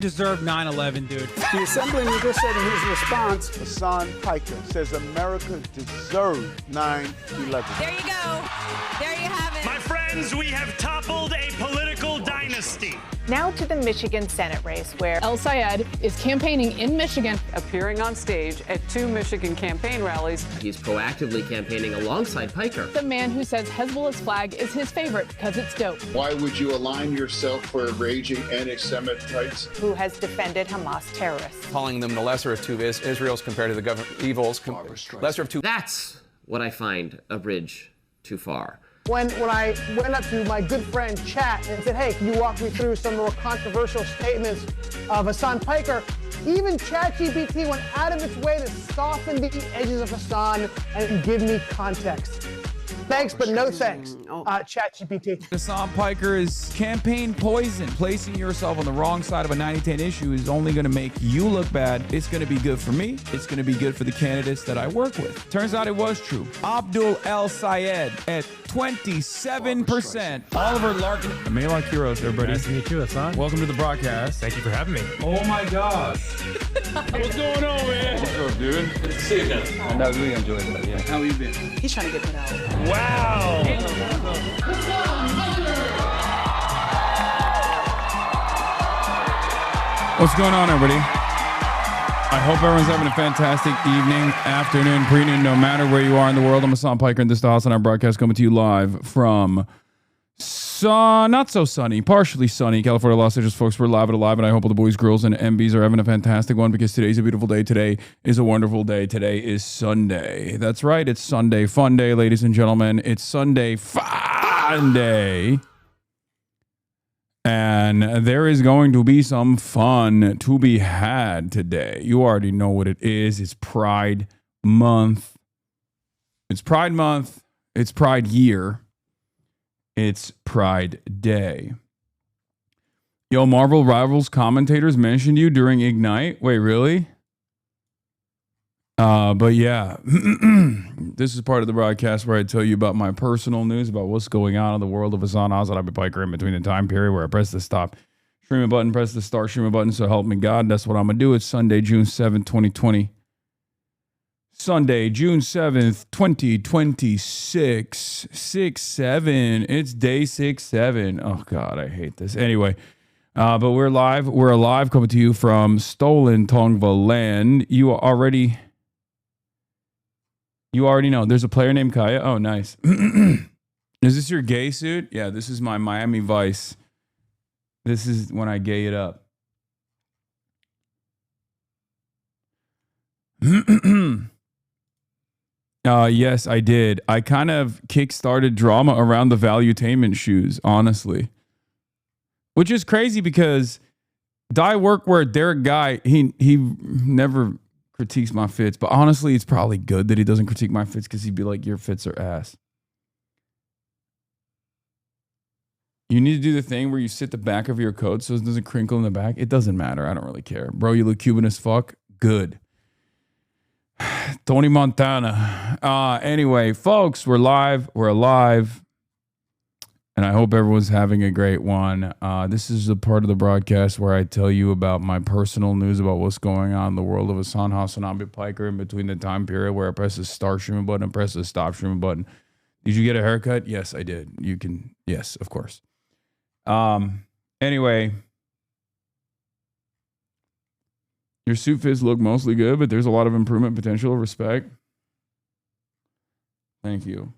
deserved 9/11, dude. The assembly leader said in his response, Hasan Piker says America deserved 9/11. There you go. There you have it. My friends, we have toppled a political dynasty. Now to the Michigan Senate race, where El Sayed is campaigning in Michigan. Appearing on stage at 2 Michigan campaign rallies. He's proactively campaigning alongside Piker. The man who says Hezbollah's flag is his favorite because it's dope. Why would you align yourself for raging anti-Semitites? who has defended Hamas terrorists. Calling them the lesser of two Israels compared to the evils. Lesser of two. That's what I find a bridge too far. When I went up to my good friend Chat and said, hey, can you walk me through some more controversial statements of Hasan Piker, even ChatGPT went out of its way to soften the edges of Hasan and give me context. Thanks, but no thanks, ChatGPT. Hasan Piker is campaign poison. Placing yourself on the wrong side of a 90-10 issue is only going to make you look bad. It's going to be good for me. It's going to be good for the candidates that I work with. Turns out it was true. Abdul El Sayed at 27%. Oliver Larkin. I may like heroes, everybody. Nice to meet you, Hasan. Welcome to the broadcast. Thank you for having me. Oh my gosh. What's going on, man? What's up, dude? Good to see you again. I really enjoyed that, yeah. How you been? He's trying to get put out. Wow. What's going on, everybody? I hope everyone's having a fantastic evening, afternoon, pre-noon, no matter where you are in the world. I'm Hasan Piker, and this is the Hasan Our broadcast coming to you live from not so sunny, partially sunny, California, Los Angeles, folks. We're live and alive, and I hope all the boys, girls, and MBs are having a fantastic one because today's a beautiful day. Today is a wonderful day. Today is Sunday. That's right. It's Sunday Fun Day, ladies and gentlemen. It's Sunday Fun Day. And there is going to be some fun to be had today. You already know what it is. It's Pride Month. It's Pride Month. It's Pride Year. It's Pride Day. Yo, Marvel Rivals commentators mentioned you during Ignite. Wait, really? But yeah, this is part of the broadcast where I tell you about my personal news about what's going on in the world of HasanAbi Piker in between the time period where I press the stop streaming button, press the start streaming button, so help me God. That's what I'm going to do. It's Sunday, June 7th, 2020. Sunday, June 7th, 2026. 6-7. It's day 6-7. Oh, God, I hate this. Anyway, but we're live. We're alive, coming to you from stolen Tongva land. You already know. There's a player named Kaya. Oh, nice. Is this your gay suit? Yeah, this is my Miami Vice. This is when I gay it up. Yes, I did. I kind of kick-started drama around the Valuetainment shoes, honestly. Which is crazy because Die Workwear, Derek Guy, he never critiques my fits, but honestly, it's probably good that he doesn't critique my fits because he'd be like, your fits are ass. You need to do the thing where you sit the back of your coat so it doesn't crinkle in the back. It doesn't matter. I don't really care. Bro, you look Cuban as fuck. Good. Tony Montana. Anyway, folks, we're live. We're alive. And I hope everyone's having a great one. This is a part of the broadcast where I tell you about my personal news about what's going on in the world of HasanAbi Piker in between the time period where I press the start streaming button and press the stop streaming button. Did you get a haircut? Yes, I did. You can. Yes, of course. Anyway, your suit fits look mostly good, but there's a lot of improvement potential. Respect. Thank you.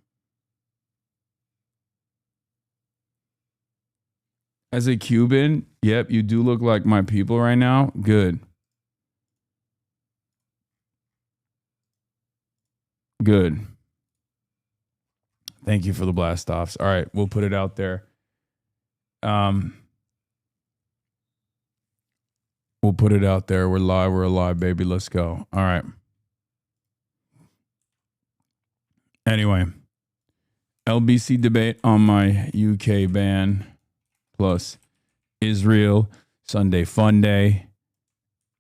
As a Cuban, yep, you do look like my people right now. Good. Good. Thank you for the blast offs. All right, we'll put it out there. We'll put it out there. We're live. We're alive, baby. Let's go. All right. Anyway, LBC debate on my UK ban. Plus Israel, Sunday Fun Day,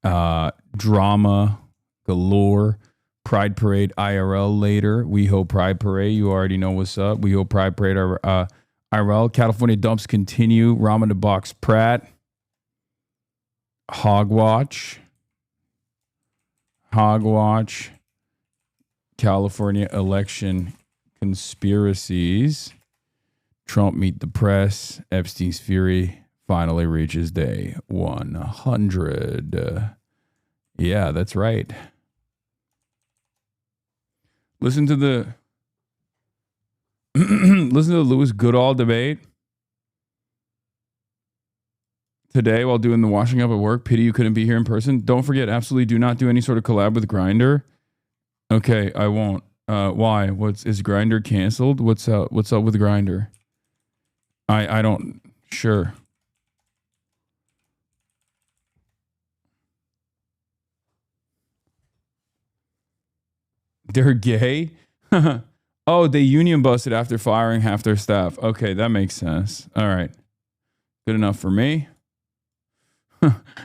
drama galore, Pride Parade IRL later. We hope Pride Parade. You already know what's up. We hope Pride Parade IRL. California dumps continue. Ramen to box Pratt. Hogwatch, California election conspiracies, Trump meet the press, Epstein's fury finally reaches day 100. Yeah, that's right. Listen to the Lewis Goodall debate today while doing the washing up at work. Pity you couldn't be here in person. Don't forget, absolutely do not do any sort of collab with Grindr. Okay, I won't. Why? Is Grindr canceled? What's up with Grindr? I don't. Sure. They're gay? Oh, they union busted after firing half their staff. Okay, that makes sense. All right. Good enough for me.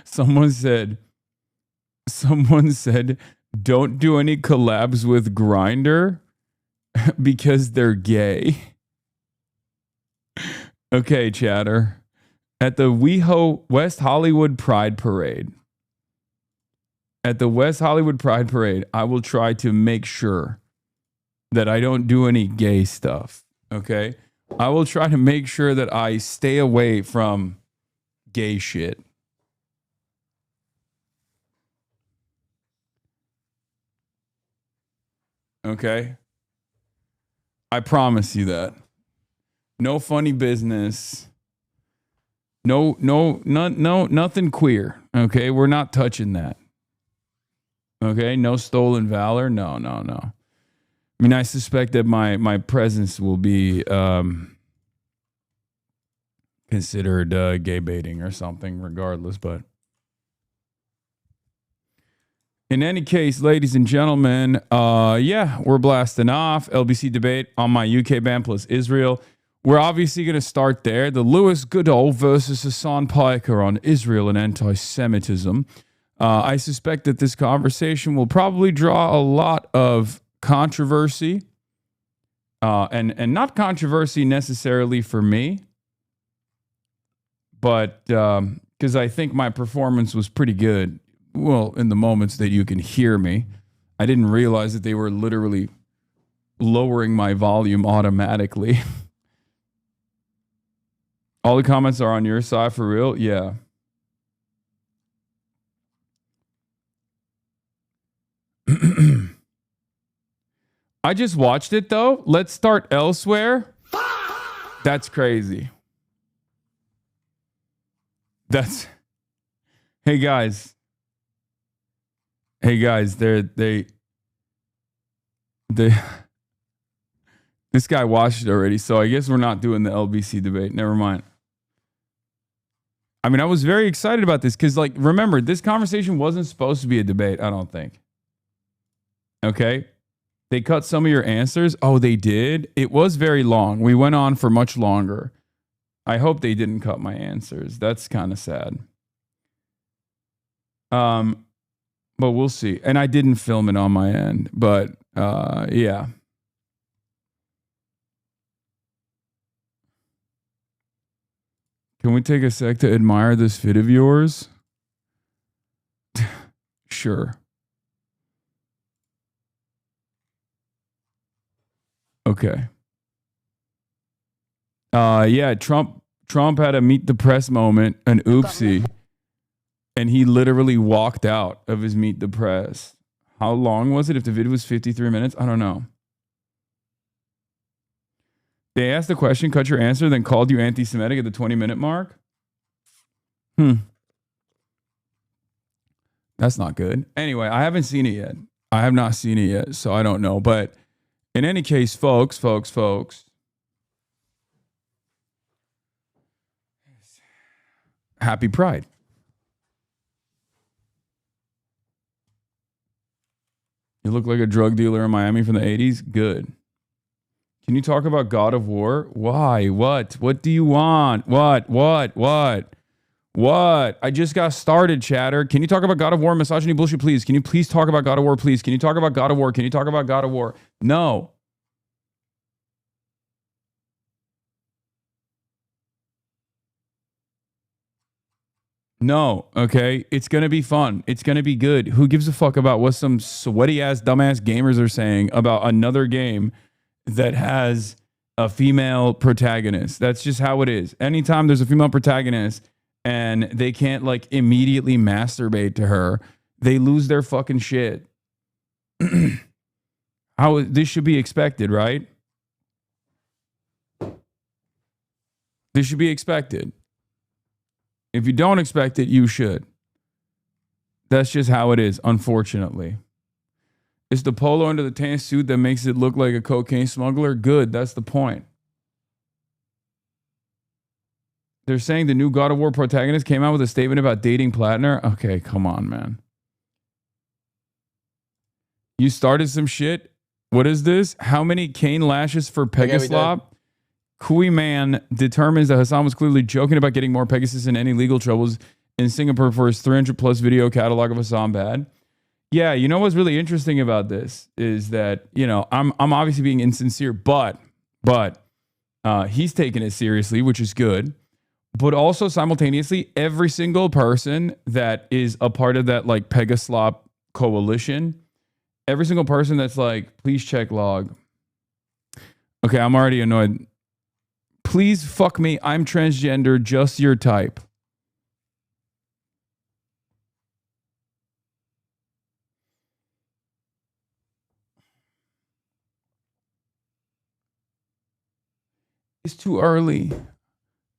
Someone said, don't do any collabs with Grindr because they're gay. Okay, chatter. At the WeHo West Hollywood Pride Parade. At the West Hollywood Pride Parade, I will try to make sure that I don't do any gay stuff. Okay? I will try to make sure that I stay away from gay shit. Okay? I promise you that. No funny business. No, nothing queer. Okay? We're not touching that. Okay? No stolen valor. No. I mean, I suspect that my presence will be considered gay baiting or something regardless, but in any case, ladies and gentlemen, yeah, we're blasting off. LBC debate on my UK ban plus Israel. We're obviously going to start there. The Lewis Goodall versus Hasan Piker on Israel and anti-Semitism. I suspect that this conversation will probably draw a lot of controversy, and not controversy necessarily for me, but because I think my performance was pretty good. Well, in the moments that you can hear me, I didn't realize that they were literally lowering my volume automatically. All the comments are on your side for real? Yeah. I just watched it though. Let's start elsewhere. That's crazy. Hey guys, this guy watched it already, so I guess we're not doing the LBC debate. Never mind. I mean, I was very excited about this because, like, remember, this conversation wasn't supposed to be a debate, I don't think. Okay? They cut some of your answers. Oh, they did? It was very long. We went on for much longer. I hope they didn't cut my answers. That's kind of sad. But we'll see. And I didn't film it on my end, but yeah. Can we take a sec to admire this fit of yours? Sure. Okay. Yeah, Trump had a meet the press moment, an oopsie, and he literally walked out of his meet the press. How long was it? If the video was 53 minutes, I don't know. They asked the question, cut your answer, then called you anti-Semitic at the 20-minute mark. That's not good. Anyway, I haven't seen it yet. I have not seen it yet, so I don't know. But in any case, folks. Happy Pride. You look like a drug dealer in Miami from the 80s? Good. Can you talk about God of War? Why? What? What do you want? What? I just got started, chatter. Can you talk about God of War misogyny bullshit, please? Can you please talk about God of War, please? Can you talk about God of War? Can you talk about God of War? No. No, okay? It's going to be fun. It's going to be good. Who gives a fuck about what some sweaty-ass, dumbass gamers are saying about another game that has a female protagonist? That's just how it is. Anytime there's a female protagonist and they can't, like, immediately masturbate to her, they lose their fucking shit. This should be expected, right? This should be expected. If you don't expect it, you should. That's just how it is, unfortunately. It's the polo under the tan suit that makes it look like a cocaine smuggler. Good, that's the point. They're saying the new God of War protagonist came out with a statement about dating Plattner. Okay, come on, man. You started some shit. What is this? How many cane lashes for Pegaslop? Kui Man determines that Hasan was clearly joking about getting more Pegasus in any legal troubles in Singapore for his 300+ video catalog of Hasan Bad. Yeah, you know what's really interesting about this is that, you know, I'm obviously being insincere, but he's taking it seriously, which is good. But also simultaneously, every single person that is a part of that like Pegaslop coalition, every single person that's like, please check log. Okay, I'm already annoyed. Please fuck me. I'm transgender, just your type. It's too early.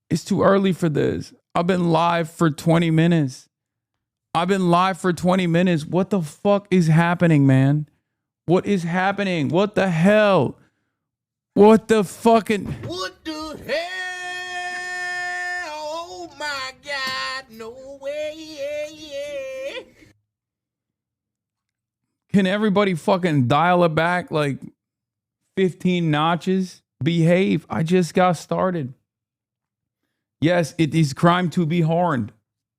It's too early for this. I've been live for 20 minutes. What the fuck is happening, man? What is happening? What the hell? What the fucking... What the hell? Oh my God, no way. Can everybody fucking dial it back like 15 notches? Behave. I just got started. Yes, it is crime to be horned.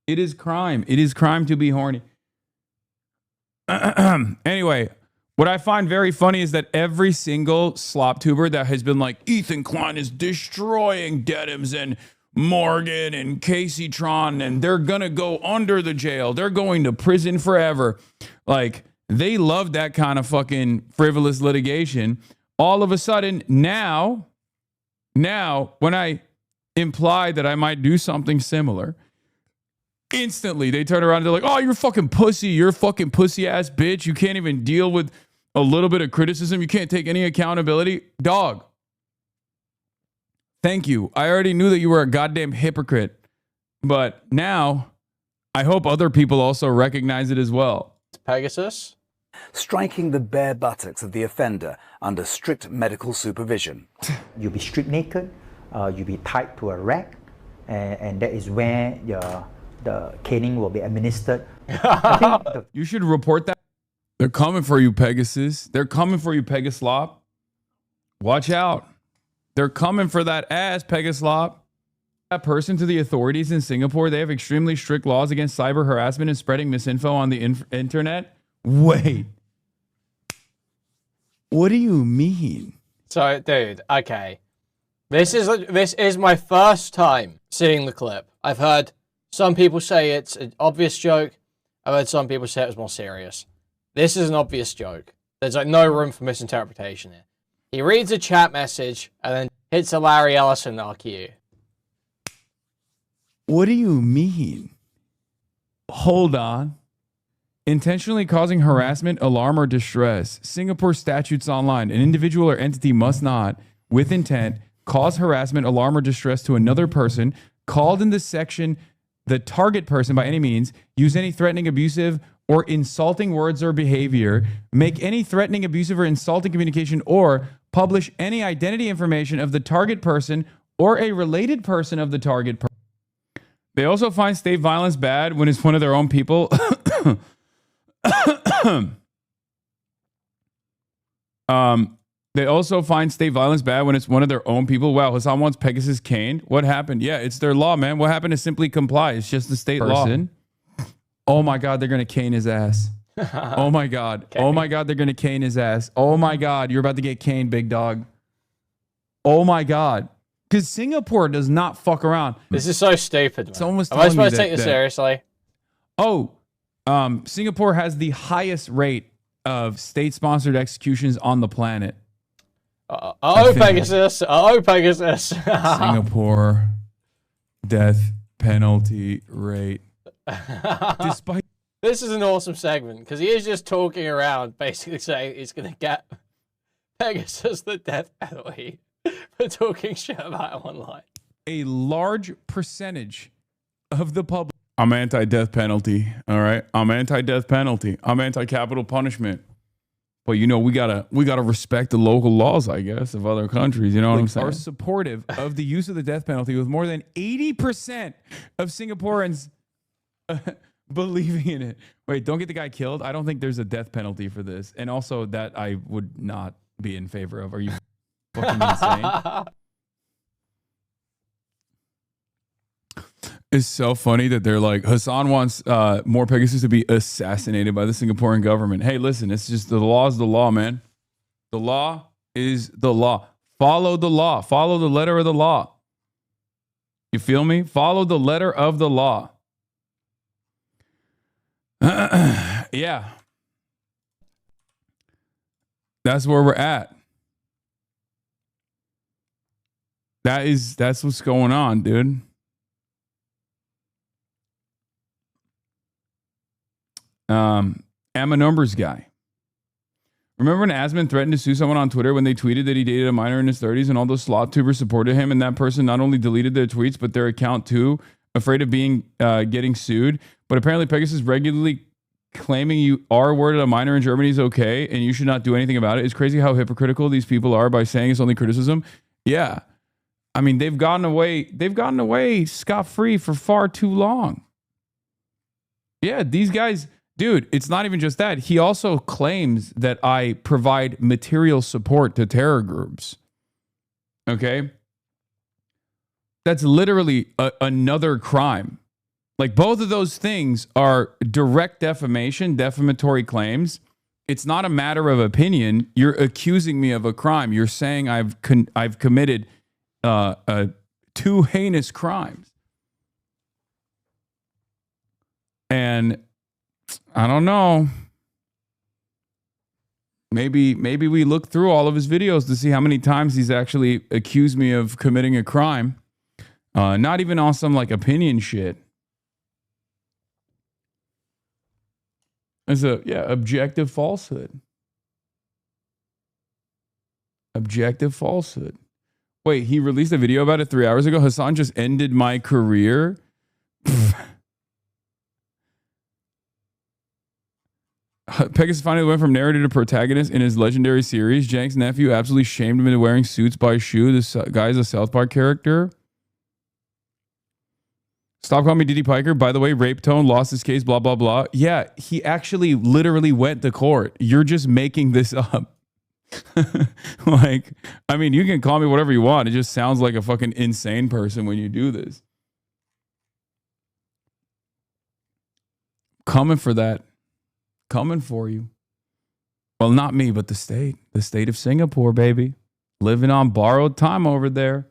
It is crime. It is crime to be horny. Anyway, what I find very funny is that every single slop tuber that has been like, Ethan Klein is destroying Dedims and Morgan and Casey Tron, and they're going to go under the jail. They're going to prison forever. Like, they love that kind of fucking frivolous litigation. All of a sudden, now, when I imply that I might do something similar, instantly they turn around and they're like, oh, you're fucking pussy. You're a fucking pussy ass bitch. You can't even deal with a little bit of criticism. You can't take any accountability. Dog. Thank you. I already knew that you were a goddamn hypocrite. But now I hope other people also recognize it as well. Pegasus. Striking the bare buttocks of the offender under strict medical supervision. You'll be stripped naked, you'll be tied to a rack, and that is where the caning will be administered. You should report that. They're coming for you, Pegasus. They're coming for you, Pegaslop. Watch out. They're coming for that ass, Pegaslop. That person to the authorities in Singapore, they have extremely strict laws against cyber harassment and spreading misinfo on the internet. Wait. What do you mean? So, dude, okay. This is my first time seeing the clip. I've heard some people say it's an obvious joke. I've heard some people say it was more serious. This is an obvious joke. There's like no room for misinterpretation here. He reads a chat message and then hits a Larry Ellison RQ. What do you mean? Hold on. Intentionally causing harassment, alarm, or distress. Singapore statutes online. An individual or entity must not, with intent, cause harassment, alarm, or distress to another person called in the section the target person by any means, use any threatening, abusive, or insulting words or behavior, make any threatening, abusive, or insulting communication, or publish any identity information of the target person or a related person of the target person. They also find state violence bad when it's one of their own people. They also find state violence bad when it's one of their own people. Wow, Hasan wants Pegasus caned. What happened? Yeah, it's their law, man. What happened to simply comply? It's just the state law. Oh my God, they're going to cane his ass. Oh my God. Okay. Oh my God, they're going to cane his ass. Oh my God, you're about to get caned, big dog. Oh my God. Because Singapore does not fuck around. This is so stupid, man. Someone was Am I telling me supposed to take this seriously? Oh, Singapore has the highest rate of state-sponsored executions on the planet. Pegasus. Pegasus. Singapore death penalty rate. Despite This is an awesome segment because he is just talking around, basically saying he's going to get Pegasus the death penalty for talking shit about him online. a large percentage of the public. I'm anti-death penalty. All right. I'm anti-death penalty. I'm anti-capital punishment. But you know, we gotta respect the local laws, I guess, of other countries. You know what I'm saying? Are supportive of the use of the death penalty, with more than 80% of Singaporeans believing in it. Wait, don't get the guy killed. I don't think there's a death penalty for this, and also that I would not be in favor of. Are you fucking insane? It's so funny that they're like, Hasan wants more Pegasus to be assassinated by the Singaporean government. Hey, listen, it's just the law is the law, man. The law is the law. Follow the law. Follow the letter of the law. You feel me? Follow the letter of the law. Yeah. That's where we're at. That's what's going on, dude. I'm a numbers guy. Remember when Asman threatened to sue someone on Twitter when they tweeted that he dated a minor in his 30s, and all those sloth tubers supported him, and that person not only deleted their tweets but their account too, afraid of being getting sued? But apparently Pegasus regularly claiming you R-worded a minor in Germany is okay and you should not do anything about it. It's crazy how hypocritical these people are by saying it's only criticism. Yeah. I mean, they've gotten away scot-free for far too long. Yeah, these guys, dude, it's not even just that. He also claims that I provide material support to terror groups. Okay? That's literally another crime. Like, both of those things are direct defamation, defamatory claims. It's not a matter of opinion. You're accusing me of a crime. You're saying I've committed two heinous crimes. And I don't know. Maybe we look through all of his videos to see how many times he's actually accused me of committing a crime. Not even on some like opinion shit. It's objective falsehood. Objective falsehood. Wait, he released a video about it 3 hours ago. Hasan just ended my career. Pegasus finally went from narrator to protagonist in his legendary series. Jank's nephew absolutely shamed him into wearing suits by Shu. This guy's a South Park character. Stop calling me Diddy Piker. By the way, Rape Tone lost his case, blah, blah, blah. Yeah, he actually literally went to court. You're just making this up. Like, I mean, you can call me whatever you want. It just sounds like a fucking insane person when you do this. Coming for that. Coming for you. Well, not me, but the state. The state of Singapore, baby. Living on borrowed time over there.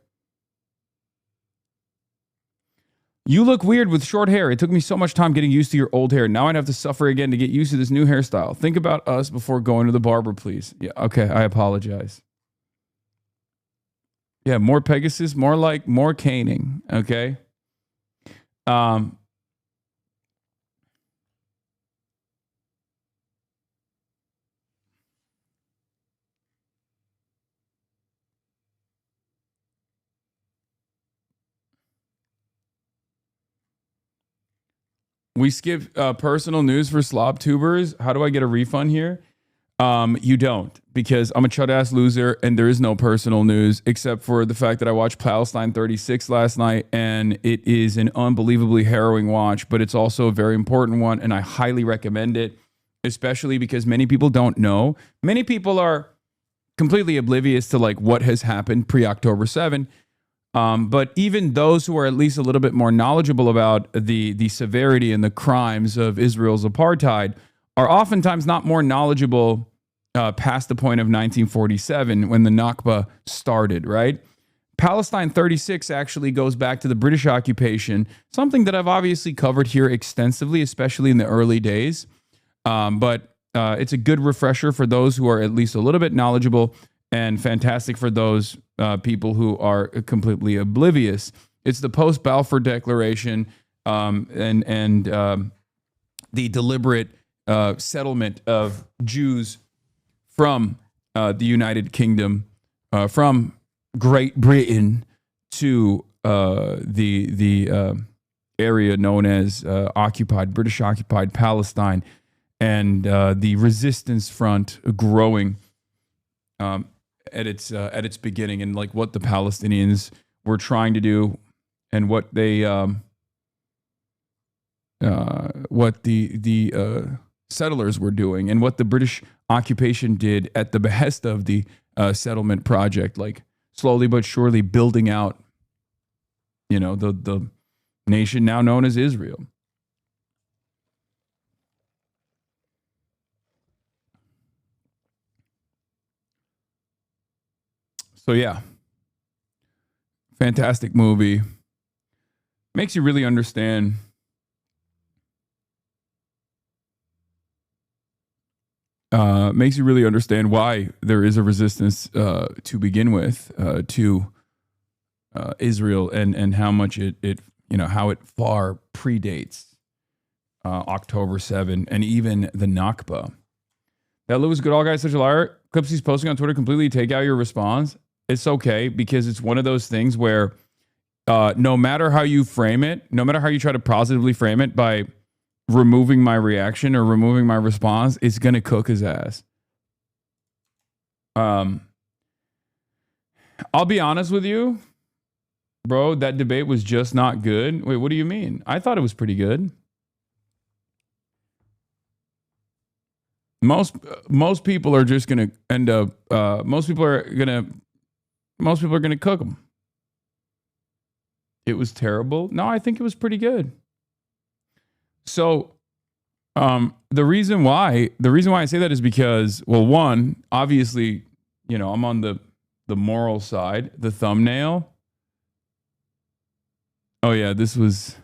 You look weird with short hair. It took me so much time getting used to your old hair. Now I'd have to suffer again to get used to this new hairstyle. Think about us before going to the barber, please. Yeah, okay, I apologize. Yeah, more Pegasus, more caning, okay? We skip personal news for slob tubers. How do I get a refund here? You don't, because I'm a chud-ass loser and there is no personal news except for the fact that I watched Palestine 36 last night, and it is an unbelievably harrowing watch, but it's also a very important one, and I highly recommend it, especially because many people don't know. Many people are completely oblivious to like what has happened pre-October 7. But even those who are at least a little bit more knowledgeable about the severity and the crimes of Israel's apartheid are oftentimes not more knowledgeable past the point of 1947 when the Nakba started, right? Palestine 36 actually goes back to the British occupation, something that I've obviously covered here extensively, especially in the early days. But it's a good refresher for those who are at least a little bit knowledgeable, and fantastic for those people who are completely oblivious. It's the post-Balfour Declaration and the deliberate settlement of Jews from the United Kingdom, from Great Britain to the area known as British occupied Palestine, and the resistance front growing at its beginning, and like what the Palestinians were trying to do, and what they what the settlers were doing, and what the British occupation did at the behest of the settlement project, like slowly but surely building out, the nation now known as Israel. So yeah, fantastic movie. Makes you really understand why there is a resistance to begin with to Israel, and how much it how it far predates October 7 and even the Nakba. That Louis Goodall guy is such a liar. Clips he's posting on Twitter completely take out your response. It's okay, because it's one of those things where no matter how you frame it, no matter how you try to positively frame it by removing my reaction or removing my response, it's going to cook his ass. I'll be honest with you, bro, that debate was just not good. Wait, what do you mean? I thought it was pretty good. Most people are just going to end up, most people are going to cook them. It was terrible. No, I think it was pretty good. So, the reason why I say that is because, well, one, obviously, I'm on the moral side. The thumbnail. Oh yeah, this was.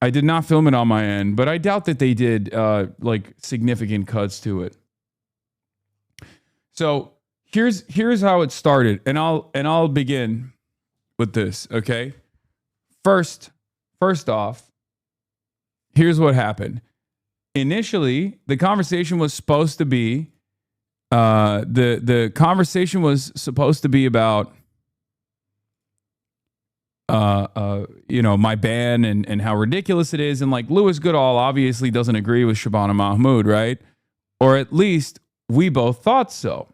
I did not film it on my end, but I doubt that they did like significant cuts to it. So here's how it started, and I'll begin with this. Okay, first off, here's what happened. Initially, the conversation was supposed to be the conversation was supposed to be about my ban and how ridiculous it is, and like Louis Goodall obviously doesn't agree with Shabana Mahmood, right? Or at least we both thought so.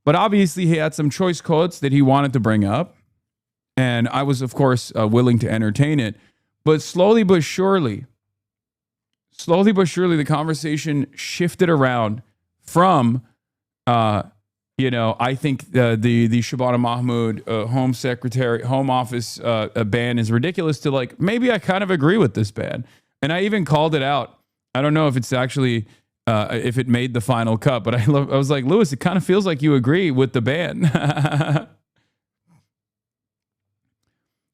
But obviously he had some choice quotes that he wanted to bring up, and I was, of course, willing to entertain it. But slowly but surely, the conversation shifted around from, I think the Shabana Mahmood Home Office ban is ridiculous, to like, maybe I kind of agree with this ban. And I even called it out. I don't know if it's actually, if it made the final cut, but I was like, Louis, it kind of feels like you agree with the ban.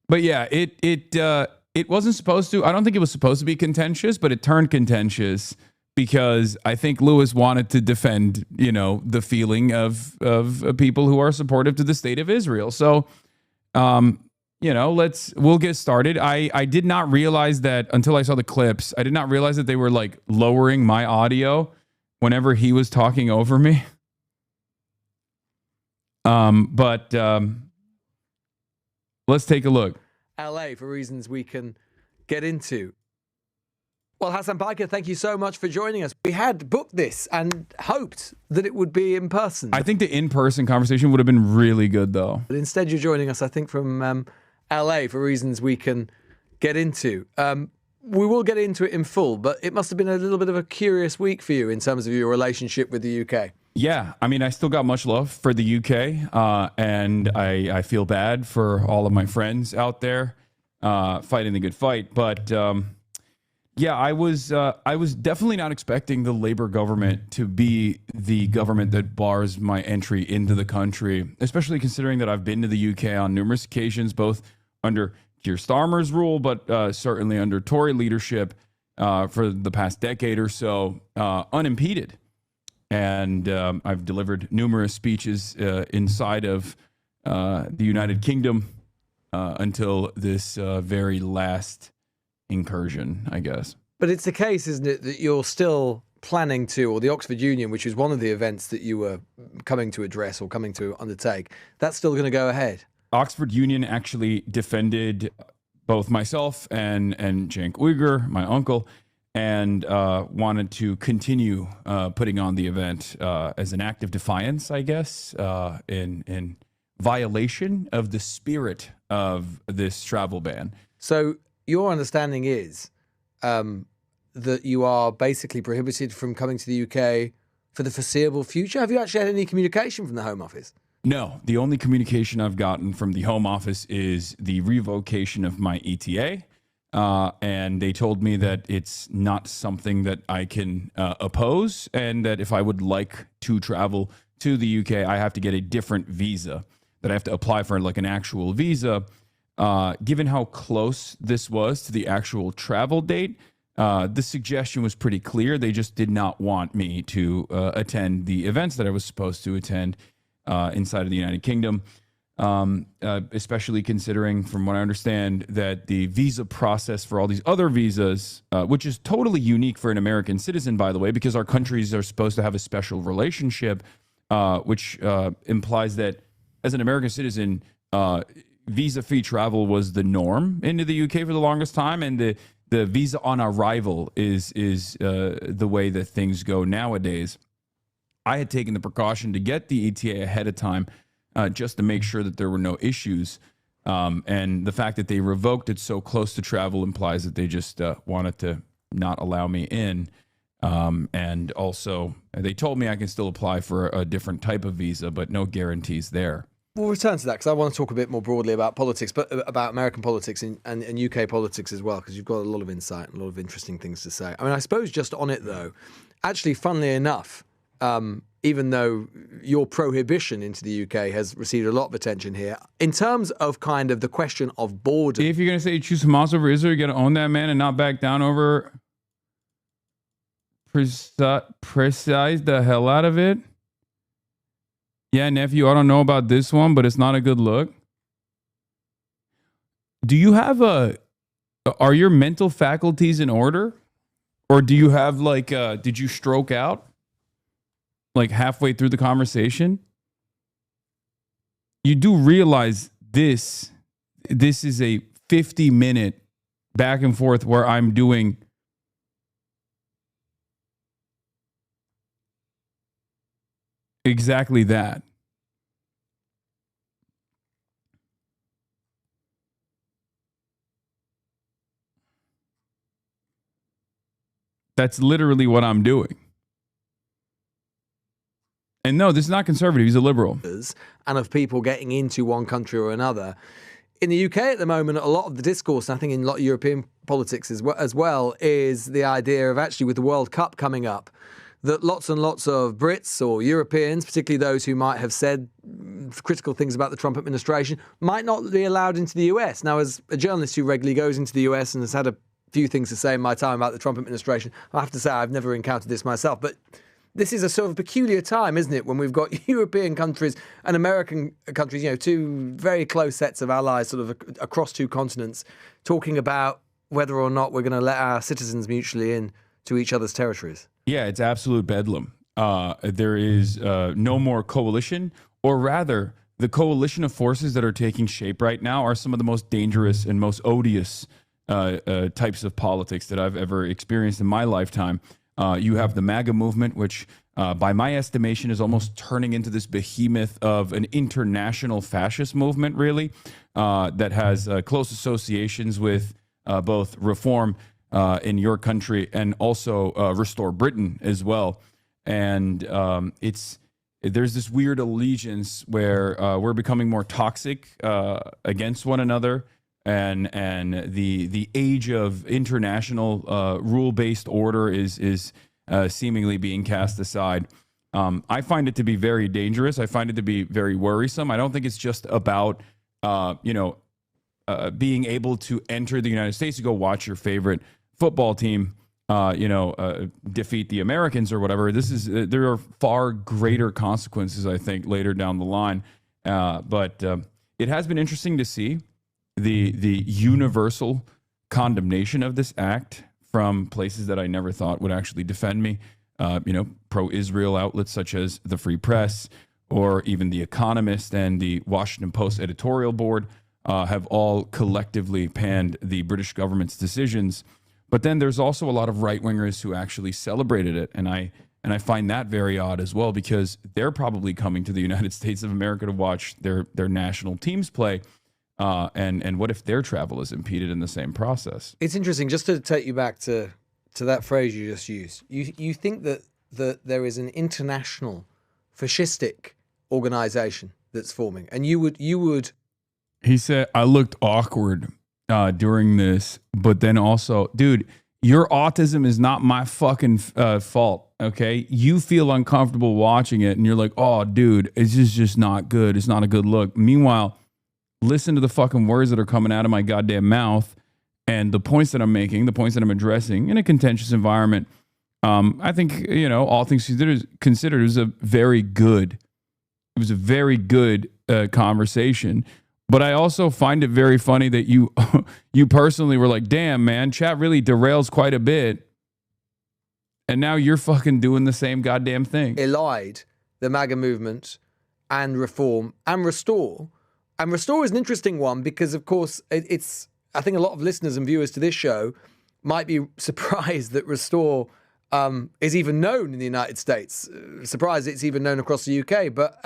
But yeah, it wasn't supposed to. I don't think it was supposed to be contentious, but it turned contentious because I think Louis wanted to defend, the feeling of people who are supportive to the state of Israel. So, we'll get started. I did not realize that until I saw the clips. I did not realize that they were like lowering my audio whenever he was talking over me. But let's take a look. LA for reasons we can get into. Well, Hasan Piker, thank you so much for joining us. We had booked this and hoped that it would be in person. I think the in-person conversation would have been really good, though. But instead, you're joining us, I think, from LA for reasons we can get into. We will get into it in full, but it must have been a little bit of a curious week for you in terms of your relationship with the UK. Yeah, I mean, I still got much love for the UK, and I feel bad for all of my friends out there fighting the good fight. But Yeah, I was definitely not expecting the Labor government to be the government that bars my entry into the country, especially considering that I've been to the UK on numerous occasions, both under Keir Starmer's rule, but certainly under Tory leadership for the past decade or so, unimpeded. And I've delivered numerous speeches inside of the United Kingdom until this very last incursion, I guess. But it's the case, isn't it, that you're still planning to, or the Oxford Union, which is one of the events that you were coming to address or coming to undertake, that's still going to go ahead? Oxford Union actually defended both myself and Cenk Uygur, my uncle, and wanted to continue putting on the event as an act of defiance, I guess, in violation of the spirit of this travel ban. So your understanding is that you are basically prohibited from coming to the UK for the foreseeable future. Have you actually had any communication from the Home Office? No, the only communication I've gotten from the Home Office is the revocation of my ETA. And they told me that it's not something that I can oppose, and that if I would like to travel to the UK, I have to get a different visa, that I have to apply for like an actual visa. Given how close this was to the actual travel date, the suggestion was pretty clear. They just did not want me to attend the events that I was supposed to attend inside of the United Kingdom, especially considering, from what I understand, that the visa process for all these other visas, which is totally unique for an American citizen, by the way, because our countries are supposed to have a special relationship, which implies that as an American citizen, visa-free travel was the norm into the UK for the longest time, and the visa on arrival is the way that things go nowadays. I had taken the precaution to get the ETA ahead of time just to make sure that there were no issues, and the fact that they revoked it so close to travel implies that they just wanted to not allow me in, and also they told me I can still apply for a different type of visa, but no guarantees there. We'll return to that because I want to talk a bit more broadly about politics, but about American politics and UK politics as well, because you've got a lot of insight and a lot of interesting things to say. I mean, I suppose just on it, though, actually, funnily enough, even though your prohibition into the UK has received a lot of attention here, in terms of kind of the question of border... If you're going to say you choose Hamas over Israel, you're going to own that man and not back down over... precise the hell out of it. Yeah, nephew, I don't know about this one, but it's not a good look. Do you have are your mental faculties in order? Or do you have did you stroke out like halfway through the conversation? You do realize this is a 50-minute back and forth where I'm doing exactly that. That's literally what I'm doing. And no, this is not conservative. He's a liberal. And of people getting into one country or another. In the UK at the moment, a lot of the discourse, I think in a lot of European politics as well, is the idea of actually with the World Cup coming up, that lots and lots of Brits or Europeans, particularly those who might have said critical things about the Trump administration, might not be allowed into the US. Now, as a journalist who regularly goes into the US and has had a few things to say in my time about the Trump administration, I have to say I've never encountered this myself. But this is a sort of peculiar time, isn't it, when we've got European countries and American countries, you know, two very close sets of allies sort of across two continents, talking about whether or not we're going to let our citizens mutually in to each other's territories. Yeah, it's absolute bedlam. There is no more coalition, or rather, the coalition of forces that are taking shape right now are some of the most dangerous and most odious types of politics that I've ever experienced in my lifetime. You have the MAGA movement, which by my estimation is almost turning into this behemoth of an international fascist movement, really, that has close associations with both reform in your country and also Restore Britain as well. And there's this weird allegiance where we're becoming more toxic against one another and the age of international rule-based order is seemingly being cast aside. I find it to be very dangerous. I find it to be very worrisome. I don't think it's just about being able to enter the United States to go watch your favorite football team, defeat the Americans or whatever. There are far greater consequences, I think, later down the line. But it has been interesting to see the universal condemnation of this act from places that I never thought would actually defend me. Pro-Israel outlets such as the Free Press or even The Economist and the Washington Post editorial board have all collectively panned the British government's decisions. But then there's also a lot of right-wingers who actually celebrated it. And I find that very odd as well, because they're probably coming to the United States of America to watch their national teams play. And what if their travel is impeded in the same process? It's interesting, just to take you back to that phrase you just used. You think that there is an international fascistic organization that's forming, and you would. He said, I looked awkward during this, but then also, dude, your autism is not my fucking fault, okay? You feel uncomfortable watching it, and you're like, oh, dude, it's just not good. It's not a good look. Meanwhile, listen to the fucking words that are coming out of my goddamn mouth and the points that I'm making, the points that I'm addressing in a contentious environment. I think, all things considered, it was a very good conversation. But I also find it very funny that you personally were like, damn, man, chat really derails quite a bit. And now you're fucking doing the same goddamn thing. Elide the MAGA movement and reform and restore. And restore is an interesting one because, of course, I think a lot of listeners and viewers to this show might be surprised that restore is even known in the United States. Surprised it's even known across the UK. But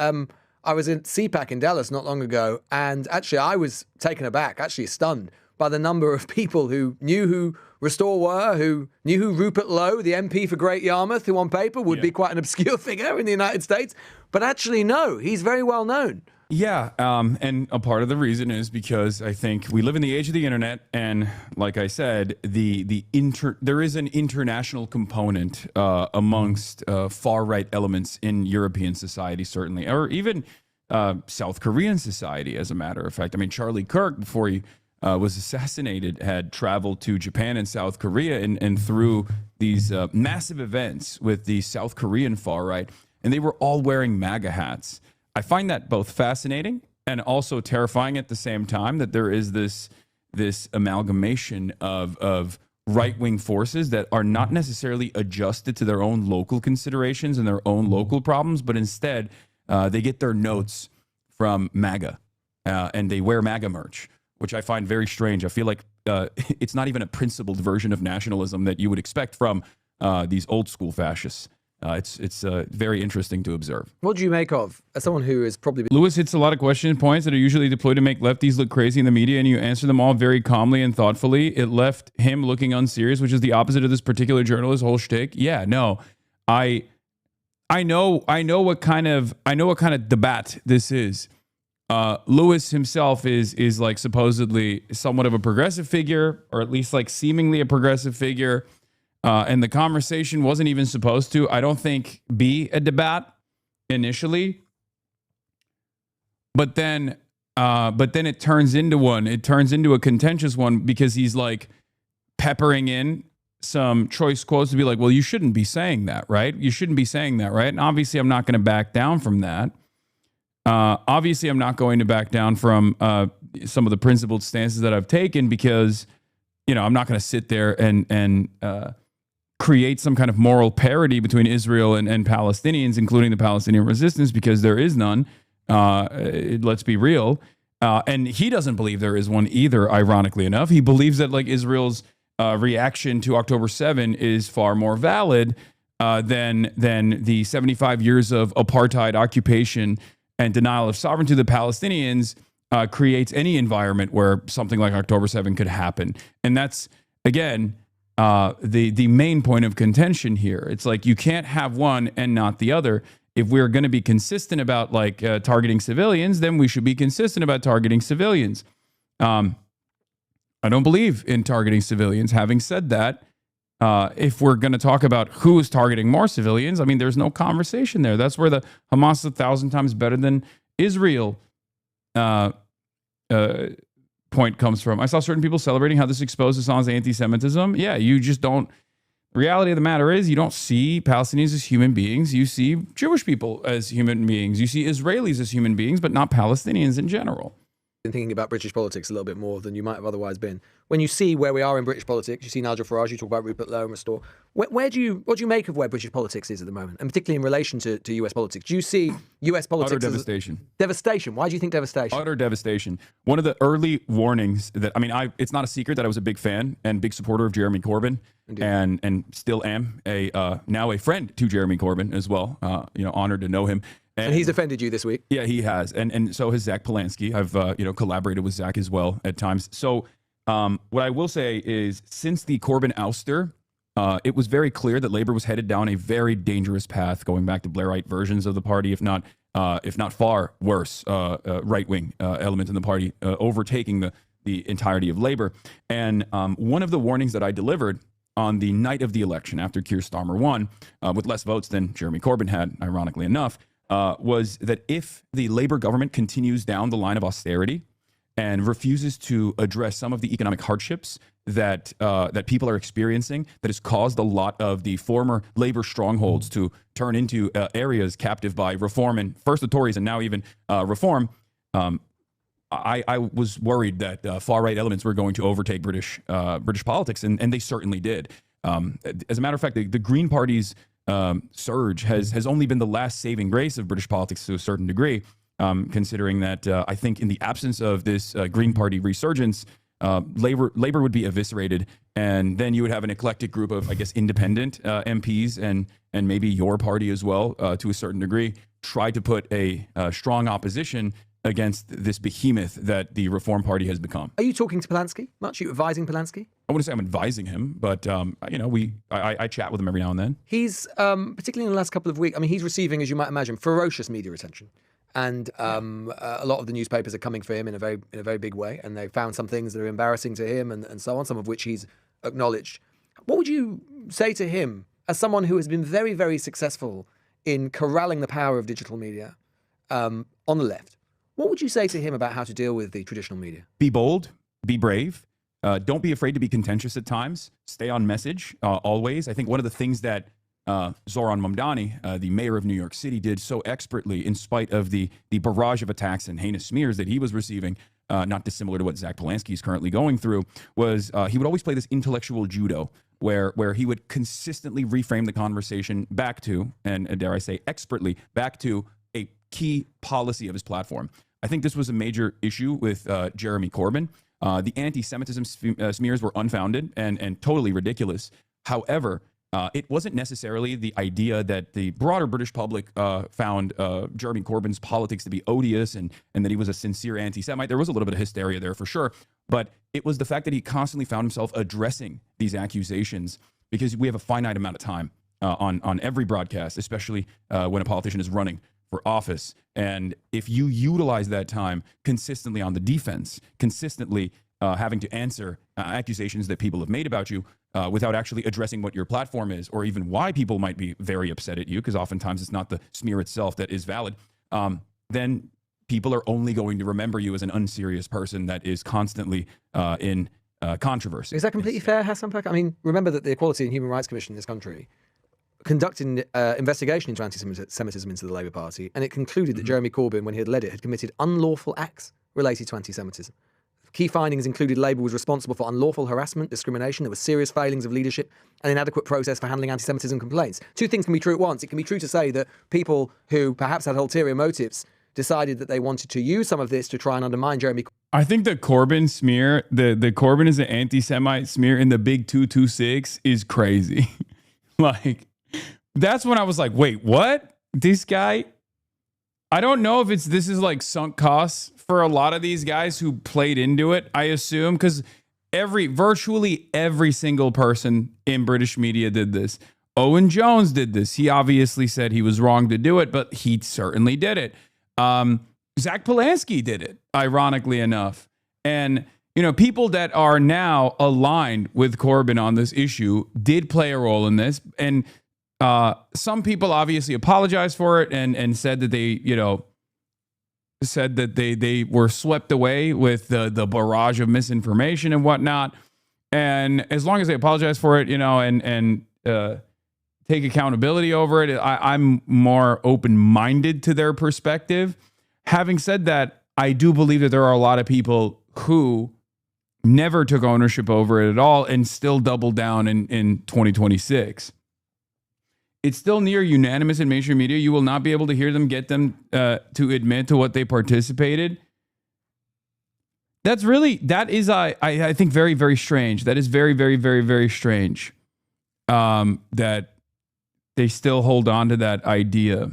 I was in CPAC in Dallas not long ago, and actually I was taken aback, actually stunned, by the number of people who knew who Restore were, who knew who Rupert Lowe, the MP for Great Yarmouth, who on paper would be quite an obscure figure in the United States. But actually, no, he's very well known. Yeah, and a part of the reason is because I think we live in the age of the internet, and like I said, there is an international component amongst far-right elements in European society, certainly, or even South Korean society, as a matter of fact. I mean, Charlie Kirk, before he was assassinated, had traveled to Japan and South Korea and through these massive events with the South Korean far-right, and they were all wearing MAGA hats. I find that both fascinating and also terrifying at the same time, that there is this amalgamation of right-wing forces that are not necessarily adjusted to their own local considerations and their own local problems, but instead they get their notes from MAGA and they wear MAGA merch, which I find very strange. I feel like it's not even a principled version of nationalism that you would expect from these old school fascists. It's very interesting to observe. What do you make of, as someone who is probably... Lewis hits a lot of question points that are usually deployed to make lefties look crazy in the media, and you answer them all very calmly and thoughtfully. It left him looking unserious, which is the opposite of this particular journalist's whole shtick. Yeah, no, I know what kind of debate this is. Lewis himself is like supposedly somewhat of a progressive figure, or at least like seemingly a progressive figure. And the conversation wasn't even supposed to, I don't think, be a debate initially. But then it turns into one. It turns into a contentious one because he's like peppering in some choice quotes to be like, well, you shouldn't be saying that, right? You shouldn't be saying that, right? And obviously, I'm not going to back down from that. Obviously, I'm not going to back down from some of the principled stances that I've taken because, I'm not going to sit there and create some kind of moral parity between Israel and Palestinians, including the Palestinian resistance, because there is none. Let's be real. And he doesn't believe there is one either, ironically enough. He believes that like Israel's reaction to October 7 is far more valid than the 75 years of apartheid occupation and denial of sovereignty to the Palestinians creates any environment where something like October 7 could happen. And that's, again, the main point of contention here. It's like you can't have one and not the other. If we're going to be consistent about like targeting civilians, then we should be consistent about targeting civilians. I don't believe in targeting civilians. Having said that, if we're going to talk about who is targeting more civilians, I mean, there's no conversation there. That's where the Hamas is 1,000 times better than Israel point comes from. I saw certain people celebrating how this exposed Hassan's anti-Semitism. Yeah, you just don't. The reality of the matter is you don't see Palestinians as human beings. You see Jewish people as human beings. You see Israelis as human beings, but not Palestinians in general. Been thinking about British politics a little bit more than you might have otherwise been. When you see where we are in British politics, you see Nigel Farage, you talk about Rupert Lowe and Restore. What do you make of where British politics is at the moment, and particularly in relation to US politics? Do you see US politics Utter devastation. Devastation. Why do you think devastation? Utter devastation. One of the early warnings that, I mean, it's not a secret that I was a big fan and big supporter of Jeremy Corbyn. Indeed. And still am now a friend to Jeremy Corbyn as well. Honored to know him. And he's offended you this week. Yeah, he has, and so has Zach Polanski. I've collaborated with Zach as well at times. So what I will say is, since the Corbyn ouster, it was very clear that Labour was headed down a very dangerous path, going back to Blairite versions of the party, if not far worse, right-wing element in the party, overtaking the entirety of Labour. And one of the warnings that I delivered on the night of the election, after Keir Starmer won, with less votes than Jeremy Corbyn had, ironically enough, was that if the Labour government continues down the line of austerity and refuses to address some of the economic hardships that people are experiencing, that has caused a lot of the former Labour strongholds to turn into areas captive by reform, and first the Tories and now even reform, I was worried that far-right elements were going to overtake British politics, and they certainly did. As a matter of fact, the Green Party's surge has only been the last saving grace of British politics to a certain degree, considering that I think in the absence of this Green Party resurgence, Labour would be eviscerated, and then you would have an eclectic group of, I guess, independent MPs and maybe your party as well, to a certain degree, try to put a strong opposition against this behemoth that the Reform Party has become. Are you talking to Polanski much? Are you advising Polanski? I wouldn't say I'm advising him, but I chat with him every now and then. He's particularly in the last couple of weeks. I mean, he's receiving, as you might imagine, ferocious media attention, and a lot of the newspapers are coming for him in a very big way, and they found some things that are embarrassing to him, and so on. Some of which he's acknowledged. What would you say to him as someone who has been very, very successful in corralling the power of digital media on the left? What would you say to him about how to deal with the traditional media? Be bold, be brave. Don't be afraid to be contentious at times. Stay on message always. I think one of the things that Zoran Mamdani, the mayor of New York City, did so expertly, in spite of the barrage of attacks and heinous smears that he was receiving, not dissimilar to what Zach Polanski is currently going through, was he would always play this intellectual judo where he would consistently reframe the conversation back to, and dare I say expertly, back to a key policy of his platform. I think this was a major issue with Jeremy Corbyn. The anti-Semitism smears were unfounded and totally ridiculous. However, it wasn't necessarily the idea that the broader British public found Jeremy Corbyn's politics to be odious and that he was a sincere anti-Semite. There was a little bit of hysteria there for sure, but it was the fact that he constantly found himself addressing these accusations, because we have a finite amount of time on every broadcast, especially when a politician is running for office. And if you utilize that time consistently on the defense, consistently having to answer accusations that people have made about you without actually addressing what your platform is, or even why people might be very upset at you, because oftentimes it's not the smear itself that is valid, then people are only going to remember you as an unserious person that is constantly in controversy. Is that completely fair, Hasan? I mean, remember that the Equality and Human Rights Commission in this country conducted an investigation into anti-Semitism into the Labour Party, and it concluded that Jeremy Corbyn, when he had led it, had committed unlawful acts related to anti-Semitism. Key findings included Labour was responsible for unlawful harassment, discrimination, there were serious failings of leadership, and inadequate process for handling anti-Semitism complaints. Two things can be true at once. It can be true to say that people who perhaps had ulterior motives decided that they wanted to use some of this to try and undermine Jeremy Corbyn. I think the Corbyn smear, the Corbyn is an anti-Semite smear in the big 226 is crazy. Like, that's when I was like, wait, what? This guy? I don't know if this is like sunk costs for a lot of these guys who played into it, I assume, because virtually every single person in British media did this. Owen Jones did this. He obviously said he was wrong to do it, but he certainly did it. Zach Polanski did it, ironically enough. And, people that are now aligned with Corbyn on this issue did play a role in this. And some people obviously apologized for it and said that they were swept away with the barrage of misinformation and whatnot. And as long as they apologize for it, and take accountability over it, I'm more open-minded to their perspective. Having said that, I do believe that there are a lot of people who never took ownership over it at all and still doubled down in 2026. It's still near unanimous in mainstream media. You will not be able to hear them get them to admit to what they participated. That is, I think, very, very strange. That is very, very, very, very strange that they still hold on to that idea.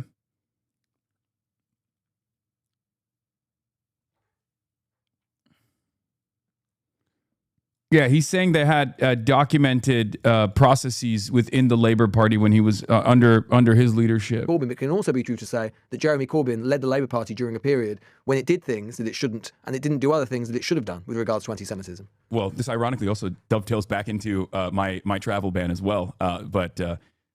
Yeah, he's saying they had documented processes within the Labour Party when he was under his leadership. Corbyn, but it can also be true to say that Jeremy Corbyn led the Labour Party during a period when it did things that it shouldn't, and it didn't do other things that it should have done with regards to anti-Semitism. Well, this ironically also dovetails back into my travel ban as well. But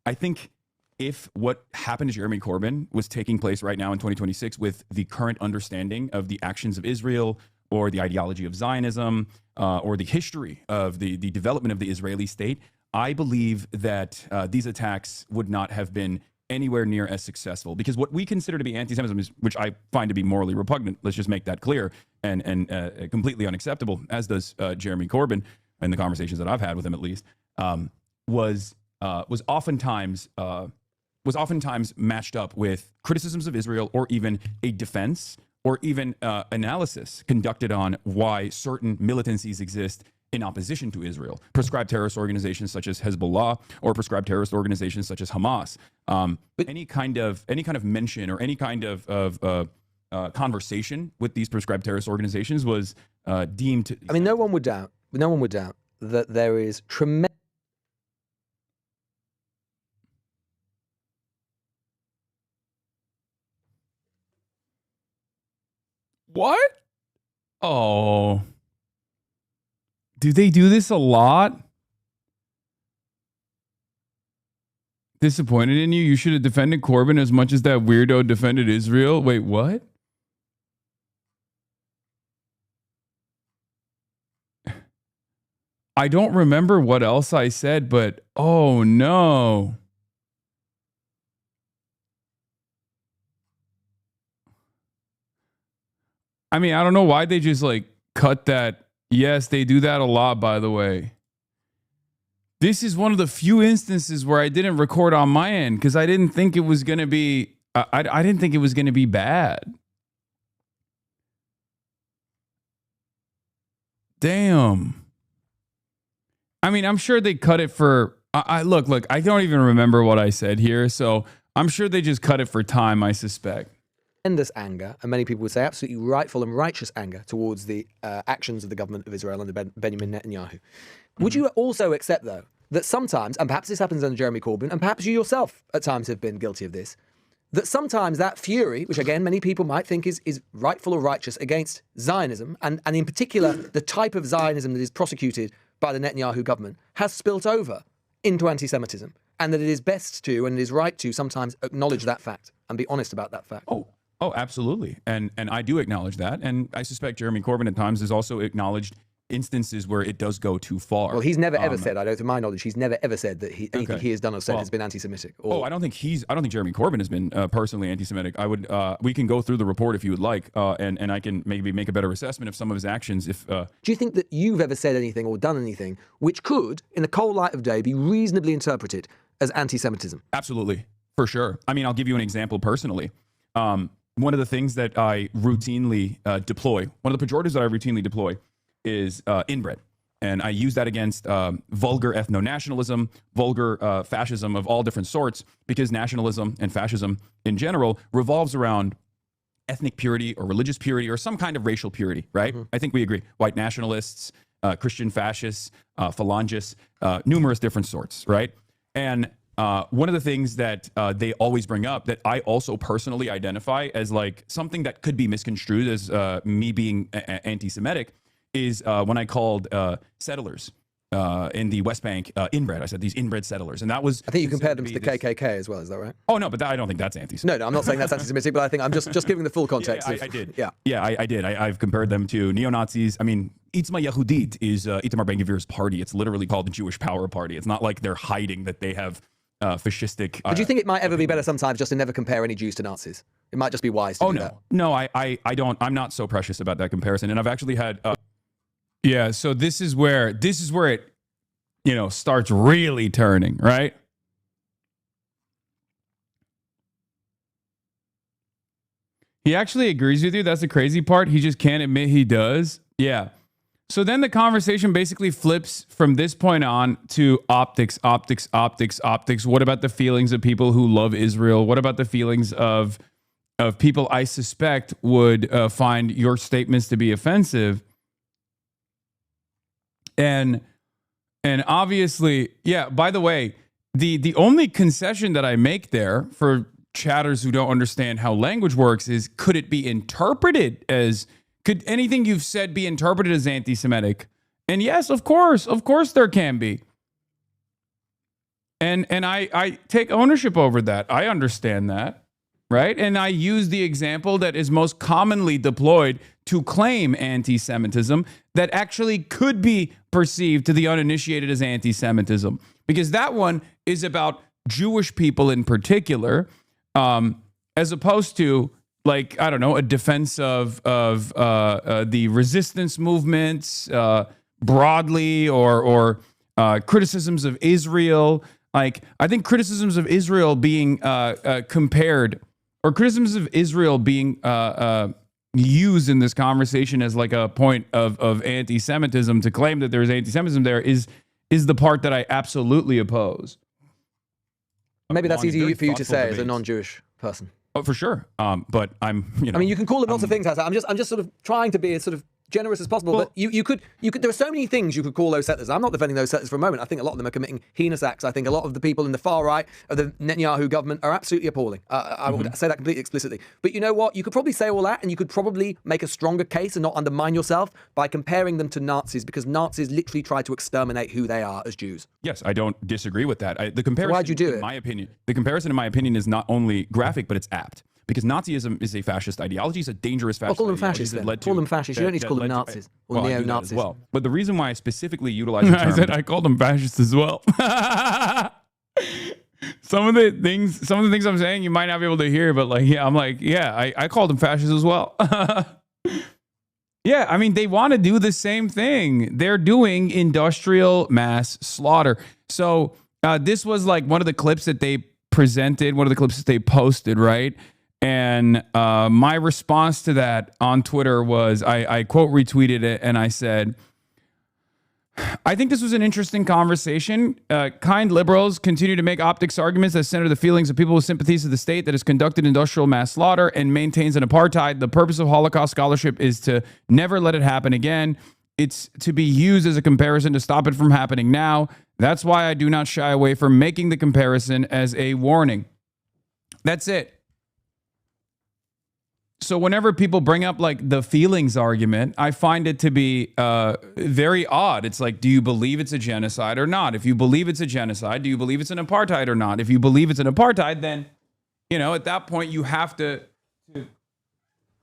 I think if what happened to Jeremy Corbyn was taking place right now in 2026 with the current understanding of the actions of Israel or the ideology of Zionism, or the history of the development of the Israeli state, I believe that these attacks would not have been anywhere near as successful. Because what we consider to be anti-Semitism, which I find to be morally repugnant, let's just make that clear, and completely unacceptable, as does Jeremy Corbyn, in the conversations that I've had with him at least, was oftentimes matched up with criticisms of Israel or even a defense or even analysis conducted on why certain militancies exist in opposition to Israel. Prescribed terrorist organizations such as Hezbollah or prescribed terrorist organizations such as Hamas. But any kind of mention or any kind of conversation with these prescribed terrorist organizations was deemed to... I mean, no one would doubt that there is tremendous... What? Oh. Do they do this a lot? Disappointed in you? You should have defended Corbyn as much as that weirdo defended Israel. Wait, what? I don't remember what else I said, but oh no. I mean, I don't know why they just cut that. Yes, they do that a lot, by the way. This is one of the few instances where I didn't record on my end because I didn't think it was going to be, I didn't think it was going to be bad. Damn. I mean, I'm sure they cut it for, look, I don't even remember what I said here. So I'm sure they just cut it for time, I suspect. Tremendous anger, and many people would say absolutely rightful and righteous anger towards the actions of the government of Israel under Benjamin Netanyahu. Would you also accept, though, that sometimes, and perhaps this happens under Jeremy Corbyn, and perhaps you yourself at times have been guilty of this, that sometimes that fury, which again many people might think is rightful or righteous against Zionism, and in particular the type of Zionism that is prosecuted by the Netanyahu government, has spilt over into anti-Semitism, and that it is best to, and it is right to, sometimes acknowledge that fact and be honest about that fact? Oh, absolutely. And I do acknowledge that. And I suspect Jeremy Corbyn at times has also acknowledged instances where it does go too far. Well, he's never ever said, to my knowledge, he's never ever said that anything he has done or said has been anti-Semitic. I don't think Jeremy Corbyn has been personally anti-Semitic. We can go through the report if you would like, and I can maybe make a better assessment of some of his actions. Do you think that you've ever said anything or done anything which could, in the cold light of day, be reasonably interpreted as anti-Semitism? Absolutely, for sure. I mean, I'll give you an example personally. One of the things that I routinely deploy, one of the pejoratives that I routinely deploy is inbred. And I use that against vulgar ethno-nationalism, vulgar fascism of all different sorts, because nationalism and fascism in general revolves around ethnic purity or religious purity or some kind of racial purity, right? Mm-hmm. I think we agree. White nationalists, Christian fascists, phalangists, numerous different sorts, right? And one of the things that they always bring up that I also personally identify as something that could be misconstrued as me being anti-Semitic is when I called settlers in the West Bank inbred. I said these inbred settlers, and that was. I think you compared them to the KKK as well. Is that right? Oh no, but I don't think that's anti-Semitic. No, I'm not saying that's anti-Semitic, but I think I'm just giving the full context. I did. Yeah, I did. I've compared them to neo-Nazis. I mean, Itzma Yehudit is Itamar Ben-Gvir's party. It's literally called the Jewish Power Party. It's not like they're hiding that they have fascistic. But do you think it might ever be better sometimes just to never compare any Jews to Nazis? It might just be wise to do that. No, I don't. I'm not so precious about that comparison. And I've actually had. Yeah. So this is where it, starts really turning, right? He actually agrees with you. That's the crazy part. He just can't admit he does. Yeah. So then the conversation basically flips from this point on to optics. What about the feelings of people who love Israel? What about the feelings of people I suspect would find your statements to be offensive? And obviously, yeah, by the way, the only concession that I make there for chatters who don't understand how language works is, could it be interpreted as, could anything you've said be interpreted as anti-Semitic? And yes, of course there can be. And I take ownership over that. I understand that, right? And I use the example that is most commonly deployed to claim anti-Semitism that actually could be perceived to the uninitiated as anti-Semitism, because that one is about Jewish people in particular, as opposed to, like, I don't know, a defense of the resistance movements broadly, or criticisms of Israel. Like, I think criticisms of Israel being compared, or criticisms of Israel being used in this conversation as like a point of anti-Semitism, to claim that there's anti-Semitism there is the part that I absolutely oppose. Maybe that's easy for you to say as a non-Jewish person. Oh, for sure. But I'm, I mean, you can call them lots of things, Hasan. I'm just sort of trying to be as sort of generous as possible. Well, but you could. There are so many things you could call those settlers. I'm not defending those settlers for a moment. I think a lot of them are committing heinous acts. I think a lot of the people in the far right of the Netanyahu government are absolutely appalling. I would say that completely explicitly. But you know what? You could probably say all that, and you could probably make a stronger case and not undermine yourself by comparing them to Nazis, because Nazis literally tried to exterminate who they are as Jews. Yes, I don't disagree with that. The comparison, why'd you do it? In my opinion, the comparison, in my opinion, is not only graphic, but it's apt. Because Nazism is a fascist ideology. It's a dangerous fascist call them fascists then. Call them fascists. You don't need to call them Nazis or neo-Nazis. Well, but the reason why I specifically utilize the term... I said I called them fascists as well. Some of the things I'm saying you might not be able to hear, but I called them fascists as well. Yeah, I mean, they want to do the same thing. They're doing industrial mass slaughter. So this was like one of the clips that they presented, one of the clips that they posted, right? And my response to that on Twitter was, I quote retweeted it, and I said, I think this was an interesting conversation. Kind liberals continue to make optics arguments that center the feelings of people with sympathies to the state that has conducted industrial mass slaughter and maintains an apartheid. The purpose of Holocaust scholarship is to never let it happen again. It's to be used as a comparison to stop it from happening now. That's why I do not shy away from making the comparison as a warning. That's it. So whenever people bring up like the feelings argument, I find it to be very odd. It's like, do you believe it's a genocide or not? If you believe it's a genocide, do you believe it's an apartheid or not? If you believe it's an apartheid, then, at that point you have to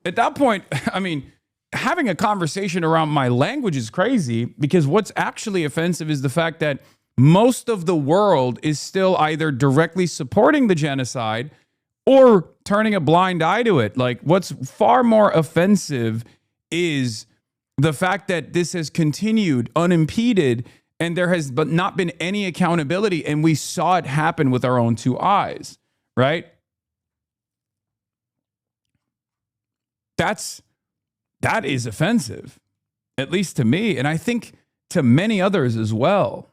at that point, I mean, having a conversation around my language is crazy, because what's actually offensive is the fact that most of the world is still either directly supporting the genocide or turning a blind eye to it. Like, what's far more offensive is the fact that this has continued unimpeded and there has not been any accountability, and we saw it happen with our own two eyes, right? That is offensive, at least to me, and I think to many others as well.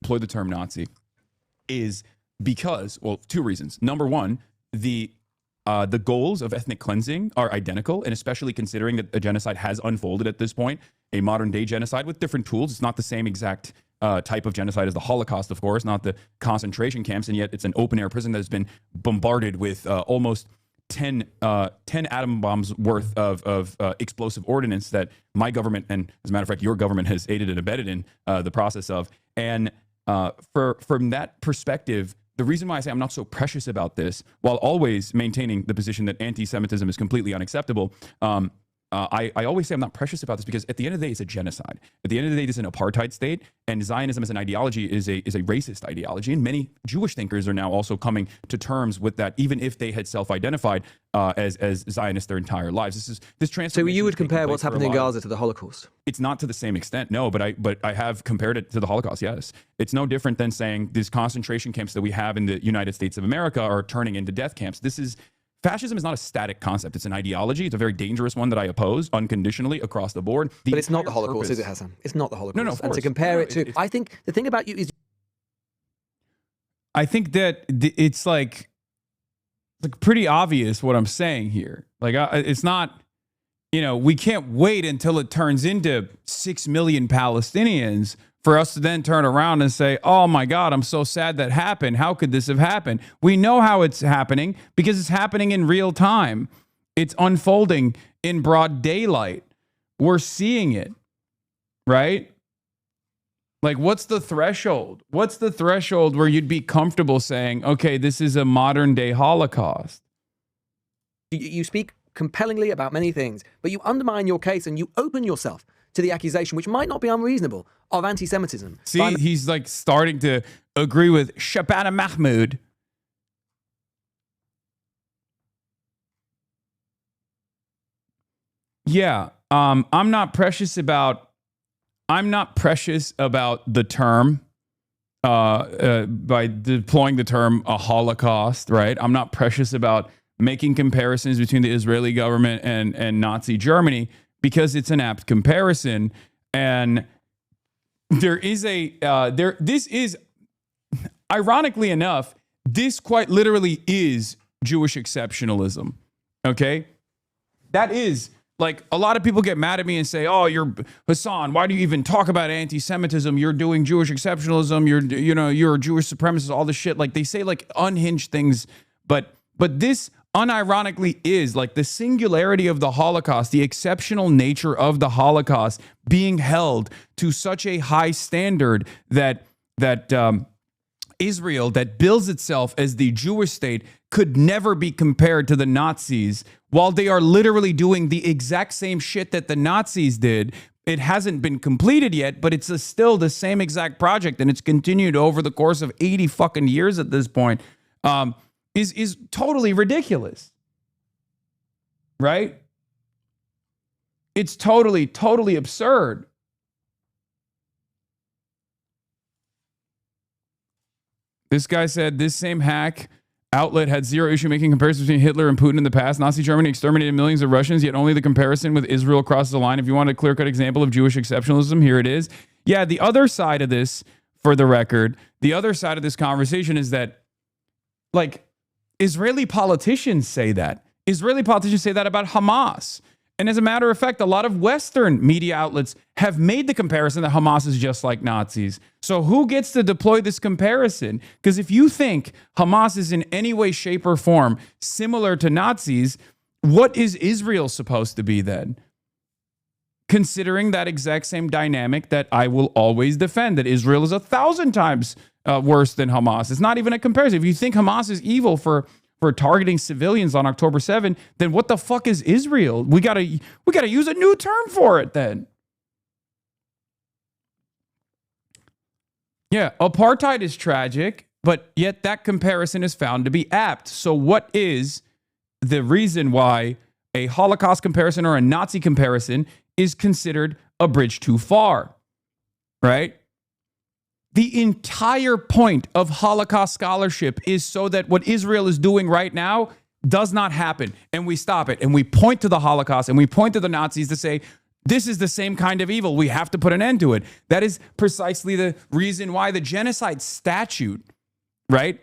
Employ the term Nazi is because, well, two reasons. Number one, the goals of ethnic cleansing are identical, and especially considering that a genocide has unfolded at this point, a modern day genocide with different tools. It's not the same exact type of genocide as the Holocaust, of course, not the concentration camps, and yet it's an open air prison that has been bombarded with almost 10 atom bombs worth of explosive ordnance that my government, and as a matter of fact, your government has aided and abetted in the process of. And from that perspective, the reason why I say I'm not so precious about this, while always maintaining the position that anti-Semitism is completely unacceptable, I always say I'm not precious about this because at the end of the day, it's a genocide. At the end of the day, this is an apartheid state, and Zionism as an ideology is a racist ideology. And many Jewish thinkers are now also coming to terms with that, even if they had self-identified as Zionists their entire lives. This transformation. So you would compare what's happening in Gaza to the Holocaust? It's not to the same extent, no. But I have compared it to the Holocaust. Yes, it's no different than saying these concentration camps that we have in the United States of America are turning into death camps. Fascism is not a static concept. It's an ideology. It's a very dangerous one that I oppose unconditionally across the board. But it's not the Holocaust, is it, Hasan? It's not the Holocaust. No, and to compare it to, I think the thing about you is, I think that it's like pretty obvious what I'm saying here. Like it's not, we can't wait until it turns into 6 million Palestinians for us to then turn around and say, oh my God, I'm so sad that happened. How could this have happened? We know how it's happening because it's happening in real time. It's unfolding in broad daylight. We're seeing it, right? Like, what's the threshold? What's the threshold where you'd be comfortable saying, okay, this is a modern day Holocaust? You speak compellingly about many things, but you undermine your case and you open yourself to the accusation, which might not be unreasonable, of anti-Semitism. See, he's like starting to agree with Shabana Mahmoud. Yeah, I'm not precious about the term by deploying the term a Holocaust, right? I'm not precious about making comparisons between the Israeli government and Nazi Germany, because it's an apt comparison. And there is this is, ironically enough, this quite literally is Jewish exceptionalism. Okay? That is, like, a lot of people get mad at me and say, oh, you're Hasan, why do you even talk about anti-Semitism? You're doing Jewish exceptionalism. You're a Jewish supremacist, all this shit. Like, they say like unhinged things, but this unironically is like the singularity of the Holocaust, the exceptional nature of the Holocaust being held to such a high standard that Israel, that bills itself as the Jewish state, could never be compared to the Nazis, while they are literally doing the exact same shit that the Nazis did. It hasn't been completed yet, but it's still the same exact project, and it's continued over the course of 80 fucking years at this point. Is totally ridiculous, right? It's totally absurd. This guy said this same hack outlet had zero issue making comparisons between Hitler and Putin in the past. Nazi Germany exterminated millions of Russians, yet only the comparison with Israel crosses the line. If you want a clear-cut example of Jewish exceptionalism, here it is. Yeah, the other side of this, for the record, the other side of this conversation is that, like, Israeli politicians say that. Israeli politicians say that about Hamas. And as a matter of fact, a lot of Western media outlets have made the comparison that Hamas is just like Nazis. So who gets to deploy this comparison? Because if you think Hamas is in any way, shape, or form similar to Nazis, what is Israel supposed to be then? Considering that exact same dynamic that I will always defend, that Israel is 1,000 times worse than Hamas. It's not even a comparison. If you think Hamas is evil for targeting civilians on October 7, then what the fuck is Israel? We gotta use a new term for it then. Yeah, apartheid is tragic, but yet that comparison is found to be apt. So what is the reason why a Holocaust comparison or a Nazi comparison is considered a bridge too far, right? The entire point of Holocaust scholarship is so that what Israel is doing right now does not happen, and we stop it, and we point to the Holocaust, and we point to the Nazis to say, this is the same kind of evil. We have to put an end to it. That is precisely the reason why the genocide statute, right,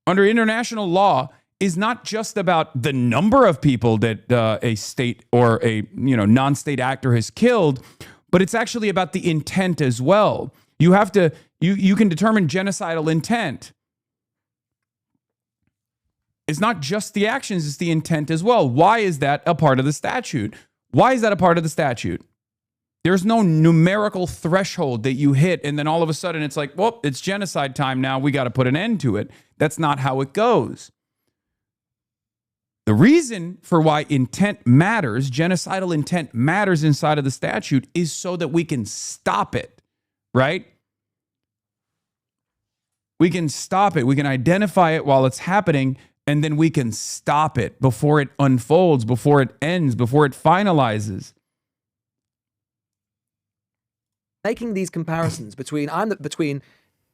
under international law, is not just about the number of people that a state or a non-state actor has killed, but it's actually about the intent as well. You have to, you can determine genocidal intent. It's not just the actions, it's the intent as well. Why is that a part of the statute? Why is that a part of the statute? There's no numerical threshold that you hit and then all of a sudden it's like, well, it's genocide time now. We got to put an end to it. That's not how it goes. The reason for why intent matters, genocidal intent matters inside of the statute, is so that we can stop it, right? We can stop it. We can identify it while it's happening, and then we can stop it before it unfolds, before it ends, before it finalizes. Making these comparisons between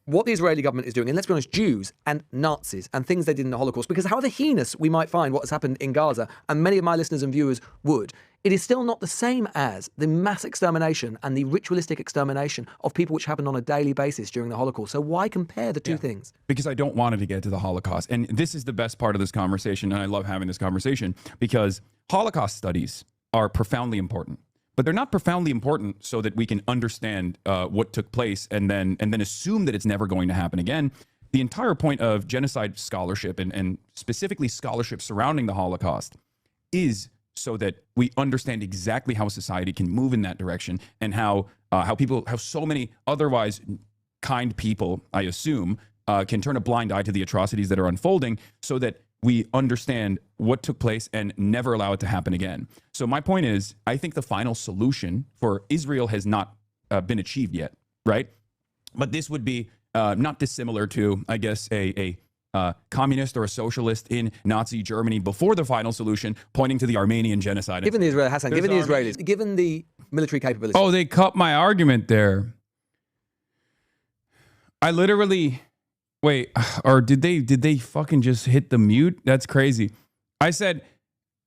what the Israeli government is doing, and let's be honest, Jews and Nazis and things they did in the Holocaust, because however heinous we might find what has happened in Gaza, and many of my listeners and viewers would, it is still not the same as the mass extermination and the ritualistic extermination of people which happened on a daily basis during the Holocaust. So why compare the two things? Because I don't want it to get to the Holocaust. And this is the best part of this conversation, and I love having this conversation, because Holocaust studies are profoundly important. But they're not profoundly important so that we can understand what took place and then assume that it's never going to happen again. The entire point of genocide scholarship and specifically scholarship surrounding the Holocaust is so that we understand exactly how society can move in that direction, and how so many otherwise kind people, I assume, can turn a blind eye to the atrocities that are unfolding, so that we understand what took place and never allow it to happen again. So my point is, I think the final solution for Israel has not been achieved yet, right? But this would be not dissimilar to, I guess, a communist or a socialist in Nazi Germany before the final solution, pointing to the Armenian genocide. Given the Israelis, given the military capabilities. Oh, they cut my argument there. I literally... Wait, or did they fucking just hit the mute? That's crazy. I said,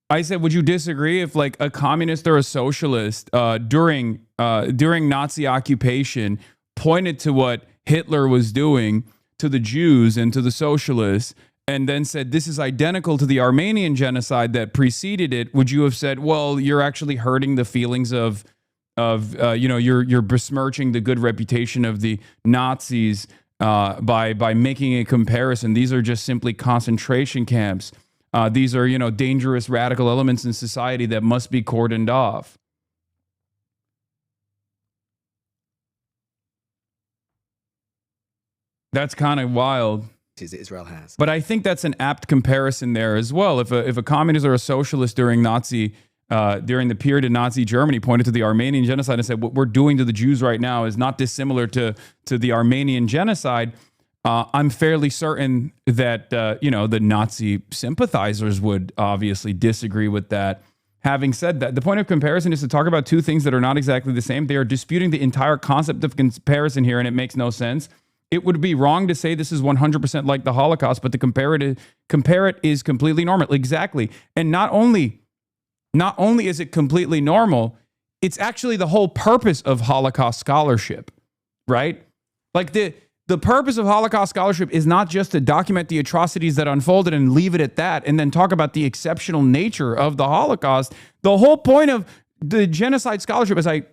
would you disagree if like a communist or a socialist during Nazi occupation pointed to what Hitler was doing to the Jews and to the socialists, and then said this is identical to the Armenian genocide that preceded it? Would you have said, well, you're actually hurting the feelings of you're besmirching the good reputation of the Nazis by making a comparison? These are just simply concentration camps. These are, dangerous radical elements in society that must be cordoned off. That's kind of wild. Israel has. But I think that's an apt comparison there as well. If a communist or a socialist during the period of Nazi Germany pointed to the Armenian genocide and said, what we're doing to the Jews right now is not dissimilar to the Armenian genocide, I'm fairly certain that, the Nazi sympathizers would obviously disagree with that. Having said that, the point of comparison is to talk about two things that are not exactly the same. They are disputing the entire concept of comparison here, and it makes no sense. It would be wrong to say this is 100% like the Holocaust, but to compare it is completely normal. Exactly. And not only is it completely normal, it's actually the whole purpose of Holocaust scholarship, right? Like the purpose of Holocaust scholarship is not just to document the atrocities that unfolded and leave it at that, and then talk about the exceptional nature of the Holocaust. The whole point of the genocide scholarship, as I,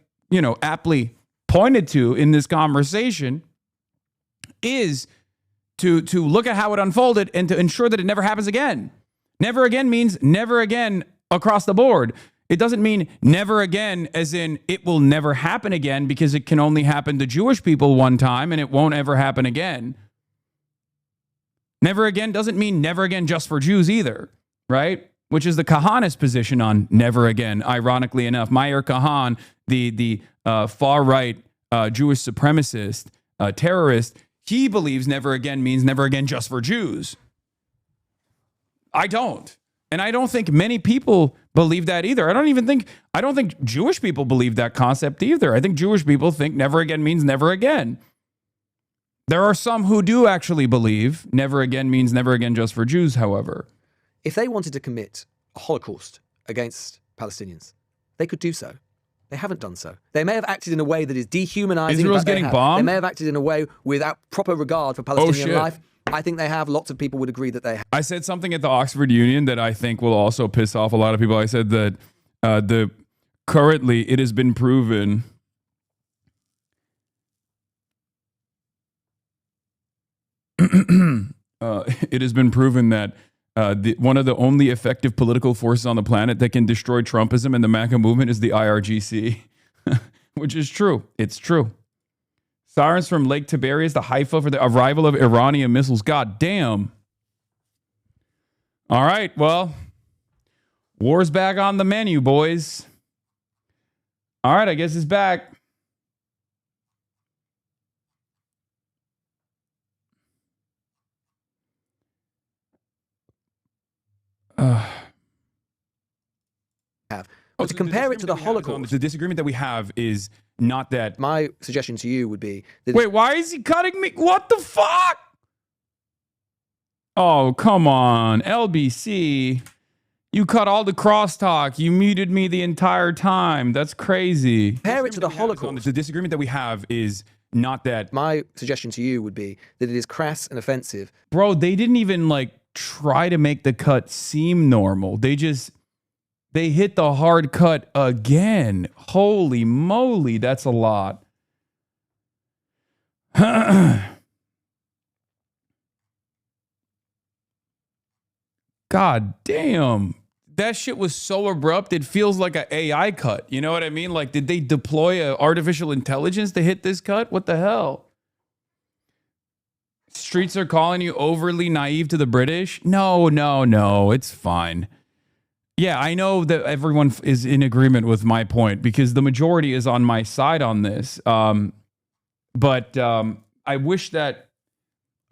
aptly pointed to in this conversation, is to look at how it unfolded and to ensure that it never happens again. Never again means never again across the board. It doesn't mean never again as in it will never happen again, because it can only happen to Jewish people one time and it won't ever happen again. Never again doesn't mean never again just for Jews either, right? Which is the Kahanist position on never again, ironically enough. Meir Kahan, the far-right Jewish supremacist, terrorist, he believes never again means never again just for Jews. I don't. And I don't think many people believe that either. I don't think Jewish people believe that concept either. I think Jewish people think never again means never again. There are some who do actually believe never again means never again just for Jews, however. If they wanted to commit a Holocaust against Palestinians, they could do so. They haven't done so. They may have acted in a way that is dehumanizing. Israel's getting bombed? They may have acted in a way without proper regard for Palestinian life. I think they have. Lots of people would agree that they have. I said something at the Oxford Union that I think will also piss off a lot of people. I said that currently it has been proven it has been proven that one of the only effective political forces on the planet that can destroy Trumpism and the MAGA movement is the IRGC, which is true. It's true. Sirens from Lake Tiberias, the Haifa for the arrival of Iranian missiles. God damn. All right, well, war's back on the menu, boys. All right, I guess it's back. But to compare it to the Holocaust, the disagreement that we have is not that. My suggestion to you would be that wait, why is he cutting me? What the fuck? Oh, come on, LBC. You cut all the crosstalk. You muted me the entire time. That's crazy. Compare it to the Holocaust. The disagreement that we have is not that. My suggestion to you would be that it is crass and offensive. Bro, they didn't even like try to make the cut seem normal. They hit the hard cut again. Holy moly, that's a lot. God damn. That shit was so abrupt, it feels like an AI cut. You know what I mean? Like, did they deploy artificial intelligence to hit this cut? What the hell? Streets are calling you overly naive to the British? No, it's fine. Yeah, I know that everyone is in agreement with my point because the majority is on my side on this. But I wish that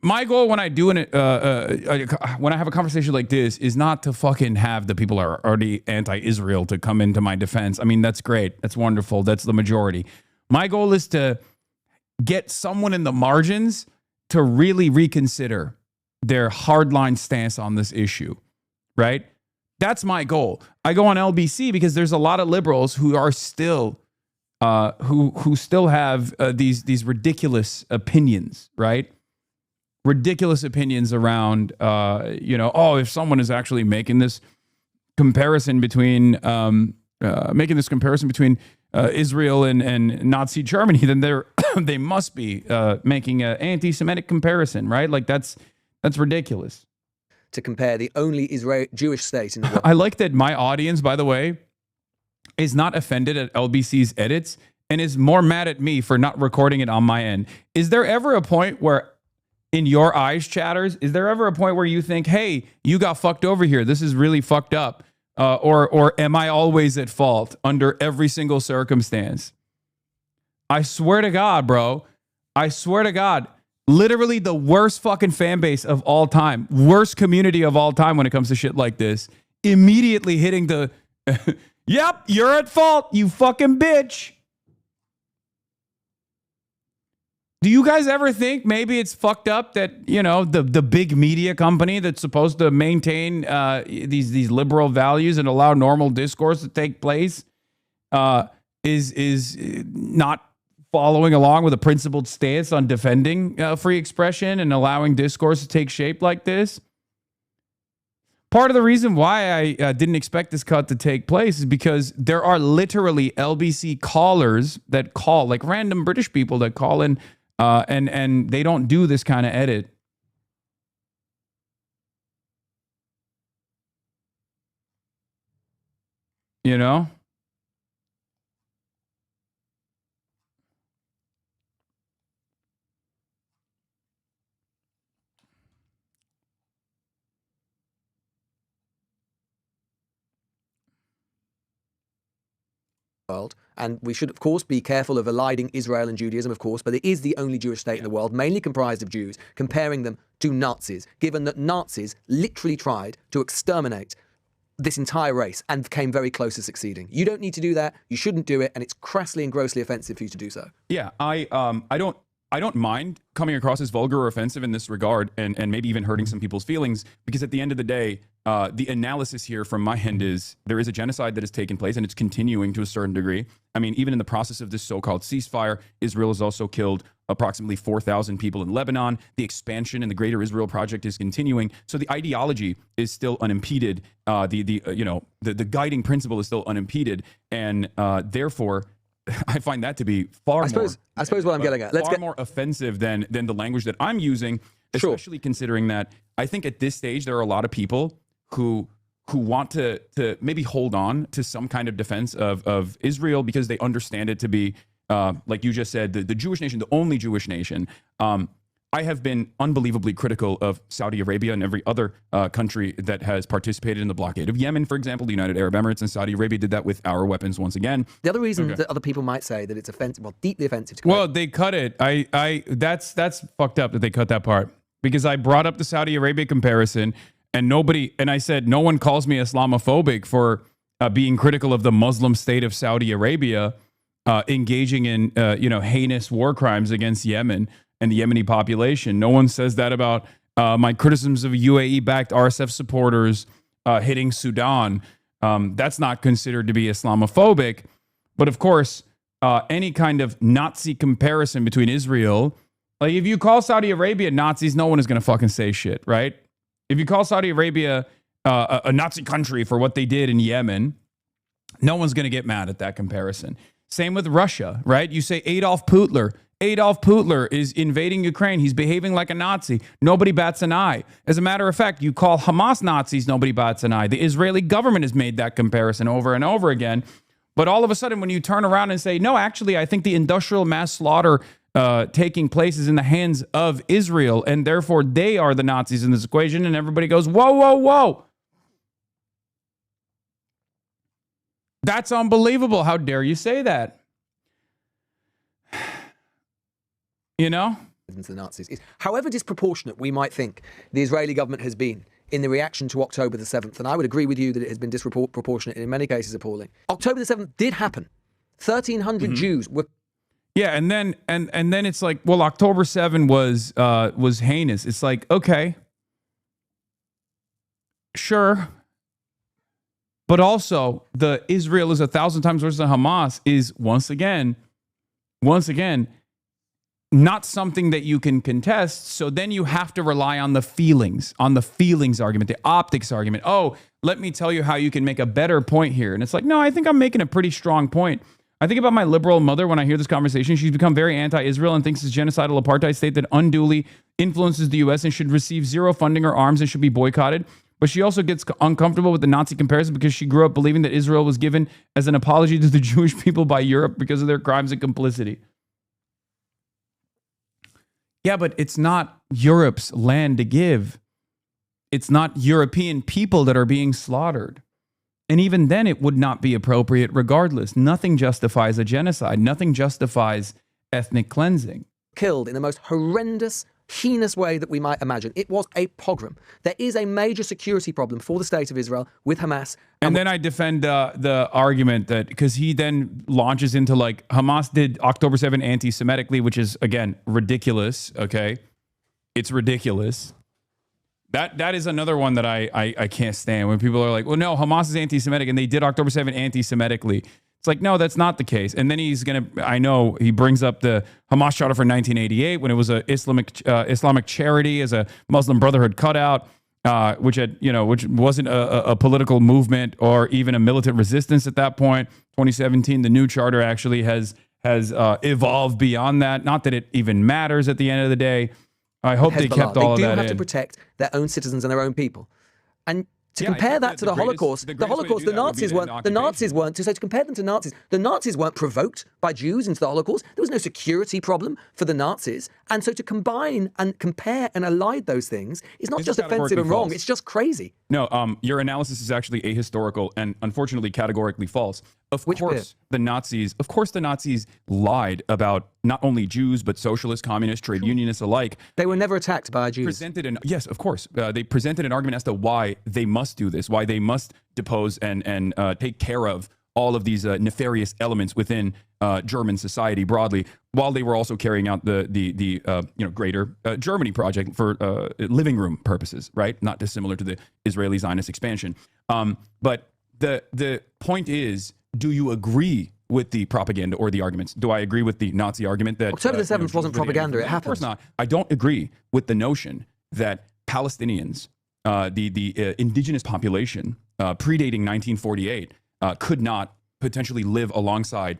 my goal when I do when I have a conversation like this is not to fucking have the people who are already anti-Israel to come into my defense. I mean, that's great. That's wonderful. That's the majority. My goal is to get someone in the margins to really reconsider their hardline stance on this issue, right? That's my goal. I go on LBC because there's a lot of liberals who are still who still have these ridiculous opinions, right? Ridiculous opinions around, if someone is actually making this comparison between Israel and Nazi Germany, then they must be making an anti-Semitic comparison, right? Like that's ridiculous. To compare the only Jewish state in the world. I like that my audience, by the way, is not offended at LBC's edits and is more mad at me for not recording it on my end. Is there ever a point where, in your eyes, chatters, is there ever a point where you think, hey, you got fucked over here, this is really fucked up? Or am I always at fault under every single circumstance? I swear to God, bro. I swear to God. Literally the worst fucking fan base of all time. Worst community of all time when it comes to shit like this. Immediately hitting the, yep, you're at fault, you fucking bitch. Do you guys ever think maybe it's fucked up that, the big media company that's supposed to maintain these liberal values and allow normal discourse to take place is not following along with a principled stance on defending free expression and allowing discourse to take shape like this? Part of the reason why I didn't expect this cut to take place is because there are literally LBC callers that call, like random British people that call in, and they don't do this kind of edit. You know? World. And we should, of course, be careful of eliding Israel and Judaism, of course, but it is the only Jewish state in the world, mainly comprised of Jews, comparing them to Nazis, given that Nazis literally tried to exterminate this entire race and came very close to succeeding. You don't need to do that. You shouldn't do it. And it's crassly and grossly offensive for you to do so. Yeah, I don't mind coming across as vulgar or offensive in this regard and maybe even hurting some people's feelings, because at the end of the day, the analysis here from my end is there is a genocide that has taken place and it's continuing to a certain degree. I mean, even in the process of this so-called ceasefire, Israel has also killed approximately 4,000 people in Lebanon. The expansion in the Greater Israel Project is continuing. So the ideology is still unimpeded. The guiding principle is still unimpeded. And therefore, I find that to be far more. I suppose what I'm getting at. Far more offensive than the language that I'm using, especially considering that I think at this stage there are a lot of people who want to maybe hold on to some kind of defense of Israel because they understand it to be, like you just said, the Jewish nation, the only Jewish nation. I have been unbelievably critical of Saudi Arabia and every other country that has participated in the blockade of Yemen, for example. The United Arab Emirates and Saudi Arabia did that with our weapons once again. The other reason that other people might say that it's offensive, well, deeply offensive. Well, they cut it. That's fucked up that they cut that part, because I brought up the Saudi Arabia comparison and I said no one calls me Islamophobic for being critical of the Muslim state of Saudi Arabia engaging in heinous war crimes against Yemen and the Yemeni population. No one says that about my criticisms of UAE-backed RSF supporters hitting Sudan. That's not considered to be Islamophobic. But of course, any kind of Nazi comparison between Israel, like if you call Saudi Arabia Nazis, no one is going to fucking say shit, right? If you call Saudi Arabia a Nazi country for what they did in Yemen, no one's going to get mad at that comparison. Same with Russia, right? You say Adolf Hitler is invading Ukraine. He's behaving like a Nazi. Nobody bats an eye. As a matter of fact, you call Hamas Nazis, nobody bats an eye. The Israeli government has made that comparison over and over again. But all of a sudden, when you turn around and say, no, actually, I think the industrial mass slaughter taking place is in the hands of Israel, and therefore they are the Nazis in this equation, and everybody goes, whoa, whoa, whoa. That's unbelievable. How dare you say that? You know? The Nazis. However disproportionate we might think the Israeli government has been in the reaction to October the 7th, and I would agree with you that it has been disproportionate and in many cases appalling. October the 7th did happen. 1,300 Jews were... Yeah, and then it's like, well, October 7 was heinous. It's like, okay, sure. But also, the Israel is 1,000 times worse than Hamas is once again, not something that you can contest. So then you have to rely on the feelings argument, the optics argument. Oh, let me tell you how you can make a better point here. And it's like, no, I think I'm making a pretty strong point. I think about my liberal mother when I hear this conversation. She's become very anti-Israel and thinks it's a genocidal apartheid state that unduly influences the U.S. and should receive zero funding or arms and should be boycotted. But she also gets uncomfortable with the Nazi comparison because she grew up believing that Israel was given as an apology to the Jewish people by Europe because of their crimes and complicity. Yeah, but it's not Europe's land to give. It's not European people that are being slaughtered. And even then, it would not be appropriate regardless. Nothing justifies a genocide. Nothing justifies ethnic cleansing. Killed in the most horrendous, heinous way that we might imagine. It was a pogrom. There is a major security problem for the state of Israel with Hamas. And then I defend the argument that, because he then launches into like, Hamas did October 7 anti-Semitically, which is, again, ridiculous, okay? It's ridiculous. That is another one that I can't stand, when people are like, well, no, Hamas is anti-Semitic, and they did October 7 anti-Semitically. It's like, no, that's not the case. And then I know he brings up the Hamas charter for 1988 when it was a Islamic charity as a Muslim Brotherhood cutout, which wasn't a political movement or even a militant resistance at that point. 2017, the new charter actually has evolved beyond that. Not that it even matters at the end of the day. I hope they kept all of that in. They do have to protect their own citizens and their own people. And to compare that to the Holocaust, the Nazis weren't, to compare them to Nazis, the Nazis weren't provoked by Jews into the Holocaust. There was no security problem for the Nazis. And so to combine and compare and allied those things is not just offensive and wrong, it's just crazy. No, your analysis is actually ahistorical and unfortunately categorically false. Of course, the Nazis lied about not only Jews, but socialists, communists, trade unionists alike. They were never attacked by Jews. Yes, of course. They presented an argument as to why they must do this, why they must depose and take care of all of these nefarious elements within German society broadly, while they were also carrying out the greater Germany project for living room purposes, right? Not dissimilar to the Israeli Zionist expansion. But the point is, do you agree with the propaganda or the arguments? Do I agree with the Nazi argument that October the 7th wasn't propaganda? It happened. Of course not. I don't agree with the notion that Palestinians, the indigenous population predating 1948, could not potentially live alongside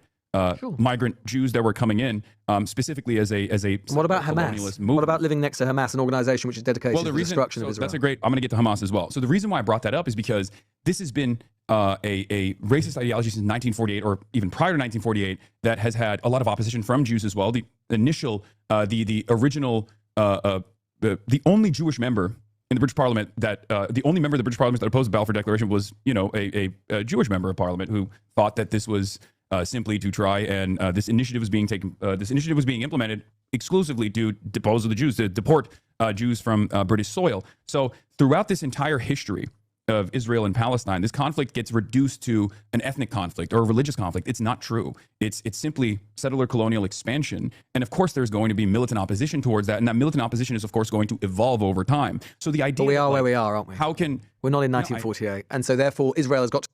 migrant Jews that were coming in, specifically as a what about colonialist Hamas? movement. What about living next to Hamas, an organization which is dedicated to the destruction of Israel? That's a great. I'm going to get to Hamas as well. So the reason why I brought that up is because this has been a racist ideology since 1948, or even prior to 1948, that has had a lot of opposition from Jews as well. The initial, the original, the only Jewish member in the British Parliament that the only member of the British Parliament that opposed the Balfour Declaration was, a Jewish member of Parliament who thought that this was simply to try and this initiative was being taken. This initiative was being implemented exclusively to depose of the Jews, to deport Jews from British soil. So throughout this entire history of Israel and Palestine, this conflict gets reduced to an ethnic conflict or a religious conflict. It's not true. It's simply settler colonial expansion. And of course, there's going to be militant opposition towards that. And that militant opposition is, of course, going to evolve over time. So the idea— But we are where we are, aren't we? How can— We're not in 1948. And so therefore, Israel has got to—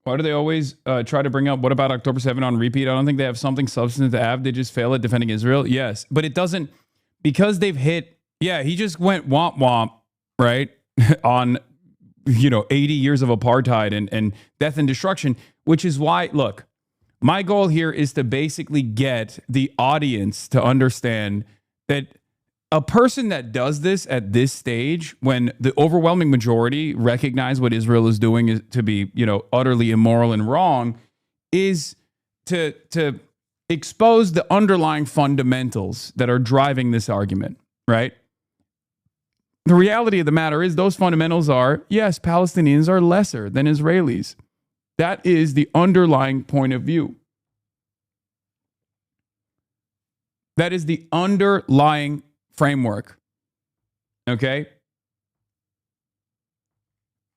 Why do they always try to bring up, what about October 7 on repeat? I don't think they have something substantive to add. They just fail at defending Israel. Yes, but it doesn't— because they've hit— yeah, he just went womp womp, right? on, 80 years of apartheid and death and destruction, which is why, look, my goal here is to basically get the audience to understand that a person that does this at this stage, when the overwhelming majority recognize what Israel is doing is to be, utterly immoral and wrong, is to expose the underlying fundamentals that are driving this argument, right? The reality of the matter is those fundamentals are, yes, Palestinians are lesser than Israelis. That is the underlying point of view. That is the underlying framework. Okay?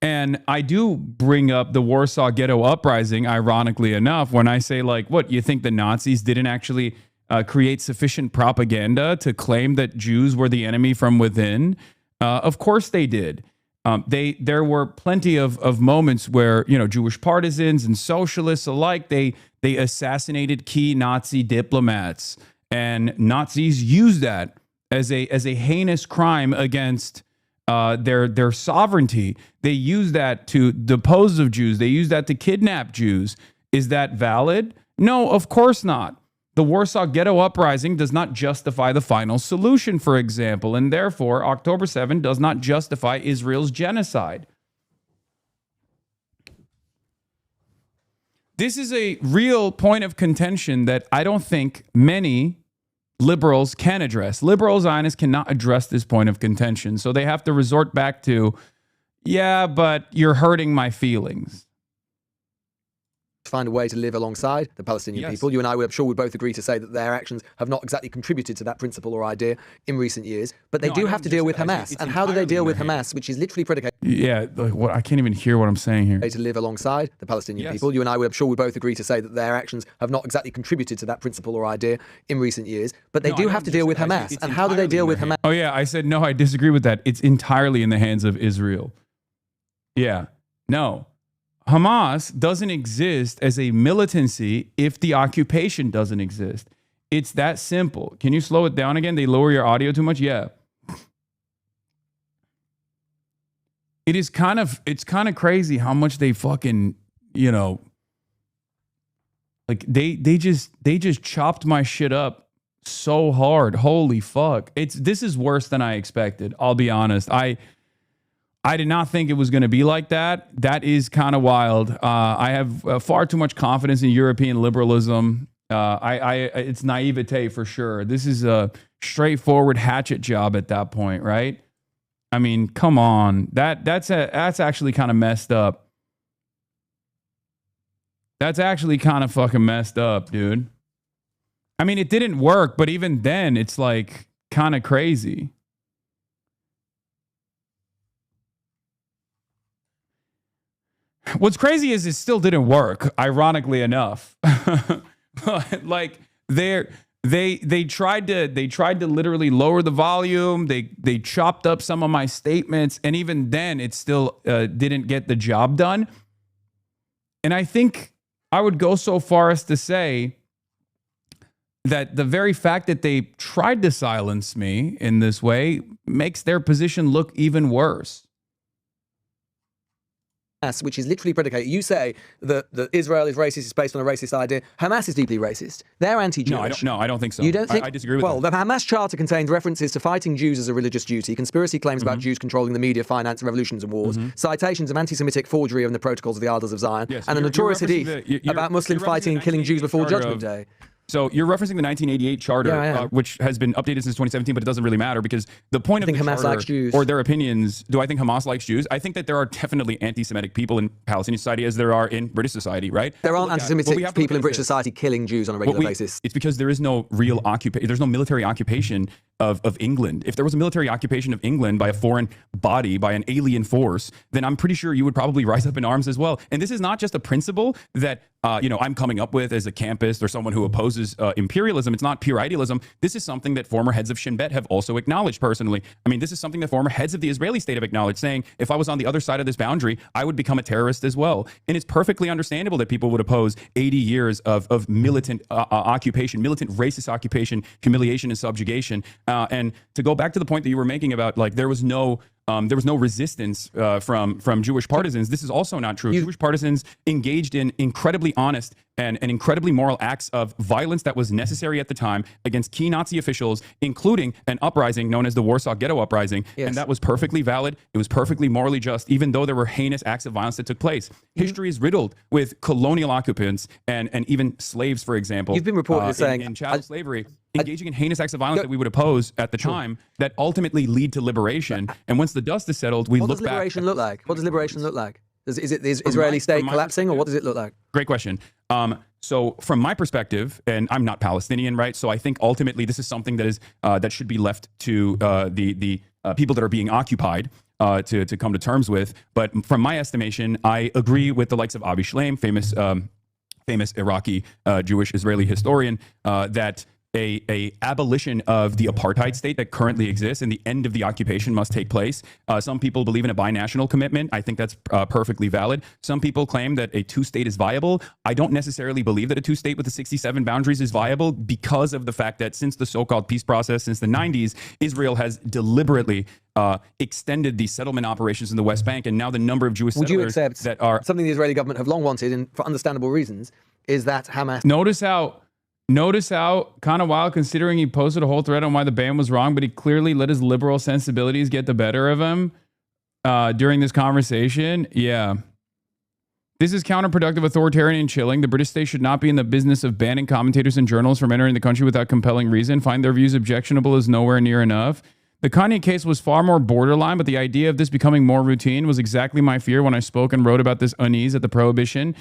And I do bring up the Warsaw Ghetto Uprising, ironically enough, when I say, like, what, you think the Nazis didn't actually create sufficient propaganda to claim that Jews were the enemy from within? Of course they did. There were plenty of moments where, Jewish partisans and socialists alike, they assassinated key Nazi diplomats, and Nazis used that as a heinous crime against their sovereignty. They use that to depose of Jews. They use that to kidnap Jews. Is that valid? No, of course not. The Warsaw Ghetto Uprising does not justify the final solution, for example, and therefore October 7 does not justify Israel's genocide. This is a real point of contention that I don't think many liberals can address. Liberal Zionists cannot address this point of contention, so they have to resort back to, yeah, but you're hurting my feelings. Find a way to live alongside the Palestinian people. You and I, I'm sure, would both agree to say that their actions have not exactly contributed to that principle or idea in recent years. But they do have to deal with Hamas. And how do they deal with Hamas, which is literally predicated? Yeah, like, what, I can't even hear what I'm saying here. To live alongside the Palestinian people. You and I, I'm sure, would both agree to say that their actions have not exactly contributed to that principle or idea in recent years. But they do have to deal with Hamas. And how do they deal with Hamas? Oh, yeah, I said, no, I disagree with that. It's entirely in the hands of Israel. Yeah, no. Hamas doesn't exist as a militancy if the occupation doesn't exist. It's that simple. Can you slow it down again? They lower your audio too much? Yeah. It's kind of crazy how much they fucking, like they just chopped my shit up so hard. Holy fuck. This is worse than I expected. I'll be honest. I did not think it was going to be like that. That is kind of wild. I have far too much confidence in European liberalism. It's naivete for sure. This is a straightforward hatchet job at that point, right? I mean, come on. That's actually kind of messed up. That's actually kind of fucking messed up, dude. I mean, it didn't work, but even then, it's like kind of crazy. What's crazy is it still didn't work, ironically enough. Like they tried to literally lower the volume. They chopped up some of my statements, and even then it still didn't get the job done. And I think I would go so far as to say that the very fact that they tried to silence me in this way makes their position look even worse. which is literally predicated. You say that Israel is racist, is based on a racist idea. Hamas is deeply racist. They're anti-Jewish. No, I don't think so. You don't think? I disagree with that. Well, the Hamas Charter contains references to fighting Jews as a religious duty, conspiracy claims about Jews controlling the media, finance, revolutions and wars, citations of anti-Semitic forgery in the protocols of the Elders of Zion, and a notorious hadith about Muslims fighting and killing Jews before Judgment Day. So you're referencing the 1988 charter, which has been updated since 2017, but it doesn't really matter because the point of the Hamas likes Jews. Or their opinions. Do I think Hamas likes Jews? I think that there are definitely anti-Semitic people in Palestinian society as there are in British society, right? There aren't anti-Semitic people in British society killing Jews on a regular basis. It's because there is no real occupation. There's no military occupation of England. If there was a military occupation of England by a foreign body, by an alien force, then I'm pretty sure you would probably rise up in arms as well. And this is not just a principle that I'm coming up with as a campist or someone who opposes imperialism. It's not pure idealism. This is something that former heads of Shin Bet have also acknowledged personally. I mean, this is something that former heads of the Israeli state have acknowledged, saying, if I was on the other side of this boundary, I would become a terrorist as well. And it's perfectly understandable that people would oppose 80 years of militant occupation, militant racist occupation, humiliation and subjugation. And to go back to the point that you were making about, like, there was no resistance from Jewish partisans. This is also not true. Jewish partisans engaged in incredibly honest and incredibly moral acts of violence that was necessary at the time against key Nazi officials, including an uprising known as the Warsaw Ghetto Uprising. Yes. And that was perfectly valid. It was perfectly morally just, even though there were heinous acts of violence that took place. History is riddled with colonial occupants and even slaves, for example. You've been reported saying in chattel slavery, engaging in heinous acts of violence that we would oppose at the time that ultimately lead to liberation. And once the dust is settled, we look back. What does liberation look like? What does liberation look like? Is it the Israeli state collapsing, or what does it look like? Great question. So from my perspective, and I'm not Palestinian, right? So I think ultimately this is something that is that should be left to the people that are being occupied to come to terms with. But from my estimation, I agree with the likes of Avi Shleim, famous Iraqi Jewish Israeli historian, that a abolition of the apartheid state that currently exists and the end of the occupation must take place. Some people believe in a binational commitment. I think that's perfectly valid. Some people claim that a two-state is viable. I don't necessarily believe that a two-state with the 67 boundaries is viable because of the fact that since the so-called peace process since the 90s, Israel has deliberately extended the settlement operations in the West Bank, and now the number of Jewish settlers Would you accept that are something the Israeli government have long wanted, and for understandable reasons, is that Hamas... Notice how kind of wild, considering he posted a whole thread on why the ban was wrong, but he clearly let his liberal sensibilities get the better of him during this conversation. Yeah. This is counterproductive, authoritarian, and chilling. The British state should not be in the business of banning commentators and journalists from entering the country without compelling reason. Find their views objectionable is nowhere near enough. The Kanye case was far more borderline, but the idea of this becoming more routine was exactly my fear when I spoke and wrote about this unease at the prohibition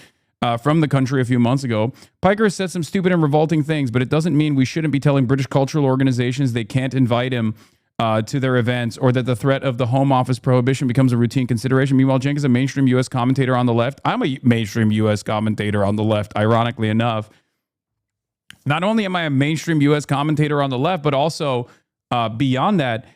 from the country a few months ago. Piker said some stupid and revolting things, but it doesn't mean we shouldn't be telling British cultural organizations they can't invite him to their events, or that the threat of the Home Office prohibition becomes a routine consideration. Meanwhile, Cenk is a mainstream U.S. commentator on the left. I'm a mainstream U.S. commentator on the left, ironically enough. Not only am I a mainstream U.S. commentator on the left, but also beyond that,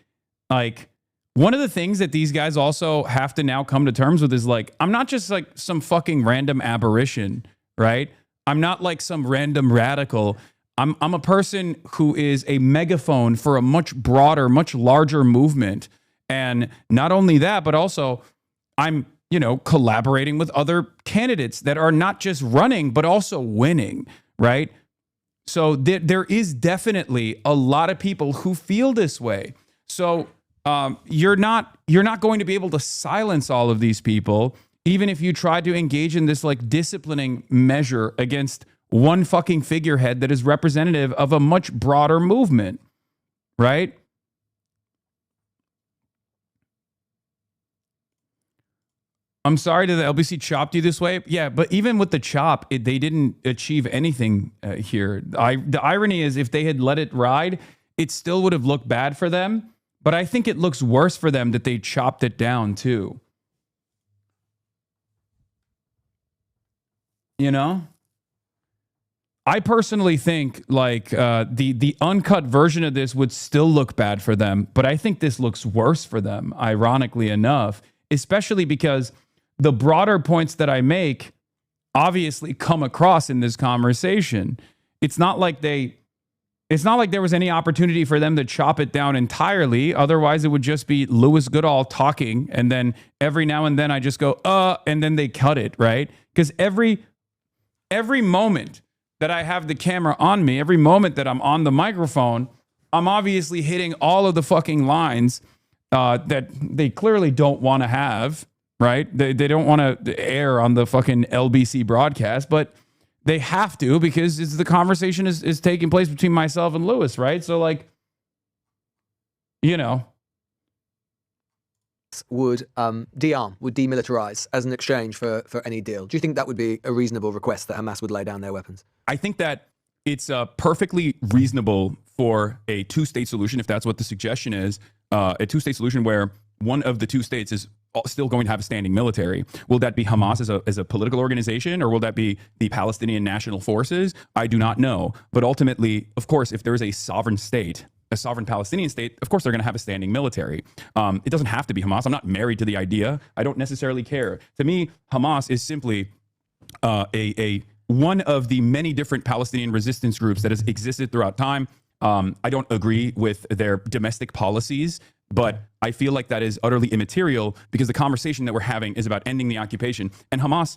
like, one of the things that these guys also have to now come to terms with is, like, I'm not just like some fucking random aberration, right? I'm not like some random radical. I'm a person who is a megaphone for a much broader, much larger movement. And not only that, but also I'm, collaborating with other candidates that are not just running, but also winning, right? So there is definitely a lot of people who feel this way. So you're not going to be able to silence all of these people, even if you try to engage in this like disciplining measure against one fucking figurehead that is representative of a much broader movement, right? I'm sorry that the LBC chopped you this way. Yeah, but even with the chop, they didn't achieve anything here. The irony is, if they had let it ride, it still would have looked bad for them. But I think it looks worse for them that they chopped it down too. I personally think like the uncut version of this would still look bad for them, but I think this looks worse for them, ironically enough, especially because the broader points that I make obviously come across in this conversation. It's not like they It's not like there was any opportunity for them to chop it down entirely. Otherwise, it would just be Louis Goodall talking. And then every now and then I just go, and then they cut it, right? Because every moment that I have the camera on me, every moment that I'm on the microphone, I'm obviously hitting all of the fucking lines that they clearly don't want to have, right? They don't want to air on the fucking LBC broadcast, but they have to because the conversation is taking place between myself and Louis, right? So, like, you know. Would de-arm, would demilitarize as an exchange for any deal? Do you think that would be a reasonable request that Hamas would lay down their weapons? I think that it's perfectly reasonable for a two-state solution, if that's what the suggestion is, a two-state solution where one of the two states is still going to have a standing military. Will that be Hamas as a political organization, or will that be the Palestinian National Forces? I do not know. But ultimately, of course, if there is a sovereign state, a sovereign Palestinian state, of course, they're going to have a standing military. It doesn't have to be Hamas. I'm not married to the idea. I don't necessarily care. To me, Hamas is simply one of the many different Palestinian resistance groups that has existed throughout time. I don't agree with their domestic policies, but I feel like that is utterly immaterial because the conversation that we're having is about ending the occupation. And Hamas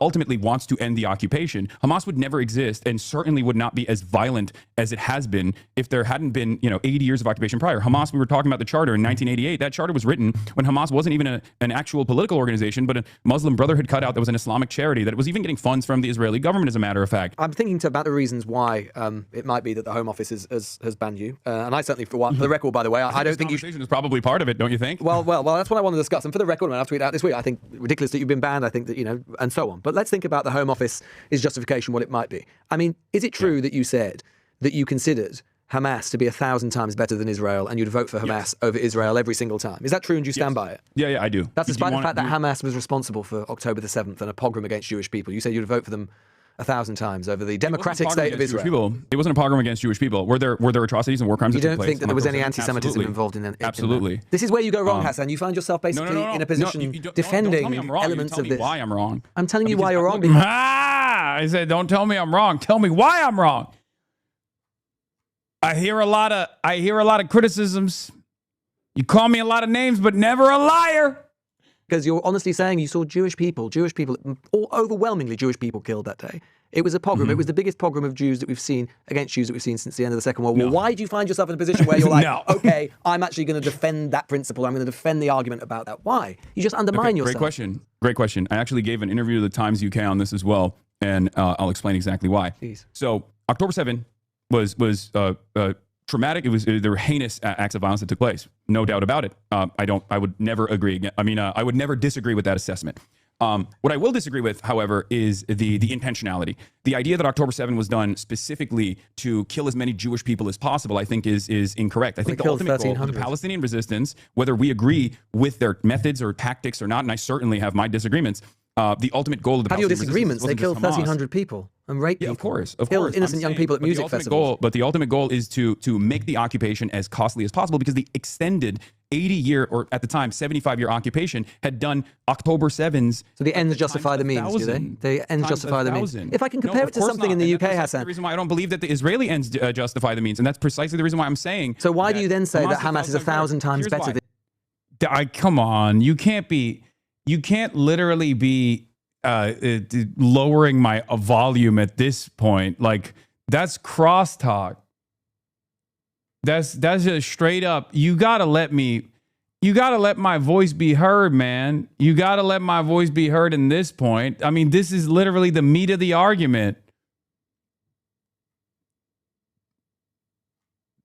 ultimately wants to end the occupation. Hamas would never exist and certainly would not be as violent as it has been if there hadn't been, 80 years of occupation prior. Hamas, we were talking about the charter in 1988. That charter was written when Hamas wasn't even an actual political organization, but a Muslim Brotherhood cutout that was an Islamic charity that was even getting funds from the Israeli government, as a matter of fact. I'm thinking about the reasons why it might be that the Home Office has banned you. And I certainly, for the record, by the way, I don't think you... Conversation is probably part of it, don't you think? Well, that's what I want to discuss. And for the record, when I've tweeted out this week, I think ridiculous that you've been banned. I think that, and so on. But let's think about the Home Office's justification, what it might be. I mean, is it true that you said that you considered Hamas to be 1,000 times better than Israel and you'd vote for Hamas over Israel every single time? Is that true and do you stand by it? Yeah, I do. That's despite the fact that Hamas was responsible for October the 7th and a pogrom against Jewish people. You said you'd vote for them 1,000 times over the democratic state of Israel. It wasn't a pogrom against Jewish people. Were there atrocities and war crimes? You don't think that there was any anti-Semitism involved in that? Absolutely. This is where you go wrong, Hasan. You find yourself basically in a position defending elements of this. Why I'm wrong. I'm telling you why you're wrong. I said, don't tell me I'm wrong. Tell me why I'm wrong. I hear a lot of criticisms. You call me a lot of names, but never a liar. Because you're honestly saying you saw Jewish people, or overwhelmingly Jewish people killed that day. It was a pogrom. It was the biggest pogrom of Jews that we've seen, against Jews that we've seen since the end of the Second World War. Why do you find yourself in a position where you're like, okay, I'm actually going to defend that principle. I'm going to defend the argument about that. Why? You just undermine yourself. Great question. I actually gave an interview to the Times UK on this as well, and I'll explain exactly why. Please. So October 7 was traumatic. There were heinous acts of violence that took place. No doubt about it. I would never agree. I would never disagree with that assessment. What I will disagree with, however, is the intentionality. The idea that October 7 was done specifically to kill as many Jewish people as possible, I think is incorrect. I think the ultimate goal of the Palestinian resistance, whether we agree with their methods or tactics or not, and I certainly have my disagreements, the ultimate goal of the Palestinian disagreements. They killed 1,300 people and raped people. Of course. Killed innocent young people at music festivals. But the ultimate goal is to make the occupation as costly as possible, because the extended 80-year, or at the time 75-year occupation had done October 7's. So the ends justify the means, do they? The ends justify the means. If I can compare it to something in the UK, Hasan. The reason why I don't believe that the Israeli ends justify the means, and that's precisely the reason why I'm saying. So why do you then say that Hamas is 1,000 times better than? Come on, you can't literally be lowering my volume at this point. Like, that's crosstalk. That's just straight up. You gotta let my voice be heard, man. You gotta let my voice be heard in this point. I mean, this is literally the meat of the argument.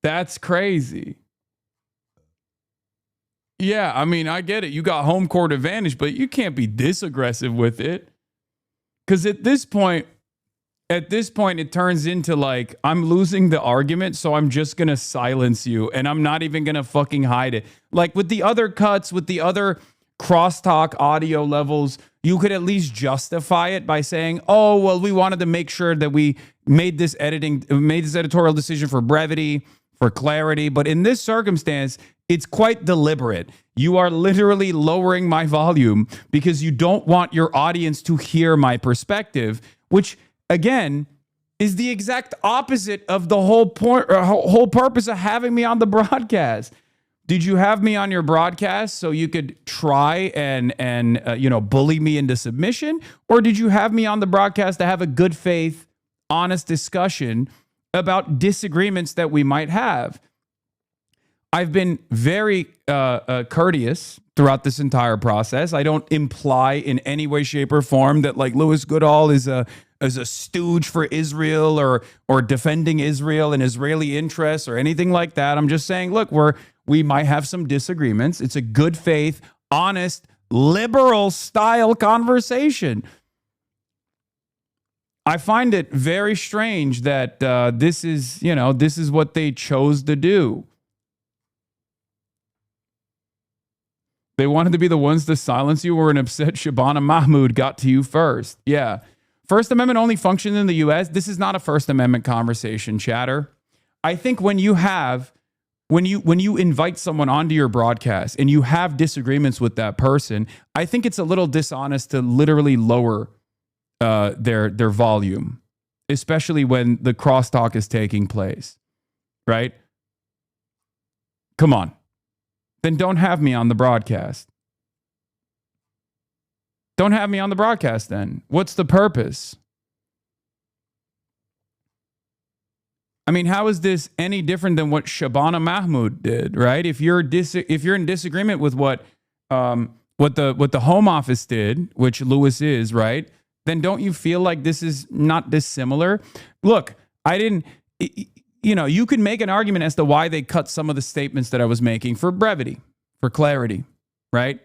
That's crazy. Yeah, I mean, I get it. You got home court advantage, but you can't be this aggressive with it. Because at this point, it turns into like, I'm losing the argument, so I'm just going to silence you, and I'm not even going to fucking hide it. Like with the other cuts, with the other crosstalk audio levels, you could at least justify it by saying, oh, well, we wanted to make sure that we made this editorial decision for brevity, for clarity. But in this circumstance, it's quite deliberate. You are literally lowering my volume because you don't want your audience to hear my perspective, which, again, is the exact opposite of the whole point, or whole purpose of having me on the broadcast. Did you have me on your broadcast so you could try and bully me into submission? Or did you have me on the broadcast to have a good faith, honest discussion about disagreements that we might have? I've been very courteous throughout this entire process. I don't imply in any way, shape, or form that like Louis Goodall is a stooge for Israel or defending Israel and Israeli interests or anything like that. I'm just saying, look, we might have some disagreements. It's a good faith, honest, liberal style conversation. I find it very strange that this is what they chose to do. They wanted to be the ones to silence you, or an upset Shabana Mahmood got to you first. Yeah. First Amendment only functions in the U.S. This is not a First Amendment conversation, chatter. I think when you invite someone onto your broadcast and you have disagreements with that person, I think it's a little dishonest to literally lower their volume, especially when the crosstalk is taking place, right? Come on. Then don't have me on the broadcast. Don't have me on the broadcast then. What's the purpose? I mean, how is this any different than what Shabana Mahmood did, right? If you're in disagreement with what the Home Office did, which Louis is, right? Then don't you feel like this is not dissimilar? Look, you could make an argument as to why they cut some of the statements that I was making for brevity, for clarity, right?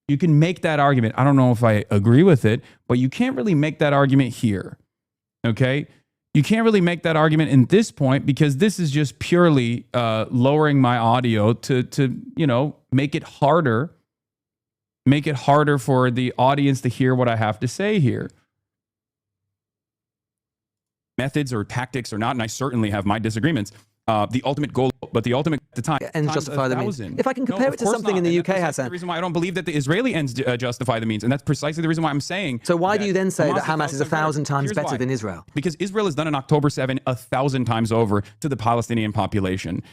You can make that argument. I don't know if I agree with it, but you can't really make that argument here, okay? You can't really make that argument in this point because this is just purely lowering my audio to make it harder for the audience to hear what I have to say here. Methods or tactics or not, and I certainly have my disagreements. The ultimate goal, but the ultimate at the time ends justify the means. If I can compare it to something in the UK, Hasan, the reason why I don't believe that the Israeli ends justify the means, and that's precisely the reason why I'm saying. So why do you then say that Hamas is 1,000 times better than Israel? Because Israel has done an October 7 1,000 times over to the Palestinian population.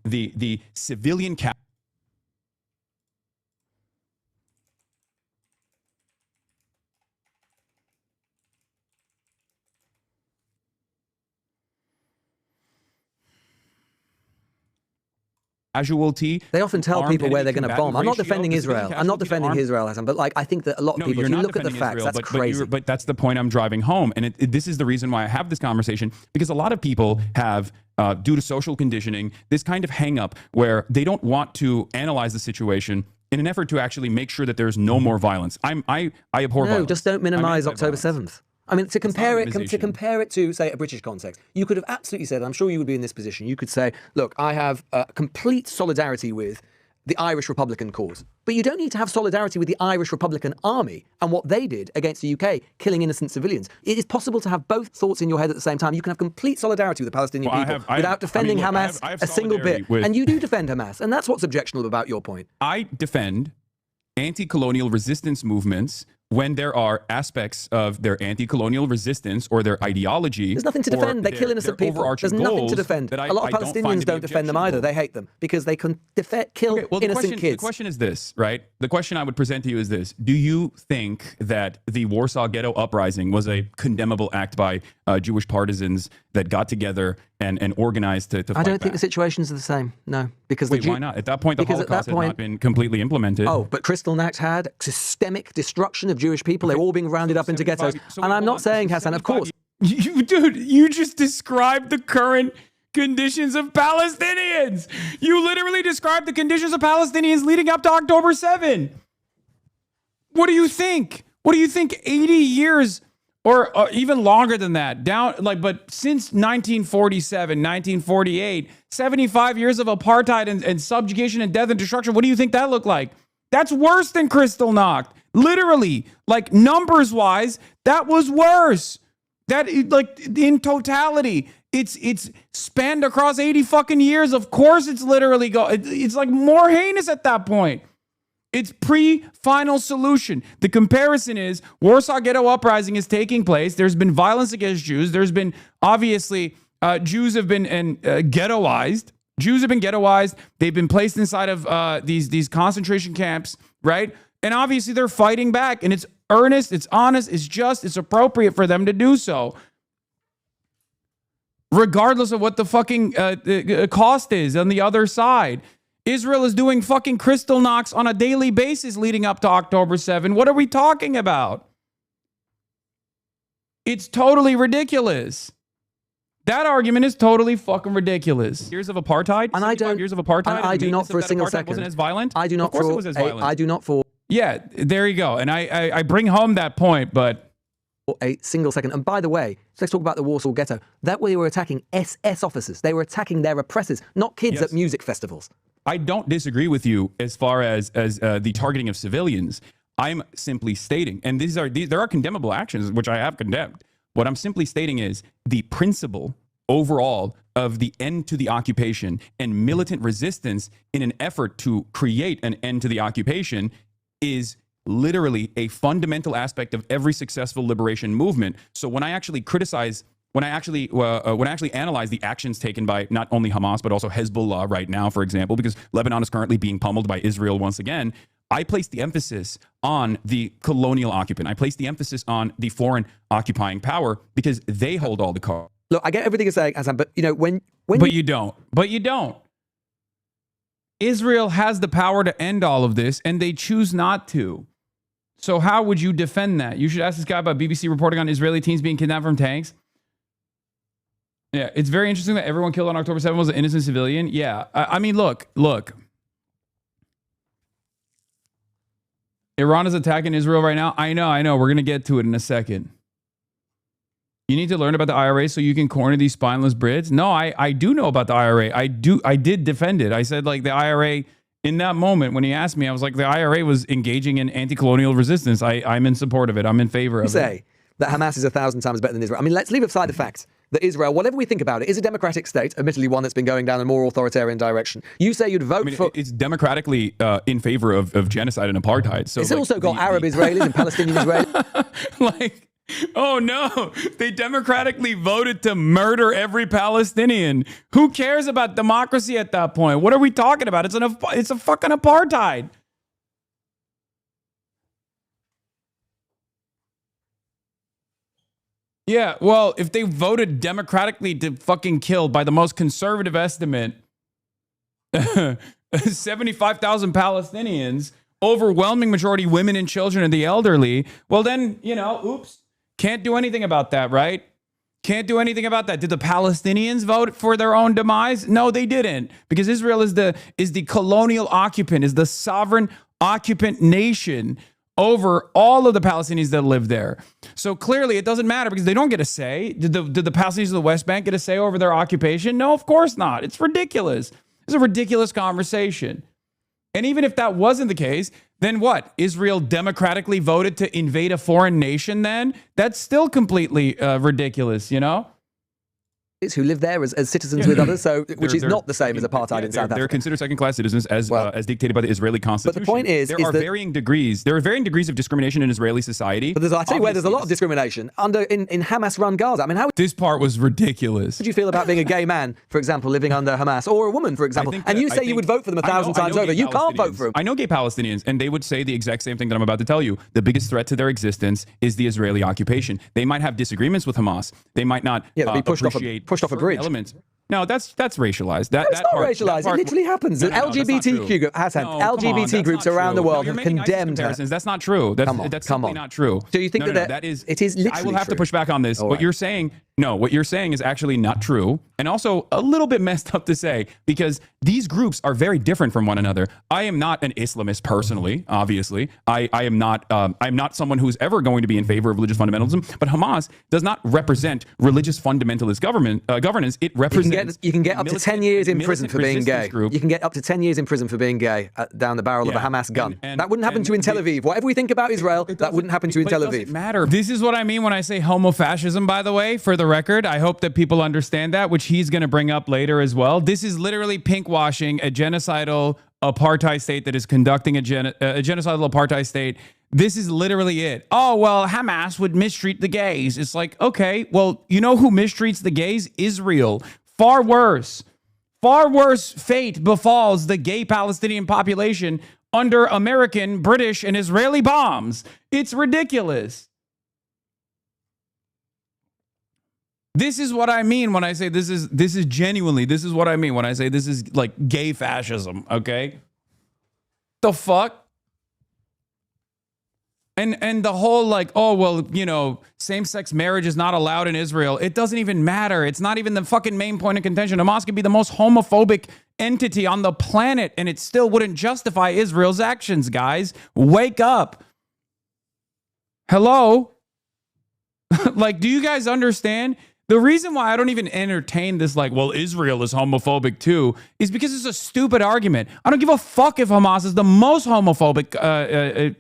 The civilian cap. Casualty. They often tell people where they're going to bomb. I'm not defending Israel. I'm not defending Israel, Hasan. But I think that a lot of people, if you look at the facts, that's crazy. But that's the point I'm driving home, and this is the reason why I have this conversation, because a lot of people have, due to social conditioning, this kind of hang-up where they don't want to analyze the situation in an effort to actually make sure that there's no more violence. I abhor violence. No, just don't minimize October 7th. I mean, to compare it to, say, a British context, you could have absolutely said, I'm sure you would be in this position, you could say, look, I have complete solidarity with the Irish Republican cause. But you don't need to have solidarity with the Irish Republican Army and what they did against the UK, killing innocent civilians. It is possible to have both thoughts in your head at the same time. You can have complete solidarity with the Palestinian people without defending Hamas a single bit. And you do defend Hamas, and that's what's objectionable about your point. I defend anti-colonial resistance movements when there are aspects of their anti-colonial resistance or their ideology. There's nothing to defend. They kill innocent people. There's nothing to defend. A lot of Palestinians don't defend them either. They hate them because they can kill innocent kids. The question is this, right? The question I would present to you is this. Do you think that the Warsaw Ghetto Uprising was a condemnable act by Jewish partisans that got together and organized to fight I don't back? think the situations are the same. No. Because why not? At that point, the Holocaust had not been completely implemented. Oh, but Kristallnacht had systemic destruction of Jewish people. They're all being rounded up into ghettos. And I'm not saying, Hasan, of course. You just described the current conditions of Palestinians. You literally described the conditions of Palestinians leading up to October 7. What do you think? What do you think 80 years or even longer than that but since 1947, 1948, 75 years of apartheid and subjugation and death and destruction, what do you think that looked like? That's worse than Kristallnacht. Literally, like numbers wise, that was worse. That in totality, it's spanned across 80 fucking years. Of course, it's literally it's like more heinous at that point. It's pre-final solution. The comparison is Warsaw Ghetto Uprising is taking place. There's been violence against Jews. There's been, obviously, Jews have been ghettoized. Jews have been ghettoized. They've been placed inside of these concentration camps, right? And obviously they're fighting back. And it's earnest, it's honest, it's just, it's appropriate for them to do so. Regardless of what the fucking cost is on the other side. Israel is doing fucking crystal knocks on a daily basis leading up to October 7. What are we talking about? It's totally ridiculous. That argument is totally fucking ridiculous. Years of apartheid? And I don't. Years of apartheid? And I do not for a single second. Wasn't as violent? I do not. Of course it was as violent. I do not for. Yeah, there you go. And I bring home that point, but a single second. And by the way, let's talk about the Warsaw Ghetto. That way they were attacking SS officers. They were attacking their oppressors, not kids at music festivals. I don't disagree with you as far as the targeting of civilians. I'm simply stating, and there are condemnable actions, which I have condemned. What I'm simply stating is the principle overall of the end to the occupation and militant resistance in an effort to create an end to the occupation is literally a fundamental aspect of every successful liberation movement. So when I actually criticize, when I actually analyze the actions taken by not only Hamas, but also Hezbollah right now, for example, because Lebanon is currently being pummeled by Israel once again, I place the emphasis on the colonial occupant. I place the emphasis on the foreign occupying power because they hold all the cards. Look, I get everything you're saying, Hasan, but you know, when you don't. But you don't. Israel has the power to end all of this, and they choose not to. So how would you defend that? You should ask this guy about BBC reporting on Israeli teens being kidnapped from tanks. Yeah, it's very interesting that everyone killed on October 7th was an innocent civilian. Yeah, I mean, look. Iran is attacking Israel right now. I know. We're going to get to it in a second. You need to learn about the IRA so you can corner these spineless Brits. No, I do know about the IRA. I did defend it. I said, like, the IRA, in that moment when he asked me, I was like, the IRA was engaging in anti-colonial resistance. I'm in support of it. I'm in favor of it. You say that Hamas is 1,000 times better than Israel. I mean, let's leave aside the fact that Israel, whatever we think about it, is a democratic state, admittedly one that's been going down a more authoritarian direction. You say you'd vote for... It's democratically in favor of genocide and apartheid. So it's also got Arab Israelis and Palestinian Israelis. Like, oh no, they democratically voted to murder every Palestinian. Who cares about democracy at that point? What are we talking about? It's a fucking apartheid. Yeah, well, if they voted democratically to fucking kill, by the most conservative estimate, 75,000 Palestinians, overwhelming majority women and children and the elderly, well then, oops, can't do anything about that, right? Can't do anything about that. Did the Palestinians vote for their own demise? No, they didn't, because Israel is the colonial occupant, is the sovereign occupant nation over all of the Palestinians that live there. So clearly it doesn't matter because they don't get a say. Did the Palestinians of the West Bank get a say over their occupation? No, of course not. It's ridiculous. It's a ridiculous conversation. And even if that wasn't the case, then what? Israel democratically voted to invade a foreign nation then? That's still completely ridiculous, Who live there as citizens with others, which is not the same as apartheid in South Africa. They're considered second-class citizens as dictated by the Israeli constitution. But the point is, there are varying degrees of discrimination in Israeli society. But I tell you where there's a lot of discrimination in Hamas-run Gaza. I mean, this part was ridiculous. How would you feel about being a gay man, for example, living under Hamas, or a woman, for example? And you say you would vote for them 1,000 times over. You can't vote for them. I know gay Palestinians, and they would say the exact same thing that I'm about to tell you. The biggest threat to their existence is the Israeli occupation. They might have disagreements with Hamas. They might not appreciate pushed off a bridge. Elements. No, that's racialized. It's not racialized. It literally happens. LGBT groups around the world have condemned her. That's not true. That's simply not true. Do you think that is? It is literally. I will have to push back on this. What you're saying is actually not true, and also a little bit messed up to say, because these groups are very different from one another. I am not an Islamist personally. Obviously, I am not. I'm not someone who's ever going to be in favor of religious fundamentalism. But Hamas does not represent religious fundamentalist governance. It represents. You can get up to 10 years in prison for being gay. You can get up to 10 years in prison for being gay down the barrel of a Hamas gun. That wouldn't happen to you in Tel Aviv. Whatever we think about Israel, that wouldn't happen to you in Tel Aviv. It doesn't matter. This is what I mean when I say homofascism, by the way, for the record. I hope that people understand that, which he's going to bring up later as well. This is literally pinkwashing a genocidal apartheid state that is conducting a genocidal apartheid state. This is literally it. Oh, well, Hamas would mistreat the gays. It's like, okay, well, you know who mistreats the gays? Israel. Far worse fate befalls the gay Palestinian population under American, British, and Israeli bombs. It's ridiculous. This is what I mean when I say this is genuinely, this is what I mean when I say this is like gay fascism, okay? The fuck? And the whole like, oh, well, you know, same-sex marriage is not allowed in Israel. It doesn't even matter. It's not even the fucking main point of contention. Hamas could be the most homophobic entity on the planet, and it still wouldn't justify Israel's actions, guys. Wake up. Hello? Like, do you guys understand? The reason why I don't even entertain this, like, well, Israel is homophobic too, is because it's a stupid argument. I don't give a fuck if Hamas is the most homophobic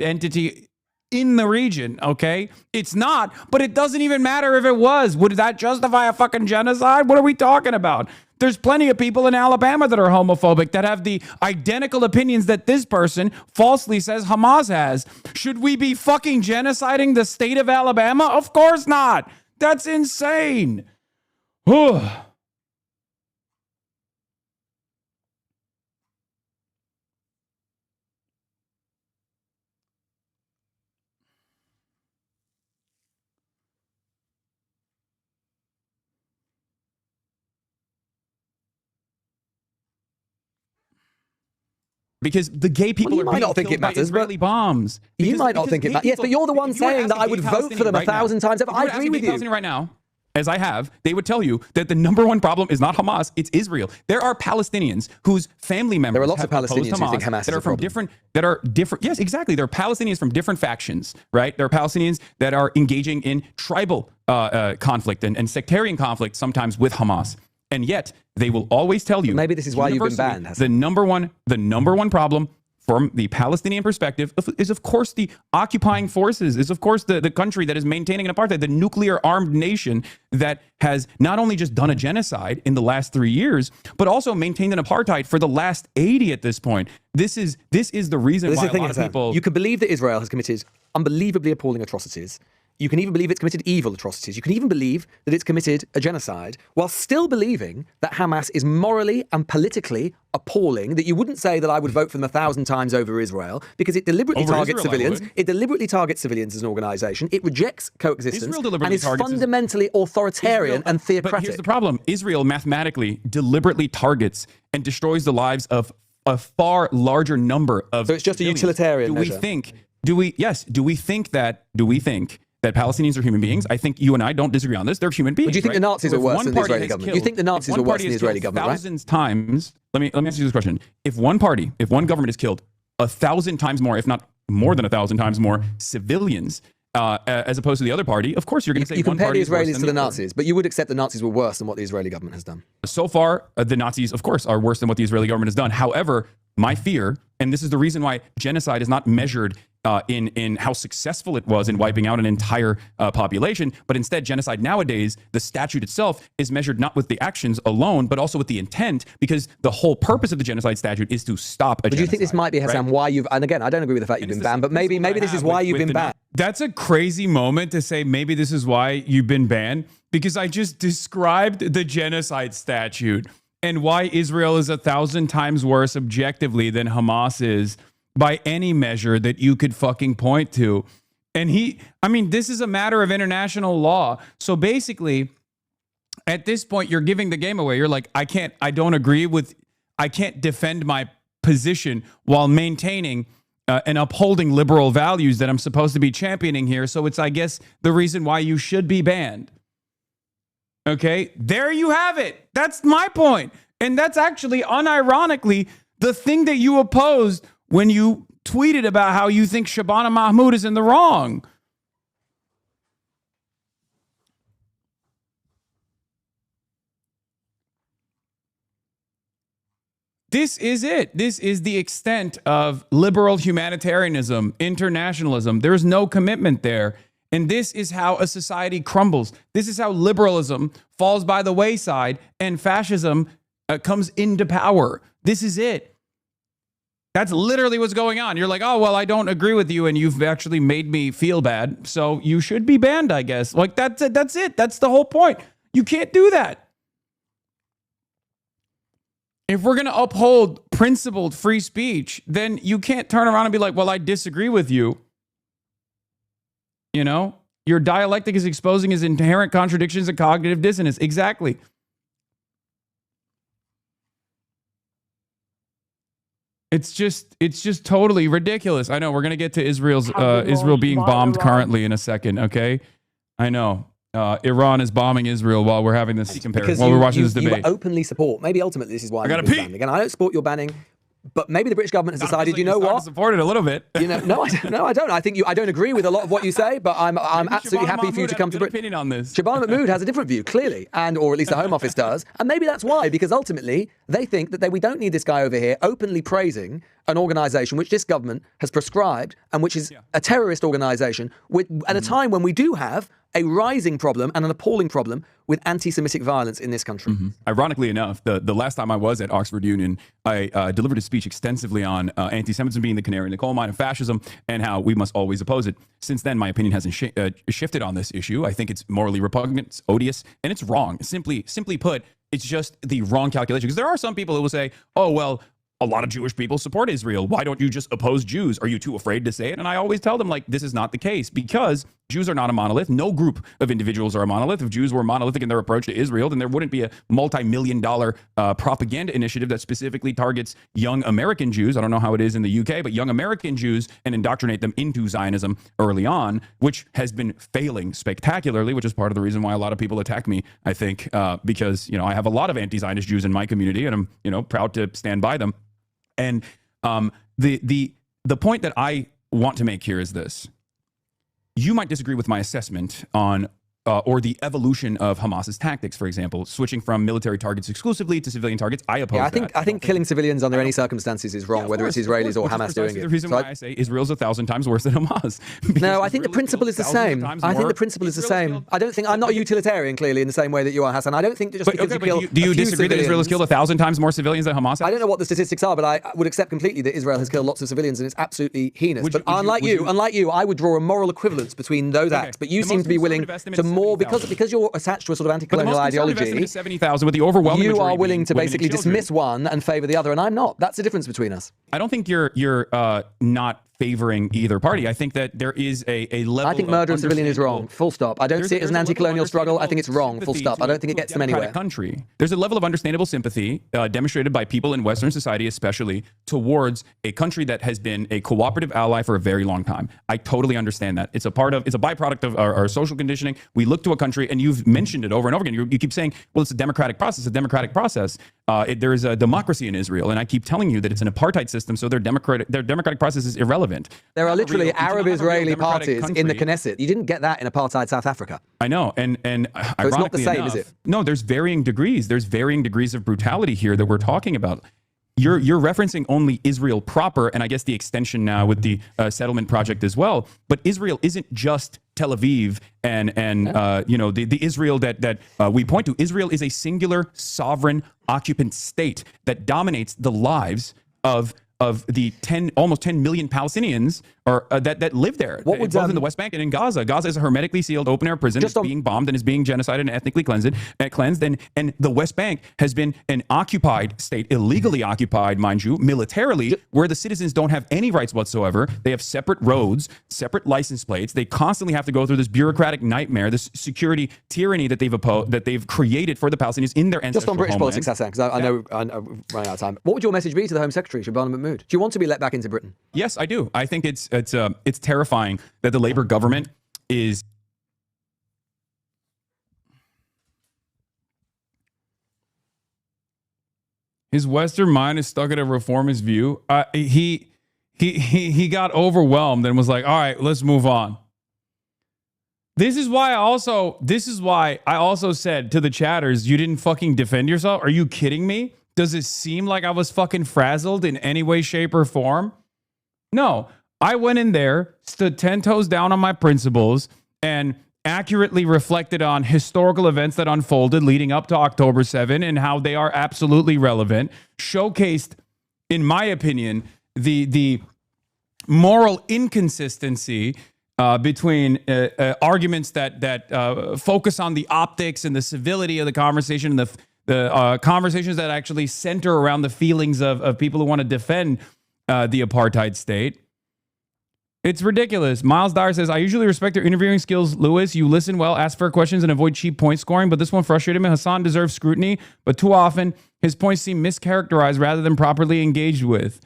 entity in the region, okay? It's not, but it doesn't even matter if it was. Would that justify a fucking genocide? What are we talking about? There's plenty of people in Alabama that are homophobic that have the identical opinions that this person falsely says Hamas has. Should we be fucking genociding the state of Alabama? Of course not. That's insane. Because the gay people you might not think it matters, Israeli bombs. You might not think it matters. Yes, but you're the one saying that I would vote for them 1,000 times over. I agree with you. Right now, as I have, they would tell you that the number one problem is not Hamas, it's Israel. There are Palestinians whose family members there are lots of Palestinians who think Hamas that are from different. Yes, exactly. There are Palestinians from different factions, right? There are Palestinians that are engaging in tribal conflict and sectarian conflict, sometimes with Hamas. And yet, they will always tell you. Maybe this is why you've been banned, Hasan. The number one problem from the Palestinian perspective is, of course, the occupying forces, is, of course, the country that is maintaining an apartheid, the nuclear armed nation that has not only just done a genocide in the last 3 years, but also maintained an apartheid for the last 80 at this point. This is the reason why a lot of people... You could believe that Israel has committed unbelievably appalling atrocities. You can even believe it's committed evil atrocities. You can even believe that it's committed a genocide while still believing that Hamas is morally and politically appalling, that you wouldn't say that I would vote for them 1,000 times over Israel because it deliberately targets civilians. It deliberately targets civilians as an organization. It rejects coexistence and is fundamentally authoritarian and theocratic. But here's the problem. Israel mathematically deliberately targets and destroys the lives of a far larger number of So it's just civilians. A utilitarian measure. Do we think that Palestinians are human beings? I think you and I don't disagree on this. They're human beings. But do you think the Nazis are worse than the Israeli government? You think the Nazis are worse than the Israeli government, right? Thousands times. Let me ask you this question. If one government has killed 1,000 times more, if not more than 1,000 times more civilians, as opposed to the other party, of course you're going to say you one compare party the Israelis is to the Nazis, but you would accept the Nazis were worse than what the Israeli government has done. So far, the Nazis, of course, are worse than what the Israeli government has done. However, my fear, and this is the reason why genocide is not measured in how successful it was in wiping out an entire population, but instead genocide nowadays, the statute itself is measured not with the actions alone, but also with the intent, because the whole purpose of the genocide statute is to stop a genocide. But do you think this might be, Hasan, why you've, and again, I don't agree with the fact you've been banned, but maybe this is why you've been banned. That's a crazy moment to say maybe this is why you've been banned, because I just described the genocide statute and why Israel is 1,000 times worse objectively than Hamas is by any measure that you could fucking point to. And this is a matter of international law. So basically, at this point, you're giving the game away. You're like, I can't defend my position while maintaining and upholding liberal values that I'm supposed to be championing here. So it's, I guess, the reason why you should be banned. Okay, there you have it. That's my point. And that's actually, unironically, the thing that you opposed when you tweeted about how you think Shabana Mahmoud is in the wrong. This is it. This is the extent of liberal humanitarianism, internationalism. There's no commitment there. And this is how a society crumbles. This is how liberalism falls by the wayside and fascism comes into power. This is it. That's literally what's going on. You're like, oh, well, I don't agree with you, and you've actually made me feel bad, so you should be banned, I guess. Like, that's it. That's it. That's the whole point. You can't do that. If we're going to uphold principled free speech, then you can't turn around and be like, well, I disagree with you. You know? Your dialectic is exposing his inherent contradictions and cognitive dissonance. Exactly. It's just totally ridiculous. I know we're gonna get to Israel being bombed currently in a second. Okay, I know Iran is bombing Israel while we're having this comparison. While we're watching this debate, you openly support. Maybe ultimately this is why I got to pee. Again, I don't support your banning. But maybe the British government has decided, you know what? Support it a little bit. You know, no, I don't. I think I don't agree with a lot of what you say, but I'm absolutely happy for you to come to Britain. Opinion on this. Shabana Mahmood has a different view, clearly, or at least the Home Office does, and maybe that's why, because ultimately they think that we don't need this guy over here openly praising an organisation which this government has prescribed and which is a terrorist organisation at a time when we do have a rising problem and an appalling problem with anti-Semitic violence in this country. Ironically enough, the last time I was at Oxford Union, I delivered a speech extensively on anti-Semitism being the canary in the coal mine of fascism and how we must always oppose it. Since then, my opinion hasn't shifted on this issue. I think it's morally repugnant, it's odious, and it's wrong. Simply put, it's just the wrong calculation. Because there are some people who will say, oh, well, a lot of Jewish people support Israel. Why don't you just oppose Jews? Are you too afraid to say it? And I always tell them, like, this is not the case, because Jews are not a monolith. No group of individuals are a monolith. If Jews were monolithic in their approach to Israel, then there wouldn't be a multi-million-dollar propaganda initiative that specifically targets young American Jews. I don't know how it is in the UK, but young American Jews, and indoctrinate them into Zionism early on, which has been failing spectacularly, which is part of the reason why a lot of people attack me, I think, because, you know, I have a lot of anti-Zionist Jews in my community, and I'm, you know, proud to stand by them. And the point that I want to make here is this. You might disagree with my assessment on or the evolution of Hamas's tactics, for example, switching from military targets exclusively to civilian targets. I oppose that. I think killing civilians under any circumstances is wrong, whether it's Israelis or Hamas doing it. The reason why I say Israel's 1,000 times worse than Hamas. No, I think the principle is the same. I think the principle is the same. I don't think I'm not a utilitarian, clearly, in the same way that you are, Hasan. I don't think that just because you kill do you disagree that Israel has killed 1,000 times more civilians than Hamas has? I don't know what the statistics are, but I would accept completely that Israel has killed lots of civilians, and it's absolutely heinous. But unlike you, I would draw a moral equivalence between those acts. But you seem to be willing to more because you're attached to a sort of anti-colonial ideology. 70,000 with the overwhelming you are willing to basically dismiss one and favour the other, and I'm not. That's the difference between us. I don't think you're not favoring either party. I think that there is a level. I think murder of civilian is wrong. Full stop. I don't see it as an anti-colonial struggle. I think it's wrong. Full stop. I don't think it gets them anywhere. Country. There's a level of understandable sympathy demonstrated by people in Western society, especially towards a country that has been a cooperative ally for a very long time. I totally understand that. It's a byproduct of our social conditioning. We look to a country, and you've mentioned it over and over again. You keep saying, well, it's a democratic process. There is a democracy in Israel, and I keep telling you that it's an apartheid system, so their democratic process is irrelevant. There are literally Arab-Israeli parties in the Knesset. You didn't get that in apartheid South Africa. I know, and so it's not the same, is it? No, there's varying degrees. There's varying degrees of brutality here that we're talking about. You're referencing only Israel proper, and I guess the extension now with the settlement project as well. But Israel isn't just Tel Aviv and the Israel that we point to. Israel is a singular sovereign occupant state that dominates the lives of the almost 10 million Palestinians that live there, both in the West Bank and in Gaza. Gaza is a hermetically sealed open-air prison that's being bombed and is being genocided and ethnically cleansed. And the West Bank has been an occupied state, illegally occupied, mind you, militarily, where the citizens don't have any rights whatsoever. They have separate roads, separate license plates. They constantly have to go through this bureaucratic nightmare, this security tyranny that they've created for the Palestinians in their ancestral Just on British homeland. politics, Hasan, because I know I'm running out of time. What would your message be to the Home Secretary, Shabana Mahmood? Do you want to be let back into Britain? Yes, I do. I think it's terrifying that the Labour government is his Western mind is stuck at a reformist view. He got overwhelmed and was like, all right, let's move on. This is why I also said to the chatters, you didn't fucking defend yourself. Are you kidding me? Does it seem like I was fucking frazzled in any way, shape, or form? No. I went in there, stood 10 toes down on my principles, and accurately reflected on historical events that unfolded leading up to October 7 and how they are absolutely relevant, showcased, in my opinion, the moral inconsistency between arguments that focus on the optics and the civility of the conversation, and the conversations that actually center around the feelings of people who want to defend the apartheid state. It's ridiculous. Miles Dyer says, I usually respect your interviewing skills, Lewis. You listen well, ask fair questions, and avoid cheap point scoring, but this one frustrated me. Hasan deserves scrutiny, but too often his points seem mischaracterized rather than properly engaged with.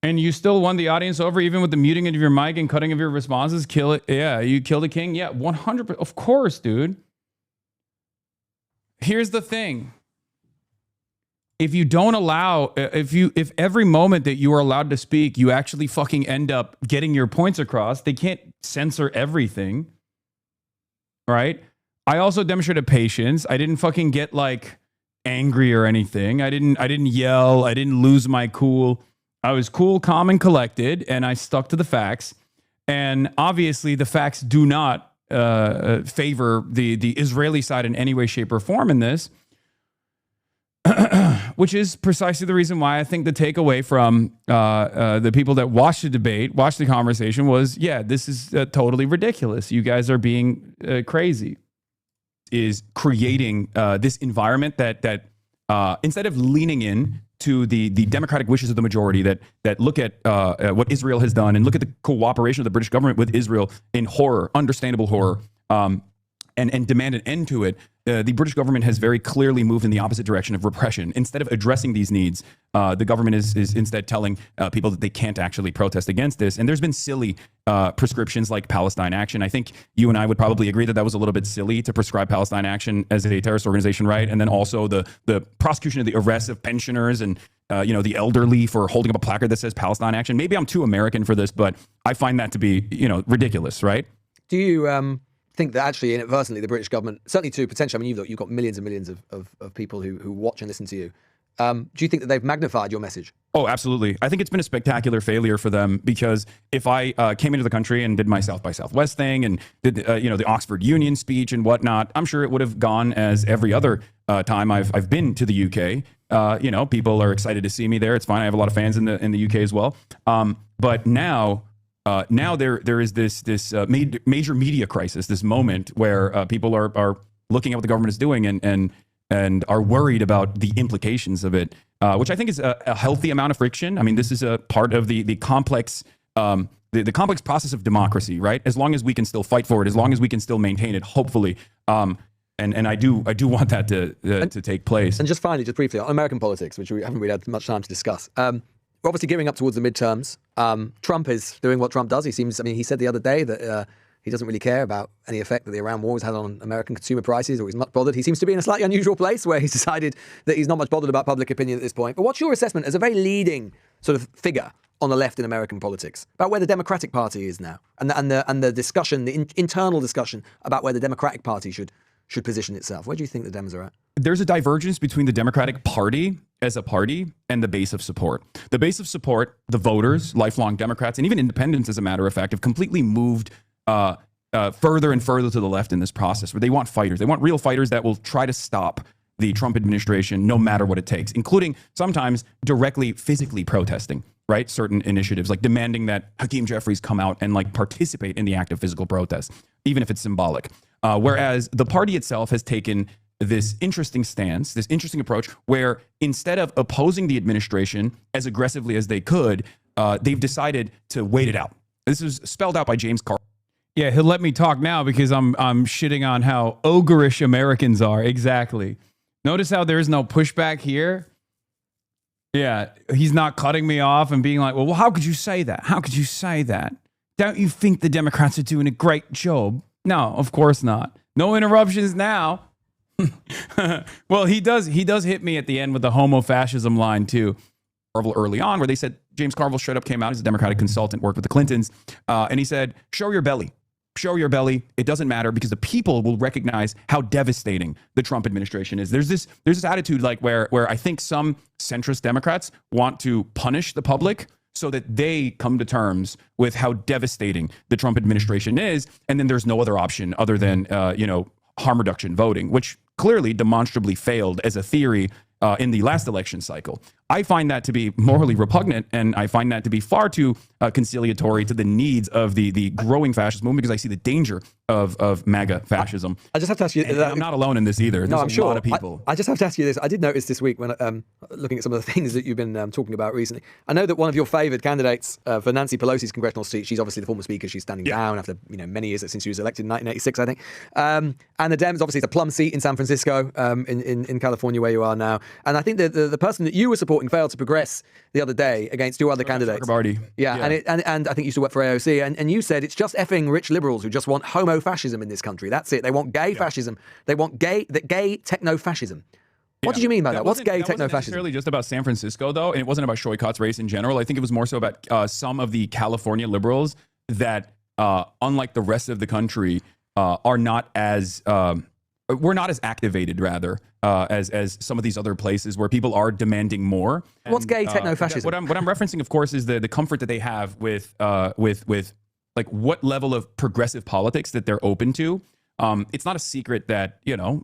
And you still won the audience over even with the muting of your mic and cutting of your responses. Kill it. Yeah, you killed the king. Yeah, 100%. Of course, dude. Here's the thing. If you don't allow, if every moment that you are allowed to speak, you actually fucking end up getting your points across, they can't censor everything. Right? I also demonstrated patience. I didn't fucking get like angry or anything. I didn't yell. I didn't lose my cool. I was cool, calm, and collected, and I stuck to the facts. And obviously, the facts do not favor the Israeli side in any way, shape, or form in this, which is precisely the reason why I think the takeaway from the people that watched the debate, watched the conversation was, yeah, this is totally ridiculous. You guys are being crazy. Is creating this environment that instead of leaning in to the democratic wishes of the majority that look at what Israel has done and look at the cooperation of the British government with Israel in horror, understandable horror, and demand an end to it, the British government has very clearly moved in the opposite direction of repression. Instead of addressing these needs, the government is instead telling people that they can't actually protest against this. And there's been silly prescriptions like Palestine Action. I think you and I would probably agree that that was a little bit silly to prescribe Palestine Action as a terrorist organization, right? And then also the prosecution of the arrests of pensioners and the elderly for holding up a placard that says Palestine Action. Maybe I'm too American for this, but I find that to be, ridiculous, right? Do you think that actually inadvertently the British government, certainly to potentially, I mean, you've got millions and millions of people who watch and listen to you. Do you think that they've magnified your message? Oh, absolutely. I think it's been a spectacular failure for them, because if I came into the country and did my South by Southwest thing and did the Oxford Union speech and whatnot, I'm sure it would have gone as every other time I've been to the UK. People are excited to see me there. It's fine. I have a lot of fans in the UK as well. But now there is this major media crisis, this moment where people are looking at what the government is doing and are worried about the implications of it, which I think is a healthy amount of friction. I mean, this is a part of the complex the complex process of democracy, right? As long as we can still fight for it, as long as we can still maintain it, hopefully. And I do want that to take place. And just finally, just briefly on American politics, which we haven't really had much time to discuss. We're obviously gearing up towards the midterms. Trump is doing what Trump does. He said the other day that he doesn't really care about any effect that the Iran war has had on American consumer prices, or he's not bothered. He seems to be in a slightly unusual place where he's decided that he's not much bothered about public opinion at this point. But what's your assessment as a very leading sort of figure on the left in American politics about where the Democratic Party is now, and the discussion, the internal discussion about where the Democratic Party should position itself? Where do you think the Dems are at? There's a divergence between the Democratic Party as a party and the base of support. The base of support, the voters, lifelong Democrats, and even independents, as a matter of fact, have completely moved further and further to the left in this process, where they want fighters. They want real fighters that will try to stop the Trump administration no matter what it takes, including sometimes directly physically protesting, right? Certain initiatives, like demanding that Hakeem Jeffries come out and like participate in the act of physical protest, even if it's symbolic. Whereas the party itself has taken this interesting stance, this interesting approach, where instead of opposing the administration as aggressively as they could, they've decided to wait it out. This is spelled out by James Carville. Yeah, he'll let me talk now because I'm shitting on how ogreish Americans are. Exactly. Notice how there is no pushback here. Yeah, he's not cutting me off and being like, well, how could you say that? How could you say that? Don't you think the Democrats are doing a great job? No, of course not. No interruptions now. Well, he does hit me at the end with the homo-fascism line too. Carville early on, where they said, James Carville straight up came out, he's a Democratic consultant, worked with the Clintons, and he said, show your belly. Show your belly. It doesn't matter, because the people will recognize how devastating the Trump administration is. There's this attitude like where I think some centrist Democrats want to punish the public so that they come to terms with how devastating the Trump administration is. And then there's no other option other than, harm reduction voting, which clearly demonstrably failed as a theory in the last election cycle. I find that to be morally repugnant, and I find that to be far too conciliatory to the needs of the growing fascist movement, because I see the danger of MAGA fascism. I just have to ask you. I'm not alone in this either. There's I'm sure. A lot of people. I just have to ask you this. I did notice this week when looking at some of the things that you've been talking about recently. I know that one of your favoured candidates for Nancy Pelosi's congressional seat, she's obviously the former speaker. She's standing down after many years since she was elected in 1986, I think. And the Dems, obviously, it's a plum seat in San Francisco, in California, where you are now. And I think the person that you were supporting failed to progress the other day against two other candidates. Yeah. And I think you used to work for AOC, and you said it's just effing rich liberals who just want homo-fascism in this country. That's it. They want gay fascism. They want gay techno-fascism. What did you mean by that? What's gay techno-fascism? That wasn't necessarily just about San Francisco, though, and it wasn't about Shoykat's race in general. I think it was more so about some of the California liberals that, unlike the rest of the country, are not as we're not as activated, rather, as some of these other places where people are demanding more. What's gay techno-fascism? What I'm referencing, of course, is the comfort that they have with like what level of progressive politics that they're open to. It's not a secret that,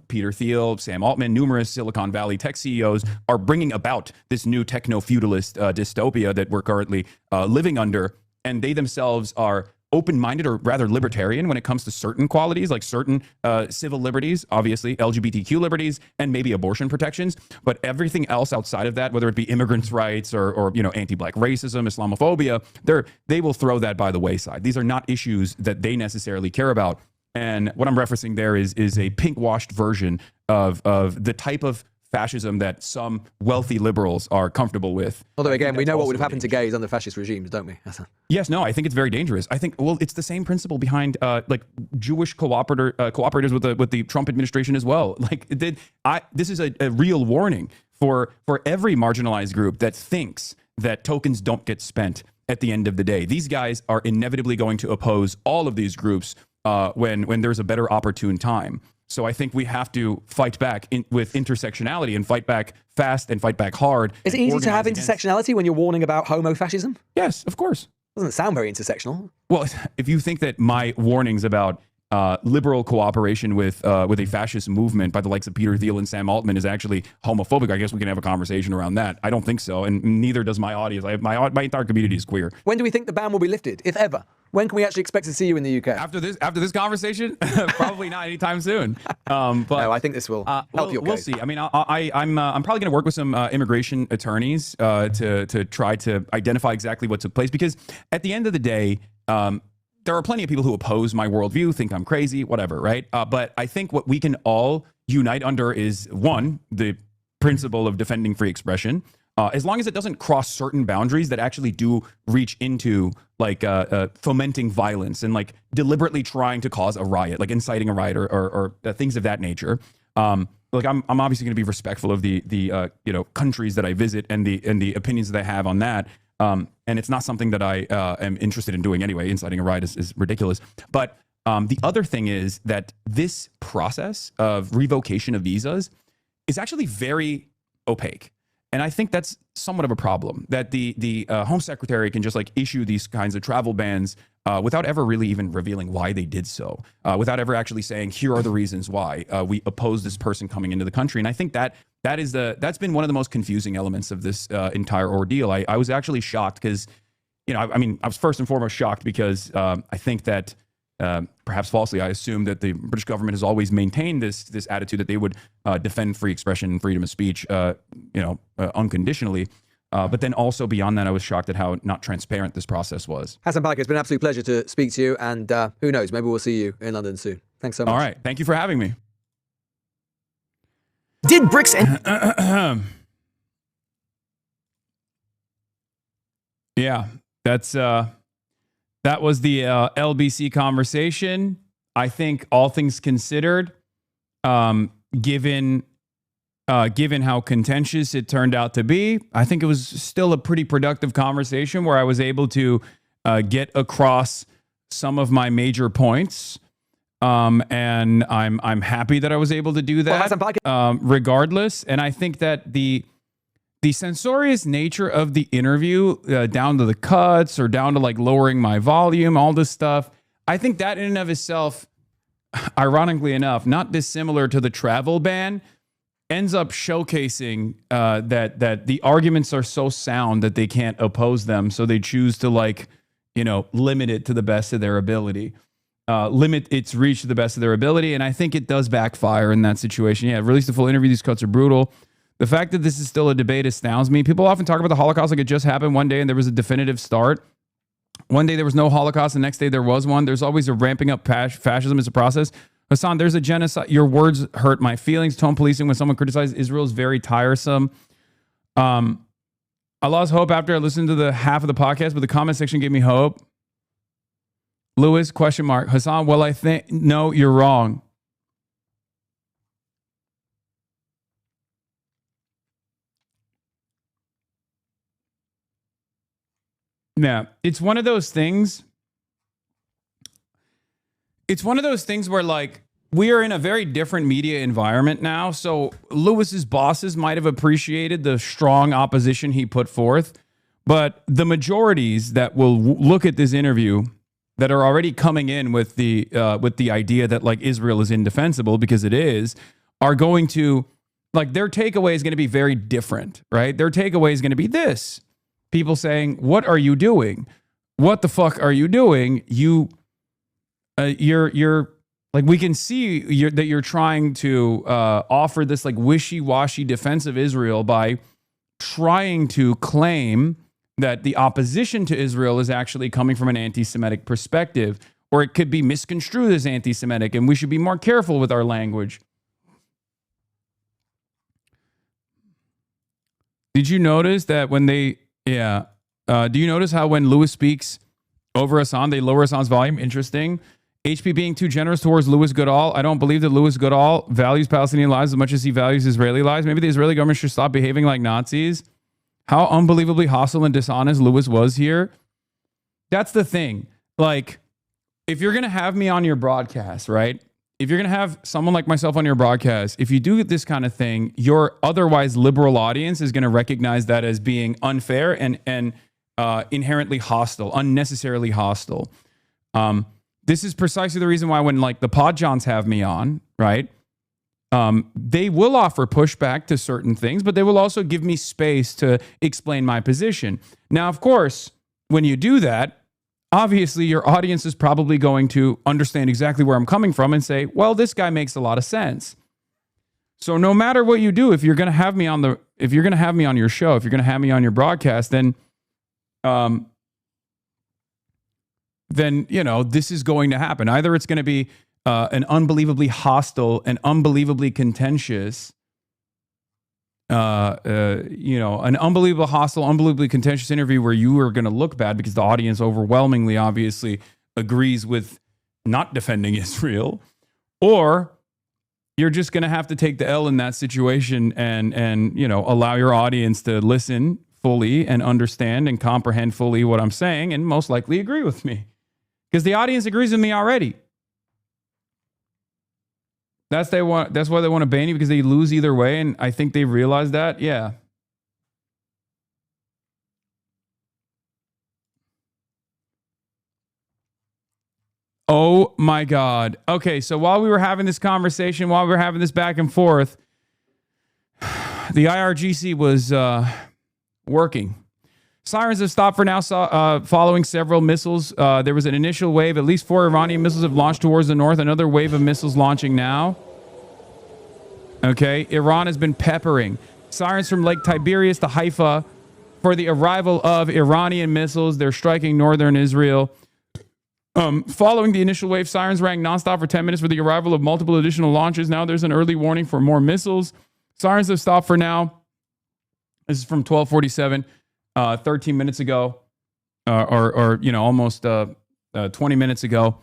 Peter Thiel, Sam Altman, numerous Silicon Valley tech CEOs are bringing about this new techno-feudalist dystopia that we're currently living under. And they themselves are open-minded, or rather libertarian, when it comes to certain qualities, like certain civil liberties, obviously LGBTQ liberties, and maybe abortion protections. But everything else outside of that, whether it be immigrants' rights or anti-black racism, Islamophobia, they will throw that by the wayside. These are not issues that they necessarily care about. And what I'm referencing there is a pink-washed version of the type of fascism that some wealthy liberals are comfortable with. Although, again, we know what would have happened to gays under fascist regimes, don't we, Hasan? Yes, no, I think it's very dangerous. I think, it's the same principle behind like Jewish cooperators with the Trump administration as well. Like, this is a real warning for every marginalized group that thinks that tokens don't get spent at the end of the day. These guys are inevitably going to oppose all of these groups when there's a better opportune time. So I think we have to fight back with intersectionality, and fight back fast and fight back hard. Is it easy to have intersectionality when you're warning about homo-fascism? Yes, of course. Doesn't sound very intersectional. Well, if you think that my warnings about liberal cooperation with a fascist movement by the likes of Peter Thiel and Sam Altman is actually homophobic, I guess we can have a conversation around that. I don't think so, and neither does my audience. My entire community is queer. When do we think the ban will be lifted, if ever? When can we actually expect to see you in the UK? After this conversation? Probably not anytime soon. But no, I think this will help your case. We'll see. I mean, I'm probably going to work with some immigration attorneys to try to identify exactly what took place, because at the end of the day, there are plenty of people who oppose my worldview, think I'm crazy, whatever, right? But I think what we can all unite under is, one, the principle of defending free expression, as long as it doesn't cross certain boundaries that actually do reach into like fomenting violence and like deliberately trying to cause a riot, like inciting a riot or things of that nature. Like I'm obviously going to be respectful of the countries that I visit and the opinions that I have on that. And it's not something that I am interested in doing anyway. Inciting a riot is ridiculous. But the other thing is that this process of revocation of visas is actually very opaque. And I think that's somewhat of a problem, that the Home Secretary can just like issue these kinds of travel bans without ever really even revealing why they did so, without ever actually saying, here are the reasons why we oppose this person coming into the country. And I think that's been one of the most confusing elements of this entire ordeal. I was actually shocked because, I was first and foremost shocked because I think that perhaps falsely, I assumed that the British government has always maintained this attitude that they would defend free expression and freedom of speech, unconditionally. But then also beyond that, I was shocked at how not transparent this process was. Hasan Piker, it's been an absolute pleasure to speak to you. And who knows, maybe we'll see you in London soon. Thanks so much. All right. Thank you for having me. Did BRICS and... Yeah, that was the LBC conversation. I think all things considered, given how contentious it turned out to be, I think it was still a pretty productive conversation where I was able to get across some of my major points. And I'm happy that I was able to do that, regardless. And I think that the the censorious nature of the interview, down to the cuts or down to like lowering my volume, all this stuff, I think that in and of itself, ironically enough, not dissimilar to the travel ban, ends up showcasing that the arguments are so sound that they can't oppose them. So they choose to limit it to the best of their ability, limit its reach to the best of their ability. And I think it does backfire in that situation. Yeah, release the full interview. These cuts are brutal. The fact that this is still a debate astounds me. People often talk about the Holocaust like it just happened one day and there was a definitive start. One day there was no Holocaust, the next day there was one. There's always a ramping up fascism as a process. Hasan, there's a genocide. Your words hurt my feelings. Tone policing when someone criticizes Israel is very tiresome. I lost hope after I listened to the half of the podcast, but the comment section gave me hope. Lewis, ? Hasan, well, I think, no, you're wrong. Yeah, it's one of those things. It's one of those things where like we are in a very different media environment now. So Lewis's bosses might have appreciated the strong opposition he put forth, but the majorities that will look at this interview that are already coming in with the idea that like Israel is indefensible, because it is, are going to like their takeaway is going to be very different, right? Their takeaway is going to be this. People saying, what are you doing? What the fuck are you doing? You're like, we can see that you're trying to offer this like wishy-washy defense of Israel by trying to claim that the opposition to Israel is actually coming from an anti-Semitic perspective, or it could be misconstrued as anti-Semitic, and we should be more careful with our language. Did you notice that when they... Yeah. Do you notice how when Lewis speaks over Hasan, they lower Hasan's volume? Interesting. HP being too generous towards Louis Goodall. I don't believe that Louis Goodall values Palestinian lives as much as he values Israeli lives. Maybe the Israeli government should stop behaving like Nazis. How unbelievably hostile and dishonest Louis was here. That's the thing. Like, if you're going to have me on your broadcast, right? If you're going to have someone like myself on your broadcast, if you do this kind of thing, your otherwise liberal audience is going to recognize that as being unfair and inherently hostile, unnecessarily hostile. This is precisely the reason why when like the Podjohns have me on, right? They will offer pushback to certain things, but they will also give me space to explain my position. Now, of course, when you do that, obviously your audience is probably going to understand exactly where I'm coming from and say, well, this guy makes a lot of sense. So no matter what you do, if you're going to have me on your show, if you're going to have me on your broadcast, then this is going to happen. Either it's going to be an unbelievably hostile and unbelievably contentious, an unbelievable hostile, unbelievably contentious interview where you are going to look bad because the audience overwhelmingly, obviously, agrees with not defending Israel, or you're just going to have to take the L in that situation and allow your audience to listen fully and understand and comprehend fully what I'm saying and most likely agree with me. Because the audience agrees with me already. That's why they want to ban you, because they lose either way, and I think they realize that. Yeah. Oh my God. Okay, so while we were having this conversation, while we were having this back and forth, the IRGC was working. Sirens have stopped for now following several missiles. There was an initial wave. At least 4 Iranian missiles have launched towards the north. Another wave of missiles launching now. Okay, Iran has been peppering. Sirens from Lake Tiberias to Haifa for the arrival of Iranian missiles. They're striking northern Israel. Following the initial wave, sirens rang nonstop for 10 minutes for the arrival of multiple additional launches. Now there's an early warning for more missiles. Sirens have stopped for now. This is from 12:47. 13 minutes ago, almost 20 minutes ago.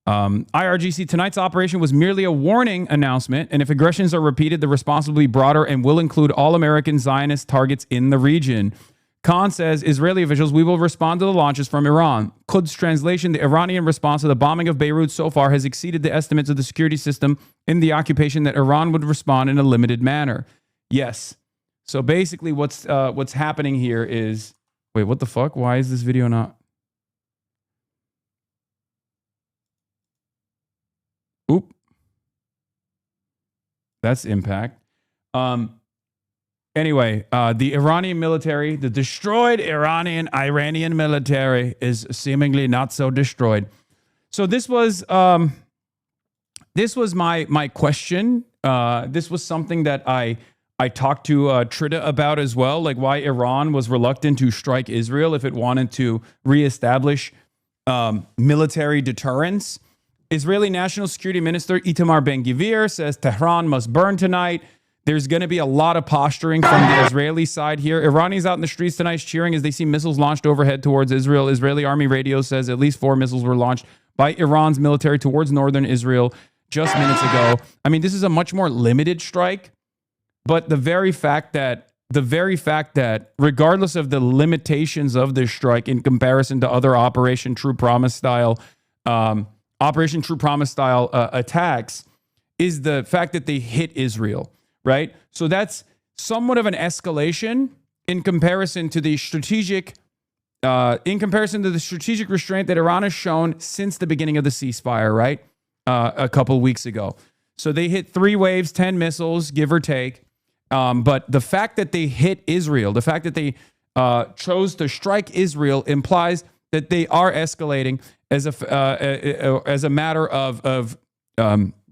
IRGC, tonight's operation was merely a warning announcement, and if aggressions are repeated, the response will be broader and will include all American Zionist targets in the region. Khan says, Israeli officials, we will respond to the launches from Iran. Quds translation, the Iranian response to the bombing of Beirut so far has exceeded the estimates of the security system in the occupation that Iran would respond in a limited manner. Yes. So basically what's happening here is, wait, what the fuck? Why is this video not? Oop. That's impact. Anyway, the Iranian military, the destroyed Iranian military is seemingly not so destroyed. So this was my question. This was something that I talked to Trita about as well, like why Iran was reluctant to strike Israel if it wanted to reestablish military deterrence. Israeli National Security Minister Itamar Ben-Gvir says Tehran must burn tonight. There's going to be a lot of posturing from the Israeli side here. Iranians out in the streets tonight cheering as they see missiles launched overhead towards Israel. Israeli army radio says at least 4 missiles were launched by Iran's military towards northern Israel just minutes ago. I mean, this is a much more limited strike, but the very fact that regardless of the limitations of this strike in comparison to other Operation True Promise style attacks is the fact that they hit Israel. Right? So that's somewhat of an escalation in comparison to the strategic restraint that Iran has shown since the beginning of the ceasefire, right? A couple of weeks ago. So they hit 3 waves, 10 missiles, give or take. But the fact that they hit Israel, the fact that they chose to strike Israel implies that they are escalating as a matter of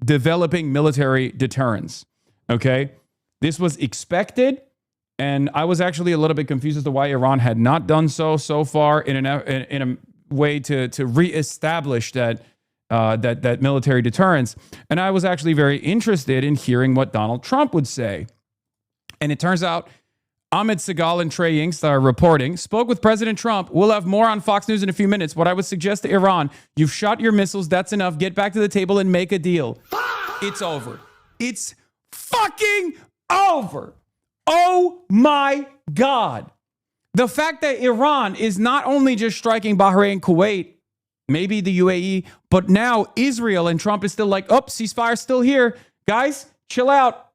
developing military deterrence. Okay, this was expected, and I was actually a little bit confused as to why Iran had not done so far in a way to reestablish that military deterrence. And I was actually very interested in hearing what Donald Trump would say. And it turns out Ahmed Segal and Trey Yingst are reporting, spoke with President Trump. We'll have more on Fox News in a few minutes. What I would suggest to Iran, you've shot your missiles. That's enough. Get back to the table and make a deal. It's over. It's fucking over. Oh my God. The fact that Iran is not only just striking Bahrain, Kuwait, maybe the UAE, but now Israel, and Trump is still like, oh, ceasefire's still here. Guys, chill out.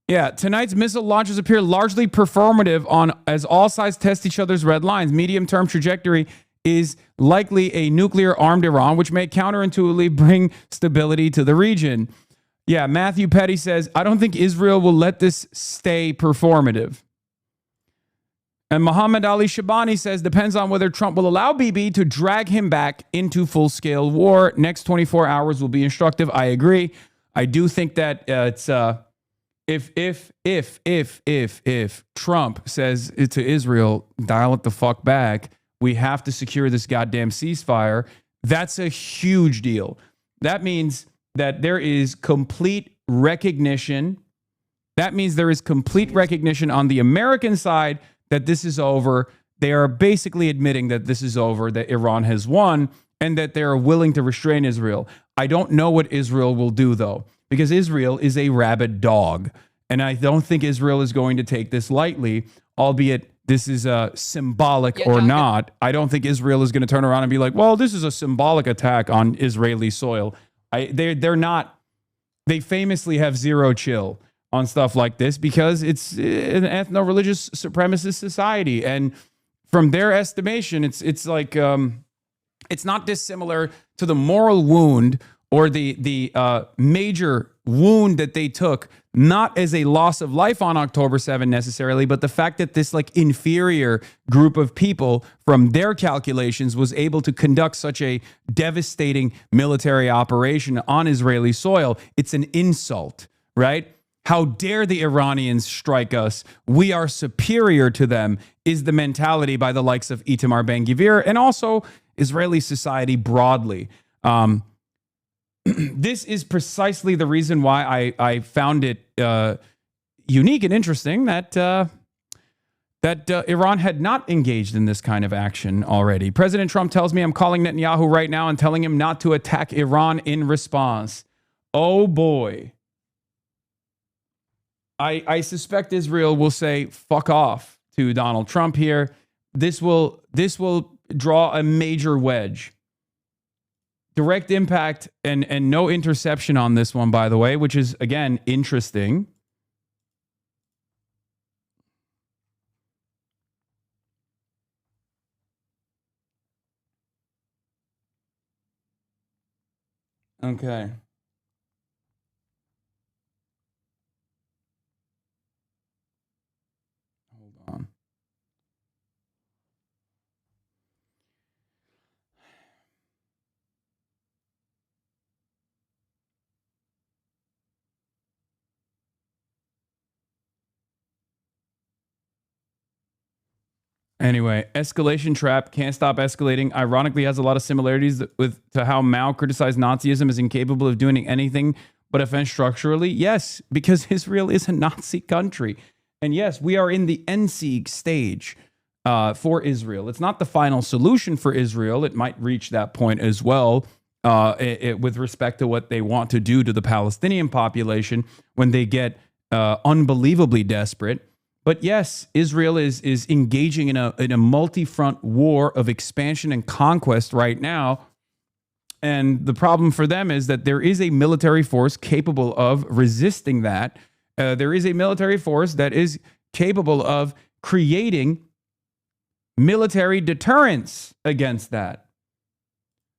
Yeah, tonight's missile launches appear largely performative as all sides test each other's red lines. Medium-term trajectory is likely a nuclear-armed Iran, which may counterintuitively bring stability to the region. Yeah, Matthew Petty says, I don't think Israel will let this stay performative. And Muhammad Ali Shabani says, depends on whether Trump will allow Bibi to drag him back into full-scale war. Next 24 hours will be instructive. I agree. I do think that it's if Trump says to Israel, dial it the fuck back, we have to secure this goddamn ceasefire, that's a huge deal. That means that there is complete recognition. That means there is complete recognition on the American side that this is over. They are basically admitting that this is over, that Iran has won, and that they are willing to restrain Israel. I don't know what Israel will do, though, because Israel is a rabid dog. And I don't think Israel is going to take this lightly, albeit this is symbolic or not. I don't think Israel is going to turn around and be like, well, this is a symbolic attack on Israeli soil. They're not. They famously have zero chill on stuff like this because it's an ethno-religious supremacist society. And from their estimation, it's like it's not dissimilar to the moral wound or the major wound that they took, not as a loss of life on October 7 necessarily, but the fact that this like inferior group of people from their calculations was able to conduct such a devastating military operation on Israeli soil. It's an insult, right? How dare the Iranians strike us? We are superior to them is the mentality by the likes of Itamar Ben-Gvir and also Israeli society broadly. This is precisely the reason why I found it unique and interesting that Iran had not engaged in this kind of action already. President Trump tells me I'm calling Netanyahu right now and telling him not to attack Iran in response. Oh boy. I suspect Israel will say fuck off to Donald Trump here. This will draw a major wedge Direct impact and no interception on this one, by the way, which is, again, interesting. Okay. Hold on. Anyway, escalation trap, can't stop escalating. Ironically, has a lot of similarities to how Mao criticized Nazism as incapable of doing anything but offend structurally. Yes, because Israel is a Nazi country. And yes, we are in the end-sieg stage for Israel. It's not the final solution for Israel. It might reach that point as well with respect to what they want to do to the Palestinian population when they get unbelievably desperate. But yes, Israel is engaging in a multi-front war of expansion and conquest right now. And the problem for them is that there is a military force capable of resisting that. There is a military force that is capable of creating military deterrence against that.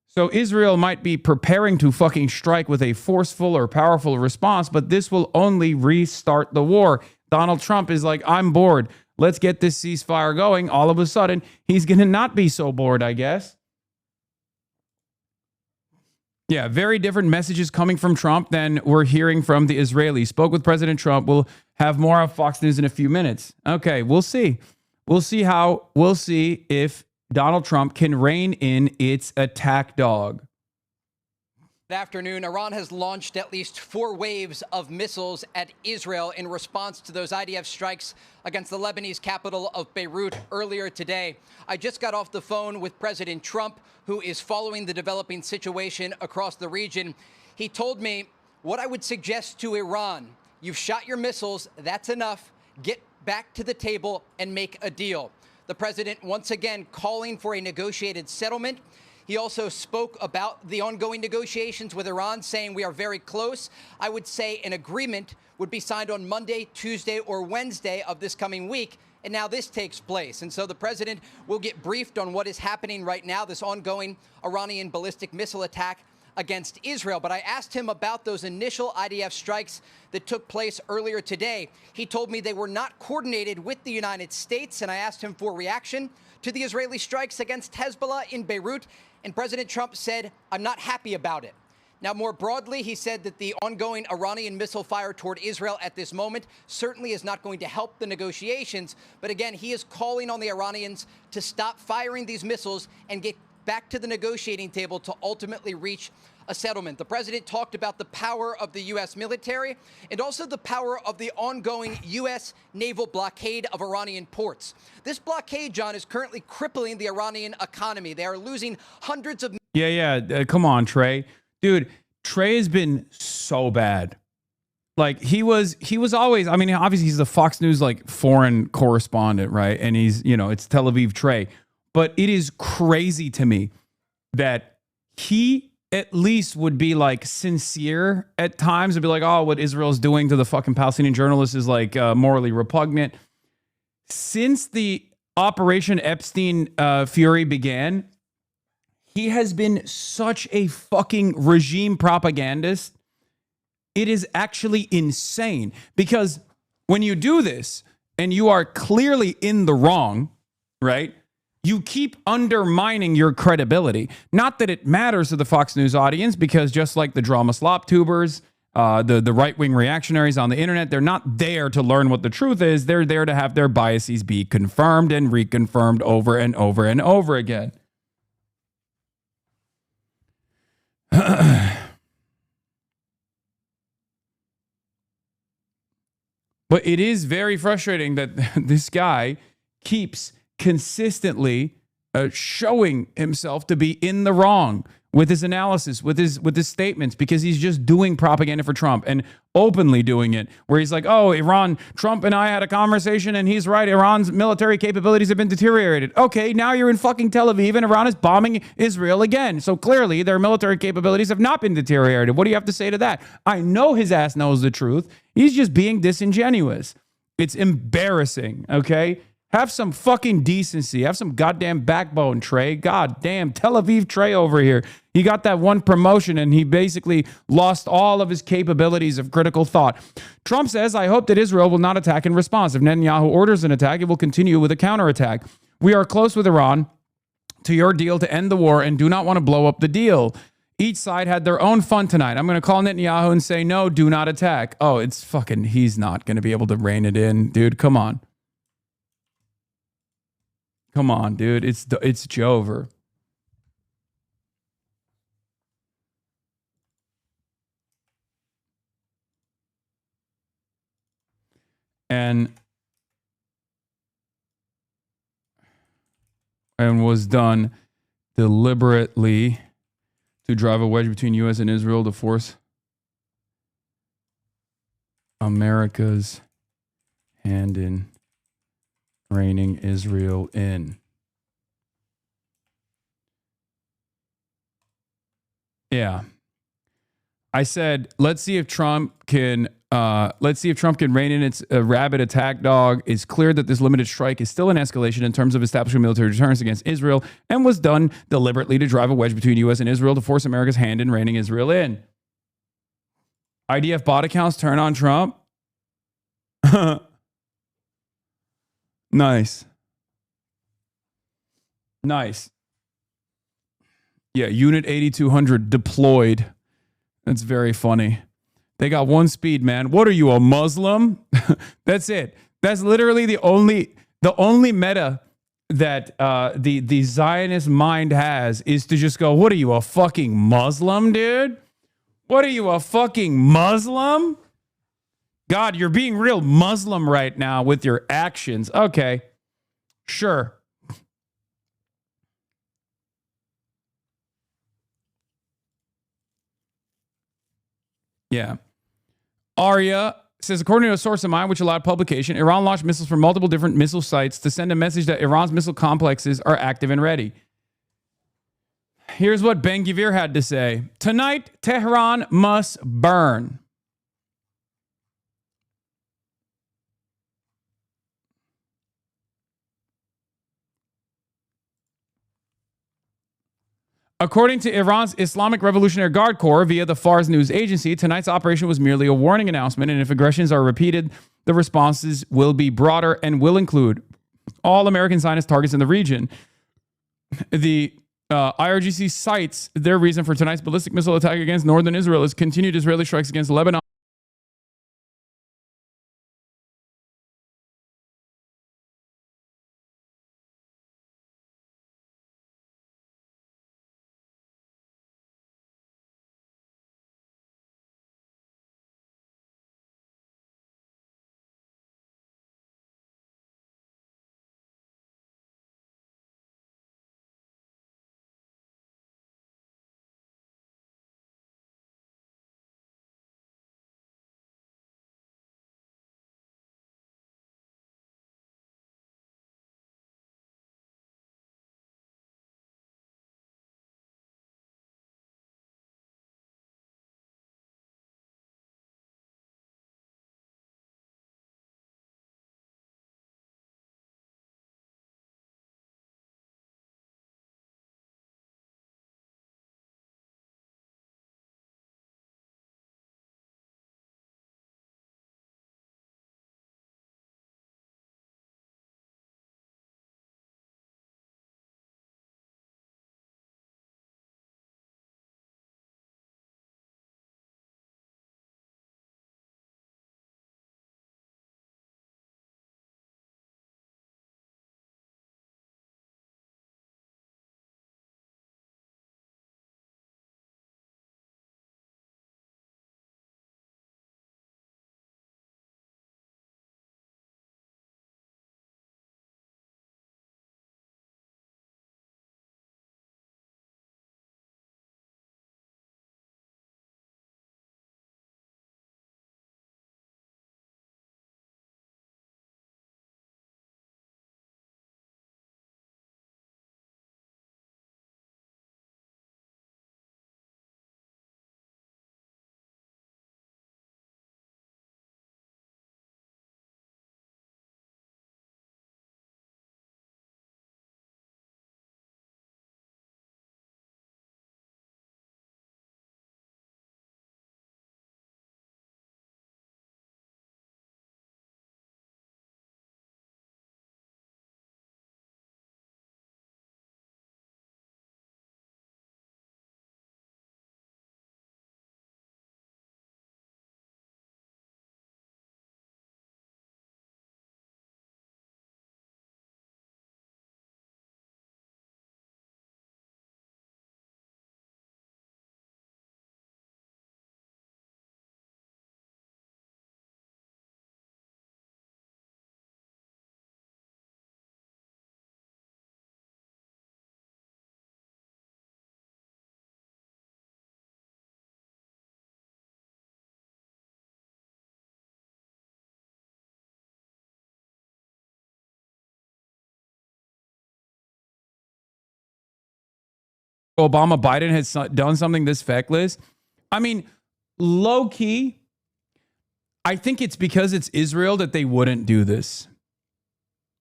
So Israel might be preparing to fucking strike with a forceful or powerful response, but this will only restart the war. Donald Trump is like, I'm bored. Let's get this ceasefire going. All of a sudden, he's going to not be so bored, I guess. Yeah, very different messages coming from Trump than we're hearing from the Israelis. Spoke with President Trump. We'll have more on Fox News in a few minutes. Okay, we'll see. We'll see if Donald Trump can rein in its attack dog. Good afternoon. Iran has launched at least 4 waves of missiles at Israel in response to those IDF strikes against the Lebanese capital of Beirut earlier today. I just got off the phone with President Trump, who is following the developing situation across the region. He told me what I would suggest to Iran. You've shot your missiles. That's enough. Get back to the table and make a deal. The president once again calling for a negotiated settlement. He also spoke about the ongoing negotiations with Iran, saying we are very close. I would say an agreement would be signed on Monday, Tuesday, or Wednesday of this coming week. And now this takes place. And so the president will get briefed on what is happening right now, this ongoing Iranian ballistic missile attack against Israel. But I asked him about those initial IDF strikes that took place earlier today. He told me they were not coordinated with the United States. And I asked him for reaction to the Israeli strikes against Hezbollah in Beirut. And President Trump said, I'm not happy about it. Now, more broadly, he said that the ongoing Iranian missile fire toward Israel at this moment certainly is not going to help the negotiations. But again, he is calling on the Iranians to stop firing these missiles and get back to the negotiating table to ultimately reach a settlement. The president talked about the power of the U.S. military and also the power of the ongoing U.S. naval blockade of Iranian ports. This blockade, John, is currently crippling the Iranian economy. They are losing hundreds of... Yeah. Come on, Trey. Dude, Trey has been so bad. Like, he was always... I mean, obviously, he's the Fox News, like, foreign correspondent, right? And he's, it's Tel Aviv Trey. But it is crazy to me that he at least would be like sincere at times and be like, oh, what Israel's doing to the fucking Palestinian journalists is like morally repugnant. Since the Operation Epstein Fury began, he has been such a fucking regime propagandist. It is actually insane because when you do this and you are clearly in the wrong, right? You keep undermining your credibility. Not that it matters to the Fox News audience, because just like the drama slop tubers, the right-wing reactionaries on the internet, they're not there to learn what the truth is. They're there to have their biases be confirmed and reconfirmed over and over and over again. But it is very frustrating that this guy keeps consistently showing himself to be in the wrong with his analysis, with his statements, because he's just doing propaganda for Trump and openly doing it, where he's like, oh, Iran, Trump and I had a conversation and he's right, Iran's military capabilities have been deteriorated. Okay, now you're in fucking Tel Aviv and Iran is bombing Israel again. So clearly their military capabilities have not been deteriorated. What do you have to say to that? I know his ass knows the truth. He's just being disingenuous. It's embarrassing, okay? Have some fucking decency. Have some goddamn backbone, Trey. God damn, Tel Aviv Trey over here. He got that one promotion and he basically lost all of his capabilities of critical thought. Trump says, I hope that Israel will not attack in response. If Netanyahu orders an attack, it will continue with a counterattack. We are close with Iran to your deal to end the war and do not want to blow up the deal. Each side had their own fun tonight. I'm going to call Netanyahu and say, no, do not attack. Oh, it's fucking, he's not going to be able to rein it in. Dude, come on. Come on, dude. It's Jover. And was done deliberately to drive a wedge between U.S. and Israel to force America's hand in reining Israel in. Yeah. I said, let's see if Trump can rein in its rabid attack dog. It's clear that this limited strike is still an escalation in terms of establishing military deterrence against Israel and was done deliberately to drive a wedge between U.S. and Israel to force America's hand in reining Israel in. IDF bot accounts turn on Trump. Nice. Nice. Yeah, Unit 8200 deployed. That's very funny. They got one speed, man. What are you, a Muslim? That's it. That's literally the only meta that the Zionist mind has, is to just go, what are you, a fucking Muslim, dude? What are you, a fucking Muslim? God, you're being real Muslim right now with your actions. Okay, sure. Yeah. Arya says, according to a source of mine, which allowed publication, Iran launched missiles from multiple different missile sites to send a message that Iran's missile complexes are active and ready. Here's what Ben-Gvir had to say. Tonight, Tehran must burn. According to Iran's Islamic Revolutionary Guard Corps via the Fars news agency, tonight's operation was merely a warning announcement, and if aggressions are repeated, the responses will be broader and will include all American Zionist targets in the region. The IRGC cites their reason for tonight's ballistic missile attack against northern Israel is continued Israeli strikes against Lebanon. Obama Biden has done something this feckless. I mean, low key, I think it's because it's Israel that they wouldn't do this.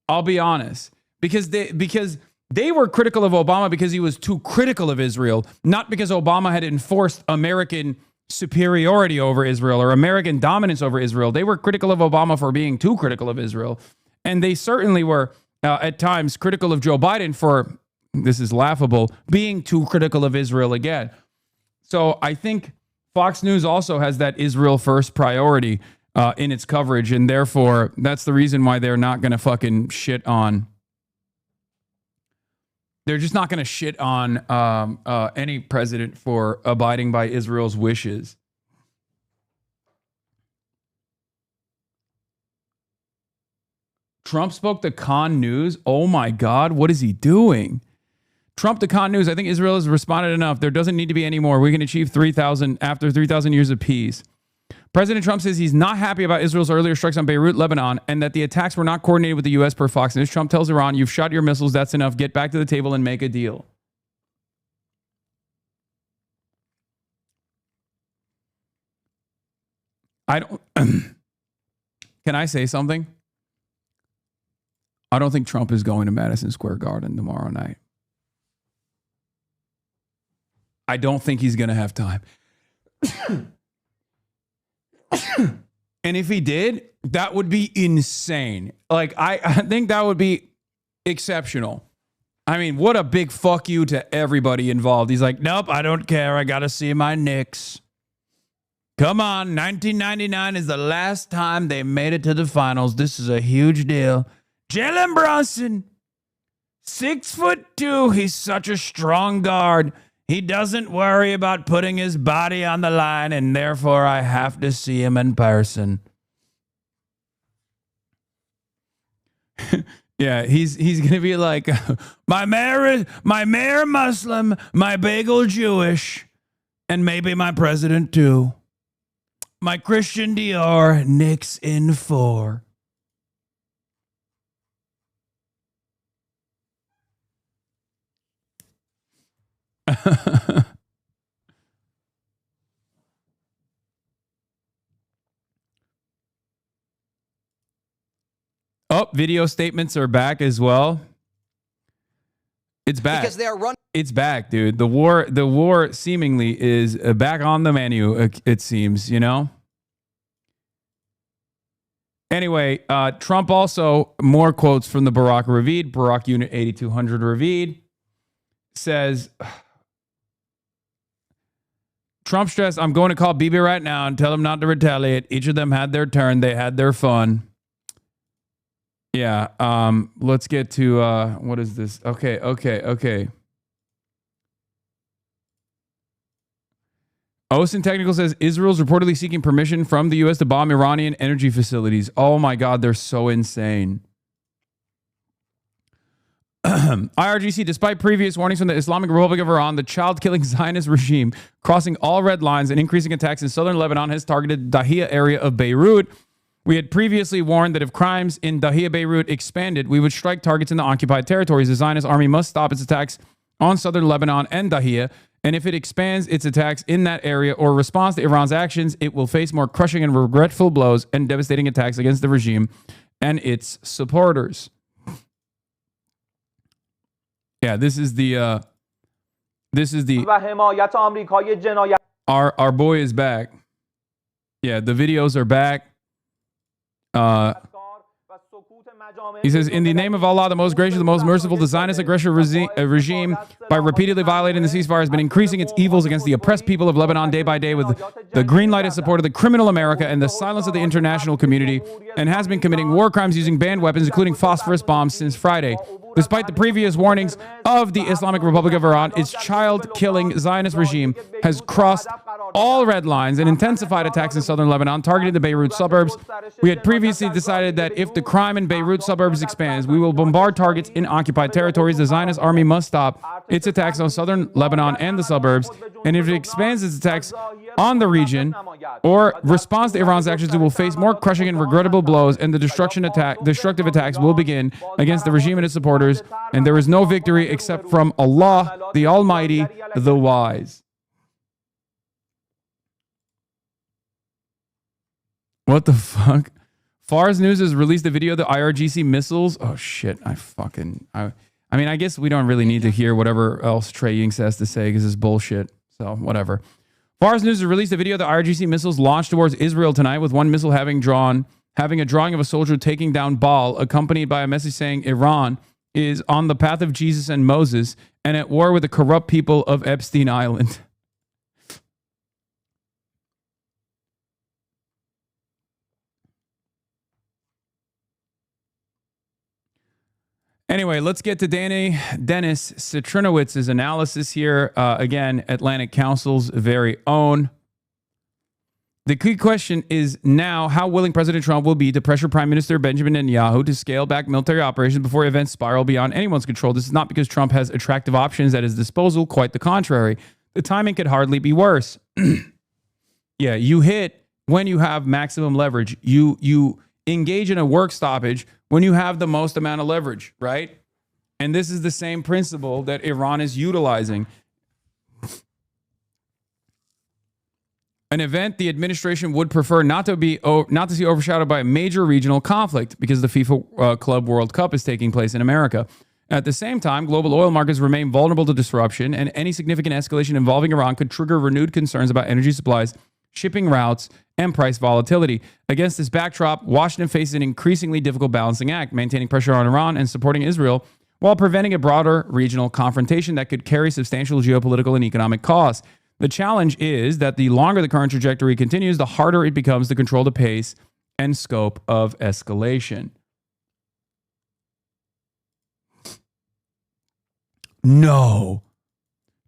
I'll be honest. Because they were critical of Obama because he was too critical of Israel, not because Obama had enforced American superiority over Israel or American dominance over Israel. They were critical of Obama for being too critical of Israel. And they certainly were at times critical of Joe Biden for, this is laughable, being too critical of Israel again. So I think Fox News also has that Israel first priority in its coverage. And therefore, that's the reason why they're not going to fucking shit on. They're just not going to shit on any president for abiding by Israel's wishes. Trump spoke to CONT News. Oh my God, what is he doing? Trump to CONT News. I think Israel has responded enough. There doesn't need to be any more. We can achieve 3,000 after 3,000 years of peace. President Trump says he's not happy about Israel's earlier strikes on Beirut, Lebanon, and that the attacks were not coordinated with the U.S. per Fox News. Trump tells Iran, you've shot your missiles. That's enough. Get back to the table and make a deal. I don't... Can I say something? I don't think Trump is going to Madison Square Garden tomorrow night. I don't think he's going to have time. And if he did, that would be insane. Like, I think that would be exceptional. I mean, what a big fuck you to everybody involved. He's like, nope, I don't care. I got to see my Knicks. Come on, 1999 is the last time they made it to the finals. This is a huge deal. Jalen Brunson, 6'2". He's such a strong guard. He doesn't worry about putting his body on the line, and therefore I have to see him in person. Yeah, he's gonna be like, my mayor Muslim, my bagel Jewish, and maybe my president too. My Christian Dior, Knicks in 4. Oh, video statements are back as well. It's back. Because they are running. It's back, dude. The war seemingly is back on the menu, it seems, you know? Anyway, Trump also, more quotes from the Barack Ravid, Barack Unit 8200 Ravid, says... Trump stressed, I'm going to call Bibi right now and tell him not to retaliate. Each of them had their turn. They had their fun. Yeah. Let's get to, what is this? Okay. Osin Technical says Israel's reportedly seeking permission from the U.S. to bomb Iranian energy facilities. Oh my God, they're so insane. IRGC, despite previous warnings from the Islamic Republic of Iran, the child-killing Zionist regime crossing all red lines and increasing attacks in southern Lebanon has targeted Dahia area of Beirut. We had previously warned that if crimes in Dahia, Beirut expanded, we would strike targets in the occupied territories. The Zionist army must stop its attacks on southern Lebanon and Dahia, and if it expands its attacks in that area or responds to Iran's actions, it will face more crushing and regretful blows and devastating attacks against the regime and its supporters. Yeah, this is the our boy is back. Yeah, the videos are back. He says, in the name of Allah, the most gracious, the most merciful, the Zionist aggressive regime, by repeatedly violating the ceasefire, has been increasing its evils against the oppressed people of Lebanon day by day with the green light and support of the criminal America and the silence of the international community, and has been committing war crimes using banned weapons, including phosphorus bombs, since Friday. Despite the previous warnings of the Islamic Republic of Iran, its child-killing Zionist regime has crossed all red lines and intensified attacks in southern Lebanon, targeting the Beirut suburbs. We had previously decided that if the crime in Beirut suburbs expands, we will bombard targets in occupied territories. The Zionist army must stop its attacks on southern Lebanon and the suburbs. And if it expands its attacks on the region or responds to Iran's actions, it will face more crushing and regrettable blows, and the destructive attacks will begin against the regime and its supporters. And there is no victory except from Allah, the Almighty, the Wise. What the fuck? Fars News has released a video of the IRGC missiles. Oh shit! I mean, I guess we don't really need to hear whatever else Trey Yinks has to say because it's bullshit. So whatever. Fars News has released a video of the IRGC missiles launched towards Israel tonight, with one missile having a drawing of a soldier taking down Baal, accompanied by a message saying Iran is on the path of Jesus and Moses and at war with the corrupt people of Epstein Island. Anyway, let's get to Dennis Citrinowitz's analysis here. Again, Atlantic Council's very own. The key question is now how willing President Trump will be to pressure Prime Minister Benjamin Netanyahu to scale back military operations before events spiral beyond anyone's control. This is not because Trump has attractive options at his disposal. Quite the contrary. The timing could hardly be worse. Yeah, you hit when you have maximum leverage. You engage in a work stoppage when you have the most amount of leverage, right? And this is the same principle that Iran is utilizing. An event the administration would prefer not to see overshadowed by a major regional conflict because the FIFA Club World Cup is taking place in America. At the same time, global oil markets remain vulnerable to disruption, and any significant escalation involving Iran could trigger renewed concerns about energy supplies, shipping routes, and price volatility. Against this backdrop, Washington faces an increasingly difficult balancing act, maintaining pressure on Iran and supporting Israel while preventing a broader regional confrontation that could carry substantial geopolitical and economic costs. The challenge is that the longer the current trajectory continues, the harder it becomes to control the pace and scope of escalation. No.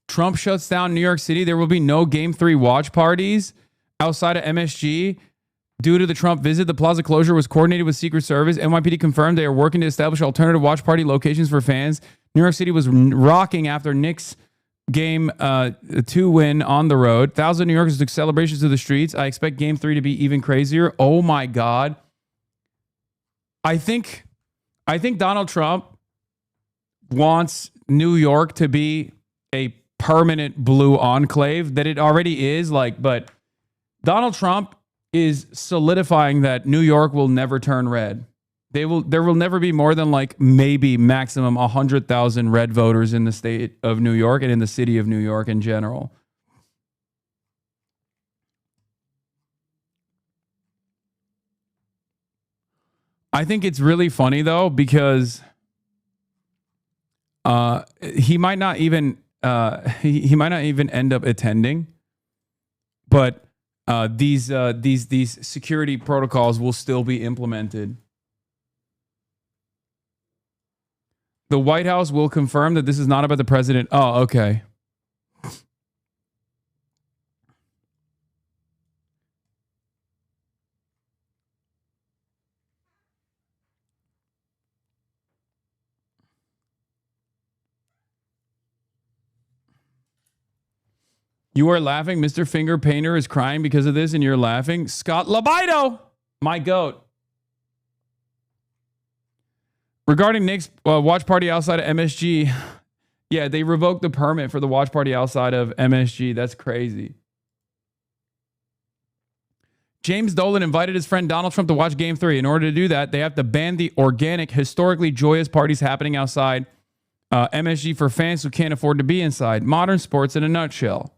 Trump shuts down New York City. There will be no Game 3 watch parties outside of MSG. Due to the Trump visit, the plaza closure was coordinated with Secret Service. NYPD confirmed they are working to establish alternative watch party locations for fans. New York City was rocking after Knicks Game 2 win on the road. Thousands of New Yorkers took celebrations to the streets. I expect Game 3 to be even crazier. Oh my God. I think Donald Trump wants New York to be a permanent blue enclave that it already is, but Donald Trump is solidifying that New York will never turn red. There will never be more than maybe maximum 100,000 red voters in the state of New York and in the city of New York in general. I think it's really funny though, because he might not even end up attending, but these security protocols will still be implemented. The White House will confirm that this is not about the president. Oh, okay. You are laughing. Mr. Finger Painter is crying because of this, and you're laughing. Scott Libido, my goat. Regarding Nick's watch party outside of MSG, yeah, they revoked the permit for the watch party outside of MSG. That's crazy. James Dolan invited his friend Donald Trump to watch Game 3. In order to do that, they have to ban the organic, historically joyous parties happening outside MSG for fans who can't afford to be inside. Modern sports in a nutshell.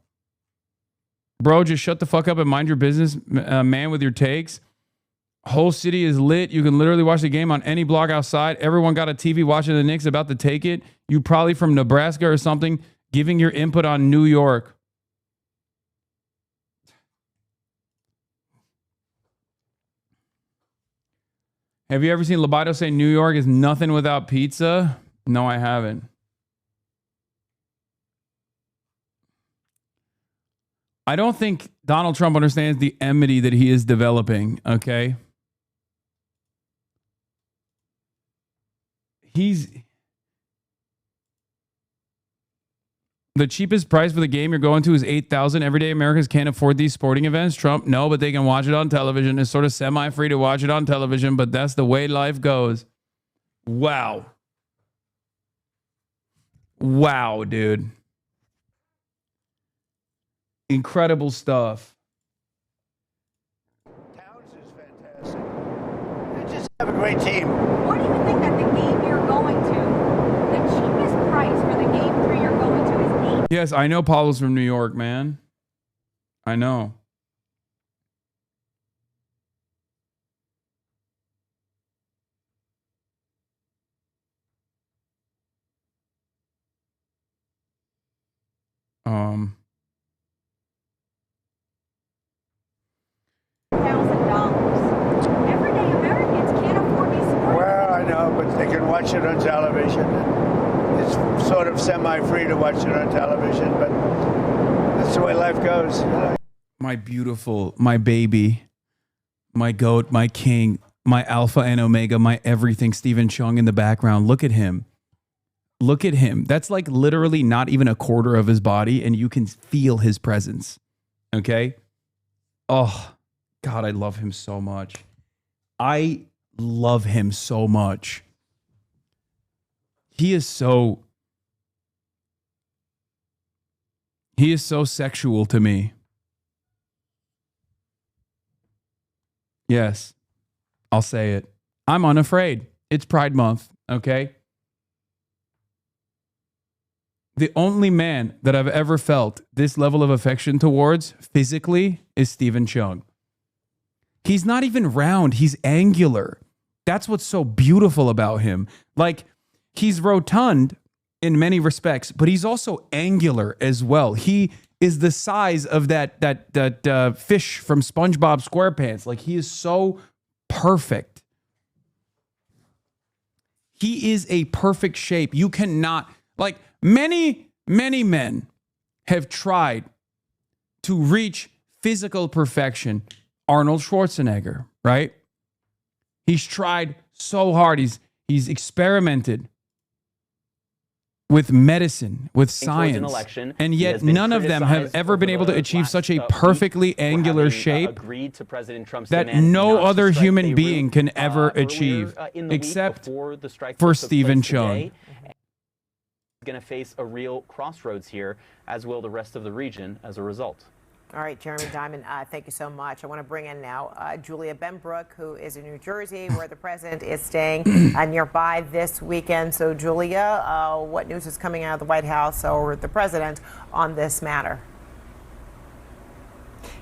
Bro, just shut the fuck up and mind your business, man, with your takes. Whole city is lit. You can literally watch the game on any block outside. Everyone got a TV watching the Knicks about to take it. You probably from Nebraska or something, giving your input on New York. Have you ever seen Libido say New York is nothing without pizza? No, I haven't. I don't think Donald Trump understands the enmity that he is developing, okay? The cheapest price for the game you're going to is $8,000. Everyday Americans can't afford these sporting events. Trump, no, but they can watch it on television. It's sort of semi-free to watch it on television, but that's the way life goes. Wow. Wow, dude. Incredible stuff. Have a great team. What do you think that the game you're going to, the cheapest price for the game 3 you're going to is $8? Yes, I know Paulo's from New York, man. I know. Everyday Americans can't afford these sports. Well, I know, but they can watch it on television. It's sort of semi-free to watch it on television, but that's the way life goes. My beautiful, my baby, my goat, my king, my alpha and omega, my everything, Stephen Chung in the background. Look at him. Look at him. That's like literally not even a quarter of his body, and you can feel his presence. Okay? Oh, God, I love him so much. I love him so much. He is so sexual to me. Yes, I'll say it. I'm unafraid. It's Pride Month, okay? The only man that I've ever felt this level of affection towards physically is Stephen Chung. He's not even round. He's angular. That's what's so beautiful about him. Like, he's rotund in many respects, but he's also angular as well. He is the size of that fish from SpongeBob SquarePants. Like, he is so perfect. He is a perfect shape. You cannot, like, many men have tried to reach physical perfection. Arnold Schwarzenegger, right? He's tried so hard. He's experimented with medicine, with science, and yet none of them have ever been able to achieve such a perfectly angular shape that no other human being can ever achieve, except for Stephen Chung. Going to face a real crossroads here, as will the rest of the region as a result. All right, Jeremy Diamond, thank you so much. I want to bring in now Julia Benbrook, who is in New Jersey, where the president is staying nearby this weekend. So, Julia, what news is coming out of the White House or the president on this matter?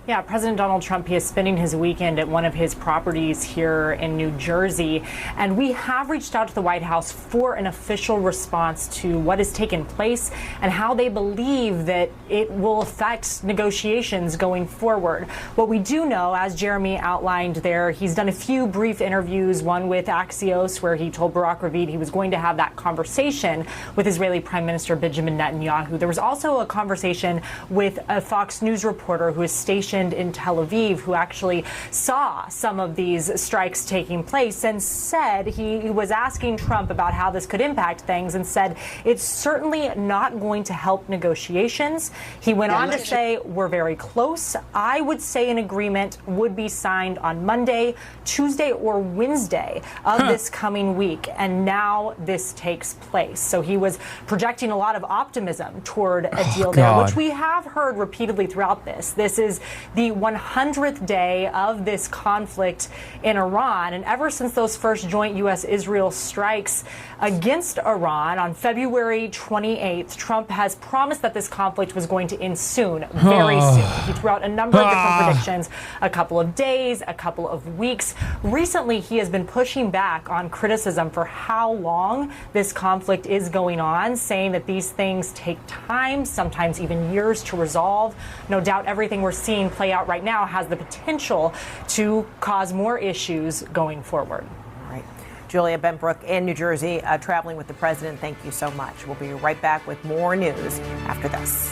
Yeah, President Donald Trump, he is spending his weekend at one of his properties here in New Jersey. And we have reached out to the White House for an official response to what has taken place and how they believe that it will affect negotiations going forward. What we do know, as Jeremy outlined there, he's done a few brief interviews, one with Axios, where he told Barak Ravid he was going to have that conversation with Israeli Prime Minister Benjamin Netanyahu. There was also a conversation with a Fox News reporter who is stationed in Tel Aviv, who actually saw some of these strikes taking place and said he was asking Trump about how this could impact things and said it's certainly not going to help negotiations. He went on to say we're very close. I would say an agreement would be signed on Monday, Tuesday, or Wednesday of this coming week. And now this takes place. So he was projecting a lot of optimism toward a deal there, which we have heard repeatedly throughout this. This is the 100th day of this conflict in Iran. And ever since those first joint U.S.-Israel strikes against Iran on February 28th, Trump has promised that this conflict was going to end soon, very soon. He threw out a number of different predictions, a couple of days, a couple of weeks. Recently, he has been pushing back on criticism for how long this conflict is going on, saying that these things take time, sometimes even years to resolve. No doubt everything we're seeing play out right now has the potential to cause more issues going forward. All right. Julia Benbrook in New Jersey, traveling with the president. Thank you so much. We'll be right back with more news after this.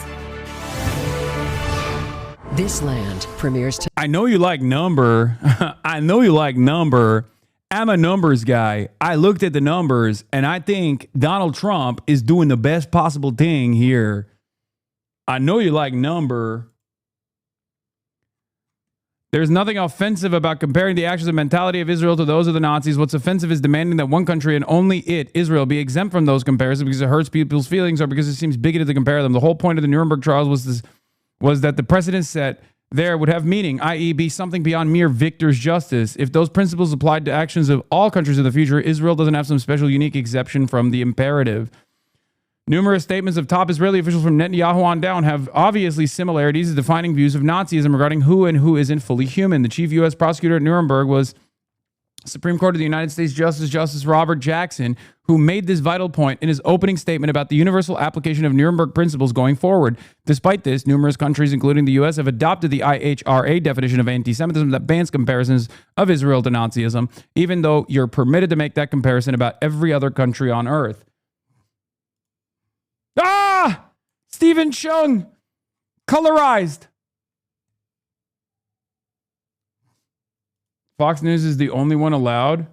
This land premieres. I know you like number. I know you like number. I'm a numbers guy. I looked at the numbers and I think Donald Trump is doing the best possible thing here. I know you like number. There's nothing offensive about comparing the actions and mentality of Israel to those of the Nazis. What's offensive is demanding that one country and only it, Israel, be exempt from those comparisons because it hurts people's feelings or because it seems bigoted to compare them. The whole point of the Nuremberg trials was that the precedent set there would have meaning, i.e. be something beyond mere victor's justice. If those principles applied to actions of all countries of the future, Israel doesn't have some special unique exception from the imperative. Numerous statements of top Israeli officials from Netanyahu on down have obviously similarities as defining views of Nazism regarding who and who isn't fully human. The chief U.S. prosecutor at Nuremberg was Supreme Court of the United States Justice Robert Jackson, who made this vital point in his opening statement about the universal application of Nuremberg principles going forward. Despite this, numerous countries, including the U.S., have adopted the IHRA definition of anti-Semitism that bans comparisons of Israel to Nazism, even though you're permitted to make that comparison about every other country on earth. Ah! Stephen Chung! Colorized! Fox News is the only one allowed.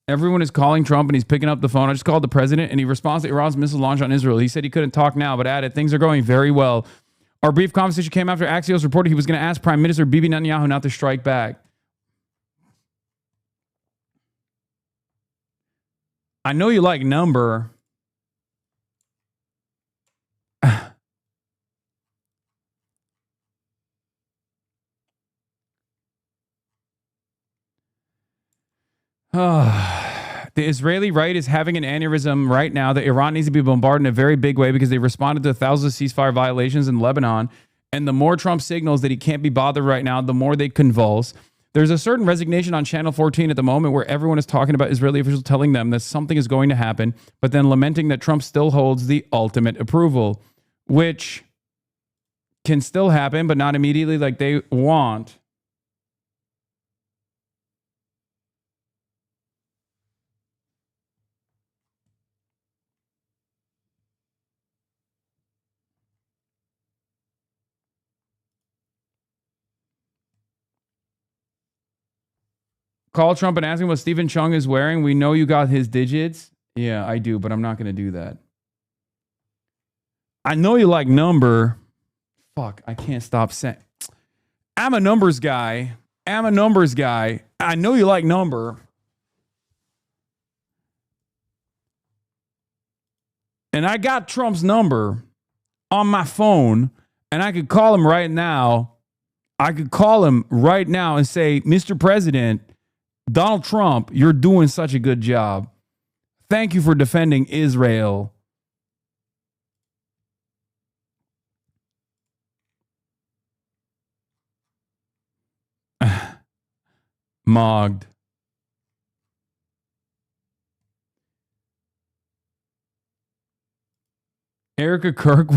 Everyone is calling Trump and he's picking up the phone. I just called the president and he responds to Iran's missile launch on Israel. He said he couldn't talk now, but added, things are going very well. Our brief conversation came after Axios reported he was going to ask Prime Minister Bibi Netanyahu not to strike back. I know you like number. The Israeli right is having an aneurysm right now that Iran needs to be bombarded in a very big way because they responded to thousands of ceasefire violations in Lebanon. And the more Trump signals that he can't be bothered right now, the more they convulse. There's a certain resignation on Channel 14 at the moment where everyone is talking about Israeli officials telling them that something is going to happen, but then lamenting that Trump still holds the ultimate approval, which can still happen, but not immediately like they want. Call Trump and ask him what Stephen Chung is wearing. We know you got his digits. Yeah, I do, but I'm not going to do that. I know you like number. Fuck, I can't stop saying. I'm a numbers guy. I'm a numbers guy. I know you like number. And I got Trump's number on my phone, and I could call him right now. I could call him right now and say, Mr. President, Donald Trump, you're doing such a good job. Thank you for defending Israel. Mogged. Erica Kirk,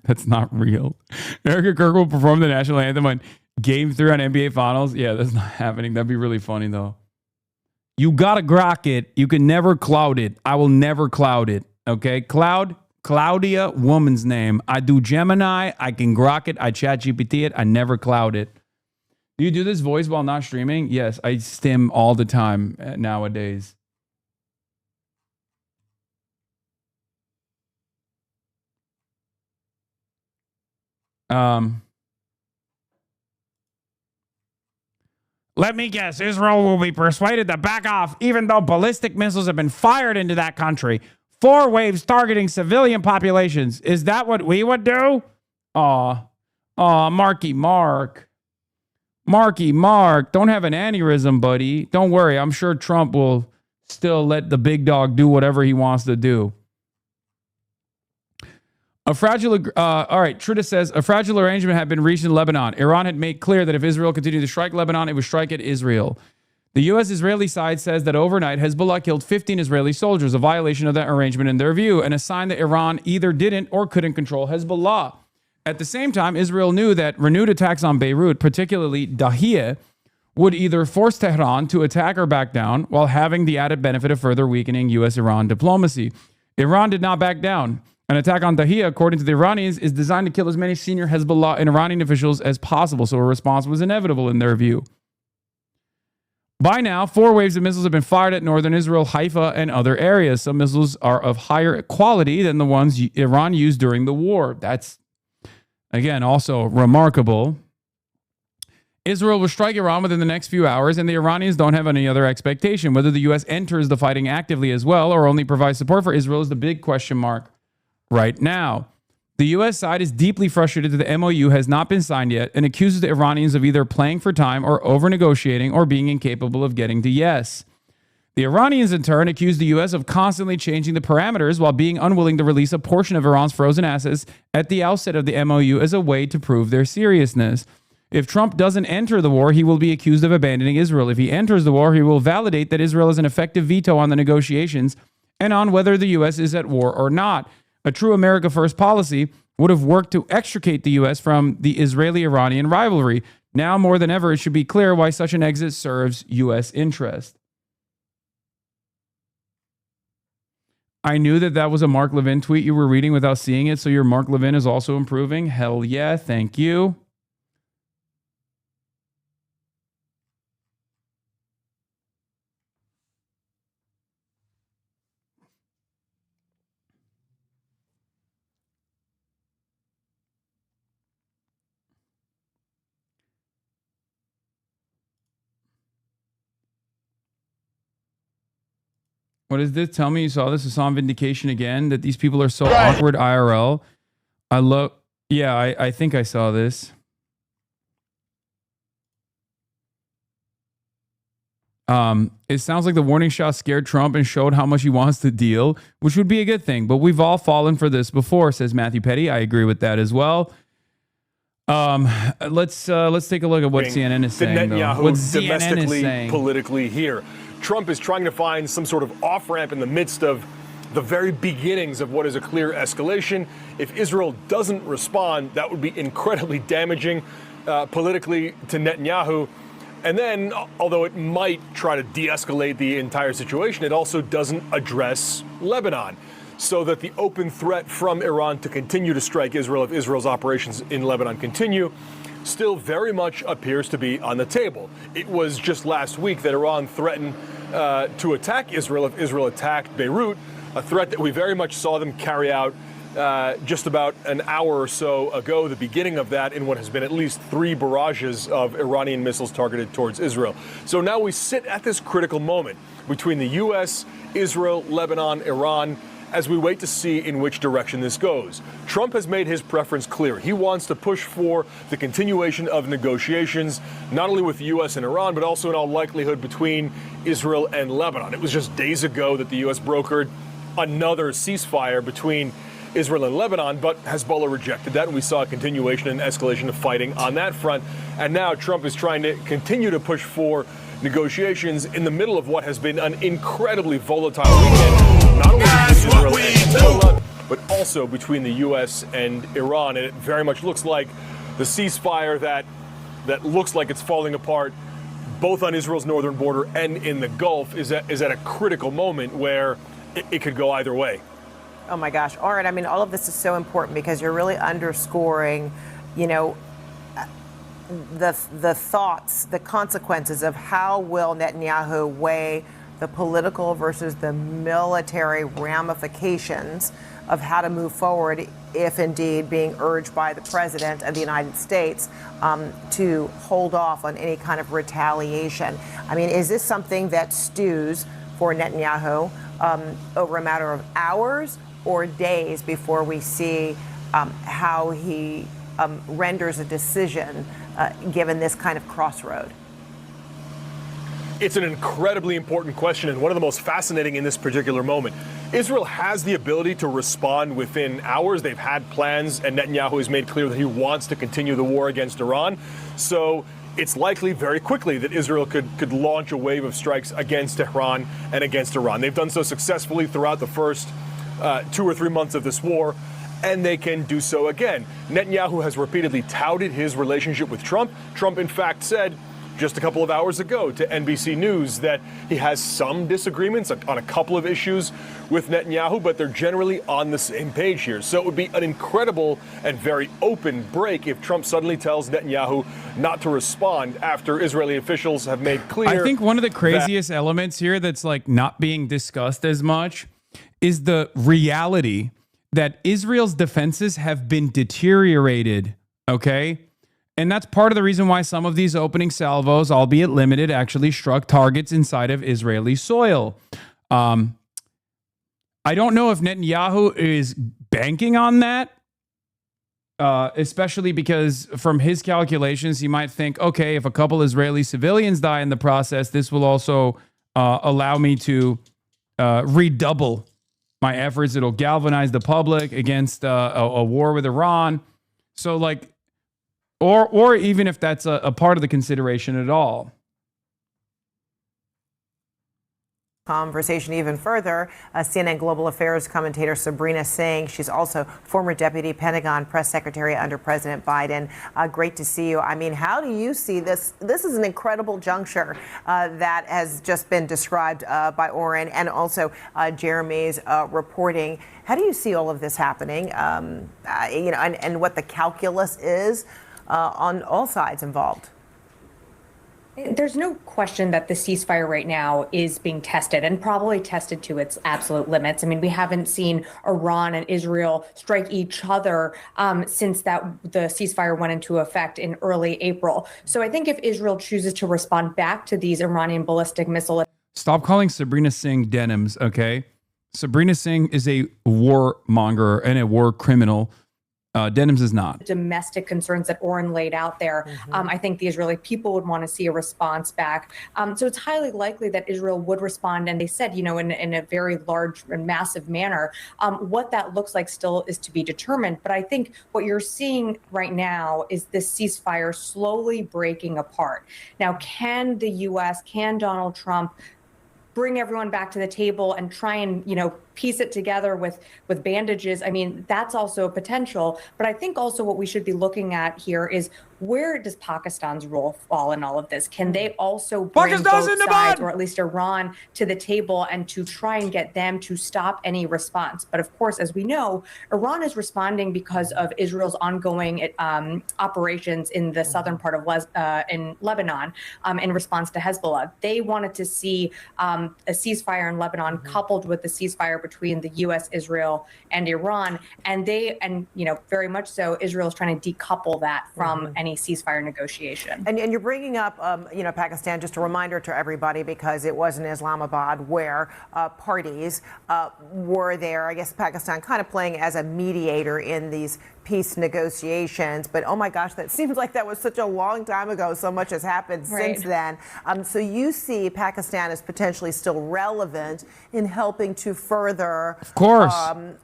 that's not real. Erica Kirk will perform the national anthem on Game 3 on NBA Finals. Yeah, that's not happening. That'd be really funny, though. You gotta grok it. You can never cloud it. I will never cloud it. Okay? Claudia, woman's name. I do Gemini. I can grok it. I chat GPT it. I never cloud it. Do you do this voice while not streaming? Yes, I stim all the time nowadays. Let me guess, Israel will be persuaded to back off even though ballistic missiles have been fired into that country. 4 waves targeting civilian populations. Is that what we would do? Marky Mark. Marky Mark, don't have an aneurysm, buddy. Don't worry, I'm sure Trump will still let the big dog do whatever he wants to do. All right, Trita says, a fragile arrangement had been reached in Lebanon. Iran had made clear that if Israel continued to strike Lebanon, it would strike at Israel. The U.S.-Israeli side says that overnight, Hezbollah killed 15 Israeli soldiers, a violation of that arrangement in their view, and a sign that Iran either didn't or couldn't control Hezbollah. At the same time, Israel knew that renewed attacks on Beirut, particularly Dahiyeh, would either force Tehran to attack or back down while having the added benefit of further weakening U.S.-Iran diplomacy. Iran did not back down. An attack on Tahrir, according to the Iranians, is designed to kill as many senior Hezbollah and Iranian officials as possible, so a response was inevitable in their view. By now, 4 waves of missiles have been fired at northern Israel, Haifa, and other areas. Some missiles are of higher quality than the ones Iran used during the war. That's, again, also remarkable. Israel will strike Iran within the next few hours, and the Iranians don't have any other expectation. Whether the U.S. enters the fighting actively as well or only provides support for Israel is the big question mark right now. The U.S. side is deeply frustrated that the MOU has not been signed yet and accuses the Iranians of either playing for time or over-negotiating or being incapable of getting to yes. The Iranians, in turn, accuse the U.S. of constantly changing the parameters while being unwilling to release a portion of Iran's frozen assets at the outset of the MOU as a way to prove their seriousness. If Trump doesn't enter the war, he will be accused of abandoning Israel. If he enters the war, he will validate that Israel has an effective veto on the negotiations and on whether the U.S. is at war or not. A true America First policy would have worked to extricate the U.S. from the Israeli-Iranian rivalry. Now more than ever, it should be clear why such an exit serves U.S. interest. I knew that was a Mark Levin tweet you were reading without seeing it, so your Mark Levin is also improving. Hell yeah, thank you. What is this? Tell me you saw this. Hasan Vindication again, that these people are so awkward IRL. I think I saw this. It sounds like the warning shot scared Trump and showed how much he wants to deal, which would be a good thing. But we've all fallen for this before, says Matthew Petty. I agree with that as well. Let's take a look at what CNN is saying. Netanyahu What CNN is domestically, saying. politically here. Trump is trying to find some sort of off-ramp in the midst of the very beginnings of what is a clear escalation. If Israel doesn't respond, that would be incredibly damaging politically to Netanyahu. And then, although it might try to de-escalate the entire situation, it also doesn't address Lebanon, so that the open threat from Iran to continue to strike Israel if Israel's operations in Lebanon continue still very much appears to be on the table. It was just last week that Iran threatened to attack Israel if Israel attacked Beirut, a threat that we very much saw them carry out just about an hour or so ago, the beginning of that in what has been at least 3 barrages of Iranian missiles targeted towards Israel. So now we sit at this critical moment between the U.S., Israel, Lebanon, Iran, as we wait to see in which direction this goes. Trump has made his preference clear. He wants to push for the continuation of negotiations, not only with the U.S. and Iran, but also in all likelihood between Israel and Lebanon. It was just days ago that the U.S. brokered another ceasefire between Israel and Lebanon, but Hezbollah rejected that, and we saw a continuation and escalation of fighting on that front. And now Trump is trying to continue to push for negotiations in the middle of what has been an incredibly volatile weekend, not only between Israel and Hezbollah, but also between the U.S. and Iran. And it very much looks like the ceasefire that looks like it's falling apart, both on Israel's northern border and in the Gulf, is at a critical moment where it could go either way. Oh my gosh. All right. I mean, all of this is so important because you're really underscoring, you know, the thoughts, the consequences of how will Netanyahu weigh the political versus the military ramifications of how to move forward if indeed being urged by the president of the United States to hold off on any kind of retaliation. I mean, is this something that stews for Netanyahu over a matter of hours or days before we see how he renders a decision given this kind of crossroad? It's an incredibly important question and one of the most fascinating in this particular moment. Israel has the ability to respond within hours. They've had plans, and Netanyahu has made clear that he wants to continue the war against Iran. So it's likely very quickly that Israel could launch a wave of strikes against Tehran and against Iran. They've done so successfully throughout the first 2 or 3 months of this war, and they can do so again. Netanyahu has repeatedly touted his relationship with Trump. Trump, in fact, said just a couple of hours ago to NBC News that he has some disagreements on a couple of issues with Netanyahu, but they're generally on the same page here. So it would be an incredible and very open break if Trump suddenly tells Netanyahu not to respond after Israeli officials have made clear. I think one of the craziest elements here that's like not being discussed as much is the reality that Israel's defenses have been deteriorated, okay? And that's part of the reason why some of these opening salvos, albeit limited, actually struck targets inside of Israeli soil. I don't know if Netanyahu is banking on that, especially because from his calculations, he might think, okay, if a couple Israeli civilians die in the process, this will also allow me to redouble my efforts. It'll galvanize the public against a war with Iran. So like, or even if that's a part of the consideration at all. Conversation even further, CNN Global Affairs commentator Sabrina Singh. She's also former Deputy Pentagon Press Secretary under President Biden. Great to see you. I mean, how do you see this? This is an incredible juncture that has just been described by Oren and also Jeremy's reporting. How do you see all of this happening? And what the calculus is on all sides involved? There's no question that the ceasefire right now is being tested and probably tested to its absolute limits. I mean, we haven't seen Iran and Israel strike each other since the ceasefire went into effect in early April. So I think if Israel chooses to respond back to these Iranian ballistic missile... Stop calling Sabrina Singh denims, okay? Sabrina Singh is a warmonger and a war criminal. Denims is not. Domestic concerns that Oren laid out there. I think the Israeli people would want to see a response back. So it's highly likely that Israel would respond. And they said, in a very large and massive manner. What that looks like still is to be determined. But I think what you're seeing right now is this ceasefire slowly breaking apart. Now, can the U.S., can Donald Trump bring everyone back to the table and try and, piece it together with bandages? I mean, that's also a potential. But I think also what we should be looking at here is, where does Pakistan's role fall in all of this? Can they also bring both sides, or at least Iran, to the table and to try and get them to stop any response? But of course, as we know, Iran is responding because of Israel's ongoing operations in the southern part of in Lebanon in response to Hezbollah. They wanted to see a ceasefire in Lebanon coupled with the ceasefire between the U.S., Israel, and Iran. And very much so, Israel is trying to decouple that from any ceasefire negotiation. And you're bringing up, Pakistan, just a reminder to everybody, because it was in Islamabad where parties were there. I guess Pakistan kind of playing as a mediator in these peace negotiations. But oh my gosh, that seems like that was such a long time ago. So much has happened since then. So you see Pakistan as potentially still relevant in helping to further, of course,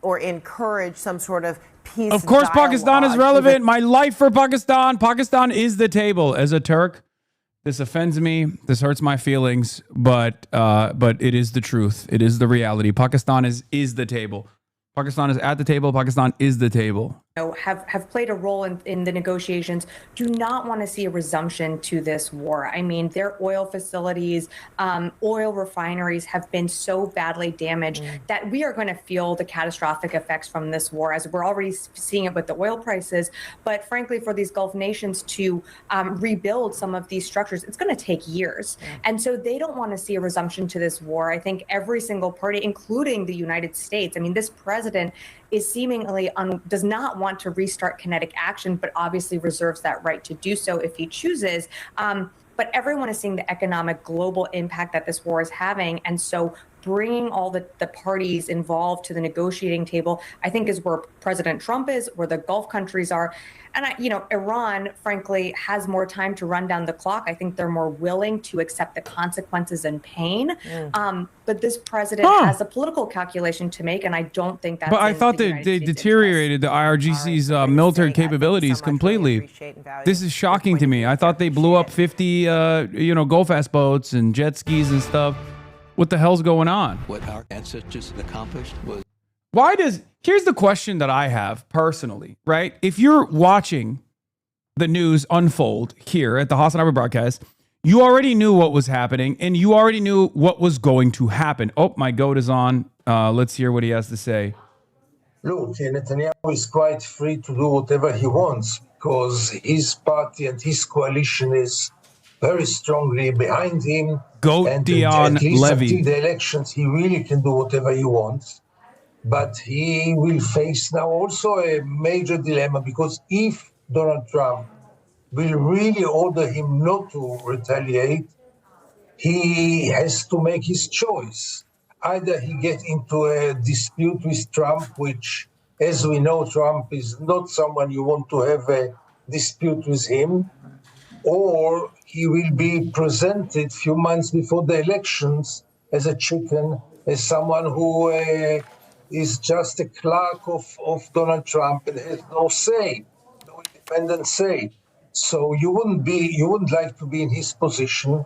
or encourage some sort of peace. Of course, dialogue. Pakistan is relevant. My life for Pakistan. Pakistan is the table. As a Turk, this offends me. This hurts my feelings. But it is the truth. It is the reality. Pakistan is the table. Pakistan is at the table. Pakistan is the table. Have played a role in the negotiations, do not want to see a resumption to this war. I mean, their oil facilities, oil refineries have been so badly damaged that we are going to feel the catastrophic effects from this war, as we're already seeing it with the oil prices. But frankly, for these Gulf nations to rebuild some of these structures, it's going to take years. And so they don't want to see a resumption to this war. I think every single party, including the United States, I mean, this president is seemingly does not want to restart kinetic action, but obviously reserves that right to do so if he chooses. But everyone is seeing the economic global impact that this war is having. And so bringing all the parties involved to the negotiating table, I think, is where President Trump is, where the Gulf countries are. And, Iran, frankly, has more time to run down the clock. I think they're more willing to accept the consequences and pain. But this president has a political calculation to make, and I don't think that's. But I thought they deteriorated the IRGC's military capabilities completely. This is shocking to me. I thought they blew up 50, go-fast boats and jet skis and stuff. What the hell's going on? What our ancestors accomplished was... Here's the question that I have personally, right? If you're watching the news unfold here at the HasanAbi broadcast, You already knew what was happening, and you already knew what was going to happen. Oh, my goat is on. Let's hear what he has to say. Look, Netanyahu is quite free to do whatever he wants because his party and his coalition is very strongly behind him. Goat and Dion at least Levy. until the elections, he really can do whatever he wants. But he will face now also a major dilemma because if Donald Trump will really order him not to retaliate, he has to make his choice. Either he gets into a dispute with Trump, which, as we know, Trump is not someone you want to have a dispute with him, or he will be presented a few months before the elections as a chicken, as someone who is just a clerk of Donald Trump and has no say, no independent say. So you wouldn't like to be in his position.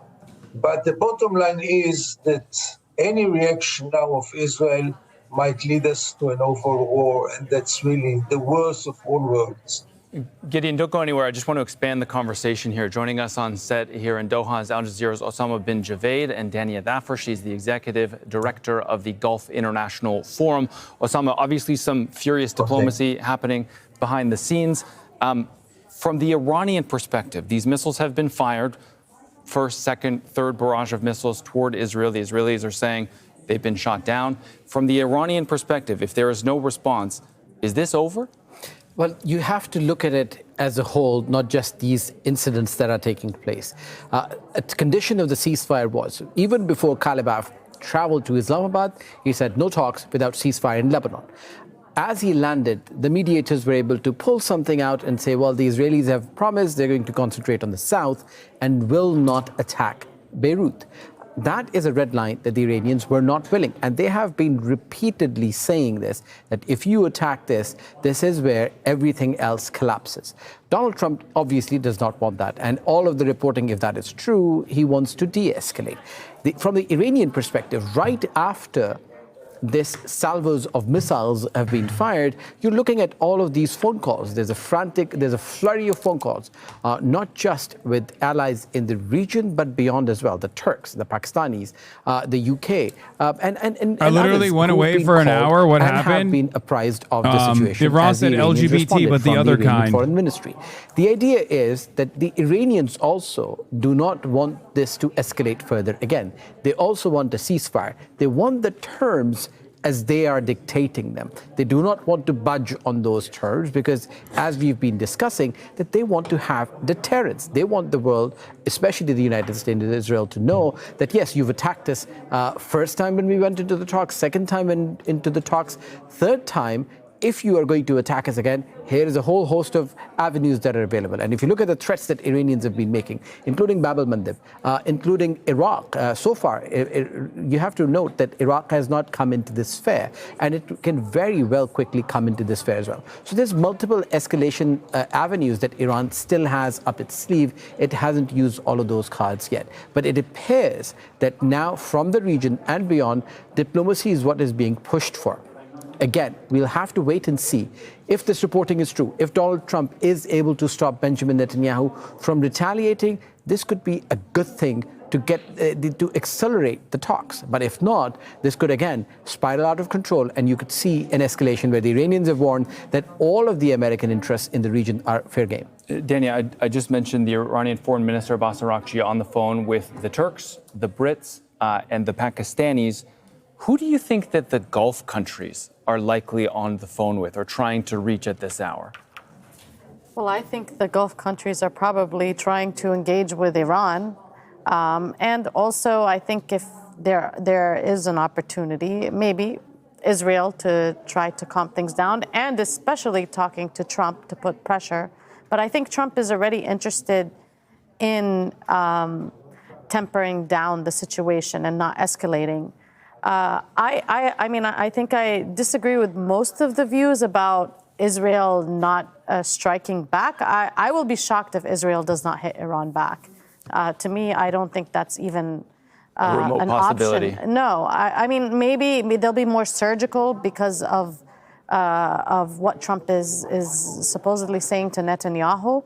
But the bottom line is that any reaction now of Israel might lead us to an overall war, and that's really the worst of all worlds. Gideon, don't go anywhere. I just want to expand the conversation here. Joining us on set here in Doha is Al Jazeera's Osama bin Javed and Dania Dhafar. She's the executive director of the Gulf International Forum. Osama, obviously some furious diplomacy happening behind the scenes. From the Iranian perspective, these missiles have been fired. First, second, third barrage of missiles toward Israel. The Israelis are saying they've been shot down. From the Iranian perspective, if there is no response, is this over? Well, you have to look at it as a whole, not just these incidents that are taking place. A condition of the ceasefire was, even before Kalibaf traveled to Islamabad, he said no talks without ceasefire in Lebanon. As he landed, the mediators were able to pull something out and say, well, the Israelis have promised they're going to concentrate on the south and will not attack Beirut. That is a red line that the Iranians were not willing. And they have been repeatedly saying this, that if you attack this, this is where everything else collapses. Donald Trump obviously does not want that. And all of the reporting, if that is true, he wants to de-escalate. From the Iranian perspective, right after this salvos of missiles have been fired, you're looking at all of these phone calls. There's a flurry of phone calls, not just with allies in the region, but beyond as well. The Turks, the Pakistanis, the UK, and I literally went away for an hour. What happened? Have been apprised of the situation. Iran said LGBT, but the other kind. Foreign Ministry. The idea is that the Iranians also do not want this to escalate further again. They also want a ceasefire. They want the terms as they are dictating them. They do not want to budge on those terms because, as we've been discussing, that they want to have deterrence. They want the world, especially the United States and Israel, to know that, yes, you've attacked us first time when we went into the talks, second time into the talks, third time, if you are going to attack us again, here is a whole host of avenues that are available. And if you look at the threats that Iranians have been making, including Bab el-Mandeb, including Iraq, so far, you have to note that Iraq has not come into this sphere, and it can very well quickly come into this sphere as well. So there's multiple escalation avenues that Iran still has up its sleeve. It hasn't used all of those cards yet. But it appears that now, from the region and beyond, diplomacy is what is being pushed for. Again, we'll have to wait and see if this reporting is true. If Donald Trump is able to stop Benjamin Netanyahu from retaliating, this could be a good thing to get to accelerate the talks. But if not, this could again spiral out of control, and you could see an escalation where the Iranians have warned that all of the American interests in the region are fair game. Dania, I just mentioned the Iranian Foreign Minister Abbas Araghchi on the phone with the Turks, the Brits, and the Pakistanis. Who do you think that the Gulf countries are likely on the phone with or trying to reach at this hour? Well, I think the Gulf countries are probably trying to engage with Iran. And also, I think if there is an opportunity, maybe Israel to try to calm things down, and especially talking to Trump to put pressure. But I think Trump is already interested in tempering down the situation and not escalating. I mean, I think I disagree with most of the views about Israel not striking back. I will be shocked if Israel does not hit Iran back. To me, I don't think that's even a remote an possibility. Option. No, I mean, maybe they'll be more surgical because of what Trump is supposedly saying to Netanyahu.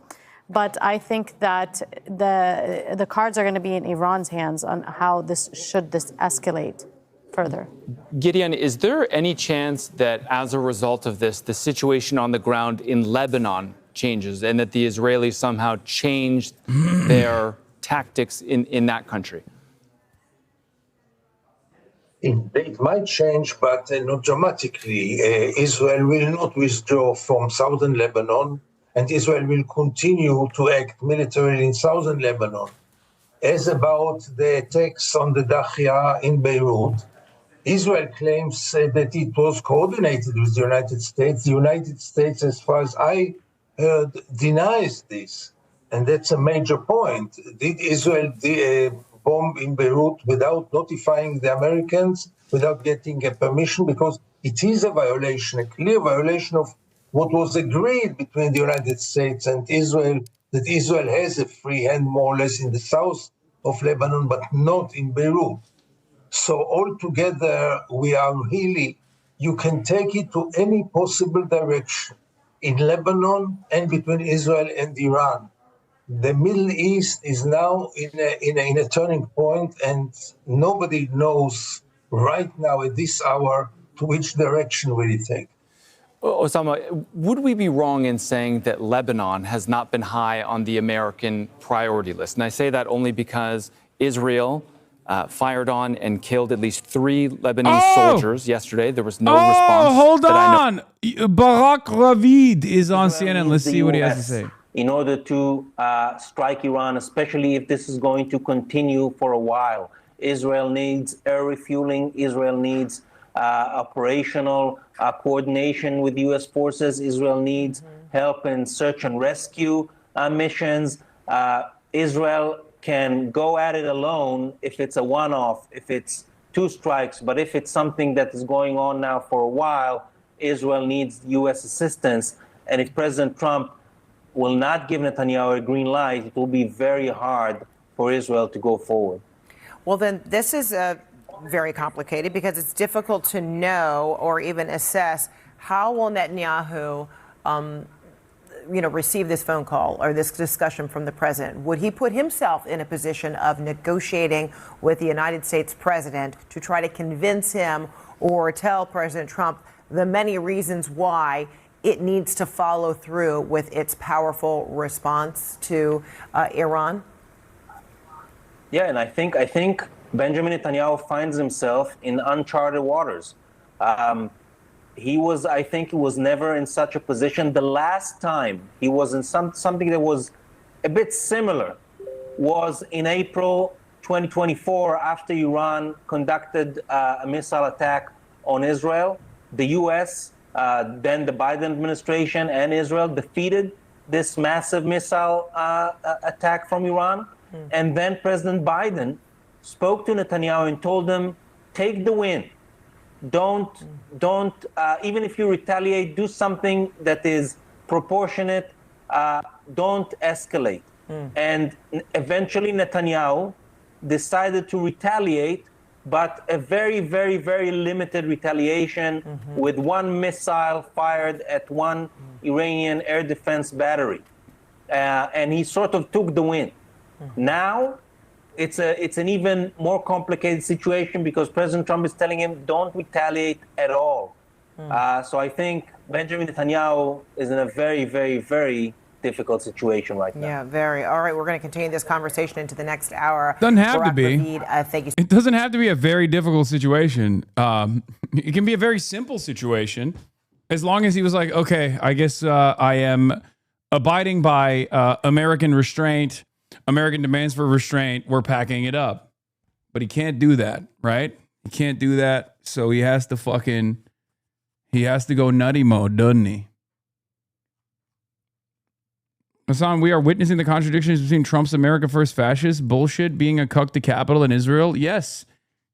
But I think that the cards are going to be in Iran's hands on how this escalate further. Gideon, is there any chance that as a result of this, the situation on the ground in Lebanon changes and that the Israelis somehow changed their tactics in that country? It might change, but not dramatically. Israel will not withdraw from southern Lebanon, and Israel will continue to act militarily in southern Lebanon. As about the attacks on the Dahia in Beirut, Israel claims that it was coordinated with the United States. The United States, as far as I heard, denies this. And that's a major point. Did Israel bomb in Beirut without notifying the Americans, without getting a permission? Because it is a violation, a clear violation of what was agreed between the United States and Israel, that Israel has a free hand more or less in the south of Lebanon, but not in Beirut. So altogether, we are really, you can take it to any possible direction in Lebanon and between Israel and Iran. The Middle East is now in a turning point, and nobody knows right now at this hour to which direction will it take. Osama, would we be wrong in saying that Lebanon has not been high on the American priority list? And I say that only because Israel fired on and killed at least 3 Lebanese soldiers yesterday. There was no response. Hold on. Barak Ravid is on CNN. Let's see what he has to say. In order to strike Iran, especially if this is going to continue for a while. Israel needs air refueling. Israel needs operational coordination with U.S. forces. Israel needs help in search and rescue missions. Israel can go at it alone if it's a one-off, if it's 2 strikes. But if it's something that is going on now for a while, Israel needs U.S. assistance. And if President Trump will not give Netanyahu a green light, it will be very hard for Israel to go forward. Well, then this is very complicated because it's difficult to know or even assess how will Netanyahu receive this phone call or this discussion from the president. Would he put himself in a position of negotiating with the United States president to try to convince him or tell President Trump the many reasons why it needs to follow through with its powerful response to Iran? Yeah, and I think Benjamin Netanyahu finds himself in uncharted waters. He was never in such a position. The last time he was in something that was a bit similar was in April 2024 after Iran conducted a missile attack on Israel. The U.S., then the Biden administration and Israel defeated this massive missile attack from Iran. And then President Biden spoke to Netanyahu and told him, take the win. Don't, even if you retaliate, do something that is proportionate. Don't escalate. And eventually Netanyahu decided to retaliate, but a very, very, very limited retaliation with 1 missile fired at 1 Iranian air defense battery. And he sort of took the win. Now, it's an even more complicated situation because President Trump is telling him, don't retaliate at all. So I think Benjamin Netanyahu is in a very, very, very difficult situation right now. Yeah, very. All right, we're going to continue this conversation into the next hour. Doesn't have to be. Thank you. It doesn't have to be a very difficult situation. It can be a very simple situation as long as he was like, okay, I guess I am abiding by American restraint, American demands for restraint. We're packing it up. But he can't do that, right? He can't do that. So he has to go nutty mode, doesn't he? Hasan, we are witnessing the contradictions between Trump's America First fascist bullshit being a cuck to capital in Israel. Yes.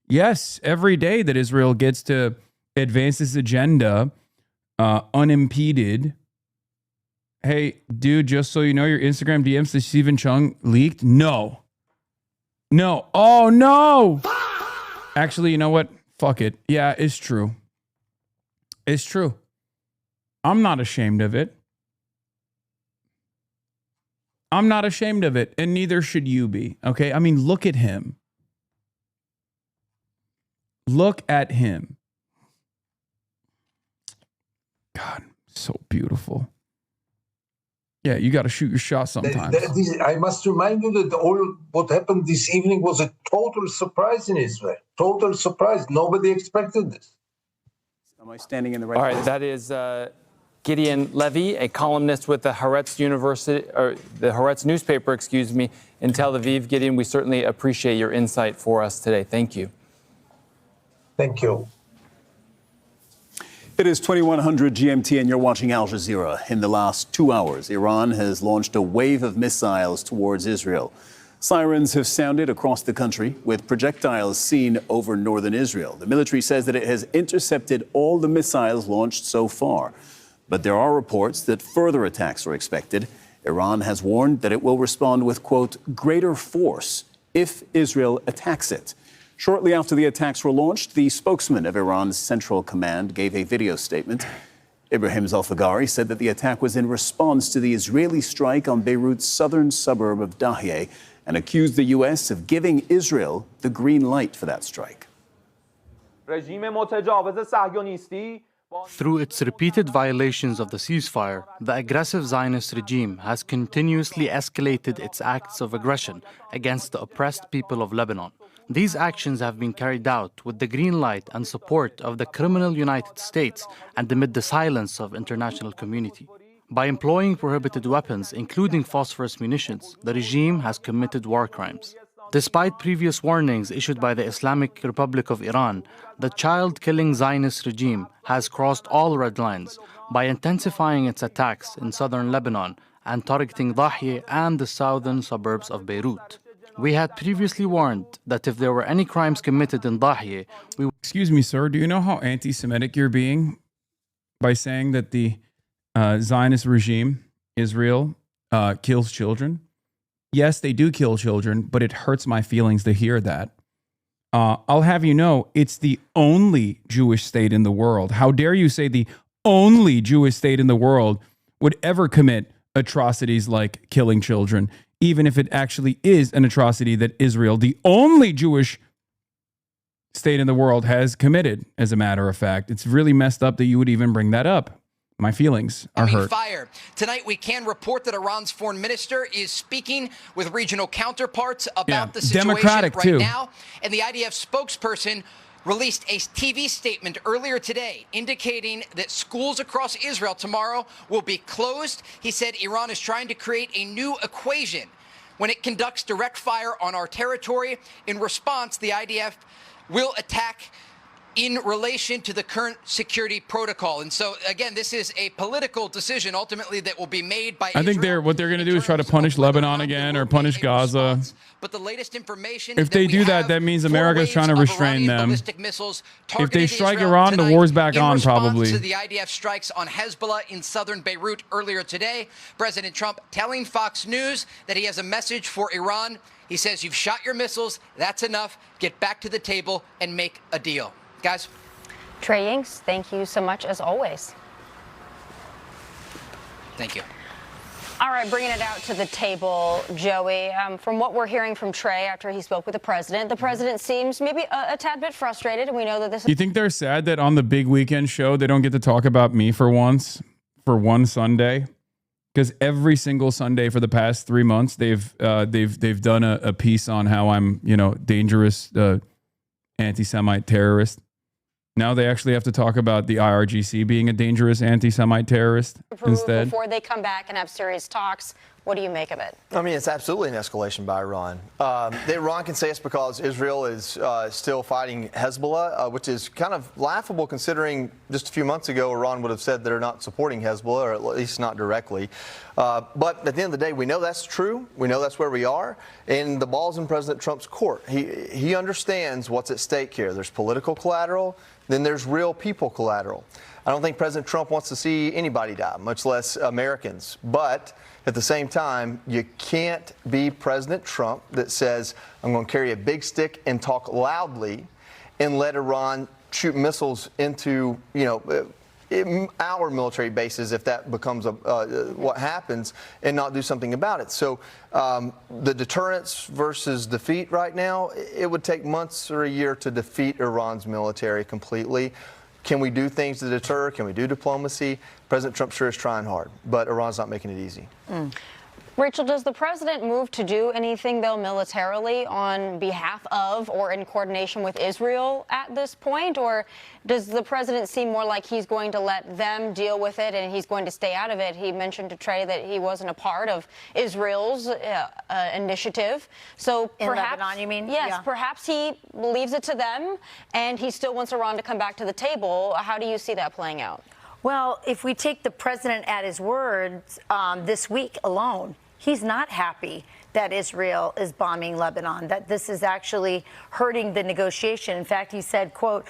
Yes. Every day that Israel gets to advance this agenda unimpeded. Hey, dude, just so you know, your Instagram DMs to Stephen Chung leaked? No. Oh, no. Actually, you know what? Fuck it. Yeah, it's true. It's true. I'm not ashamed of it. I'm not ashamed of it, and neither should you be. Okay? I mean, look at him. Look at him. God, so beautiful. Yeah, you got to shoot your shot sometimes. I must remind you that all what happened this evening was a total surprise in Israel. Total surprise. Nobody expected this. Am I standing in the right All right, place? that is Gideon Levy, a columnist with the Haaretz University, or the Haaretz newspaper, excuse me, in Tel Aviv. Gideon, we certainly appreciate your insight for us today. Thank you. Thank you. It is 2100 GMT and you're watching Al Jazeera. In the last 2 hours, Iran has launched a wave of missiles towards Israel. Sirens have sounded across the country with projectiles seen over northern Israel. The military says that it has intercepted all the missiles launched so far. But there are reports that further attacks are expected. Iran has warned that it will respond with, quote, greater force if Israel attacks it. Shortly after the attacks were launched, the spokesman of Iran's Central Command gave a video statement. Ibrahim Zolfagari said that the attack was in response to the Israeli strike on Beirut's southern suburb of Dahieh and accused the U.S. of giving Israel the green light for that strike. Through its repeated violations of the ceasefire, the aggressive Zionist regime has continuously escalated its acts of aggression against the oppressed people of Lebanon. These actions have been carried out with the green light and support of the criminal United States and amid the silence of international community. By employing prohibited weapons, including phosphorus munitions, the regime has committed war crimes. Despite previous warnings issued by the Islamic Republic of Iran, the child-killing Zionist regime has crossed all red lines by intensifying its attacks in southern Lebanon and targeting Dahieh and the southern suburbs of Beirut. We had previously warned that if there were any crimes committed in Dahieh, we... Excuse me, sir. Do you know how anti-Semitic you're being by saying that the Zionist regime, Israel, kills children? Yes, they do kill children, but it hurts my feelings to hear that. I'll have you know, it's the only Jewish state in the world. How dare you say the only Jewish state in the world would ever commit atrocities like killing children, even if it actually is an atrocity that Israel, the only Jewish state in the world, has committed, as a matter of fact. It's really messed up that you would even bring that up. My feelings are hurt. Fire. Tonight, we can report that Iran's foreign minister is speaking with regional counterparts about the situation Democratic right too. now. And the IDF spokesperson released a TV statement earlier today indicating that schools across Israel tomorrow will be closed. He said Iran is trying to create a new equation when it conducts direct fire on our territory. In response, the IDF will attack in relation to the current security protocol. And so, again, this is a political decision ultimately that will be made by Israel. What they're going to do is try to punish Lebanon again or punish Gaza. But the latest information If they do that, that means America's trying to restrain them. If they strike Iran, the war's back on probably. To the IDF strikes on Hezbollah in southern Beirut earlier today, President Trump telling Fox News that he has a message for Iran. He says, you've shot your missiles, that's enough, get back to the table and make a deal. Guys? Trey Yingst, thank you so much as always. Thank you. All right, bringing it out to the table, Joey. From what we're hearing from Trey after he spoke with the president seems maybe a tad bit frustrated, and we know that this is... You think they're sad that on the big weekend show they don't get to talk about me for once, for one Sunday? Because every single Sunday for the past 3 months, they've done a piece on how I'm, dangerous anti-Semite terrorist. Now they actually have to talk about the IRGC being a dangerous anti-Semite terrorist instead. Before they come back and have serious talks, what do you make of it? I mean, it's absolutely an escalation by Iran. Iran can say it's because Israel is still fighting Hezbollah, which is kind of laughable considering just a few months ago Iran would have said they're not supporting Hezbollah, or at least not directly. But at the end of the day, we know that's true. We know that's where we are. And the ball's in President Trump's court. He understands what's at stake here. There's political collateral, then there's real people collateral. I don't think President Trump wants to see anybody die, much less Americans. But at the same time, you can't be President Trump that says, I'm going to carry a big stick and talk loudly and let Iran shoot missiles into, our military bases if that becomes what happens, and not do something about it. So the deterrence versus defeat right now, it would take months or a year to defeat Iran's military completely. Can we do things to deter? Can we do diplomacy? President Trump sure is trying hard, but Iran's not making it easy. Rachel, does the president move to do anything, though, militarily on behalf of or in coordination with Israel at this point? Or does the president seem more like he's going to let them deal with it and he's going to stay out of it? He mentioned to Trey that he wasn't a part of Israel's initiative. So perhaps, Lebanon, you mean? Yes, Yeah. perhaps he leaves it to them and he still wants Iran to come back to the table. How do you see that playing out? Well, if we take the president at his words this week alone, he's not happy that Israel is bombing Lebanon, that this is actually hurting the negotiation. In fact, he said, quote,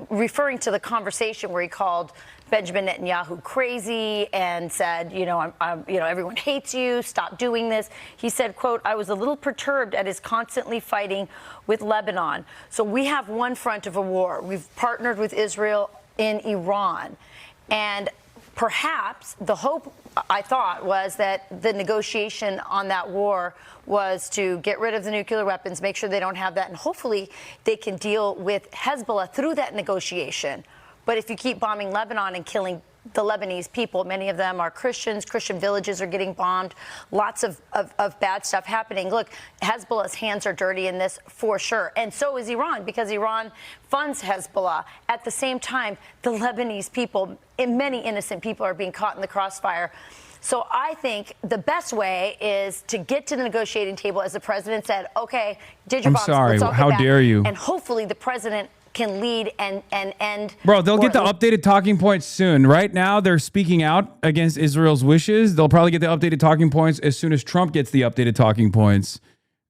referring to the conversation where he called Benjamin Netanyahu crazy and said, everyone hates you, stop doing this. He said, quote, I was a little perturbed at his constantly fighting with Lebanon. So we have one front of a war. We've partnered with Israel in Iran. And perhaps the hope, I thought, was that the negotiation on that war was to get rid of the nuclear weapons, make sure they don't have that, and hopefully they can deal with Hezbollah through that negotiation. But if you keep bombing Lebanon and killing the Lebanese people, many of them are Christians, Christian villages are getting bombed, lots of bad stuff happening. Look, Hezbollah's hands are dirty in this for sure, and so is Iran, because Iran funds Hezbollah. At the same time, the Lebanese people, many innocent people, are being caught in the crossfire. So I think the best way is to get to the negotiating table, as the president said, okay, did your I'm box, sorry, let's all get how back. dare you? And hopefully the president can lead and end. Bro, they'll get the or- updated talking points soon. Right now, they're speaking out against Israel's wishes. They'll probably get the updated talking points as soon as Trump gets the updated talking points.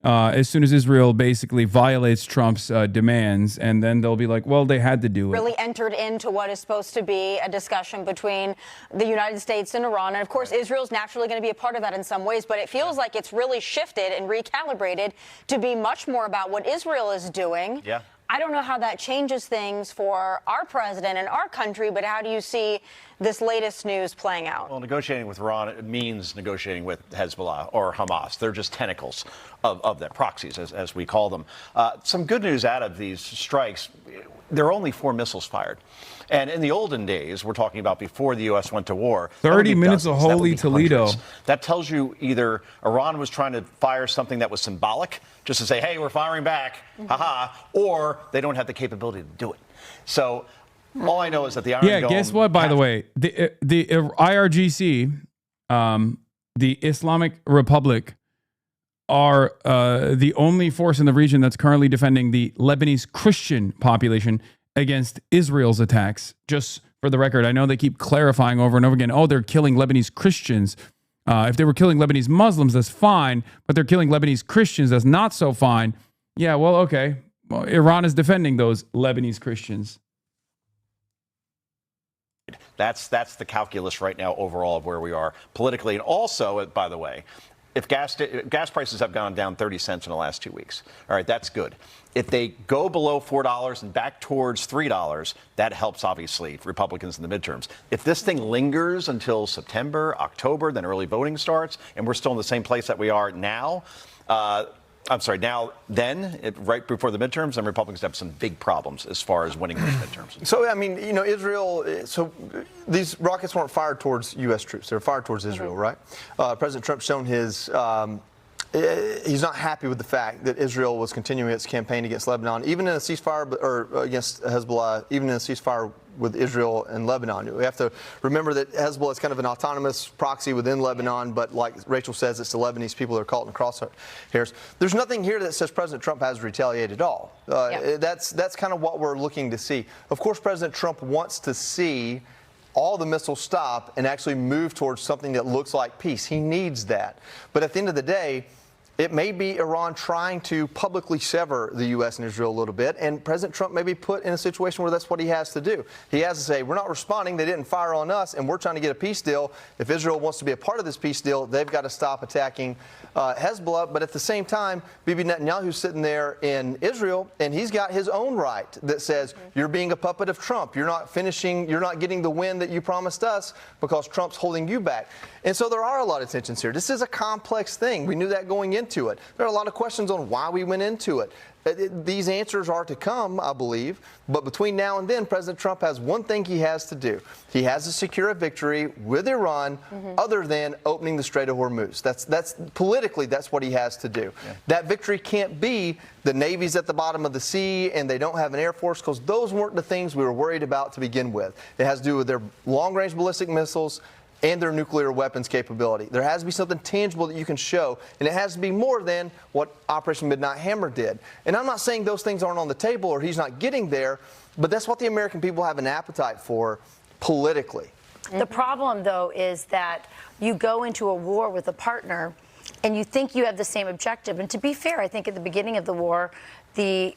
As soon as Israel basically violates Trump's demands, and then they'll be like, well, they had to do it. Really entered into what is supposed to be a discussion between the United States and Iran. And of course, Israel's naturally going to be a part of that in some ways, but it feels like it's really shifted and recalibrated to be much more about what Israel is doing. Yeah. I don't know how that changes things for our president and our country, but how do you see this latest news playing out? Well, negotiating with Iran means negotiating with Hezbollah or Hamas. They're just tentacles of them, proxies, as we call them. Some good news out of these strikes, there are only 4 missiles fired. And in the olden days, we're talking about before the U.S. went to war, 30 minutes of holy Toledo. That tells you either Iran was trying to fire something that was symbolic, just to say, hey, we're firing back, haha, or they don't have the capability to do it. So all I know is that the Iron Dome... Guess what, by the way? The IRGC, the Islamic Republic, are the only force in the region that's currently defending the Lebanese Christian population against Israel's attacks. Just for the record, I know they keep clarifying over and over again, oh, they're killing Lebanese Christians. If they were killing Lebanese Muslims, that's fine, but they're killing Lebanese Christians, that's not so fine. Yeah, well, okay. Well, Iran is defending those Lebanese Christians. That's the calculus right now overall of where we are politically. And also, by the way, if gas prices have gone down 30 cents in the last 2 weeks, all right, that's good. If they go below $4 and back towards $3, that helps, obviously, Republicans in the midterms. If this thing lingers until September, October, then early voting starts, and we're still in the same place that we are now, right before the midterms, then Republicans have some big problems as far as winning those midterms. So, I mean, Israel, so these rockets weren't fired towards U.S. troops. They were fired towards Israel, right? President Trump's shown his, he's not happy with the fact that Israel was continuing its campaign against Lebanon, even in a ceasefire, or against Hezbollah, even in a ceasefire with Israel and Lebanon. We have to remember that Hezbollah is kind of an autonomous proxy within Lebanon, but like Rachel says, it's the Lebanese people that are caught in the crosshairs. There's nothing here that says President Trump has retaliated at all. That's kind of what we're looking to see. Of course, President Trump wants to see all the missiles stop and actually move towards something that looks like peace. He needs that. But at the end of the day, it may be Iran trying to publicly sever the U.S. and Israel a little bit, and President Trump may be put in a situation where that's what he has to do. He has to say, we're not responding, they didn't fire on us, and we're trying to get a peace deal. If Israel wants to be a part of this peace deal, they've got to stop attacking Hezbollah. But at the same time, Bibi Netanyahu's sitting there in Israel, and he's got his own right that says, you're being a puppet of Trump. You're not finishing, you're not getting the win that you promised us because Trump's holding you back. And so there are a lot of tensions here. This is a complex thing. We knew that going into it. There are a lot of questions on why we went into it. These answers are to come, I believe. But between now and then, President Trump has one thing he has to do. He has to secure a victory with Iran other than opening the Strait of Hormuz. That's politically, that's what he has to do. Yeah. That victory can't be the Navy's at the bottom of the sea and they don't have an Air Force, because those weren't the things we were worried about to begin with. It has to do with their long-range ballistic missiles and their nuclear weapons capability. There has to be something tangible that you can show, and it has to be more than what Operation Midnight Hammer did. And I'm not saying those things aren't on the table or he's not getting there, but that's what the American people have an appetite for politically. The problem, though, is that you go into a war with a partner and you think you have the same objective. And to be fair, I think at the beginning of the war, the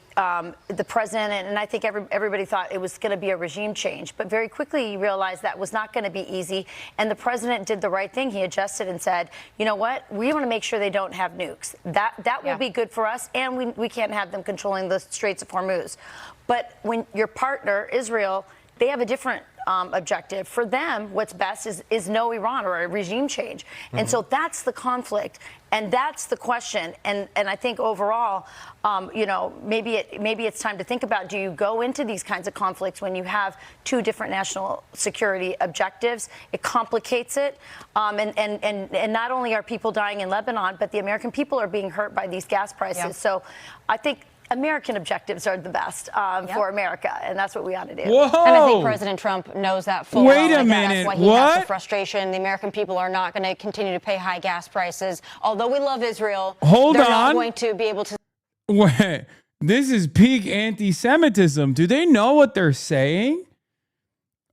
president and I think everybody thought it was going to be a regime change, but very quickly you realized that was not going to be easy. And the president did the right thing. He adjusted and said, you know what, we want to make sure they don't have nukes. That will be good for us, and we can't have them controlling the Straits of Hormuz. But when your partner, Israel, they have a different objective. For them, what's best is no Iran or a regime change. And so that's the conflict, and that's the question. And I think overall, you know, maybe it's time to think about, do you go into these kinds of conflicts when you have two different national security objectives? It complicates it. And not only are people dying in Lebanon, but the American people are being hurt by these gas prices. Yeah. So I think American objectives are the best for America, and that's what we ought to do. Whoa. And I think President Trump knows that full well. Wait a minute. That's why he has the frustration. The American people are not going to continue to pay high gas prices. Although we love Israel, they're not going to be able to. Wait, this is peak anti-Semitism. Do they know what they're saying?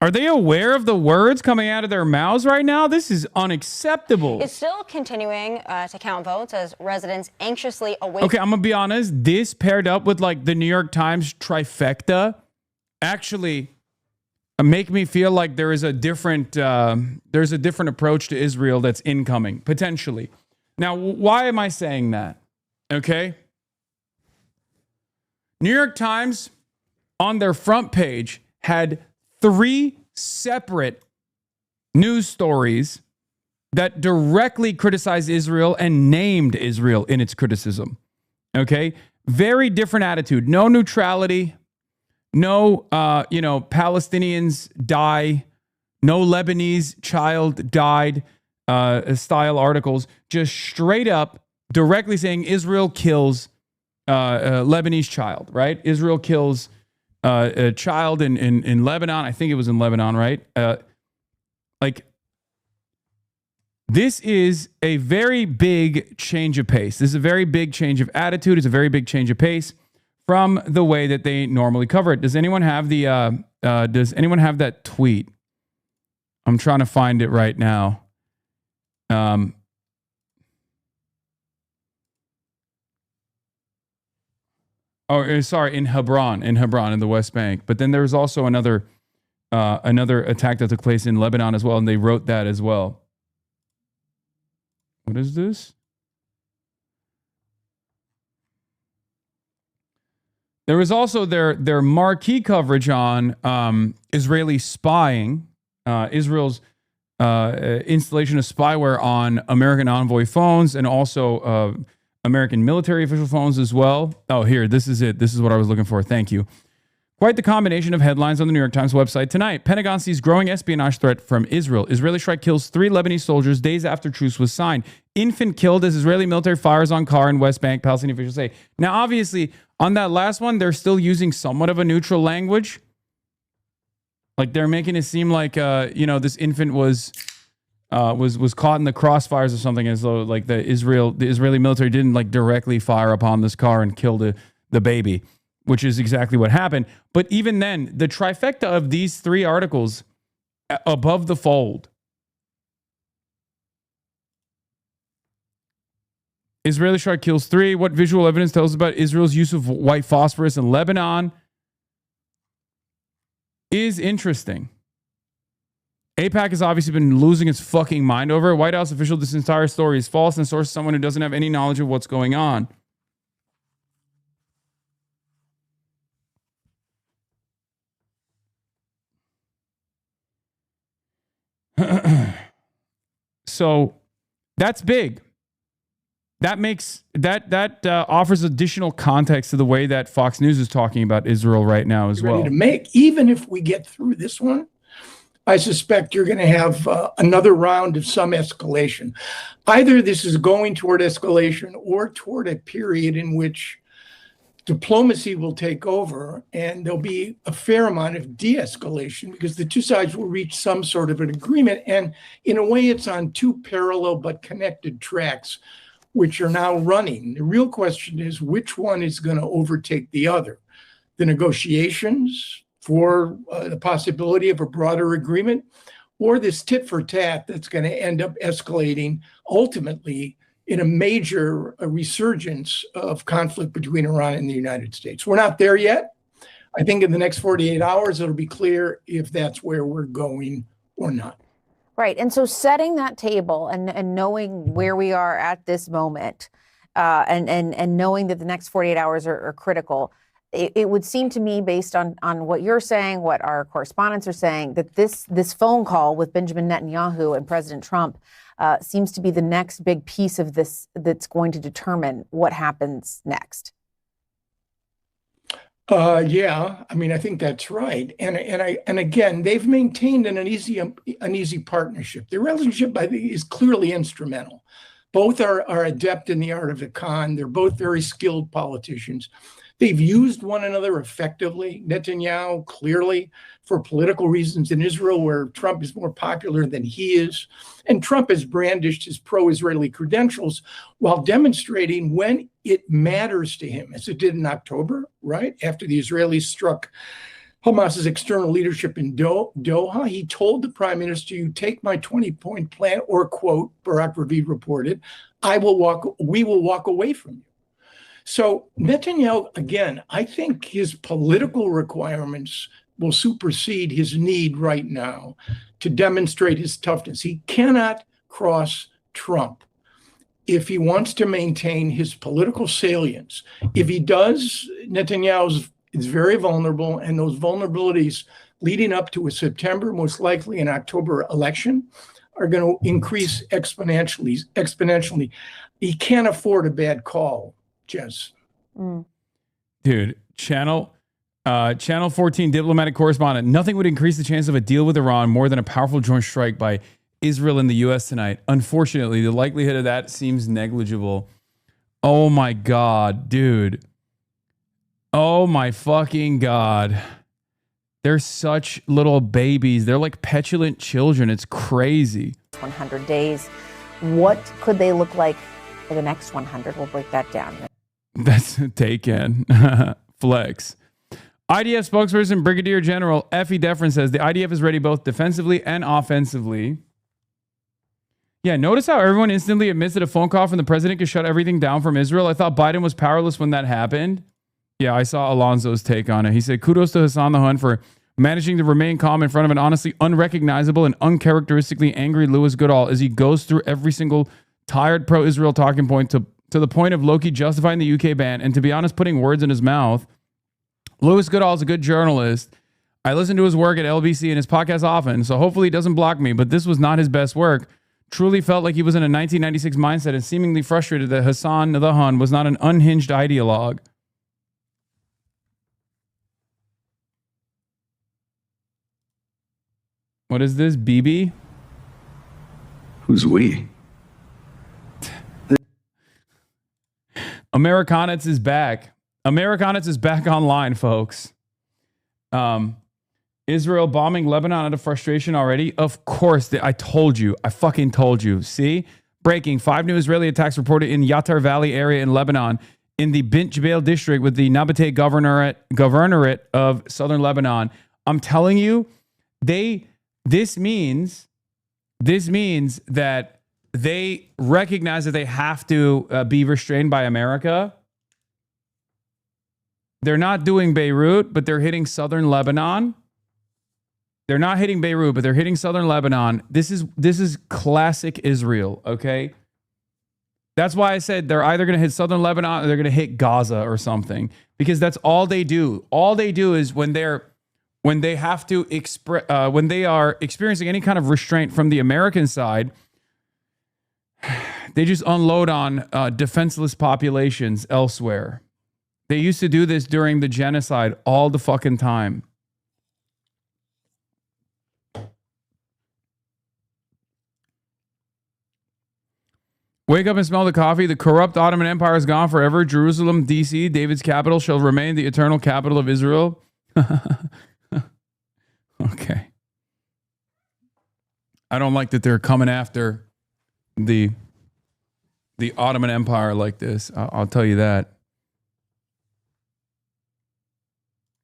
Are they aware of the words coming out of their mouths right now? This is unacceptable. It's still continuing to count votes as residents anxiously await. Okay, I'm going to be honest. This paired up with like the New York Times trifecta actually make me feel like there is a different approach to Israel that's incoming, potentially. Now, why am I saying that? Okay. New York Times on their front page had 3 separate news stories that directly criticized Israel and named Israel in its criticism. Okay? Very different attitude. No neutrality. No, Palestinians die. No Lebanese child died style articles. Just straight up directly saying Israel kills a Lebanese child, right? Israel kills a child in Lebanon. I think it was in Lebanon, right? This is a very big change of pace. This is a very big change of attitude. It's a very big change of pace from the way that they normally cover it. Does anyone have does anyone have that tweet? I'm trying to find it right now. Oh, sorry, in Hebron, in the West Bank. But then there was also another attack that took place in Lebanon as well, and they wrote that as well. What is this? There was also their marquee coverage on Israeli spying, Israel's installation of spyware on American envoy phones, and also American military official phones as well. Oh, here, this is it. This is what I was looking for. Thank you. Quite the combination of headlines on the New York Times website tonight. Pentagon sees growing espionage threat from Israel. Israeli strike kills 3 Lebanese soldiers days after truce was signed. Infant killed as Israeli military fires on car in West Bank, Palestinian officials say. Now, obviously, on that last one, they're still using somewhat of a neutral language. Like they're making it seem like, this infant was caught in the crossfires or something, as though like the Israeli military didn't like directly fire upon this car and kill the baby, which is exactly what happened. But even then, the trifecta of these 3 articles above the fold Israeli strike kills 3. What visual evidence tells us about Israel's use of white phosphorus in Lebanon is interesting. AIPAC has obviously been losing its fucking mind over it. White House official, this entire story is false and source someone who doesn't have any knowledge of what's going on. So that's big. That makes that offers additional context to the way that Fox News is talking about Israel right now as well. To make, even if we get through this one, I suspect you're going to have another round of some escalation. Either this is going toward escalation or toward a period in which diplomacy will take over and there'll be a fair amount of de-escalation because the two sides will reach some sort of an agreement. And in a way, it's on two parallel but connected tracks, which are now running. The real question is which one is going to overtake the other? The negotiations for the possibility of a broader agreement, or this tit for tat that's going to end up escalating ultimately in a major resurgence of conflict between Iran and the United States. We're not there yet. I think in the next 48 hours, it'll be clear if that's where we're going or not. Right. And so setting that table and knowing where we are at this moment and knowing that the next 48 hours are critical, it would seem to me, based on what you're saying, what our correspondents are saying, that this phone call with Benjamin Netanyahu and President Trump seems to be the next big piece of this that's going to determine what happens next. Yeah, I mean, I think that's right. And again, they've maintained an uneasy partnership. The relationship, I think, is clearly instrumental. Both are adept in the art of the con. They're both very skilled politicians. They've used one another effectively. Netanyahu, clearly, for political reasons in Israel, where Trump is more popular than he is. And Trump has brandished his pro-Israeli credentials while demonstrating when it matters to him, as it did in October, right? After the Israelis struck Hamas's external leadership in Doha, he told the prime minister, "You take my 20-point plan," or quote, Barak Ravid reported, we will walk away from you. So Netanyahu, again, I think his political requirements will supersede his need right now to demonstrate his toughness. He cannot cross Trump if he wants to maintain his political salience. If he does, Netanyahu is very vulnerable, and those vulnerabilities leading up to a September, most likely an October election, are going to increase exponentially. He can't afford a bad call, Jess. Dude, Channel 14 diplomatic correspondent. Nothing would increase the chance of a deal with Iran more than a powerful joint strike by Israel and the U.S. tonight. Unfortunately, the likelihood of that seems negligible. Oh my God, dude. Oh my fucking God. They're such little babies. They're like petulant children. It's crazy. 100 days. What could they look like for the next 100? We'll break that down. That's taken. Flex. IDF spokesperson Brigadier General Effie Defrin says the IDF is ready both defensively and offensively. Yeah, notice how everyone instantly admits that a phone call from the president could shut everything down from Israel. I thought Biden was powerless when that happened. Yeah, I saw Alonso's take on it. He said, kudos to Hasan the Hun for managing to remain calm in front of an honestly unrecognizable and uncharacteristically angry Louis Goodall as he goes through every single tired pro-Israel talking point to the point of Loki justifying the UK ban and, to be honest, putting words in his mouth. Louis Goodall is a good journalist. I listen to his work at LBC and his podcast often, so hopefully he doesn't block me, but this was not his best work. Truly felt like he was in a 1996 mindset and seemingly frustrated that Hasan the Hun was not an unhinged ideologue. What is this, BB? Who's we? Americanitz is back. Americanitz is back online, folks. Israel bombing Lebanon out of frustration already? Of course. I told you. I fucking told you. See? Breaking. 5 new Israeli attacks reported in Yatar Valley area in Lebanon in the Bint Jbeil district with the Nabateh governorate of southern Lebanon. I'm telling you, this means that they recognize that they have to be restrained by America. They're not doing Beirut, but they're hitting southern Lebanon. They're not hitting Beirut, but they're hitting southern Lebanon. This is classic Israel, okay? That's why I said they're either going to hit southern Lebanon or they're going to hit Gaza or something, because that's all they do. All they do is when they are experiencing any kind of restraint from the American side, they just unload on defenseless populations elsewhere. They used to do this during the genocide all the fucking time. Wake up and smell the coffee. The corrupt Ottoman Empire is gone forever. Jerusalem, D.C., David's capital, shall remain the eternal capital of Israel. Okay. I don't like that they're coming after the Ottoman Empire like this. I'll tell you that.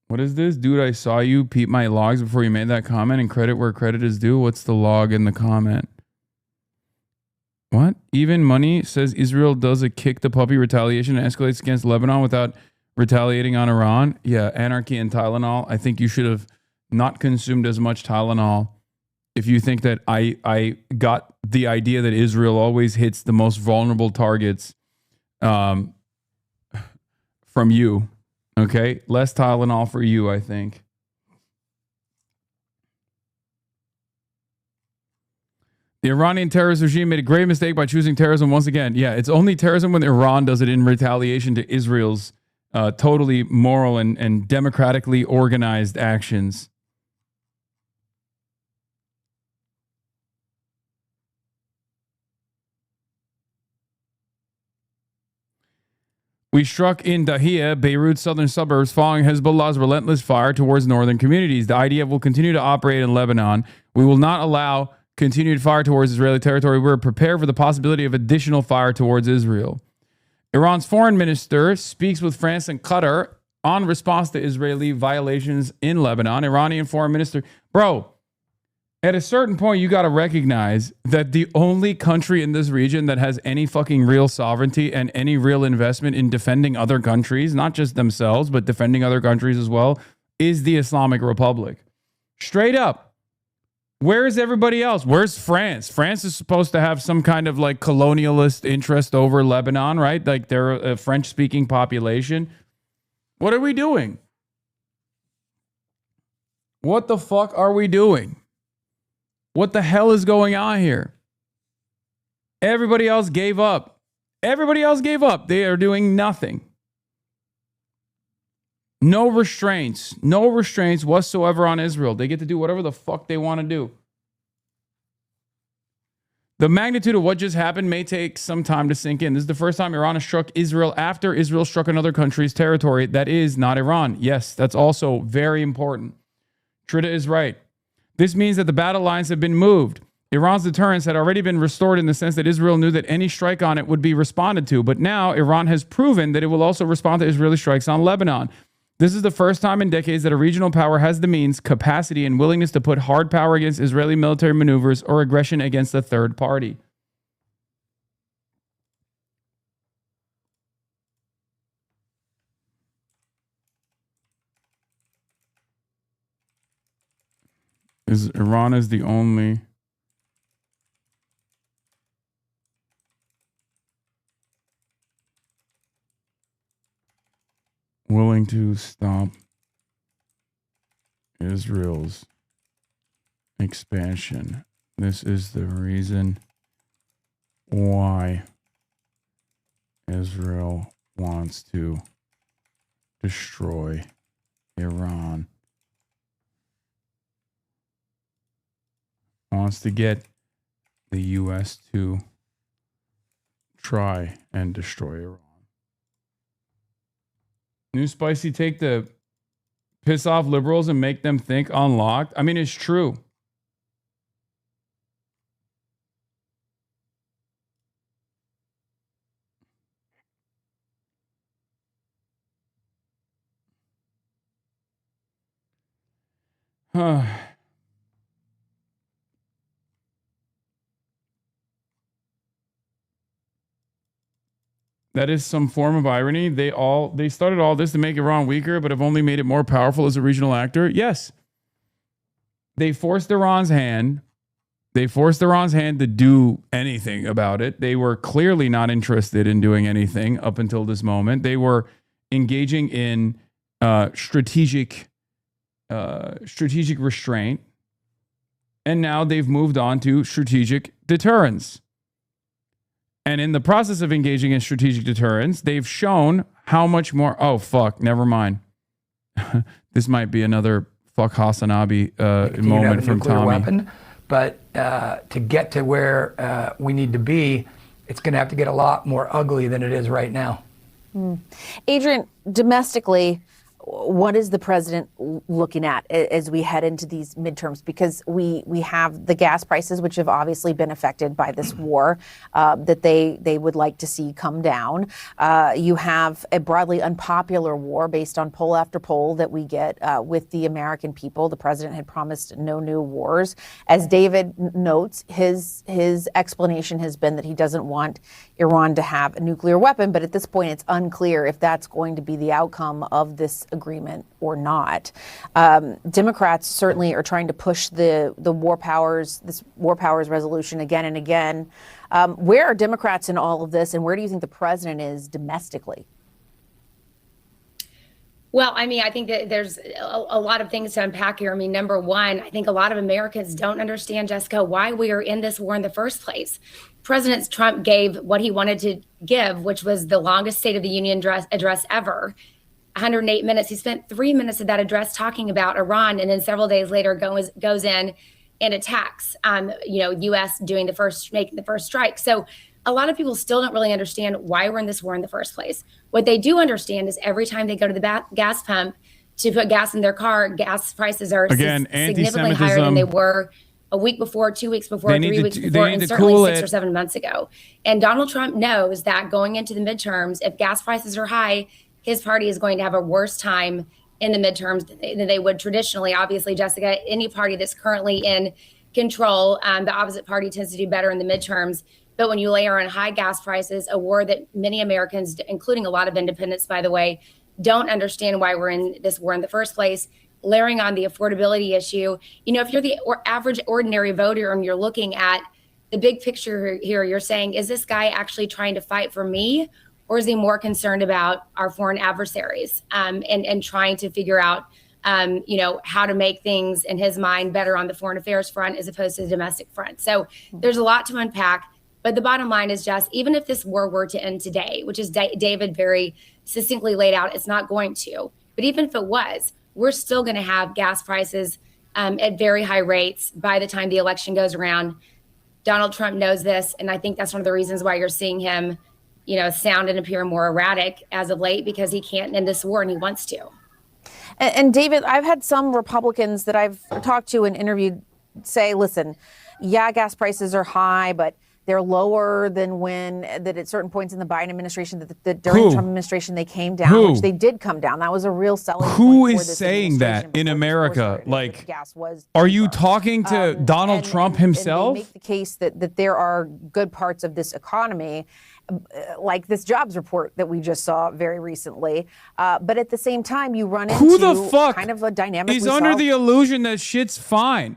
What is this? Dude, I saw you peep my logs before you made that comment, and credit where credit is due. What's the log in the comment? What? Even Money says Israel does a kick the puppy retaliation and escalates against Lebanon without retaliating on Iran. Yeah, anarchy and Tylenol. I think you should have not consumed as much Tylenol if you think that I got the idea that Israel always hits the most vulnerable targets from you. Okay? Less Tylenol for you, I think. The Iranian terrorist regime made a grave mistake by choosing terrorism once again. Yeah, it's only terrorism when Iran does it in retaliation to Israel's totally moral and democratically organized actions. We struck in Dahia, Beirut's southern suburbs, following Hezbollah's relentless fire towards northern communities. The IDF will continue to operate in Lebanon. We will not allow continued fire towards Israeli territory. We're prepared for the possibility of additional fire towards Israel. Iran's foreign minister speaks with France and Qatar on response to Israeli violations in Lebanon. Iranian foreign minister, bro, at a certain point, you got to recognize that the only country in this region that has any fucking real sovereignty and any real investment in defending other countries, not just themselves, but defending other countries as well, is the Islamic Republic. Straight up. Where is everybody else? Where's France? France is supposed to have some kind of like colonialist interest over Lebanon, right? Like they're a French-speaking population. What are we doing? What the fuck are we doing? What the hell is going on here? Everybody else gave up. Everybody else gave up. They are doing nothing. No restraints whatsoever on Israel. They get to do whatever the fuck they want to do. The magnitude of what just happened may take some time to sink in. This is the first time Iran has struck Israel after Israel struck another country's territory that is not Iran. Yes, that's also very important. Trita is right. This means that the battle lines have been moved. Iran's deterrence had already been restored in the sense that Israel knew that any strike on it would be responded to. But now Iran has proven that it will also respond to Israeli strikes on Lebanon. This is the first time in decades that a regional power has the means, capacity, and willingness to put hard power against Israeli military maneuvers or aggression against a third party. Iran is the only willing to stop Israel's expansion. This is the reason why Israel wants to destroy Iran. Wants to get the U.S. to try and destroy Iran. New spicy take to piss off liberals and make them think unlocked. I mean, it's true. Huh. That is some form of irony. They started all this to make Iran weaker, but have only made it more powerful as a regional actor. Yes. They forced Iran's hand. They forced Iran's hand to do anything about it. They were clearly not interested in doing anything up until this moment. They were engaging in strategic restraint. And now they've moved on to strategic deterrence. And in the process of engaging in strategic deterrence, they've shown how much more. Oh, fuck. Never mind. This might be another fuck HasanAbi moment from Tommy. Weapon, but to get to where we need to be, it's going to have to get a lot more ugly than it is right now. Adrian, domestically, what is the president looking at as we head into these midterms? Because we have the gas prices, which have obviously been affected by this war, that they would like to see come down. You have a broadly unpopular war based on poll after poll that we get with the American people. The president had promised no new wars. As David notes, his explanation has been that he doesn't want Iran to have a nuclear weapon, but at this point it's unclear if that's going to be the outcome of this agreement or not. Democrats certainly are trying to push this war powers resolution again and again. Where are Democrats in all of this, and where do you think the president is domestically? Well, I mean, I think that there's a lot of things to unpack here. I mean, number one, I think a lot of Americans don't understand, Jessica, why we are in this war in the first place. President Trump gave what he wanted to give, which was the longest State of the Union address ever. 108 minutes. He spent 3 minutes of that address talking about Iran, and then several days later goes in and attacks. U.S. making the first strike. So a lot of people still don't really understand why we're in this war in the first place. What they do understand is every time they go to the gas pump to put gas in their car, gas prices are significantly higher than they were a week before, 2 weeks before, 3 weeks before, and certainly 6 or 7 months ago. And Donald Trump knows that going into the midterms, if gas prices are high, his party is going to have a worse time in the midterms than they would traditionally. Obviously, Jessica, any party that's currently in control, the opposite party tends to do better in the midterms. But when you layer on high gas prices, a war that many Americans, including a lot of independents, by the way, don't understand why we're in this war in the first place, layering on the affordability issue. If you're the average ordinary voter and you're looking at the big picture here, you're saying, is this guy actually trying to fight for me? Or is he more concerned about our foreign adversaries and trying to figure out, how to make things in his mind better on the foreign affairs front as opposed to the domestic front? So there's a lot to unpack. But the bottom line is just, even if this war were to end today, which is David very succinctly laid out, it's not going to. But even if it was, we're still going to have gas prices at very high rates by the time the election goes around. Donald Trump knows this, and I think that's one of the reasons why you're seeing him sound and appear more erratic as of late, because he can't end this war and he wants to. And David, I've had some Republicans that I've talked to and interviewed say, listen, yeah, gas prices are high, but they're lower than that at certain points in the Biden administration, that during the Trump administration, they came down, which they did come down. That was a real selling point. Who is saying that in America? Are you talking to Donald Trump himself? And they make the case that there are good parts of this economy, like this jobs report that we just saw very recently. But at the same time, you run into who the fuck kind of a dynamic. Is under the illusion that shit's fine.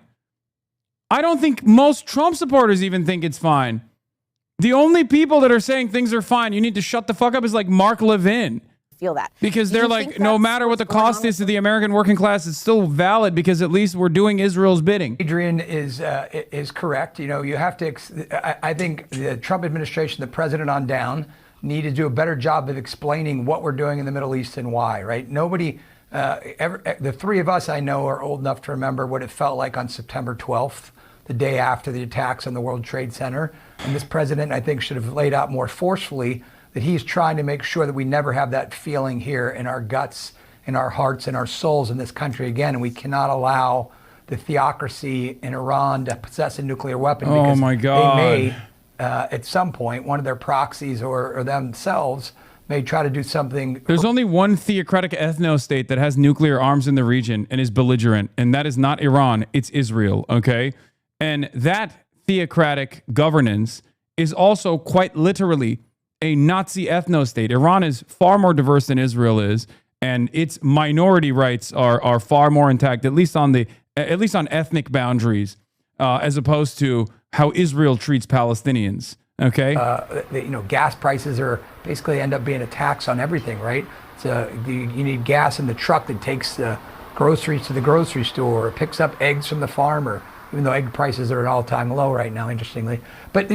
I don't think most Trump supporters even think it's fine. The only people that are saying things are fine, you need to shut the fuck up, is like Mark Levin. Feel that. Because they're like, no matter what the cost is to the American working class, it's still valid because at least we're doing Israel's bidding. Adrian is correct. You have to, I think the Trump administration, the president on down, need to do a better job of explaining what we're doing in the Middle East and why, right? Nobody, the three of us I know are old enough to remember what it felt like on September 12th. The day after the attacks on the World Trade Center. And this president, I think, should have laid out more forcefully that he's trying to make sure that we never have that feeling here in our guts, in our hearts, in our souls in this country again. And we cannot allow the theocracy in Iran to possess a nuclear weapon. Oh my God. They may, at some point, one of their proxies or themselves may try to do something. There's only one theocratic ethno-state that has nuclear arms in the region and is belligerent, and that is not Iran, it's Israel, okay? And that theocratic governance is also quite literally a Nazi ethno-state. Iran is far more diverse than Israel is, and its minority rights are far more intact, at least on ethnic boundaries, as opposed to how Israel treats Palestinians. Okay. Gas prices are basically end up being a tax on everything, right? So you need gas in the truck that takes groceries to the grocery store, or picks up eggs from the farmer, even though egg prices are at an all-time low right now, interestingly. But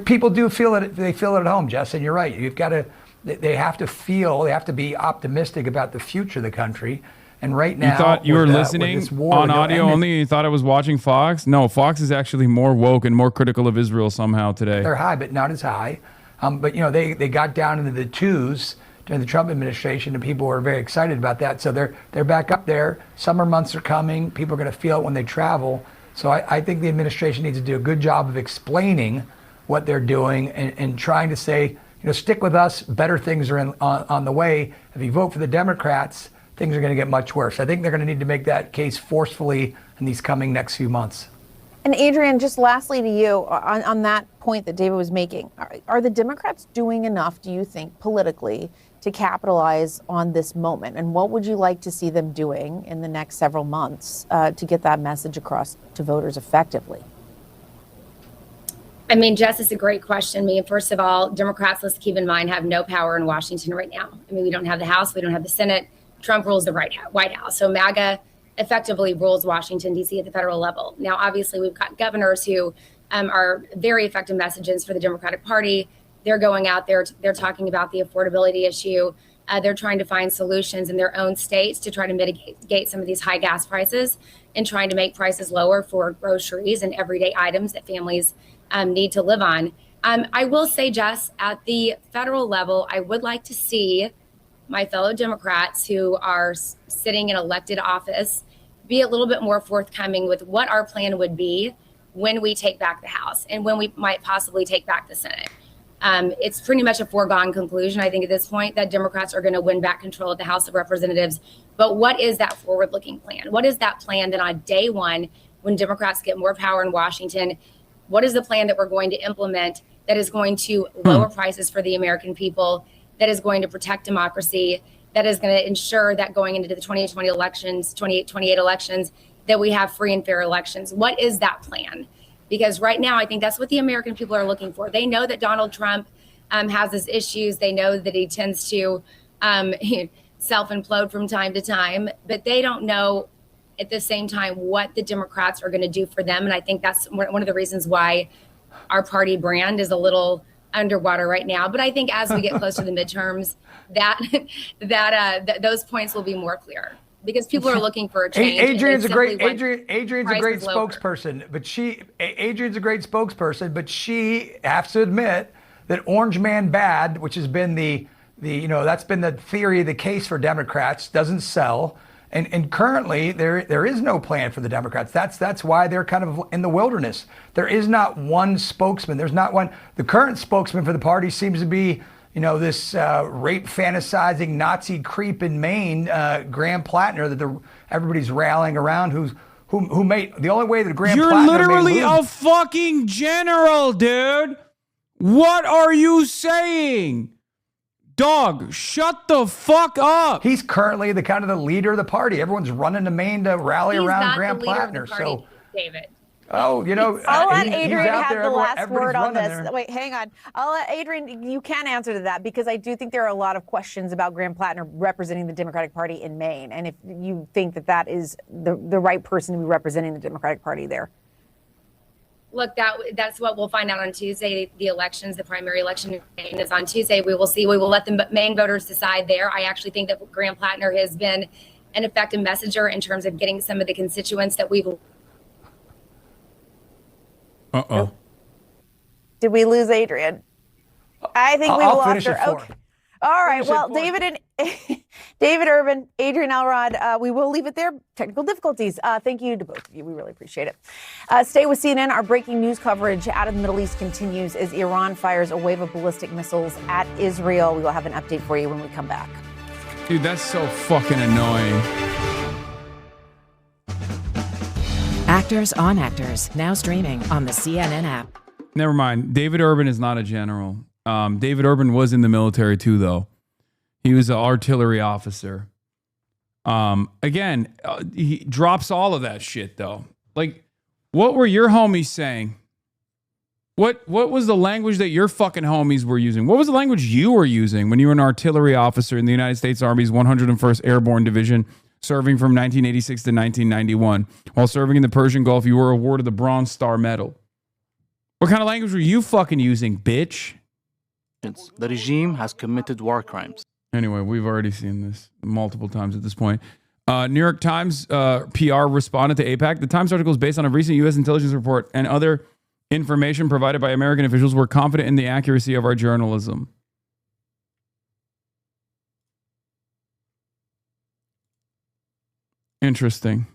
people do feel it. They feel it at home, Jess, and you're right. You've got to. They have to be optimistic about the future of the country. And right now, you thought you were listening on audio only? You thought I was watching Fox? No, Fox is actually more woke and more critical of Israel somehow today. They're high, but not as high. But they got down into the twos during the Trump administration, and people were very excited about that. So they're back up there. Summer months are coming. People are going to feel it when they travel. So I think the administration needs to do a good job of explaining what they're doing and trying to say, stick with us. Better things are on the way. If you vote for the Democrats, things are going to get much worse. I think they're going to need to make that case forcefully in these coming next few months. And Adrian, just lastly to you, on that point that David was making, are the Democrats doing enough, do you think, politically, to capitalize on this moment? And what would you like to see them doing in the next several months to get that message across to voters effectively? I mean, Jess, it's a great question. I mean, first of all, Democrats, let's keep in mind, have no power in Washington right now. I mean, we don't have the House, we don't have the Senate. Trump rules the White House. So MAGA effectively rules Washington, D.C. at the federal level. Now, obviously, we've got governors who are very effective messages for the Democratic Party. They're going out there, they're talking about the affordability issue. They're trying to find solutions in their own states to try to mitigate some of these high gas prices and trying to make prices lower for groceries and everyday items that families need to live on. I will say, Jess, at the federal level, I would like to see my fellow Democrats who are sitting in elected office be a little bit more forthcoming with what our plan would be when we take back the House and when we might possibly take back the Senate. It's pretty much a foregone conclusion, I think, at this point, that Democrats are going to win back control of the House of Representatives. But what is that forward-looking plan? What is that plan that on day one, when Democrats get more power in Washington, what is the plan that we're going to implement that is going to lower prices for the American people, that is going to protect democracy, that is going to ensure that going into the 2020 elections, 28 elections, that we have free and fair elections? What is that plan? Because right now, I think that's what the American people are looking for. They know that Donald Trump has his issues. They know that he tends to self-implode from time to time, but they don't know at the same time what the Democrats are going to do for them. And I think that's one of the reasons why our party brand is a little underwater right now. But I think as we get closer to the midterms, those points will be more clear, because people are looking for a change. Adrian's a great spokesperson, but she has to admit that Orange Man Bad, which has been that's been the theory, the case for Democrats, doesn't sell. And currently there is no plan for the Democrats. That's why they're kind of in the wilderness. There is not one spokesman. There's not one. The current spokesman for the party seems to be, this rape fantasizing Nazi creep in Maine, Graham Plattner, that everybody's rallying around. Who made the only way that Graham Plattner You're literally a fucking general, dude. What are you saying? Dog, shut the fuck up. He's currently the kind of the leader of the party. Everyone's running to Maine to rally around Graham Plattner. So, David. I'll let Adrian have the last word on this. Wait, hang on. I'll let Adrian, you can answer to that, because I do think there are a lot of questions about Graham Plattner representing the Democratic Party in Maine, and if you think that is the right person to be representing the Democratic Party there. Look, that's what we'll find out on Tuesday. The elections, the primary election is on Tuesday. We will see. We will let the Maine voters decide there. I actually think that Graham Plattner has been an effective messenger in terms of getting some of the constituents that we've. Uh-oh. Did we lose Adrian? I think we lost her. Okay. All right. Well, David Urban, Adrian Elrod, we will leave it there. Technical difficulties. Thank you to both of you. We really appreciate it. Stay with CNN. Our breaking news coverage out of the Middle East continues as Iran fires a wave of ballistic missiles at Israel. We will have an update for you when we come back. Dude, that's so fucking annoying. Actors on Actors, now streaming on the CNN app. Never mind. David Urban is not a general. David Urban was in the military too, though. He was an artillery officer. Again, he drops all of that shit, though. Like, what were your homies saying? What was the language that your fucking homies were using? What was the language you were using when you were an artillery officer in the United States Army's 101st Airborne Division, serving from 1986 to 1991? While serving in the Persian Gulf, you were awarded the Bronze Star Medal. What kind of language were you fucking using, bitch? The regime has committed war crimes. Anyway, we've already seen this multiple times at this point. New York Times PR responded to AIPAC. The Times article is based on a recent U.S. intelligence report and other information provided by American officials. We're confident in the accuracy of our journalism. Interesting.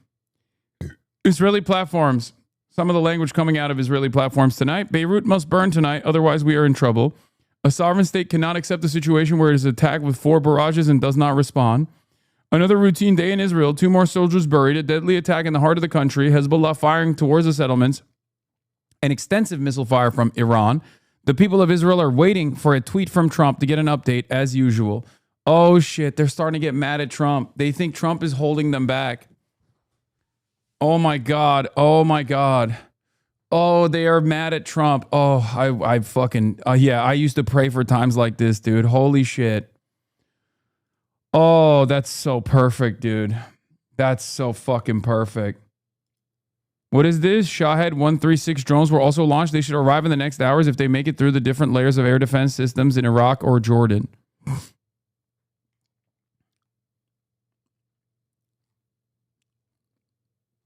Israeli platforms. Some of the language coming out of Israeli platforms tonight. Beirut must burn tonight, otherwise we are in trouble. A sovereign state cannot accept a situation where it is attacked with 4 barrages and does not respond. Another routine day in Israel. 2 more soldiers buried. A deadly attack in the heart of the country. Hezbollah firing towards the settlements. An extensive missile fire from Iran. The people of Israel are waiting for a tweet from Trump to get an update as usual. Oh shit, they're starting to get mad at Trump. They think Trump is holding them back. Oh my God. Oh my God. Oh, they are mad at Trump. Oh, I fucking, yeah, I used to pray for times like this, dude. Holy shit. Oh, that's so perfect, dude. That's so fucking perfect. What is this? Shahed 136 drones were also launched. They should arrive in the next hours if they make it through the different layers of air defense systems in Iraq or Jordan.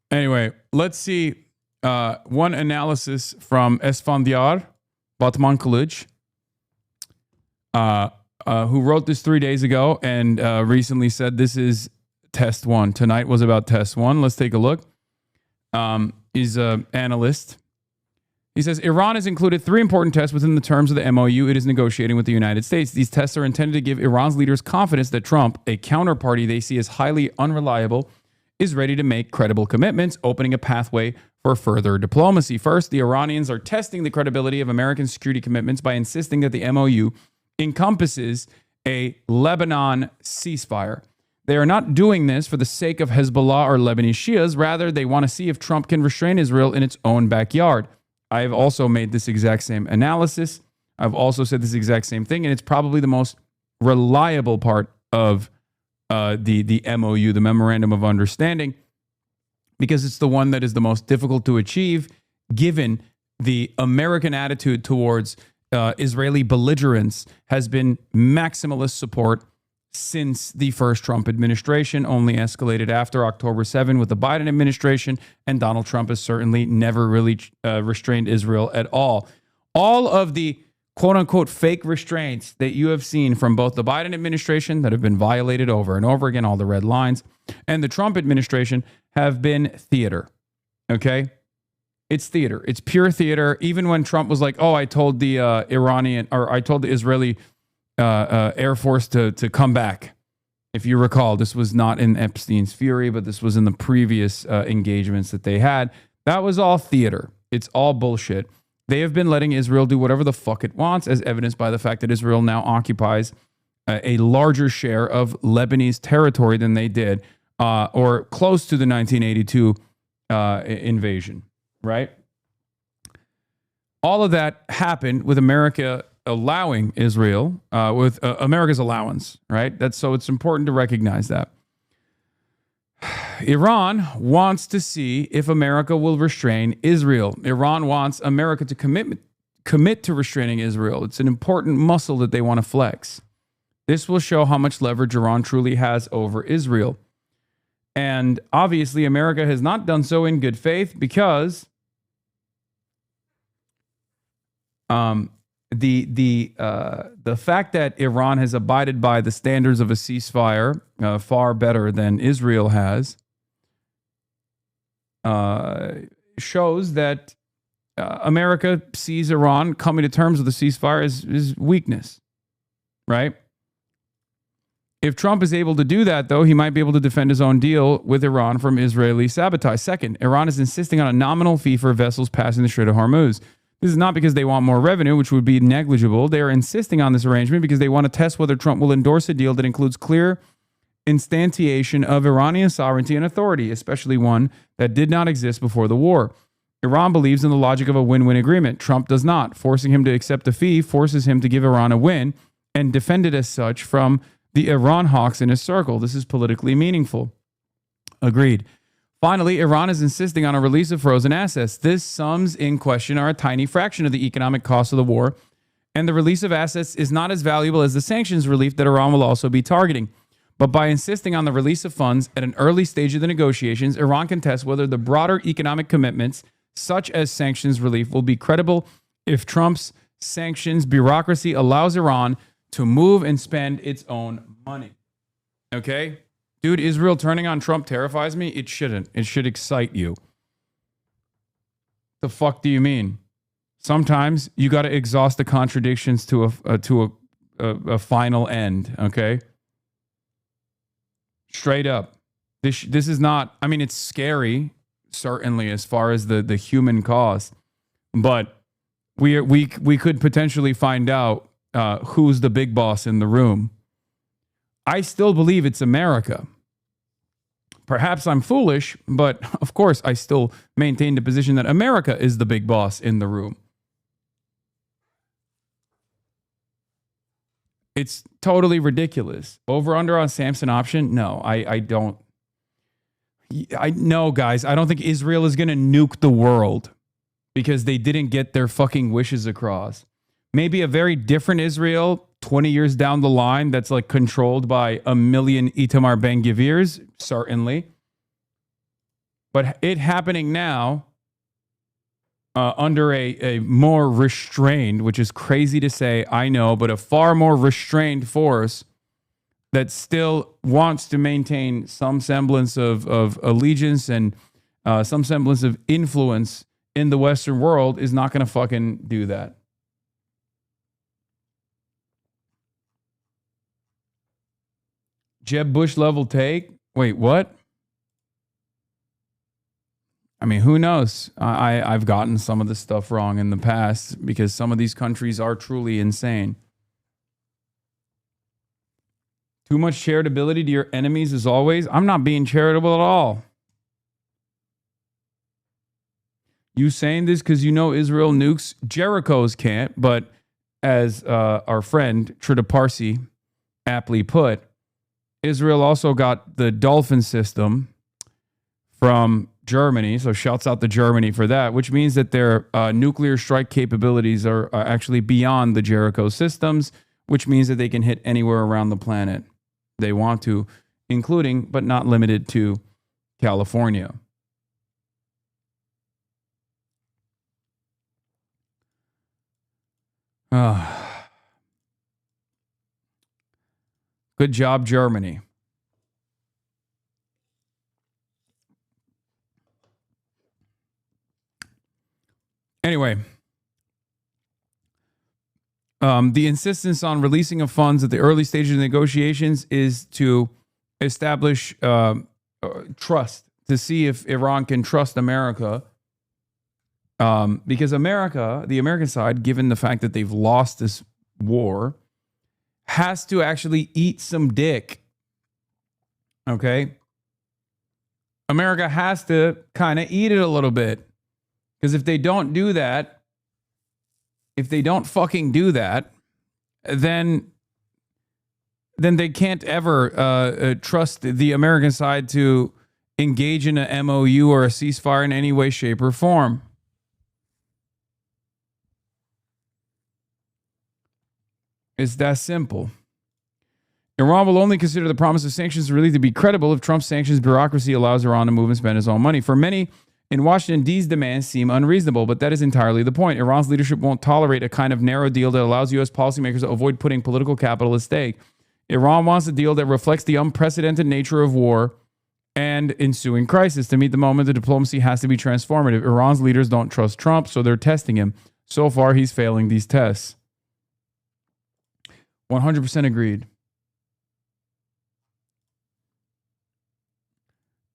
Anyway, let's see one analysis from Esfandiar Batman College, who wrote this 3 days ago and recently said this is test 1. Tonight was about test 1. Let's take a look. He's an analyst. He says, Iran has included 3 important tests within the terms of the MOU it is negotiating with the United States. These tests are intended to give Iran's leaders confidence that Trump, a counterparty they see as highly unreliable, is ready to make credible commitments, opening a pathway for further diplomacy. First, the Iranians are testing the credibility of American security commitments by insisting that the MOU encompasses a Lebanon ceasefire. They are not doing this for the sake of Hezbollah or Lebanese Shias. Rather, they want to see if Trump can restrain Israel in its own backyard. I have also made this exact same analysis. I've also said this exact same thing, and it's probably the most reliable part of the MOU, the Memorandum of Understanding, because it's the one that is the most difficult to achieve, given the American attitude towards Israeli belligerence has been maximalist support since the first Trump administration, only escalated after October 7 with the Biden administration, and Donald Trump has certainly never really restrained Israel at all. All of the quote-unquote fake restraints that you have seen from both the Biden administration that have been violated over and over again, all the red lines, and the Trump administration have been theater, okay? It's theater. It's pure theater. Even when Trump was like, oh, I told the I told the Israeli Air Force to come back. If you recall, this was not in Epstein's fury, but this was in the previous engagements that they had. That was all theater. It's all bullshit. They have been letting Israel do whatever the fuck it wants, as evidenced by the fact that Israel now occupies a larger share of Lebanese territory than they did, or close to the 1982 invasion, right? All of that happened with America allowing Israel, with America's allowance, right? So it's important to recognize that. Iran wants to see if America will restrain Israel. Iran wants America to commit to restraining Israel. It's an important muscle that they want to flex. This will show how much leverage Iran truly has over Israel. And obviously, America has not done so in good faith because the fact that Iran has abided by the standards of a ceasefire far better than Israel has shows that America sees Iran coming to terms with the ceasefire as weakness, right? If Trump is able to do that, though, he might be able to defend his own deal with Iran from Israeli sabotage. Second, Iran is insisting on a nominal fee for vessels passing the Strait of Hormuz. This is not because they want more revenue, which would be negligible. They are insisting on this arrangement because they want to test whether Trump will endorse a deal that includes clear instantiation of Iranian sovereignty and authority, especially one that did not exist before the war. Iran believes in the logic of a win-win agreement. Trump does not. Forcing him to accept a fee forces him to give Iran a win and defend it as such from the Iran hawks in his circle. This is politically meaningful. Agreed. Finally, Iran is insisting on a release of frozen assets. This sums in question are a tiny fraction of the economic cost of the war, and the release of assets is not as valuable as the sanctions relief that Iran will also be targeting. But by insisting on the release of funds at an early stage of the negotiations, Iran can test whether the broader economic commitments, such as sanctions relief, will be credible if Trump's sanctions bureaucracy allows Iran to move and spend its own money. Okay? Dude, Israel turning on Trump terrifies me. It shouldn't. It should excite you. The fuck do you mean? Sometimes you got to exhaust the contradictions to a final end. Okay, straight up. This is not. I mean, it's scary, certainly, as far as the human cost, but we could potentially find out who's the big boss in the room. I still believe it's America. Perhaps I'm foolish, but of course I still maintain the position that America is the big boss in the room. It's totally ridiculous. Over under on Samson option? No, I don't. No, guys, I don't think Israel is going to nuke the world because they didn't get their fucking wishes across. Maybe a very different Israel 20 years down the line that's like controlled by a million Itamar Ben-Gvirs, certainly. But it happening now under a more restrained, which is crazy to say, I know, but a far more restrained force that still wants to maintain some semblance of allegiance and some semblance of influence in the Western world is not going to fucking do that. Jeb Bush level take? Wait, what? I mean, who knows? I've gotten some of this stuff wrong in the past because some of these countries are truly insane. Too much charitability to your enemies as always. I'm not being charitable at all. You saying this because you know Israel nukes Jericho's can't, but as our friend Trita Parsi aptly put, Israel also got the Dolphin system from Germany, so shouts out to Germany for that, which means that their nuclear strike capabilities are actually beyond the Jericho systems, which means that they can hit anywhere around the planet they want to, including, but not limited to, California. Good job, Germany. Anyway, the insistence on releasing of funds at the early stages of negotiations is to establish trust, to see if Iran can trust America. Because America, the American side, given the fact that they've lost this war, has to actually eat some dick. Okay? America has to kind of eat it a little bit. Because if they don't do that, if they don't fucking do that, then they can't ever trust the American side to engage in a MOU or a ceasefire in any way, shape, or form. It's that simple. Iran will only consider the promise of sanctions relief to be credible if Trump's sanctions bureaucracy allows Iran to move and spend its own money. For many in Washington, these demands seem unreasonable, but that is entirely the point. Iran's leadership won't tolerate a kind of narrow deal that allows U.S. policymakers to avoid putting political capital at stake. Iran wants a deal that reflects the unprecedented nature of war and ensuing crisis. To meet the moment, the diplomacy has to be transformative. Iran's leaders don't trust Trump, so they're testing him. So far, he's failing these tests. 100% agreed.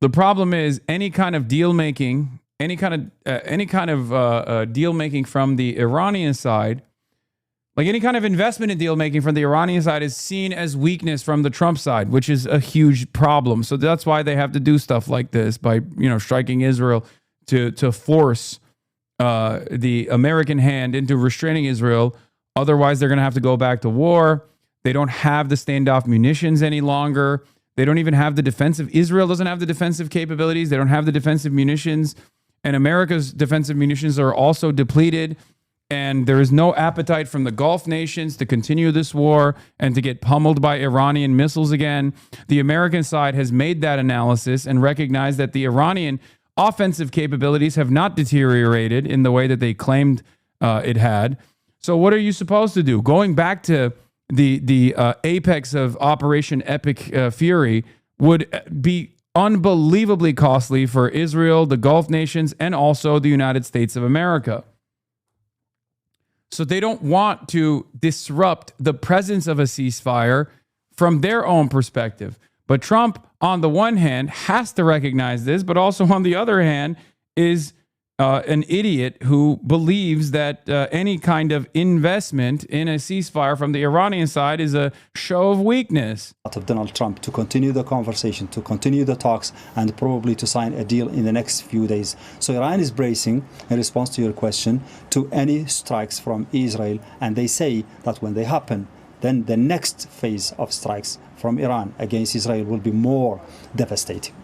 The problem is any kind of deal making, any kind of deal making from the Iranian side, like any kind of investment in deal making from the Iranian side, is seen as weakness from the Trump side, which is a huge problem. So that's why they have to do stuff like this by, striking Israel to force the American hand into restraining Israel. Otherwise, they're going to have to go back to war. They don't have the standoff munitions any longer. They don't even have the defensive. Israel doesn't have the defensive capabilities. They don't have the defensive munitions. And America's defensive munitions are also depleted. And there is no appetite from the Gulf nations to continue this war and to get pummeled by Iranian missiles again. The American side has made that analysis and recognized that the Iranian offensive capabilities have not deteriorated in the way that they claimed it had. So what are you supposed to do? Going back to the apex of Operation Epic Fury would be unbelievably costly for Israel, the Gulf nations, and also the United States of America. So they don't want to disrupt the presence of a ceasefire from their own perspective. But Trump, on the one hand, has to recognize this, but also on the other hand, is an idiot who believes that any kind of investment in a ceasefire from the Iranian side is a show of weakness. Of Donald Trump to continue the conversation, to continue the talks, and probably to sign a deal in the next few days. So Iran is bracing, in response to your question, to any strikes from Israel, and they say that when they happen, then the next phase of strikes from Iran against Israel will be more devastating.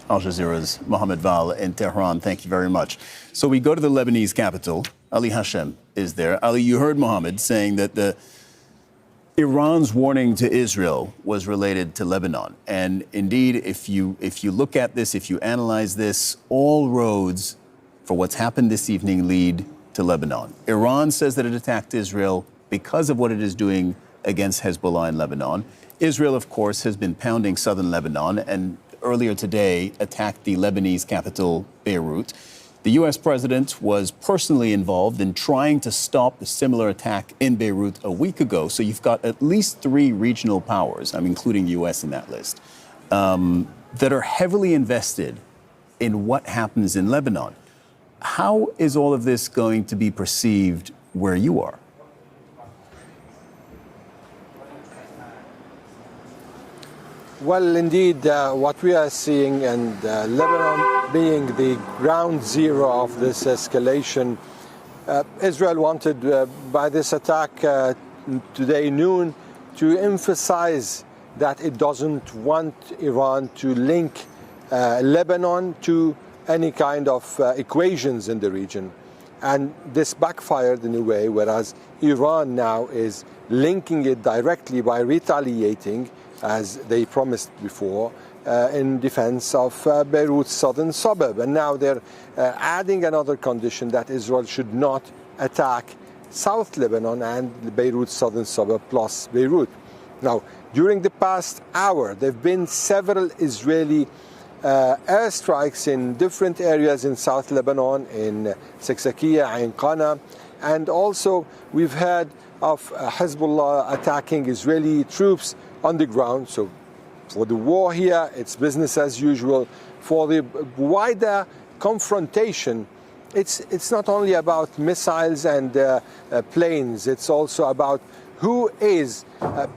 Al Jazeera's Mohammed Val in Tehran, thank you very much. So we go to the Lebanese capital. Ali Hashem is there. Ali, you heard Mohammed saying that Iran's warning to Israel was related to Lebanon. And indeed, if you look at this, if you analyze this, all roads for what's happened this evening lead to Lebanon. Iran says that it attacked Israel because of what it is doing against Hezbollah in Lebanon. Israel, of course, has been pounding southern Lebanon and earlier today attacked the Lebanese capital, Beirut. The U.S. president was personally involved in trying to stop a similar attack in Beirut a week ago. So you've got at least 3 regional powers, I'm including U.S. in that list, that are heavily invested in what happens in Lebanon. How is all of this going to be perceived where you are? Well, indeed, what we are seeing, and Lebanon being the ground zero of this escalation, Israel wanted, by this attack today noon, to emphasize that it doesn't want Iran to link Lebanon to any kind of equations in the region. And this backfired in a way, whereas Iran now is linking it directly by retaliating, as they promised before, in defense of Beirut's southern suburb. And now they're adding another condition that Israel should not attack South Lebanon and Beirut's southern suburb plus Beirut. Now, during the past hour, there have been several Israeli airstrikes in different areas in South Lebanon, in Seksakiya, Ain Qana, and also we've heard of Hezbollah attacking Israeli troops on the ground. So for the war here, it's business as usual. For the wider confrontation, it's not only about missiles and planes, it's also about who is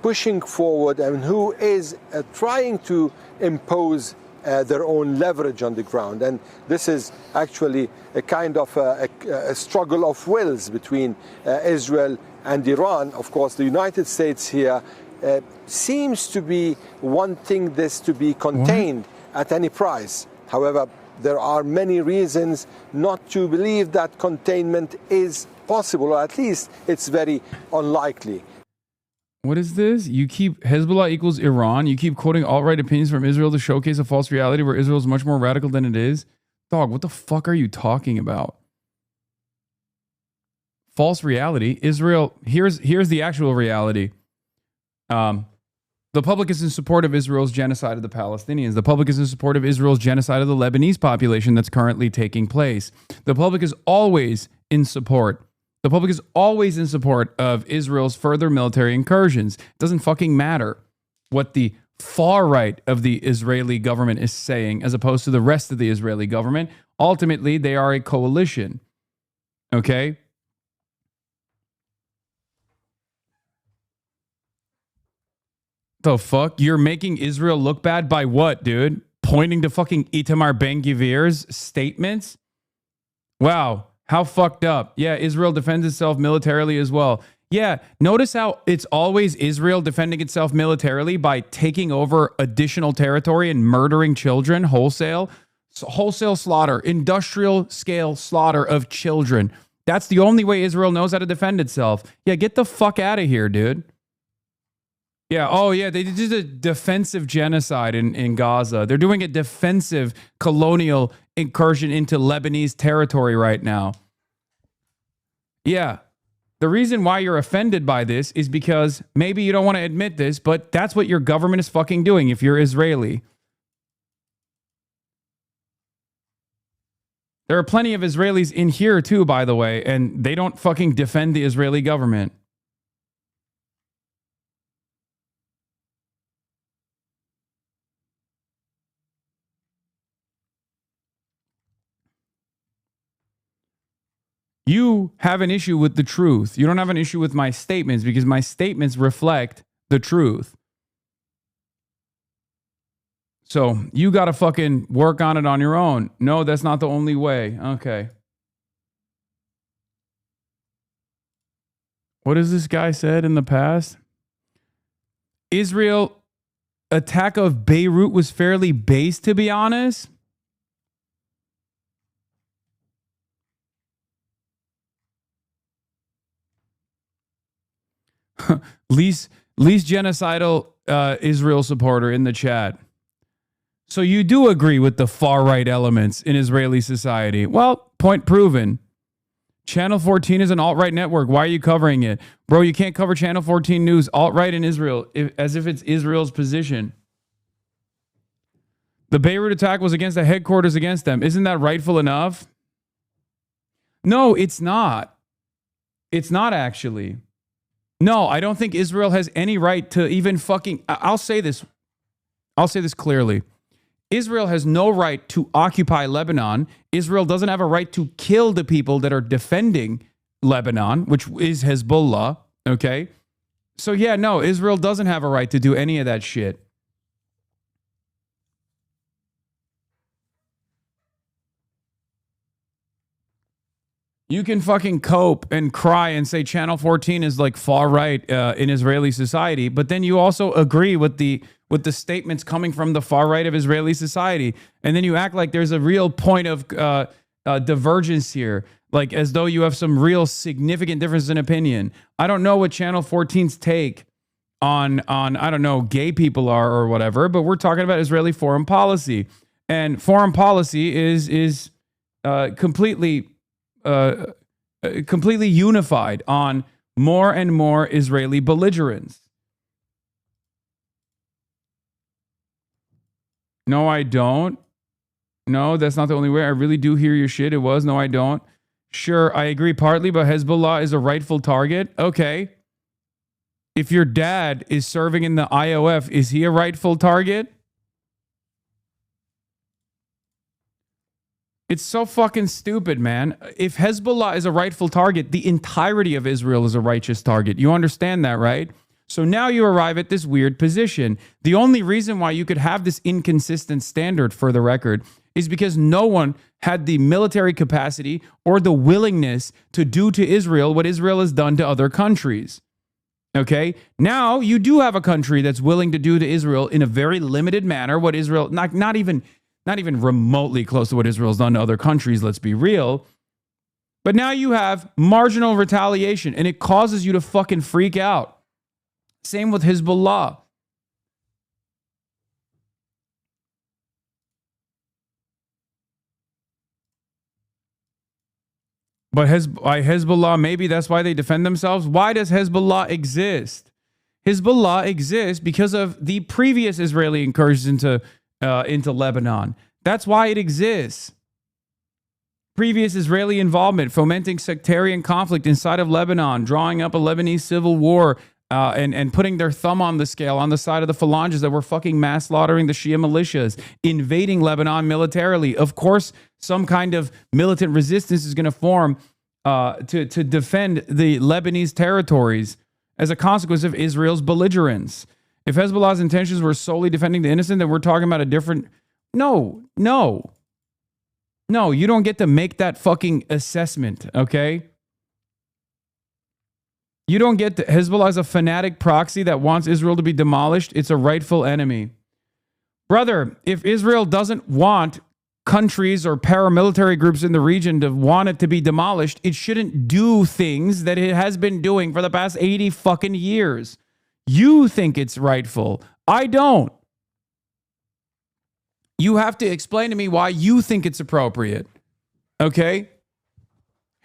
pushing forward and who is trying to impose their own leverage on the ground. And this is actually a kind of a struggle of wills between Israel and Iran. Of course, the United States here seems to be wanting this to be contained at any price. However, there are many reasons not to believe that containment is possible, or at least it's very unlikely. What is this? You keep Hezbollah equals Iran. You keep quoting alt-right opinions from Israel to showcase a false reality where Israel is much more radical than it is. Dog, what the fuck are you talking about? False reality. Israel, here's the actual reality. The public is in support of Israel's genocide of the Palestinians. The public is in support of Israel's genocide of the Lebanese population that's currently taking place. The public is always in support. The public is always in support of Israel's further military incursions. It doesn't fucking matter what the far right of the Israeli government is saying, as opposed to the rest of the Israeli government. Ultimately, they are a coalition. Okay? The fuck? You're making Israel look bad by what, dude? Pointing to fucking Itamar Ben-Gvir's statements? Wow, how fucked up. Yeah, Israel defends itself militarily as well. Yeah, notice how it's always Israel defending itself militarily by taking over additional territory and murdering children wholesale. Wholesale slaughter, industrial scale slaughter of children. That's the only way Israel knows how to defend itself. Yeah, get the fuck out of here, dude. Yeah, oh yeah, they did a defensive genocide in Gaza. They're doing a defensive colonial incursion into Lebanese territory right now. Yeah. The reason why you're offended by this is because maybe you don't want to admit this, but that's what your government is fucking doing if you're Israeli. There are plenty of Israelis in here too, by the way, and they don't fucking defend the Israeli government. You have an issue with the truth. You don't have an issue with my statements because my statements reflect the truth. So you got to fucking work on it on your own. No, that's not the only way. Okay. What has this guy said in the past? Israel attack of Beirut was fairly based, to be honest. least genocidal Israel supporter in the chat. So you do agree with the far right elements in Israeli society? Well, point proven. Channel 14 is an alt-right network. Why are you covering it? Bro, you can't cover Channel 14 news, alt-right in Israel, as if it's Israel's position. The Beirut attack was against the headquarters against them. Isn't that rightful enough? No, it's not. It's not actually. No, I don't think Israel has any right to even fucking... I'll say this clearly. Israel has no right to occupy Lebanon. Israel doesn't have a right to kill the people that are defending Lebanon, which is Hezbollah, okay? So yeah, no, Israel doesn't have a right to do any of that shit. You can fucking cope and cry and say Channel 14 is like far right in Israeli society, but then you also agree with the statements coming from the far right of Israeli society, and then you act like there's a real point of divergence here, like as though you have some real significant difference in opinion. I don't know what Channel 14's take on I don't know, gay people are or whatever, but we're talking about Israeli foreign policy, and foreign policy is completely unified on more and more Israeli belligerence. No, I don't. No, that's not the only way. I really do hear your shit. It was. No, I don't. Sure, I agree partly, but Hezbollah is a rightful target. Okay. If your dad is serving in the IOF, is he a rightful target? It's so fucking stupid, man. If Hezbollah is a rightful target, the entirety of Israel is a righteous target. You understand that, right? So now you arrive at this weird position. The only reason why you could have this inconsistent standard, for the record, is because no one had the military capacity or the willingness to do to Israel what Israel has done to other countries. Okay? Now you do have a country that's willing to do to Israel in a very limited manner what Israel, not even remotely close to what Israel's done to other countries, let's be real. But now you have marginal retaliation, and it causes you to fucking freak out. Same with Hezbollah. But Hezbollah, maybe that's why they defend themselves. Why does Hezbollah exist? Hezbollah exists because of the previous Israeli incursions into Lebanon. That's why it exists. Previous Israeli involvement, fomenting sectarian conflict inside of Lebanon, drawing up a Lebanese civil war and putting their thumb on the scale on the side of the phalanges that were fucking mass slaughtering the Shia militias, invading Lebanon militarily. Of course, some kind of militant resistance is going to form to defend the Lebanese territories as a consequence of Israel's belligerence. If Hezbollah's intentions were solely defending the innocent, then we're talking about a different... No, you don't get to make that fucking assessment, okay? You don't get to... Hezbollah is a fanatic proxy that wants Israel to be demolished. It's a rightful enemy. Brother, if Israel doesn't want countries or paramilitary groups in the region to want it to be demolished, it shouldn't do things that it has been doing for the past 80 fucking years. You think it's rightful. I don't. You have to explain to me why you think it's appropriate. Okay?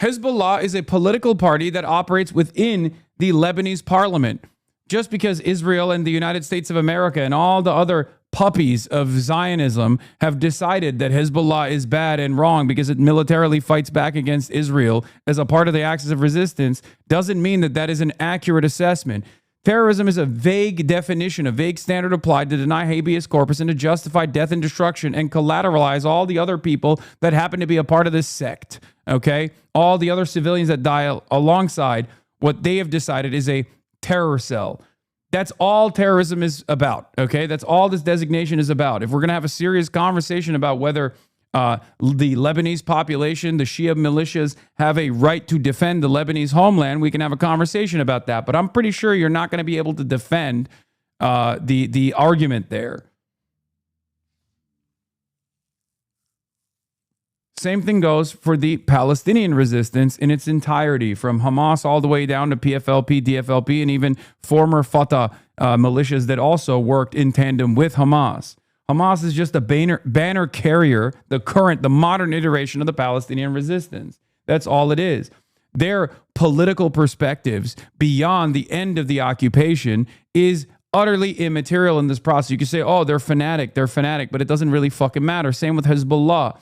Hezbollah is a political party that operates within the Lebanese parliament. Just because Israel and the United States of America and all the other puppies of Zionism have decided that Hezbollah is bad and wrong because it militarily fights back against Israel as a part of the axis of resistance doesn't mean that that is an accurate assessment. Terrorism is a vague definition, a vague standard applied to deny habeas corpus and to justify death and destruction and collateralize all the other people that happen to be a part of this sect, okay? All the other civilians that die alongside what they have decided is a terror cell. That's all terrorism is about, okay? That's all this designation is about. If we're going to have a serious conversation about whether the Lebanese population, the Shia militias, have a right to defend the Lebanese homeland, we can have a conversation about that. But I'm pretty sure you're not going to be able to defend the argument there. Same thing goes for the Palestinian resistance in its entirety, from Hamas all the way down to PFLP, DFLP, and even former Fatah militias that also worked in tandem with Hamas. Hamas is just a banner carrier, the modern iteration of the Palestinian resistance. That's all it is. Their political perspectives beyond the end of the occupation is utterly immaterial in this process. You can say, oh, they're fanatic, but it doesn't really fucking matter. Same with Hezbollah.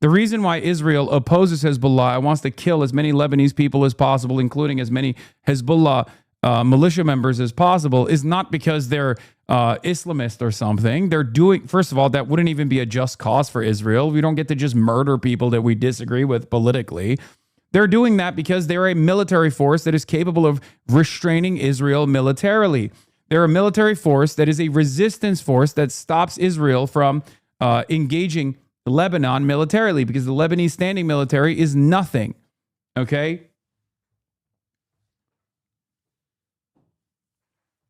The reason why Israel opposes Hezbollah and wants to kill as many Lebanese people as possible, including as many Hezbollah militia members as possible, is not because they're Islamist or something. They're doing, first of all, that wouldn't even be a just cause for Israel. We don't get to just murder people that we disagree with politically. They're doing that because they're a military force that is capable of restraining Israel militarily. They're a military force that is a resistance force that stops Israel from engaging Lebanon militarily, because the Lebanese standing military is nothing. Okay?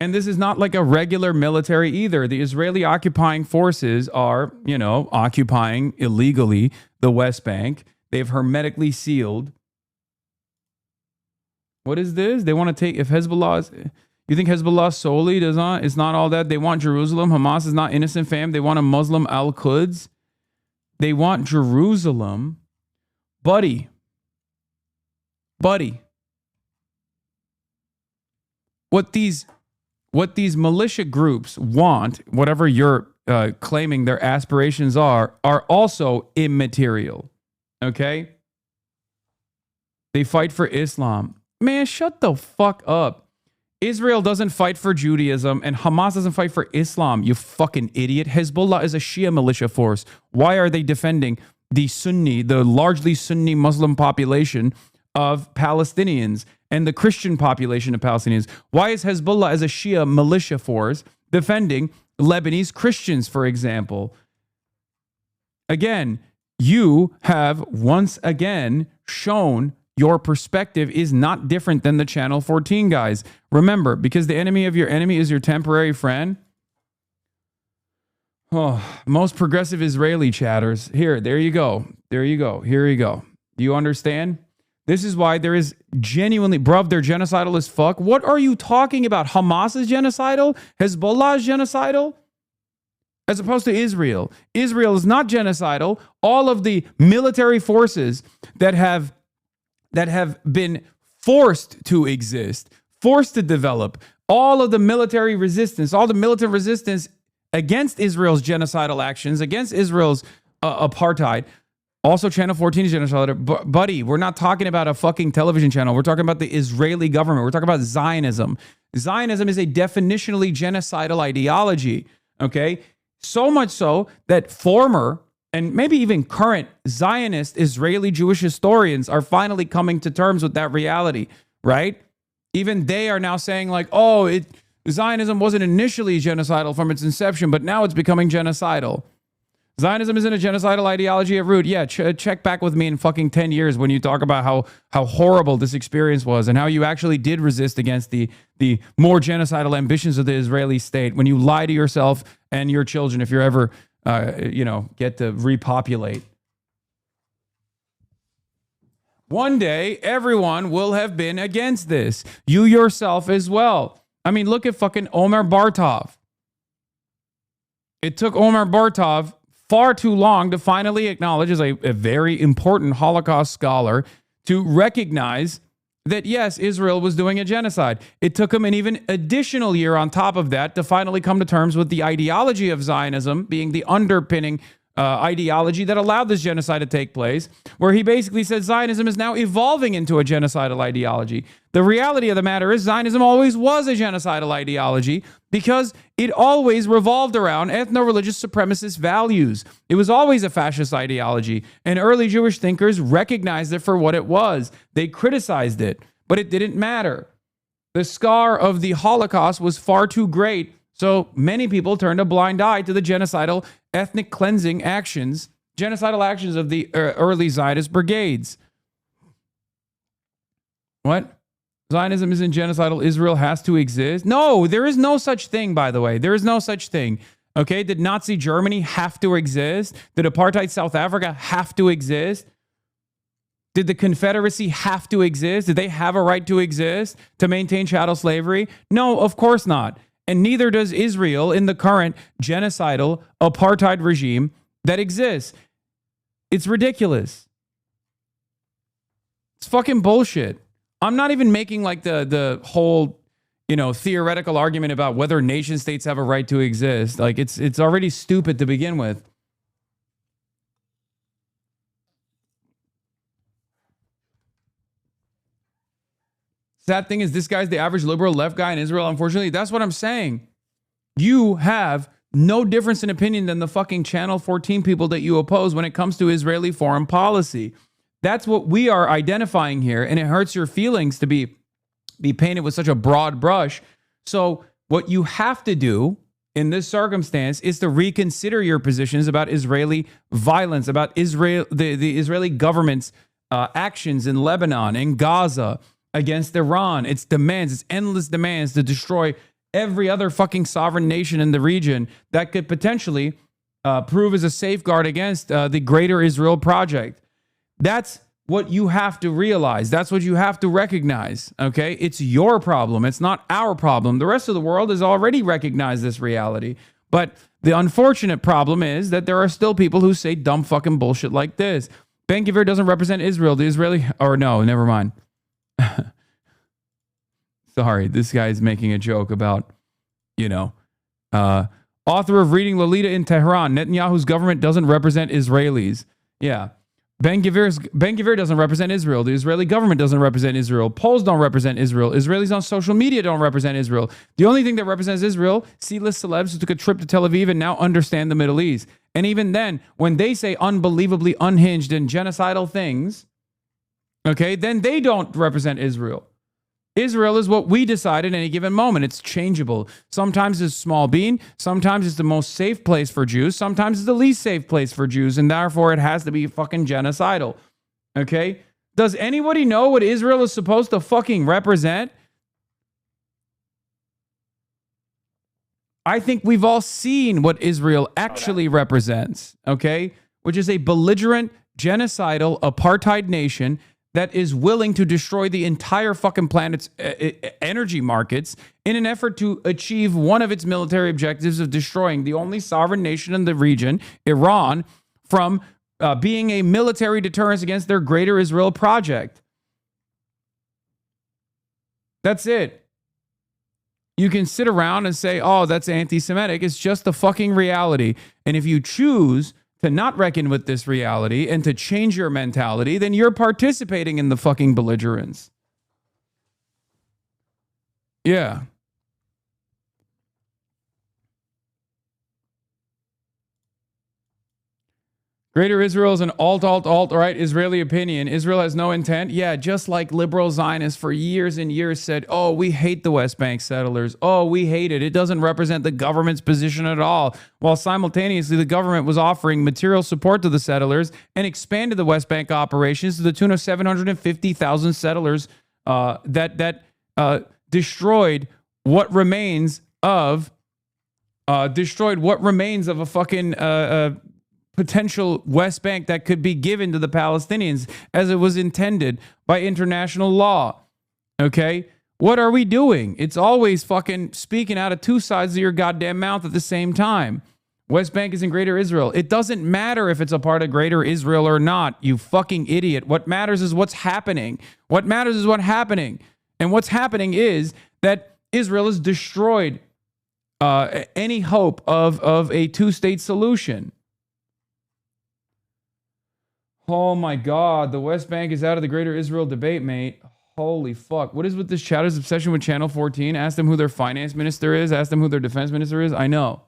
And this is not like a regular military either. The Israeli occupying forces are, occupying illegally the West Bank. They've hermetically sealed. What is this? They want to take, if Hezbollah is, you think Hezbollah solely is not all that? They want Jerusalem. Hamas is not innocent, fam. They want a Muslim al-Quds. They want Jerusalem. Buddy. What these militia groups want, whatever you're claiming their aspirations are also immaterial. Okay? They fight for Islam. Man, shut the fuck up. Israel doesn't fight for Judaism and Hamas doesn't fight for Islam, you fucking idiot. Hezbollah is a Shia militia force. Why are they defending the largely Sunni Muslim population of Palestinians and the Christian population of Palestinians? Why is Hezbollah as a Shia militia force defending Lebanese Christians, for example? Again, you have once again shown your perspective is not different than the Channel 14 guys. Remember, because the enemy of your enemy is your temporary friend. Oh, most progressive Israeli chatters. There you go. Here you go. Do you understand? This is why there is genuinely, bruv, they're genocidal as fuck. What are you talking about? Hamas is genocidal? Hezbollah is genocidal? As opposed to Israel. Israel is not genocidal. All of the military forces that have been forced to exist, forced to develop, all of the military resistance, all the militant resistance against Israel's genocidal actions, against Israel's apartheid. Also, Channel 14 is genocidal. Buddy, we're not talking about a fucking television channel. We're talking about the Israeli government. We're talking about Zionism. Zionism is a definitionally genocidal ideology, okay? So much so that former and maybe even current Zionist Israeli Jewish historians are finally coming to terms with that reality, right? Even they are now saying like, oh, Zionism wasn't initially genocidal from its inception, but now it's becoming genocidal. Zionism isn't a genocidal ideology at root. Yeah, check back with me in fucking 10 years when you talk about how horrible this experience was and how you actually did resist against the more genocidal ambitions of the Israeli state when you lie to yourself and your children if you're ever, get to repopulate. One day, everyone will have been against this. You yourself as well. I mean, look at fucking Omer Bartov. It took Omer Bartov far too long to finally acknowledge, as a very important Holocaust scholar, to recognize that, yes, Israel was doing a genocide. It took him an even additional year on top of that to finally come to terms with the ideology of Zionism being the underpinning ideology that allowed this genocide to take place, where he basically said Zionism is now evolving into a genocidal ideology. The reality of the matter is Zionism always was a genocidal ideology because it always revolved around ethno-religious supremacist values. It was always a fascist ideology, and early Jewish thinkers recognized it for what it was. They criticized it, but it didn't matter. The scar of the Holocaust was far too great, so many people turned a blind eye to the genocidal ethnic cleansing actions, genocidal actions of the early Zionist brigades. What? Zionism isn't genocidal. Israel has to exist. No, there is no such thing, by the way. There is no such thing. Okay? Did Nazi Germany have to exist? Did apartheid South Africa have to exist? Did the Confederacy have to exist? Did they have a right to exist to maintain chattel slavery? No, of course not. And neither does Israel in the current genocidal apartheid regime that exists. It's ridiculous. It's fucking bullshit. I'm not even making like the whole, theoretical argument about whether nation states have a right to exist. Like it's already stupid to begin with. Sad thing is, this guy's the average liberal left guy in Israel. Unfortunately, that's what I'm saying. You have no difference in opinion than the fucking Channel 14 people that you oppose when it comes to Israeli foreign policy. That's what we are identifying here, and it hurts your feelings to be painted with such a broad brush. So what you have to do in this circumstance is to reconsider your positions about Israeli violence, about Israel, the Israeli government's actions in Lebanon, in Gaza, against Iran, its demands, its endless demands to destroy every other fucking sovereign nation in the region that could potentially prove as a safeguard against the greater Israel project. That's what you have to realize. That's what you have to recognize, okay? It's your problem. It's not our problem. The rest of the world has already recognized this reality. But the unfortunate problem is that there are still people who say dumb fucking bullshit like this. Ben-Gvir doesn't represent Israel. The Israeli... Or no, never mind. Sorry, this guy is making a joke about, author of Reading Lolita in Tehran, Netanyahu's government doesn't represent Israelis. Yeah. Ben-Gvir doesn't represent Israel. The Israeli government doesn't represent Israel. Poles don't represent Israel. Israelis on social media don't represent Israel. The only thing that represents Israel, C-list celebs who took a trip to Tel Aviv and now understand the Middle East. And even then, when they say unbelievably unhinged and genocidal things, okay, then they don't represent Israel. Israel is what we decide at any given moment. It's changeable. Sometimes it's small bean. Sometimes it's the most safe place for Jews. Sometimes it's the least safe place for Jews. And therefore, it has to be fucking genocidal. Okay? Does anybody know what Israel is supposed to fucking represent? I think we've all seen what Israel actually represents. Okay? Which is a belligerent, genocidal, apartheid nation that is willing to destroy the entire fucking planet's energy markets in an effort to achieve one of its military objectives of destroying the only sovereign nation in the region, Iran, from being a military deterrence against their greater Israel project. That's it. You can sit around and say, oh, that's anti-Semitic. It's just the fucking reality. And if you choose to not reckon with this reality and to change your mentality, then you're participating in the fucking belligerence. Yeah. Greater Israel is an alt-right Israeli opinion. Israel has no intent. Yeah, just like liberal Zionists for years and years said, oh, we hate the West Bank settlers. Oh, we hate it. It doesn't represent the government's position at all. While simultaneously, the government was offering material support to the settlers and expanded the West Bank operations to the tune of 750,000 settlers that destroyed what remains of a fucking potential West Bank that could be given to the Palestinians as it was intended by international law. Okay? What are we doing? It's always fucking speaking out of two sides of your goddamn mouth at the same time. West Bank is in Greater Israel. It doesn't matter if it's a part of Greater Israel or not, you fucking idiot. What matters is what's happening. What matters is what's happening. And what's happening is that Israel has destroyed any hope of a two-state solution. Oh my God, the West Bank is out of the Greater Israel debate, mate. Holy fuck. What is with this chatter's obsession with Channel 14? Ask them who their finance minister is. Ask them who their defense minister is. I know.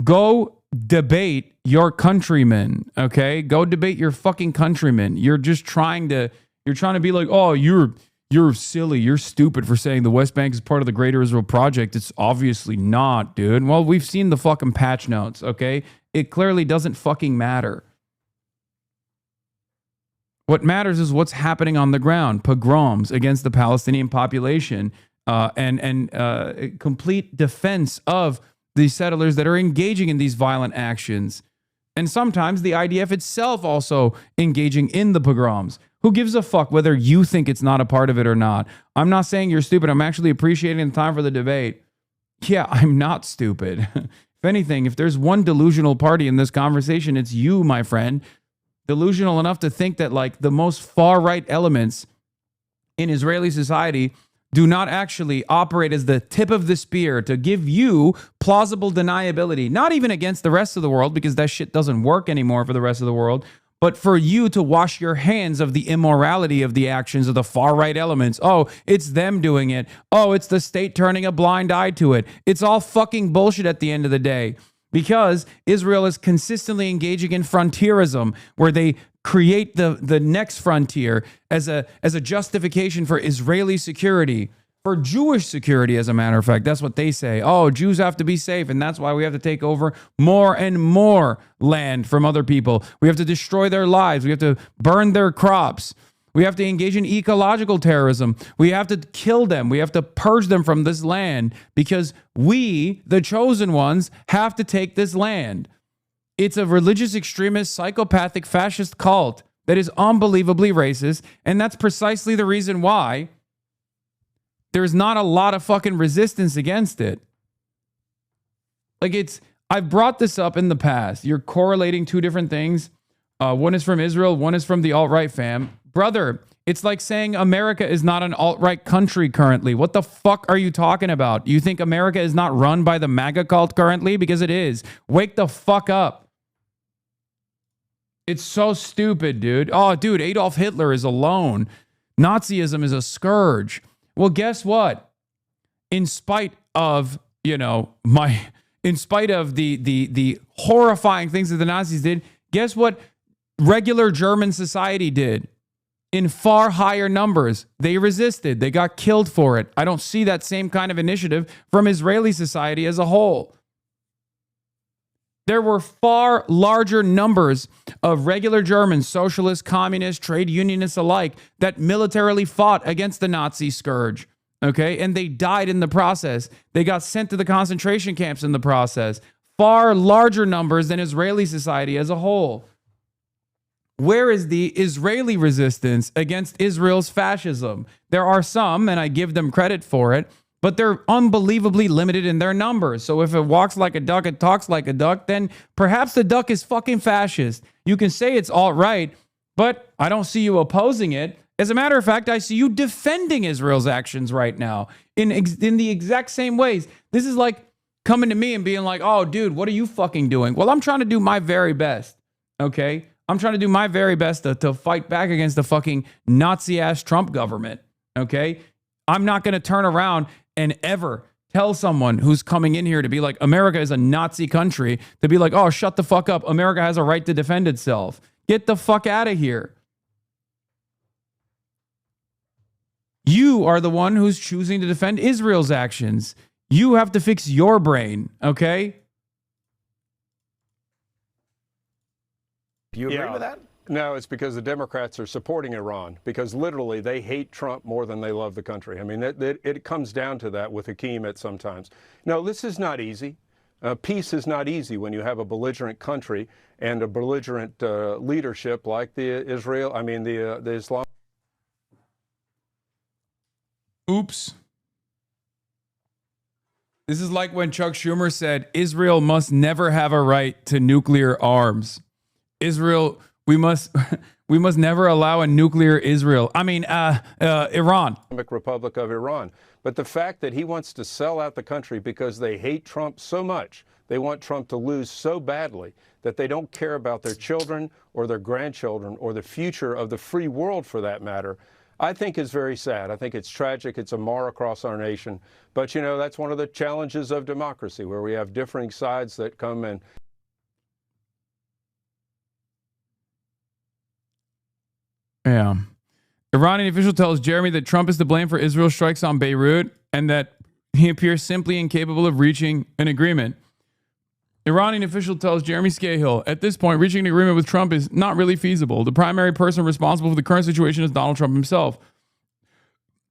Go debate your countrymen, okay? Go debate your fucking countrymen. You're just trying to be like, oh, you're silly. You're stupid for saying the West Bank is part of the Greater Israel Project. It's obviously not, dude. Well, we've seen the fucking patch notes, okay? It clearly doesn't fucking matter. What matters is what's happening on the ground. Pogroms against the Palestinian population and complete defense of the settlers that are engaging in these violent actions. And sometimes the IDF itself also engaging in the pogroms. Who gives a fuck whether you think it's not a part of it or not? I'm not saying you're stupid. I'm actually appreciating the time for the debate. Yeah, I'm not stupid. If anything, if there's one delusional party in this conversation, it's you, my friend. Delusional enough to think that like the most far-right elements in Israeli society do not actually operate as the tip of the spear to give you plausible deniability, not even against the rest of the world, because that shit doesn't work anymore for the rest of the world, but for you to wash your hands of the immorality of the actions of the far-right elements. Oh, it's them doing it. Oh, it's the state turning a blind eye to it. It's all fucking bullshit at the end of the day, because Israel is consistently engaging in frontierism, where they create the next frontier as a justification for Israeli security, for Jewish security, as a matter of fact. That's what they say. Oh, Jews have to be safe, and that's why we have to take over more and more land from other people. We have to destroy their lives. We have to burn their crops. We have to engage in ecological terrorism. We have to kill them. We have to purge them from this land because we, the chosen ones, have to take this land. It's a religious extremist, psychopathic, fascist cult that is unbelievably racist, and that's precisely the reason why there's not a lot of fucking resistance against it. Like I've brought this up in the past. You're correlating two different things. One is from Israel, one is from the alt-right fam. Brother, it's like saying America is not an alt-right country currently. What the fuck are you talking about? You think America is not run by the MAGA cult currently? Because it is. Wake the fuck up. It's so stupid, dude. Oh, dude, Adolf Hitler is alone. Nazism is a scourge. Well, guess what? In spite of, in spite of the horrifying things that the Nazis did, guess what regular German society did? In far higher numbers. They resisted. They got killed for it. I don't see that same kind of initiative from Israeli society as a whole. There were far larger numbers of regular Germans, socialists, communists, trade unionists alike, that militarily fought against the Nazi scourge, okay? And they died in the process. They got sent to the concentration camps in the process. Far larger numbers than Israeli society as a whole. Where is the Israeli resistance against Israel's fascism? There are some, and I give them credit for it, but they're unbelievably limited in their numbers. So if it walks like a duck, it talks like a duck, then perhaps the duck is fucking fascist. You can say it's alt-right, but I don't see you opposing it. As a matter of fact, I see you defending Israel's actions right now in the exact same ways. This is like coming to me and being like, oh, dude, what are you fucking doing? Well, I'm trying to do my very best, okay? I'm trying to do my very best to fight back against the fucking Nazi-ass Trump government, okay? I'm not going to turn around and ever tell someone who's coming in here to be like, America is a Nazi country, to be like, oh, shut the fuck up. America has a right to defend itself. Get the fuck out of here. You are the one who's choosing to defend Israel's actions. You have to fix your brain, okay? Do you agree with that? No, it's because the Democrats are supporting Iran, because literally they hate Trump more than they love the country. I mean, it comes down to that with Hakeem at sometimes. No, this is not easy. Peace is not easy when you have a belligerent country and a belligerent leadership like the Islam. Oops. This is like when Chuck Schumer said, Israel must never have a right to nuclear arms. Israel, we must never allow a nuclear Israel. Iran. Islamic Republic of Iran. But the fact that he wants to sell out the country because they hate Trump so much, they want Trump to lose so badly that they don't care about their children or their grandchildren or the future of the free world for that matter, I think is very sad. I think it's tragic. It's a mar across our nation. But, you know, that's one of the challenges of democracy, where we have differing sides that come and... Yeah. Iranian official tells Jeremy that Trump is to blame for Israel's strikes on Beirut and that he appears simply incapable of reaching an agreement. Iranian official tells Jeremy Scahill, at this point, reaching an agreement with Trump is not really feasible. The primary person responsible for the current situation is Donald Trump himself.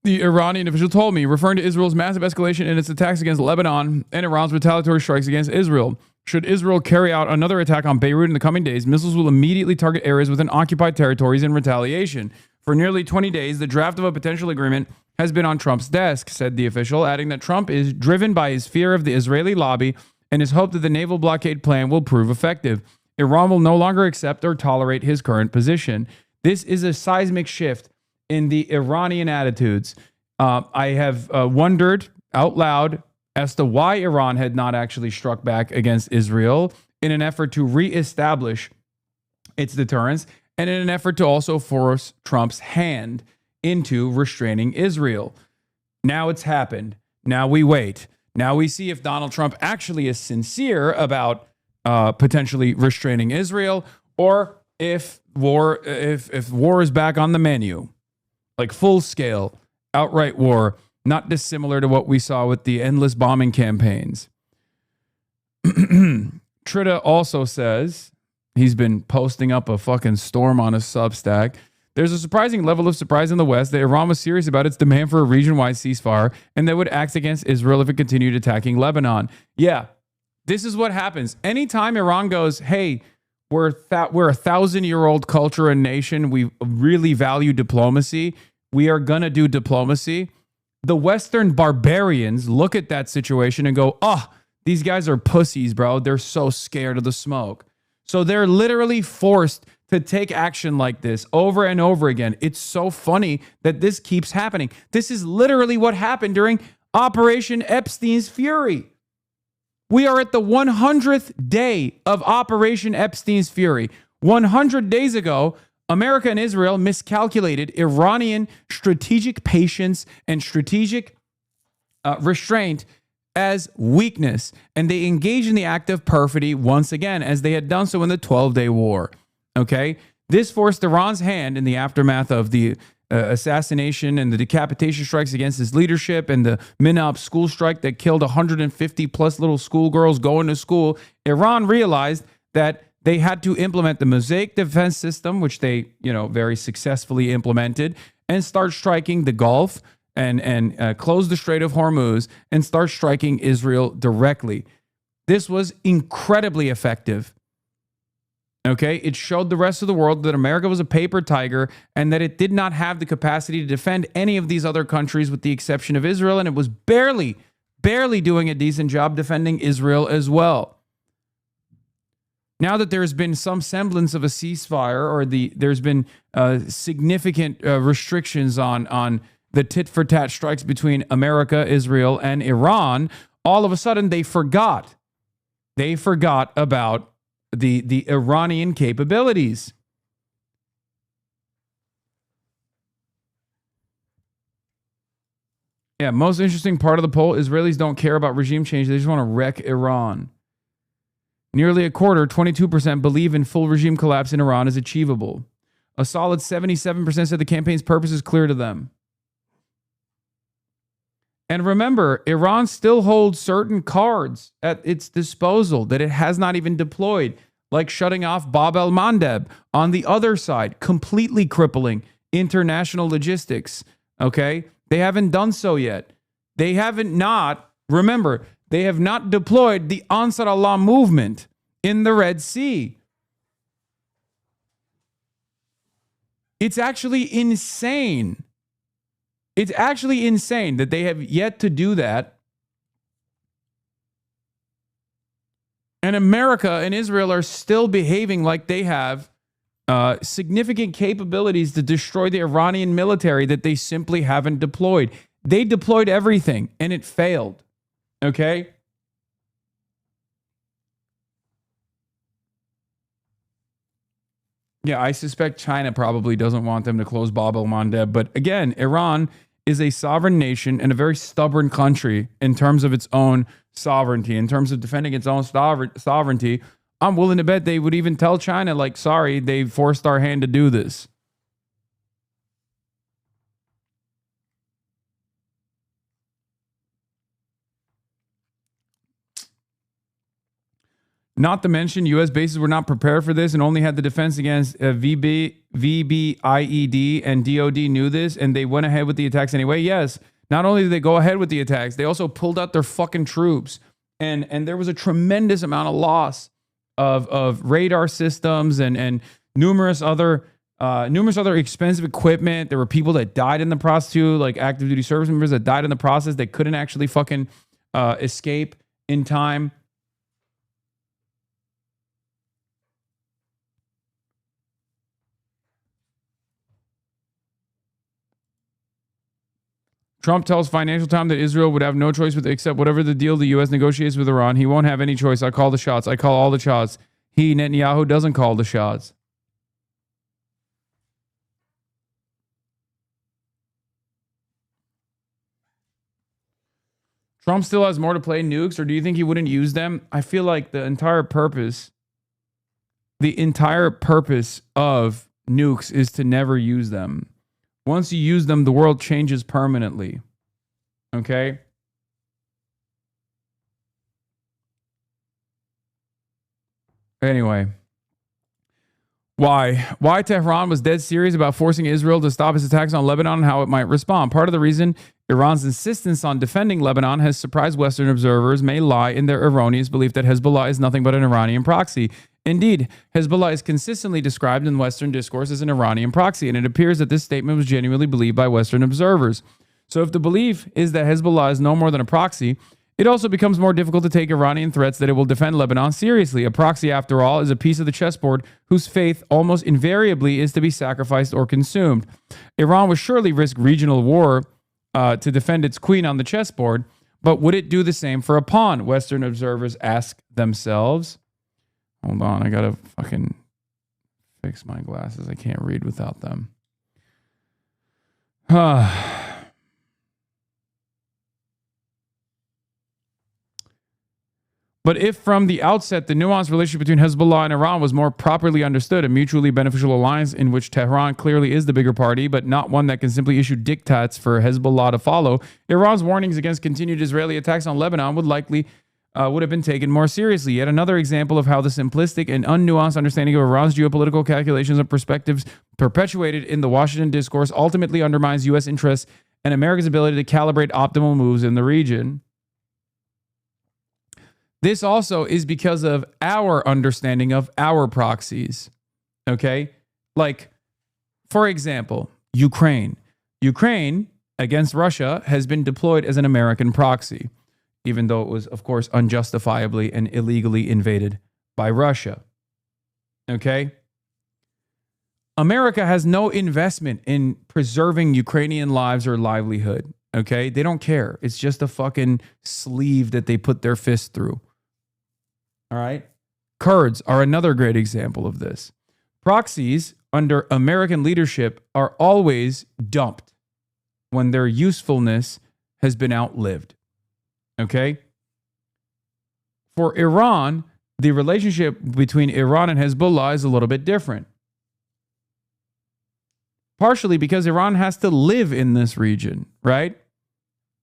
The Iranian official told me, referring to Israel's massive escalation in its attacks against Lebanon and Iran's retaliatory strikes against Israel. Should Israel carry out another attack on Beirut in the coming days, missiles will immediately target areas within occupied territories in retaliation. For nearly 20 days, the draft of a potential agreement has been on Trump's desk, said the official, adding that Trump is driven by his fear of the Israeli lobby and his hope that the naval blockade plan will prove effective. Iran will no longer accept or tolerate his current position. This is a seismic shift in the Iranian attitudes. I have wondered out loud as to why Iran had not actually struck back against Israel in an effort to reestablish its deterrence and in an effort to also force Trump's hand into restraining Israel. Now it's happened. Now we wait. Now we see if Donald Trump actually is sincere about potentially restraining Israel, or if war is back on the menu, like full scale, outright war, not dissimilar to what we saw with the endless bombing campaigns. Trita also says he's been posting up a fucking storm on a Substack. There's a surprising level of surprise in the West that Iran was serious about its demand for a region-wide ceasefire and that would act against Israel if it continued attacking Lebanon. Yeah, this is what happens. Anytime Iran goes, hey, we're a 1,000-year-old culture and nation, we really value diplomacy, we are going to do diplomacy, the Western barbarians look at that situation and go, oh, these guys are pussies, bro. They're so scared of the smoke. So they're literally forced to take action like this over and over again. It's so funny that this keeps happening. This is literally what happened during Operation Epstein's Fury. We are at the 100th day of Operation Epstein's Fury. 100 days ago, America and Israel miscalculated Iranian strategic patience and strategic restraint as weakness, and they engaged in the act of perfidy once again, as they had done so in the 12-day war. Okay? This forced Iran's hand in the aftermath of the assassination and the decapitation strikes against his leadership and the Minab school strike that killed 150 plus little schoolgirls going to school. Iran realized that they had to implement the Mosaic defense system, which they, very successfully implemented, and start striking the Gulf and close the Strait of Hormuz and start striking Israel directly. This was incredibly effective. Okay, it showed the rest of the world that America was a paper tiger and that it did not have the capacity to defend any of these other countries with the exception of Israel, and it was barely doing a decent job defending Israel as well. Now that there's been some semblance of a ceasefire, or there's been significant restrictions on the tit-for-tat strikes between America, Israel, and Iran, all of a sudden they forgot. They forgot about the Iranian capabilities. Yeah, most interesting part of the poll, Israelis don't care about regime change. They just want to wreck Iran. Nearly a quarter, 22%, believe in full regime collapse in Iran is achievable. A solid 77% said the campaign's purpose is clear to them. And remember, Iran still holds certain cards at its disposal that it has not even deployed, like shutting off Bab el-Mandeb on the other side, completely crippling international logistics. Okay? They haven't done so yet. They have not deployed the Ansar Allah movement in the Red Sea. It's actually insane. It's actually insane that they have yet to do that. And America and Israel are still behaving like they have significant capabilities to destroy the Iranian military that they simply haven't deployed. They deployed everything and it failed. Okay? Yeah, I suspect China probably doesn't want them to close Bab el-Mandeb. But again, Iran is a sovereign nation and a very stubborn country in terms of its own sovereignty, in terms of defending its own sovereignty. I'm willing to bet they would even tell China, like, sorry, they forced our hand to do this. Not to mention, U.S. bases were not prepared for this and only had the defense against VBIED, and DOD knew this, and they went ahead with the attacks anyway. Yes, not only did they go ahead with the attacks, they also pulled out their fucking troops. And there was a tremendous amount of loss of radar systems and numerous other expensive equipment. There were people that died in the process too, like active duty service members that died in the process. They couldn't actually fucking escape in time. Trump tells Financial Times that Israel would have no choice but to accept whatever the deal the U.S. negotiates with Iran. He won't have any choice. I call the shots. I call all the shots. He, Netanyahu, doesn't call the shots. Trump still has more to play nukes, or do you think he wouldn't use them? I feel like the entire purpose of nukes is to never use them. Once you use them, the world changes permanently. Okay? Anyway. Why Tehran was dead serious about forcing Israel to stop its attacks on Lebanon and how it might respond. Part of the reason Iran's insistence on defending Lebanon has surprised Western observers may lie in their erroneous belief that Hezbollah is nothing but an Iranian proxy. Indeed, Hezbollah is consistently described in Western discourse as an Iranian proxy, and it appears that this statement was genuinely believed by Western observers. So if the belief is that Hezbollah is no more than a proxy, it also becomes more difficult to take Iranian threats that it will defend Lebanon seriously. A proxy, after all, is a piece of the chessboard whose faith almost invariably is to be sacrificed or consumed. Iran would surely risk regional war to defend its queen on the chessboard, but would it do the same for a pawn? Western observers ask themselves. Hold on, I gotta fucking fix my glasses. I can't read without them. But if from the outset the nuanced relationship between Hezbollah and Iran was more properly understood, a mutually beneficial alliance in which Tehran clearly is the bigger party, but not one that can simply issue diktats for Hezbollah to follow, Iran's warnings against continued Israeli attacks on Lebanon would have been taken more seriously. Yet another example of how the simplistic and unnuanced understanding of Iran's geopolitical calculations and perspectives perpetuated in the Washington discourse ultimately undermines U.S. interests and America's ability to calibrate optimal moves in the region. This also is because of our understanding of our proxies. Okay? Like, for example, Ukraine. Ukraine against Russia has been deployed as an American proxy, even though it was, of course, unjustifiably and illegally invaded by Russia. Okay? America has no investment in preserving Ukrainian lives or livelihood. Okay? They don't care. It's just a fucking sleeve that they put their fist through. All right? Kurds are another great example of this. Proxies under American leadership are always dumped when their usefulness has been outlived. Okay? For Iran, the relationship between Iran and Hezbollah is a little bit different. Partially because Iran has to live in this region, right?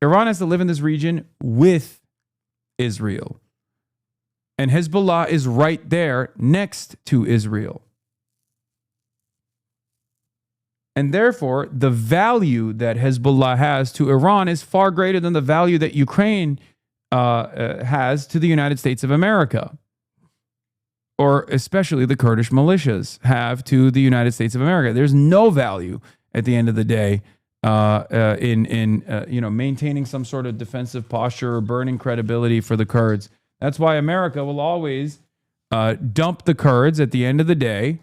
Iran has to live in this region with Israel. And Hezbollah is right there next to Israel. And therefore, the value that Hezbollah has to Iran is far greater than the value that Ukraine has to the United States of America, or especially the Kurdish militias have to the United States of America. There's no value at the end of the day in maintaining some sort of defensive posture or burning credibility for the Kurds. That's why America will always dump the Kurds at the end of the day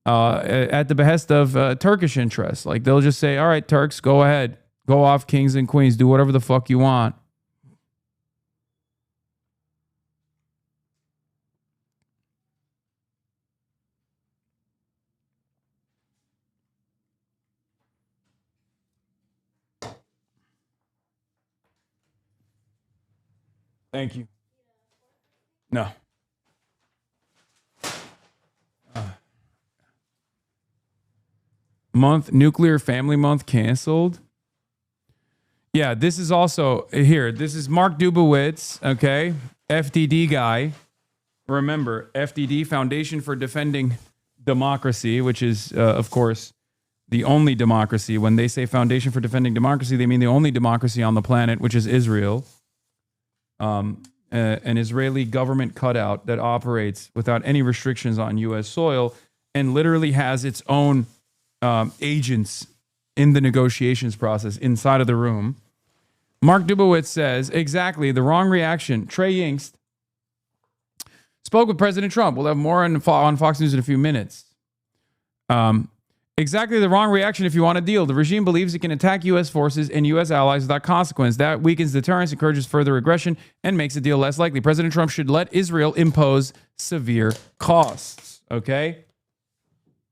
at the behest of Turkish interests. Like they'll just say, all right, Turks, go ahead. Go off, kings and queens. Do whatever the fuck you want. Thank you. No. Nuclear family month canceled. Yeah, this is also here. This is Mark Dubowitz, okay? FDD guy. Remember, FDD, Foundation for Defending Democracy, which is, of course, the only democracy. When they say Foundation for Defending Democracy, they mean the only democracy on the planet, which is Israel. An Israeli government cutout that operates without any restrictions on U.S. soil and literally has its own agents in the negotiations process inside of the room. Mark Dubowitz says, exactly, the wrong reaction. Trey Yingst spoke with President Trump. We'll have more on Fox News in a few minutes. Exactly the wrong reaction if you want a deal. The regime believes it can attack U.S. forces and U.S. allies without consequence. That weakens deterrence, encourages further aggression, and makes a deal less likely. President Trump should let Israel impose severe costs. Okay?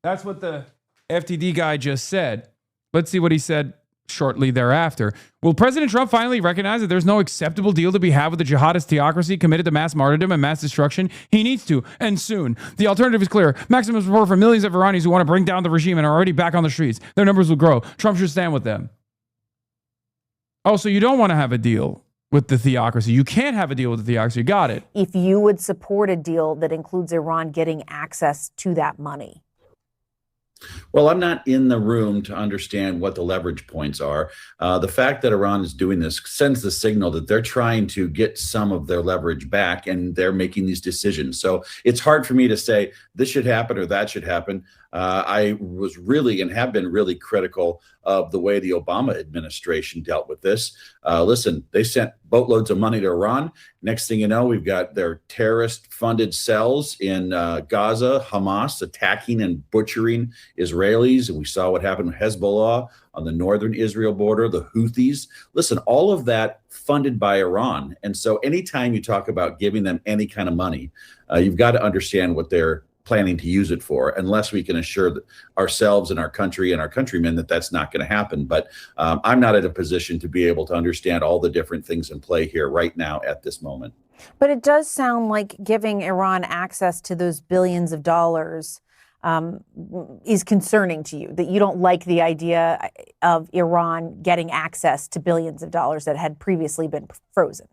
That's what the FTD guy just said. Let's see what he said shortly thereafter. Will President Trump finally recognize that there's no acceptable deal to be had with the jihadist theocracy committed to mass martyrdom and mass destruction? He needs to, and soon. The alternative is clear. Maximum support for millions of Iranis who want to bring down the regime and are already back on the streets. Their numbers will grow. Trump should stand with them. Oh, so you don't want to have a deal with the theocracy. You can't have a deal with the theocracy. Got it. If you would support a deal that includes Iran getting access to that money. Well, I'm not in the room to understand what the leverage points are. The fact that Iran is doing this sends the signal that they're trying to get some of their leverage back, and they're making these decisions. So it's hard for me to say this should happen or that should happen. I was really and have been really critical of the way the Obama administration dealt with this. Listen, they sent boatloads of money to Iran. Next thing you know, we've got their terrorist-funded cells in Gaza, Hamas attacking and butchering Israelis. And we saw what happened with Hezbollah on the northern Israel border, the Houthis. Listen, all of that funded by Iran. And so anytime you talk about giving them any kind of money, you've got to understand what they're planning to use it for, unless we can assure ourselves and our country and our countrymen that that's not going to happen. But I'm not in a position to be able to understand all the different things in play here right now at this moment. But it does sound like giving Iran access to those billions of dollars is concerning to you, that you don't like the idea of Iran getting access to billions of dollars that had previously been frozen.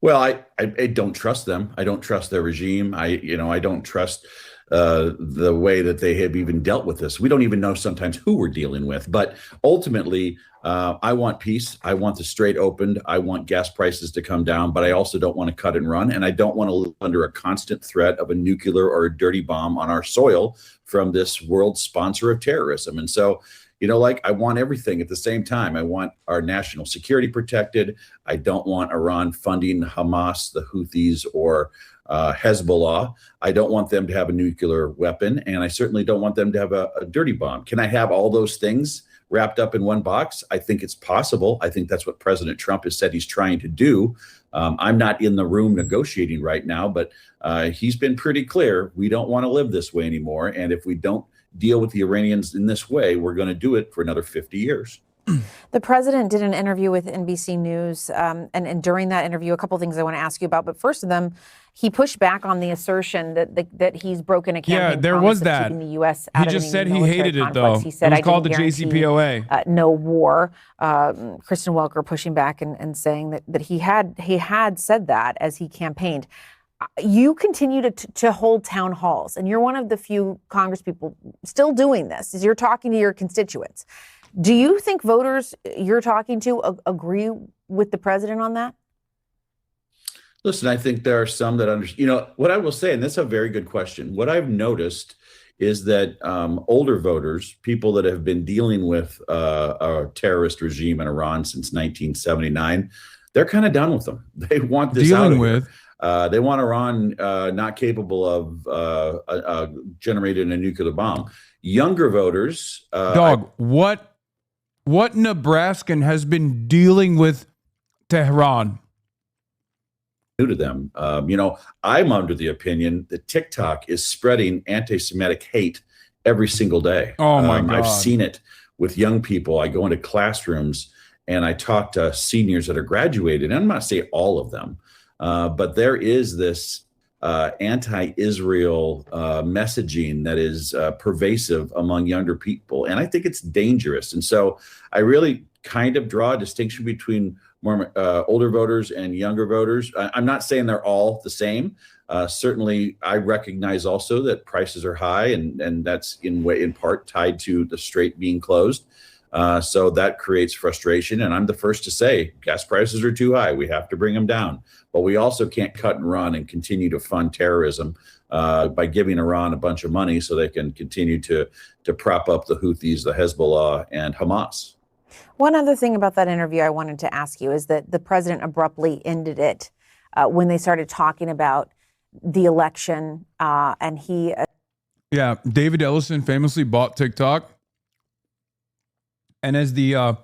Well, I don't trust them. I don't trust their regime. I don't trust the way that they have even dealt with this. We don't even know sometimes who we're dealing with. But ultimately, I want peace. I want the strait opened. I want gas prices to come down. But I also don't want to cut and run. And I don't want to live under a constant threat of a nuclear or a dirty bomb on our soil from this world sponsor of terrorism. And so, I want everything at the same time. I want our national security protected. I don't want Iran funding Hamas, the Houthis, or Hezbollah. I don't want them to have a nuclear weapon, and I certainly don't want them to have a dirty bomb. Can I have all those things wrapped up in one box? I think it's possible. I think that's what President Trump has said he's trying to do. I'm not in the room negotiating right now, but he's been pretty clear. We don't want to live this way anymore, and if we don't deal with the Iranians in this way, we're going to do it for another 50 years. The president did an interview with NBC News, and during that interview, a couple things I want to ask you about. But first of them, he pushed back on the assertion that he's broken a campaign there promise was of that. keeping the U.S. He out just of said any he military hated it, conflicts. though. He said, It was "I called the didn't guarantee, JCPOA. no war." Kristen Welker pushing back and saying that he had said that as he campaigned. You continue to hold town halls, and you're one of the few congresspeople still doing this, is you're talking to your constituents. Do you think voters you're talking to agree with the president on that? Listen, I think there are some that understand. You know, what I will say, and that's a very good question. What I've noticed is that older voters, people that have been dealing with a terrorist regime in Iran since 1979, they're kind of done with them. They want this Dealing out with. They want Iran not capable of generating a nuclear bomb. Younger voters, what Nebraskan has been dealing with Tehran? New to them. You know, I'm under the opinion that TikTok is spreading anti-Semitic hate every single day. Oh my God. I've seen it with young people. I go into classrooms and I talk to seniors that are graduated. And I'm not saying all of them, but there is this anti-Israel messaging that is pervasive among younger people. And I think it's dangerous. And so I really kind of draw a distinction between more older voters and younger voters. I'm not saying they're all the same. Certainly, I recognize also that prices are high, and that's in part tied to the strait being closed. So that creates frustration. And I'm the first to say gas prices are too high. We have to bring them down. But we also can't cut and run and continue to fund terrorism by giving Iran a bunch of money so they can continue to prop up the Houthis, the Hezbollah, and Hamas. One other thing about that interview I wanted to ask you is that the president abruptly ended it when they started talking about the election, and he... Yeah, David Ellison famously bought TikTok. And as the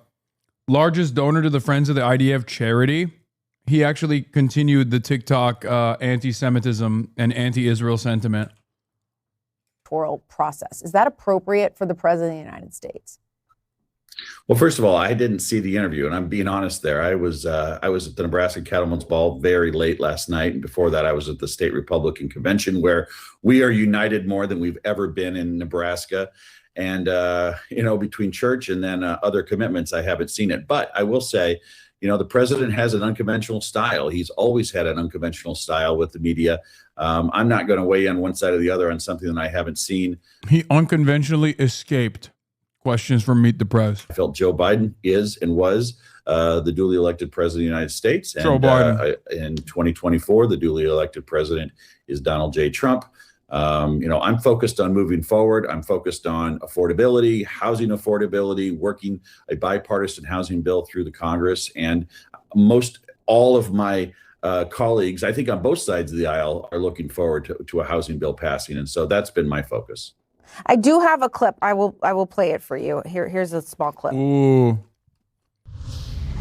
largest donor to the Friends of the IDF charity, he actually continued the TikTok anti-Semitism and anti-Israel sentiment. Process. Is that appropriate for the president of the United States? Well, first of all, I didn't see the interview, and I'm being honest there. I was at the Nebraska Cattlemen's Ball very late last night, and before that, I was at the State Republican Convention, where we are united more than we've ever been in Nebraska. And, you know, between church and then other commitments, I haven't seen it. But I will say, you know, the president has an unconventional style. He's always had an unconventional style with the media. I'm not going to weigh in one side or the other on something that I haven't seen. He unconventionally escaped questions from Meet the Press. I felt Joe Biden is and was the duly elected president of the United States. And Joe Biden. In 2024, the duly elected president is Donald J. Trump. You know, I'm focused on moving forward. I'm focused on affordability, housing affordability, working a bipartisan housing bill through the Congress. And most all of my colleagues, I think on both sides of the aisle, are looking forward to a housing bill passing. And so that's been my focus. I do have a clip. I will play it for you. Here's a small clip. Ooh.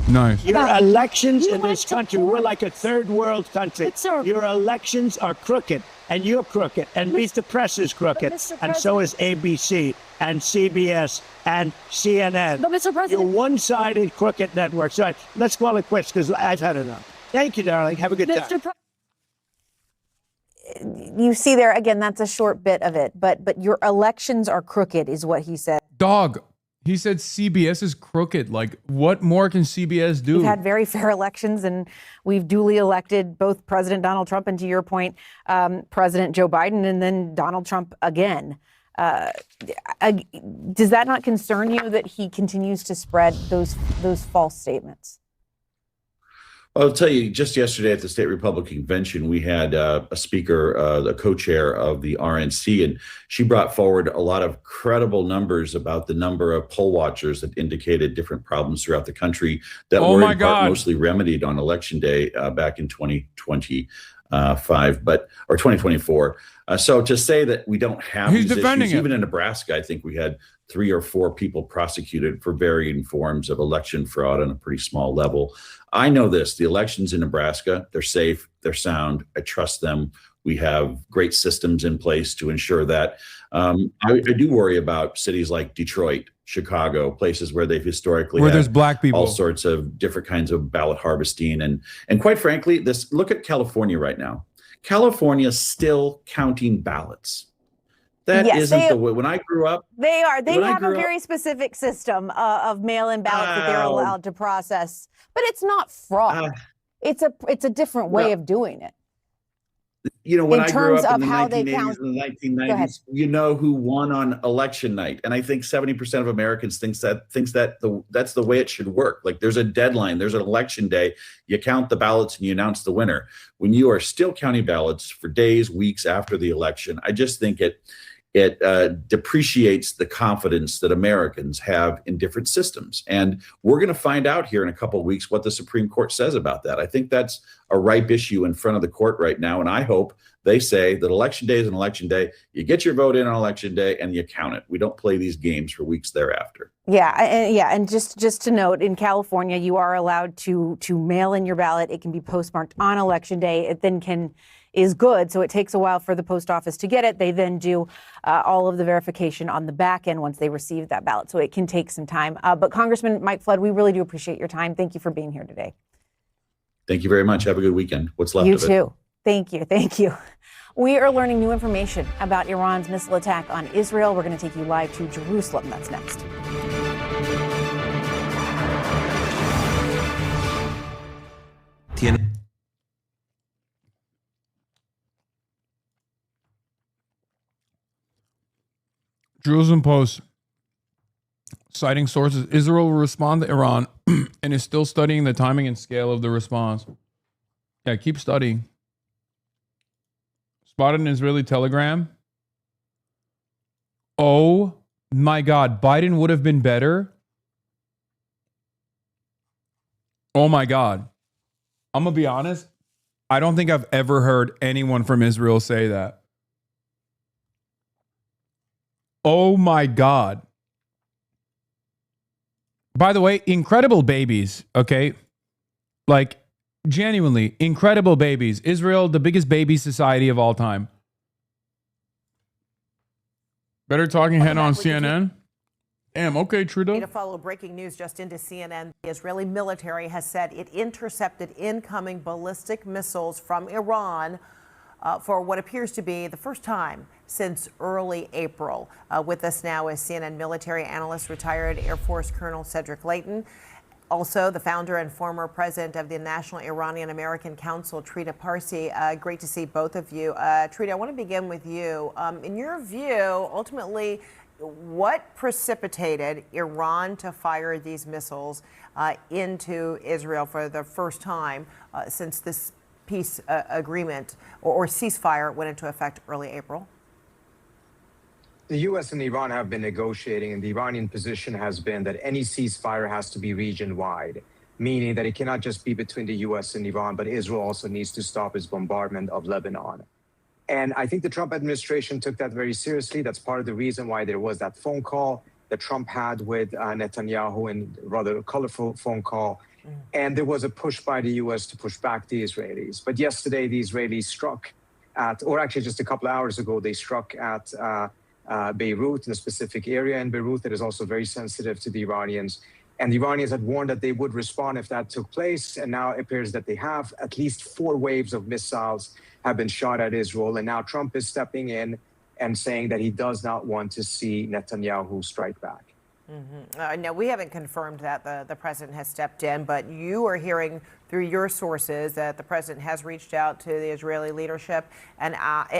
Nice. Your elections in this country, we're like a third world country. Your elections are crooked, and you're crooked, and Meet the Press is crooked, and so is ABC, and CBS, and CNN. But Mr. President, you're one-sided crooked network. So let's call it quits, because I've had enough. Thank you, darling. Have a good time. You see there, again, that's a short bit of it, but your elections are crooked is what he said. Dog, he said CBS is crooked. Like, what more can CBS do? We've had very fair elections, and we've duly elected both President Donald Trump and, to your point, President Joe Biden, and then Donald Trump again. Does that not concern you that he continues to spread those false statements? I'll tell you, just yesterday at the State Republican Convention, we had a speaker, the co-chair of the RNC, and she brought forward a lot of credible numbers about the number of poll watchers that indicated different problems throughout the country that were in part mostly remedied on Election Day back in 2025, or 2024. So to say that we don't have these issues, even in Nebraska, I think we had 3 or 4 people prosecuted for varying forms of election fraud on a pretty small level. I know this, the elections in Nebraska, they're safe, they're sound. I trust them. We have great systems in place to ensure that. I do worry about cities like Detroit, Chicago, places where they've historically Where had there's black people. all sorts of different kinds of ballot harvesting. And quite frankly, look at California right now. California is still counting ballots. That Yes, isn't the way. When I grew up, They are. They when I have a grew up- very specific system of mail-in ballots that they're Wow. allowed to process, but it's not fraud. It's a different way well, of doing it. You know, when In I grew terms up in of the how they 1980s count- and the Go ahead. 1990s, you know who won on election night. And I think 70% of Americans thinks that's the way it should work. Like there's a deadline, there's an election day, you count the ballots and you announce the winner. When you are still counting ballots for days, weeks after the election, I just think it depreciates the confidence that Americans have in different systems. And we're going to find out here in a couple of weeks what the Supreme Court says about that. I think that's a ripe issue in front of the court right now. And I hope they say that election day is an election day. You get your vote in on election day and you count it. We don't play these games for weeks thereafter. And just to note, in California, you are allowed to mail in your ballot. It can be postmarked on election day. It then is good. So it takes a while for the post office to get it. They then do all of the verification on the back end once they receive that ballot. So it can take some time. But Congressman Mike Flood, we really do appreciate your time. Thank you for being here today. Thank you very much. Have a good weekend. What's left You of it? too. Thank you. Thank you. We are learning new information about Iran's missile attack on Israel. We're going to take you live to Jerusalem. That's next. Jerusalem Post, citing sources, Israel will respond to Iran and is still studying the timing and scale of the response. Yeah, keep studying. Spotted an Israeli telegram. Oh my God, Biden would have been better. Oh my God. I'm going to be honest. I don't think I've ever heard anyone from Israel say that. Oh my God. By the way, incredible babies, okay? Like, genuinely, incredible babies. Israel, the biggest baby society of all time. Better talking head on CNN. Damn, okay, Trudeau. To follow breaking news just into CNN, the Israeli military has said it intercepted incoming ballistic missiles from Iran for what appears to be the first time since early April. With us now is CNN military analyst, retired Air Force Colonel Cedric Leighton. Also, the founder and former president of the National Iranian American Council, Trita Parsi. Great to see both of you. Trita, I want to begin with you. In your view, ultimately, what precipitated Iran to fire these missiles into Israel for the first time since this peace agreement or ceasefire went into effect early April? The U.S. and Iran have been negotiating, and the Iranian position has been that any ceasefire has to be region-wide, meaning that it cannot just be between the U.S. and Iran, but Israel also needs to stop its bombardment of Lebanon. And I think the Trump administration took that very seriously. That's part of the reason why there was that phone call that Trump had with Netanyahu, and rather a colorful phone call. And there was a push by the U.S. to push back the Israelis. But yesterday, the Israelis struck at, or actually just a couple of hours ago, they struck at Beirut, in a specific area in Beirut that is also very sensitive to the Iranians. And the Iranians had warned that they would respond if that took place. And now it appears that they have. At least 4 waves of missiles have been shot at Israel. And now Trump is stepping in and saying that he does not want to see Netanyahu strike back. No, we haven't confirmed that the president has stepped in, but you are hearing through your sources that the president has reached out to the Israeli leadership and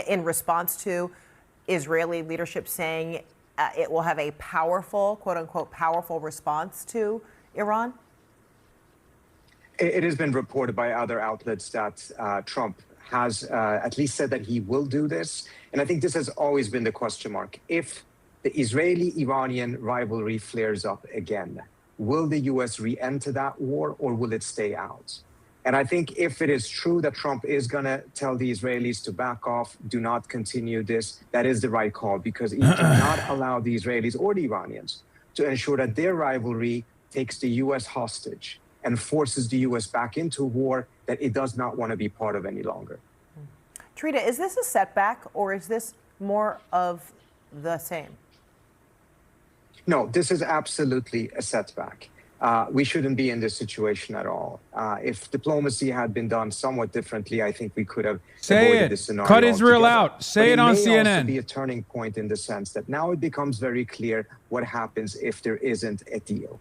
in response to Israeli leadership saying it will have a powerful, quote unquote, powerful response to Iran? It has been reported by other outlets that Trump has at least said that he will do this. And I think this has always been the question mark. If the Israeli-Iranian rivalry flares up again, will the U.S. re-enter that war or will it stay out? And I think if it is true that Trump is going to tell the Israelis to back off, do not continue this, that is the right call, because he cannot allow the Israelis or the Iranians to ensure that their rivalry takes the U.S. hostage and forces the U.S. back into a war that it does not want to be part of any longer. Trita, is this a setback or is this more of the same? No, this is absolutely a setback. We shouldn't be in this situation at all. If diplomacy had been done somewhat differently, I think we could have avoided this scenario. Cut Israel altogether. out. Say it on It may also CNN. be a turning point in the sense that now it becomes very clear what happens if there isn't a deal.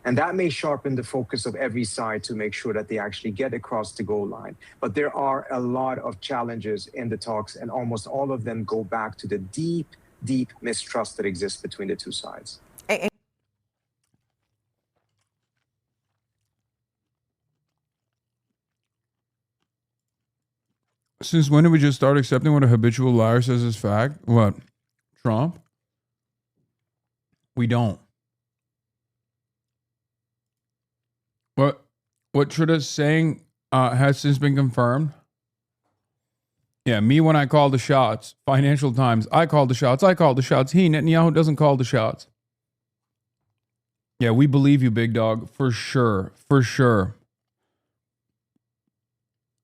And that may sharpen the focus of every side to make sure that they actually get across the goal line. But there are a lot of challenges in the talks, and almost all of them go back to the deep, deep mistrust that exists between the two sides. Since when did we just start accepting what a habitual liar says is fact? What? Trump? We don't. What Trita's saying has since been confirmed. Yeah, me when I call the shots. Financial Times, I call the shots. I call the shots. He, Netanyahu, doesn't call the shots. Yeah, we believe you, big dog. For sure. For sure.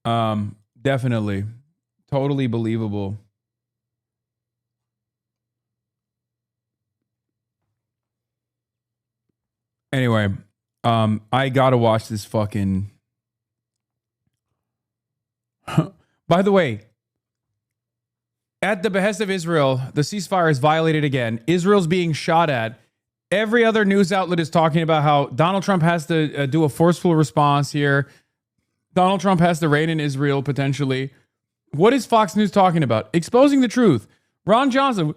Definitely. Totally believable. Anyway, I gotta watch this fucking... By the way, at the behest of Israel, the ceasefire is violated again. Israel's being shot at. Every other news outlet is talking about how Donald Trump has to do a forceful response here. Donald Trump has to reign in Israel, potentially. What is Fox News talking about? Exposing the truth. Ron Johnson,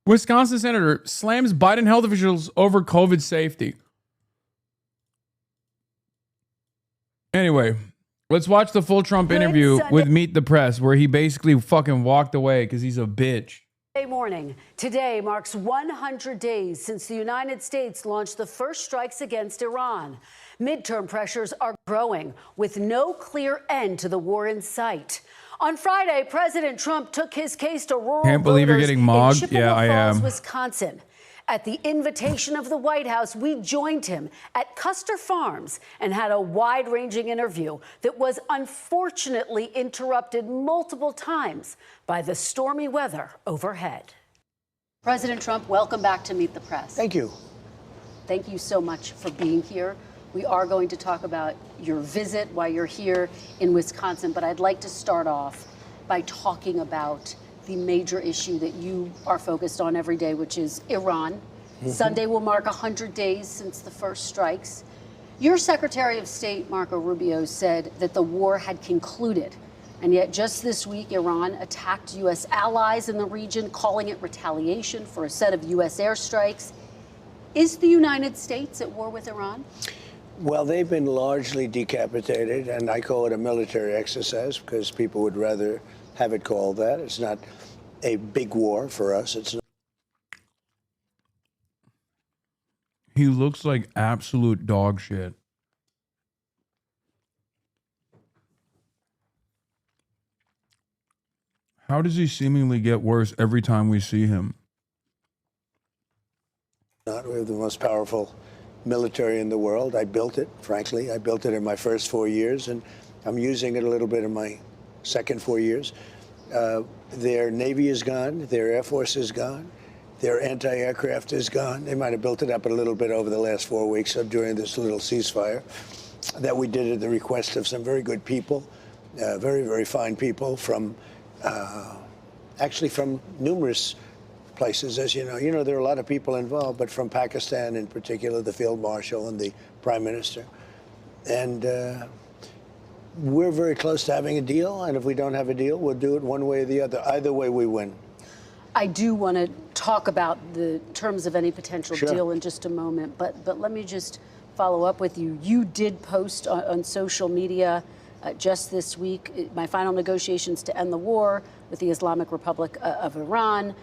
Wisconsin senator, slams Biden health officials over COVID safety. Anyway, let's watch the full Trump interview with Meet the Press, where he basically fucking walked away because he's a bitch. Morning. Today marks 100 days since the United States launched the first strikes against Iran. Midterm pressures are growing with no clear end to the war in sight. On Friday, President Trump took his case to rural Can't believe you're voters getting in mogged. Chippewa Yeah, I Falls, am. Wisconsin. At the invitation of the White House, we joined him at Custer Farms and had a wide-ranging interview that was unfortunately interrupted multiple times by the stormy weather overhead. President Trump, welcome back to Meet the Press. Thank you. Thank you so much for being here. We are going to talk about your visit while you're here in Wisconsin, but I'd like to start off by talking about the major issue that you are focused on every day, which is Iran. Mm-hmm. Sunday will mark 100 days since the first strikes. Your Secretary of State, Marco Rubio, said that the war had concluded. And yet just this week, Iran attacked U.S. allies in the region, calling it retaliation for a set of U.S. airstrikes. Is the United States at war with Iran? Well, they've been largely decapitated, and I call it a military exercise because people would rather have it called that. It's not a big war for us. It's not. He looks like absolute dog shit. How does he seemingly get worse every time we see him? We have the most powerful military in the world. I built it, frankly. I built it in my first 4 years, and I'm using it a little bit in my second 4 years. Their Navy is gone. Their Air Force is gone. Their anti-aircraft is gone. They might have built it up a little bit over the last 4 weeks during this little ceasefire that we did at the request of some very good people, very, very fine people from, actually from numerous places, as you know. You know, there are a lot of people involved, but from Pakistan in particular, the Field Marshal and the Prime Minister. And we're very close to having a deal, and if we don't have a deal, we'll do it one way or the other. Either way, we win. I do want to talk about the terms of any potential Sure. deal in just a moment, but let me just follow up with you. You did post on social media just this week, my final negotiations to end the war with the Islamic Republic of Iran.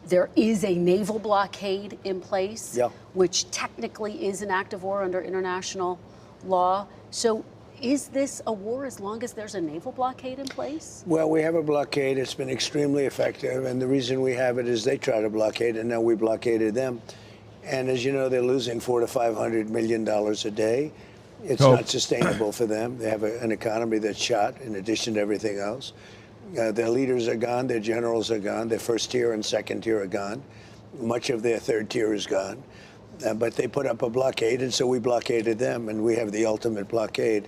There is a naval blockade in place, which technically is an act of war under international law. So is this a war as long as there's a naval blockade in place? Well, we have a blockade. It's been extremely effective, and the reason we have it is they try to blockade, and now we blockaded them. And as you know, they're losing $400 to $500 million a day. It's not sustainable for them. They have an economy that's shot in addition to everything else. Their leaders are gone. Their generals are gone. Their first tier and second tier are gone. Much of their third tier is gone. But they put up a blockade, and so we blockaded them, and we have the ultimate blockade.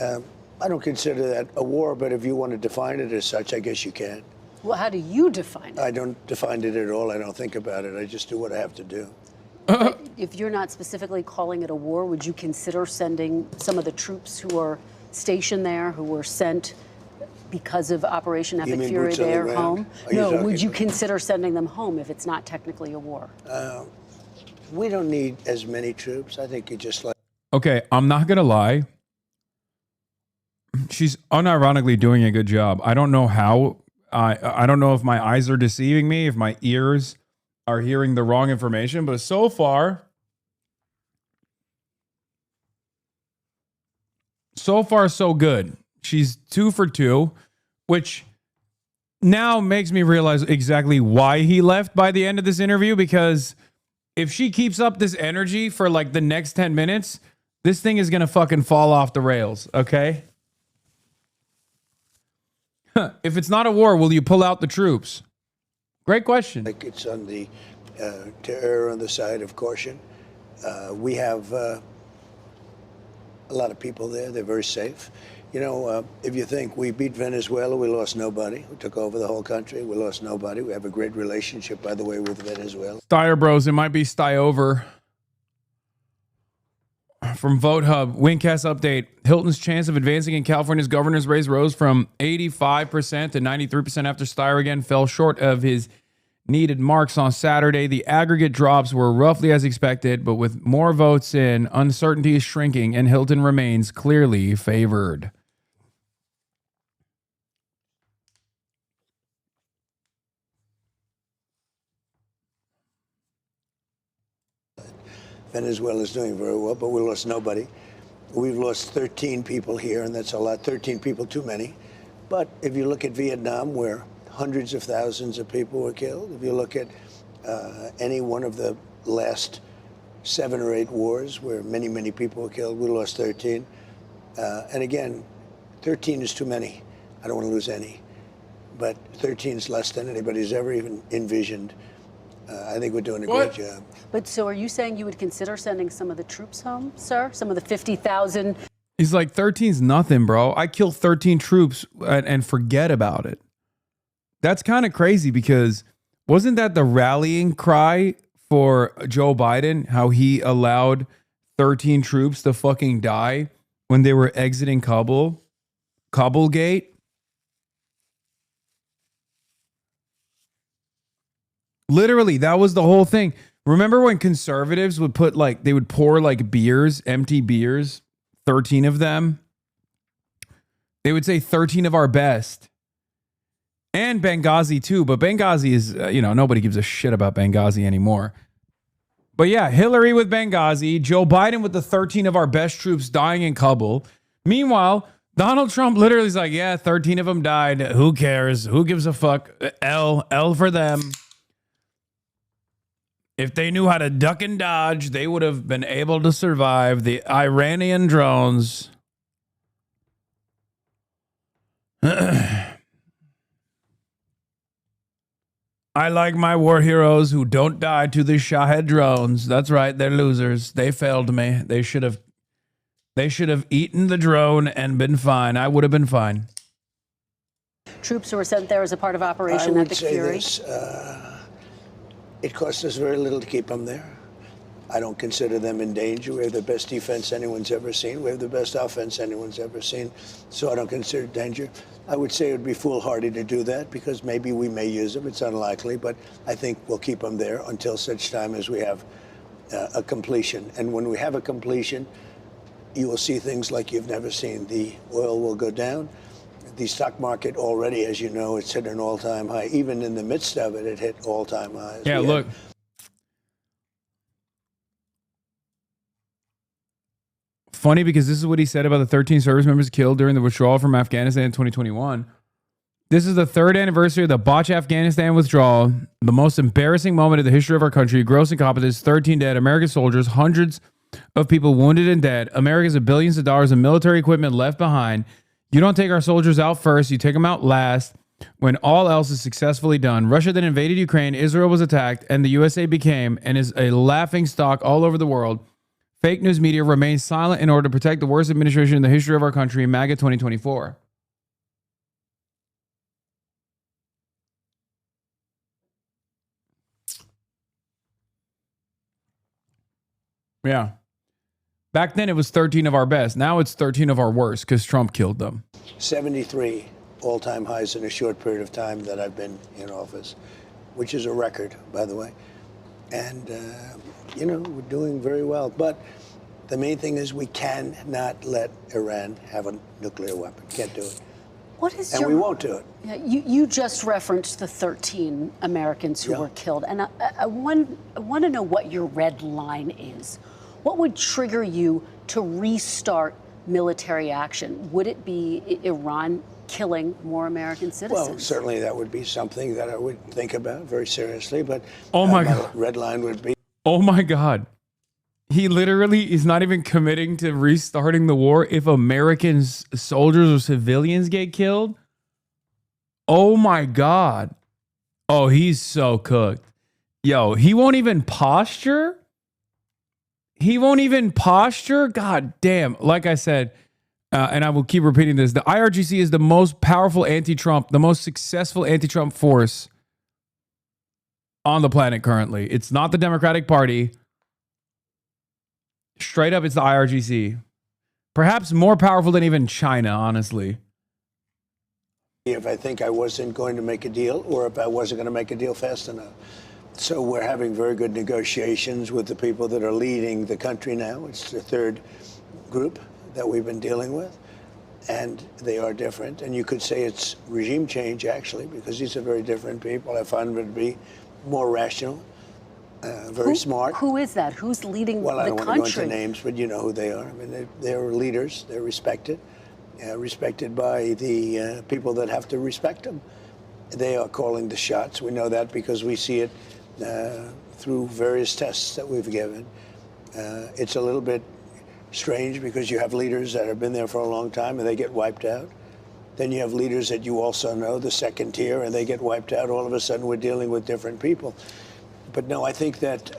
I don't consider that a war, but if you want to define it as such, I guess you can. Well, how do you define it? I don't define it at all. I don't think about it. I just do what I have to do. But if you're not specifically calling it a war, would you consider sending some of the troops who are stationed there, who were sent because of Operation Epic Fury there home? No, would you consider sending them home if it's not technically a war? We don't need as many troops. I think you just like. Okay, I'm not gonna lie. She's unironically doing a good job. I don't know how. I don't know if my eyes are deceiving me, if my ears are hearing the wrong information, but so far, so good. She's 2 for 2, which now makes me realize exactly why he left by the end of this interview, because if she keeps up this energy for like the next 10 minutes, this thing is going to fucking fall off the rails, okay? If it's not a war, will you pull out the troops? Great question. Like it's on the to err on the side of caution. We have a lot of people there. They're very safe. You know, if you think we beat Venezuela, we lost nobody. We took over the whole country. We lost nobody. We have a great relationship, by the way, with Venezuela. Steyer Bros, it might be Styover. From Vote Hub, Wincast update. Hilton's chance of advancing in California's governor's race rose from 85% to 93% after Steyer again fell short of his needed marks on Saturday. The aggregate drops were roughly as expected, but with more votes in, uncertainty is shrinking, and Hilton remains clearly favored. Venezuela is doing very well, but we lost nobody. We've lost 13 people here, and that's a lot. 13 people too many. But if you look at Vietnam, where hundreds of thousands of people were killed, if you look at any one of the last 7 or 8 wars where many, many people were killed, we lost 13. And again, 13 is too many. I don't want to lose any. But 13 is less than anybody's ever even envisioned. I think we're doing a great job. But so are you saying you would consider sending some of the troops home, sir? Some of the 50,000? He's like, 13's nothing, bro. I kill 13 troops and forget about it. That's kind of crazy, because wasn't that the rallying cry for Joe Biden? How he allowed 13 troops to fucking die when they were exiting Kabul? Kabul Gate? Literally, that was the whole thing. Remember when conservatives would put like, they would pour like beers, empty beers, 13 of them. They would say 13 of our best. And Benghazi too, but Benghazi is, nobody gives a shit about Benghazi anymore. But yeah, Hillary with Benghazi, Joe Biden with the 13 of our best troops dying in Kabul. Meanwhile, Donald Trump literally is like, yeah, 13 of them died. Who cares? Who gives a fuck? L for them. If they knew how to duck and dodge, they would have been able to survive the Iranian drones. I like my war heroes who don't die to the Shahed drones. That's right, they're losers. They failed me. They should have eaten the drone and been fine. I would have been fine. Troops who were sent there as a part of Operation Epic Fury? It cost us very little to keep them there. I don't consider them in danger. We have the best defense anyone's ever seen. We have the best offense anyone's ever seen. So I don't consider it danger. I would say it would be foolhardy to do that, because maybe we may use them. It's unlikely, but I think we'll keep them there until such time as we have a completion. And when we have a completion, you will see things like you've never seen. The oil will go down. The stock market already, as you know, it's hit an all-time high. Even in the midst of it, it hit all-time highs. Yeah, look. Funny, because this is what he said about the 13 service members killed during the withdrawal from Afghanistan in 2021. This is the 3rd anniversary of the botched Afghanistan withdrawal, the most embarrassing moment in the history of our country. Gross incompetence, 13 dead, American soldiers, hundreds of people wounded and dead. Americans have billions of dollars of military equipment left behind. You don't take our soldiers out first, you take them out last. When all else is successfully done, Russia then invaded Ukraine, Israel was attacked, and the USA became and is a laughing stock all over the world. Fake news media remains silent in order to protect the worst administration in the history of our country, MAGA 2024. Yeah. Back then it was 13 of our best. Now it's 13 of our worst because Trump killed them. 73 all-time highs in a short period of time that I've been in office, which is a record, by the way. And, you know, we're doing very well. But the main thing is we cannot let Iran have a nuclear weapon. Can't do it. What is and we won't do it. Yeah, you just referenced the 13 Americans who were killed. And I want to know what your red line is. What would trigger you to restart military action? Would it be Iran killing more American citizens? Well, certainly that would be something that I would think about very seriously. But oh my God. Red line would be. Oh my God. He literally is not even committing to restarting the war if American soldiers or civilians get killed. Oh my God. Oh, he's so cooked. Yo, he won't even posture. He won't even posture. God damn. Like I said, and I will keep repeating this, the IRGC is the most powerful anti-Trump, the most successful anti-Trump force on the planet currently. It's not the Democratic Party. Straight up, it's the IRGC. Perhaps more powerful than even China, honestly. If I think I wasn't going to make a deal or if I wasn't going to make a deal fast enough. So we're having very good negotiations with the people that are leading the country now. It's the third group that we've been dealing with. And they are different. And you could say it's regime change, actually, because these are very different people. I find them to be more rational. Very smart. Who is that? Who's leading the country? Well, I don't want to go into names, but you know who they are. I mean, they're leaders. They're respected, respected by the people that have to respect them. They are calling the shots. We know that because we see it through various tests that we've given. It's a little bit strange because you have leaders that have been there for a long time and they get wiped out. Then you have leaders that you also know, the second tier, and they get wiped out. All of a sudden, we're dealing with different people. But no, I think that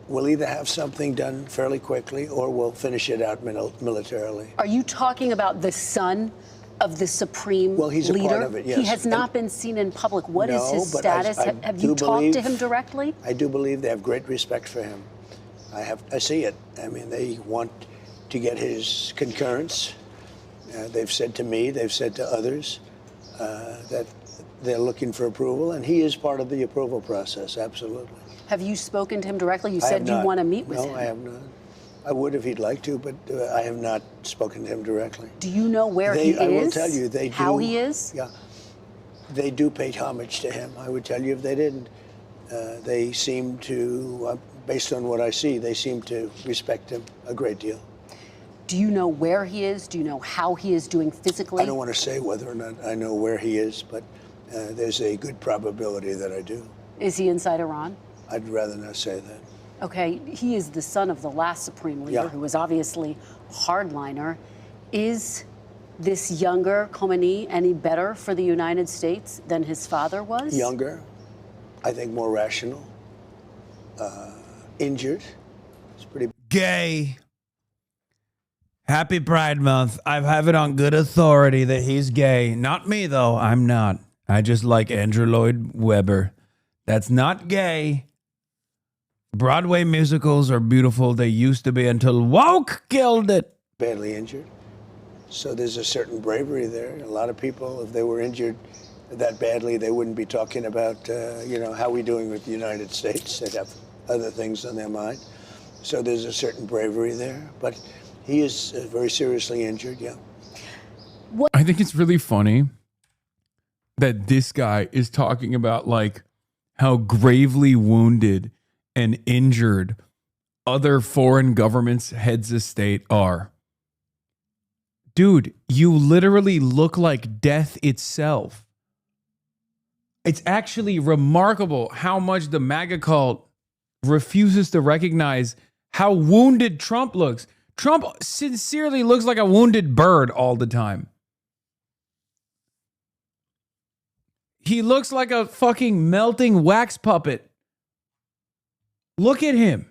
we'll either have something done fairly quickly or we'll finish it out militarily. Are you talking about the son of the supreme leader? Well, he's a part of it, yes. He has not been seen in public. What is his status? Have you talked to him directly? I do believe they have great respect for him. I see it. I mean, they want to get his concurrence. They've said to me, they've said to others that they're looking for approval, and he is part of the approval process, absolutely. Have you spoken to him directly? You said you want to meet with him. No, I have not. I would if he'd like to, but I have not spoken to him directly. Do you know where he is? I will tell you, they do. How he is? Yeah. They do pay homage to him. I would tell you if they didn't. They seem to, based on what I see, they seem to respect him a great deal. Do you know where he is? Do you know how he is doing physically? I don't want to say whether or not I know where he is, but there's a good probability that I do. Is he inside Iran? I'd rather not say that. Okay, he is the son of the last supreme leader, who was obviously a hardliner. Is this younger Khomeini any better for the United States than his father was? Younger, I think more rational, injured. It's pretty gay. Happy Pride Month. I have it on good authority that he's gay. Not me, though. I'm not. I just like Andrew Lloyd Webber. That's not gay. Broadway musicals are beautiful. They used to be until woke killed it. Badly injured. So there's a certain bravery there. A lot of people, if they were injured that badly, they wouldn't be talking about, you know, how we doing with the United States. They'd have other things on their mind. So there's a certain bravery there. But he is very seriously injured, yeah. I think it's really funny that this guy is talking about, like, how gravely wounded and injured other foreign governments' heads of state are. Dude, you literally look like death itself. It's actually remarkable how much the MAGA cult refuses to recognize how wounded Trump looks. Trump sincerely looks like a wounded bird all the time. He looks like a fucking melting wax puppet. Look at him.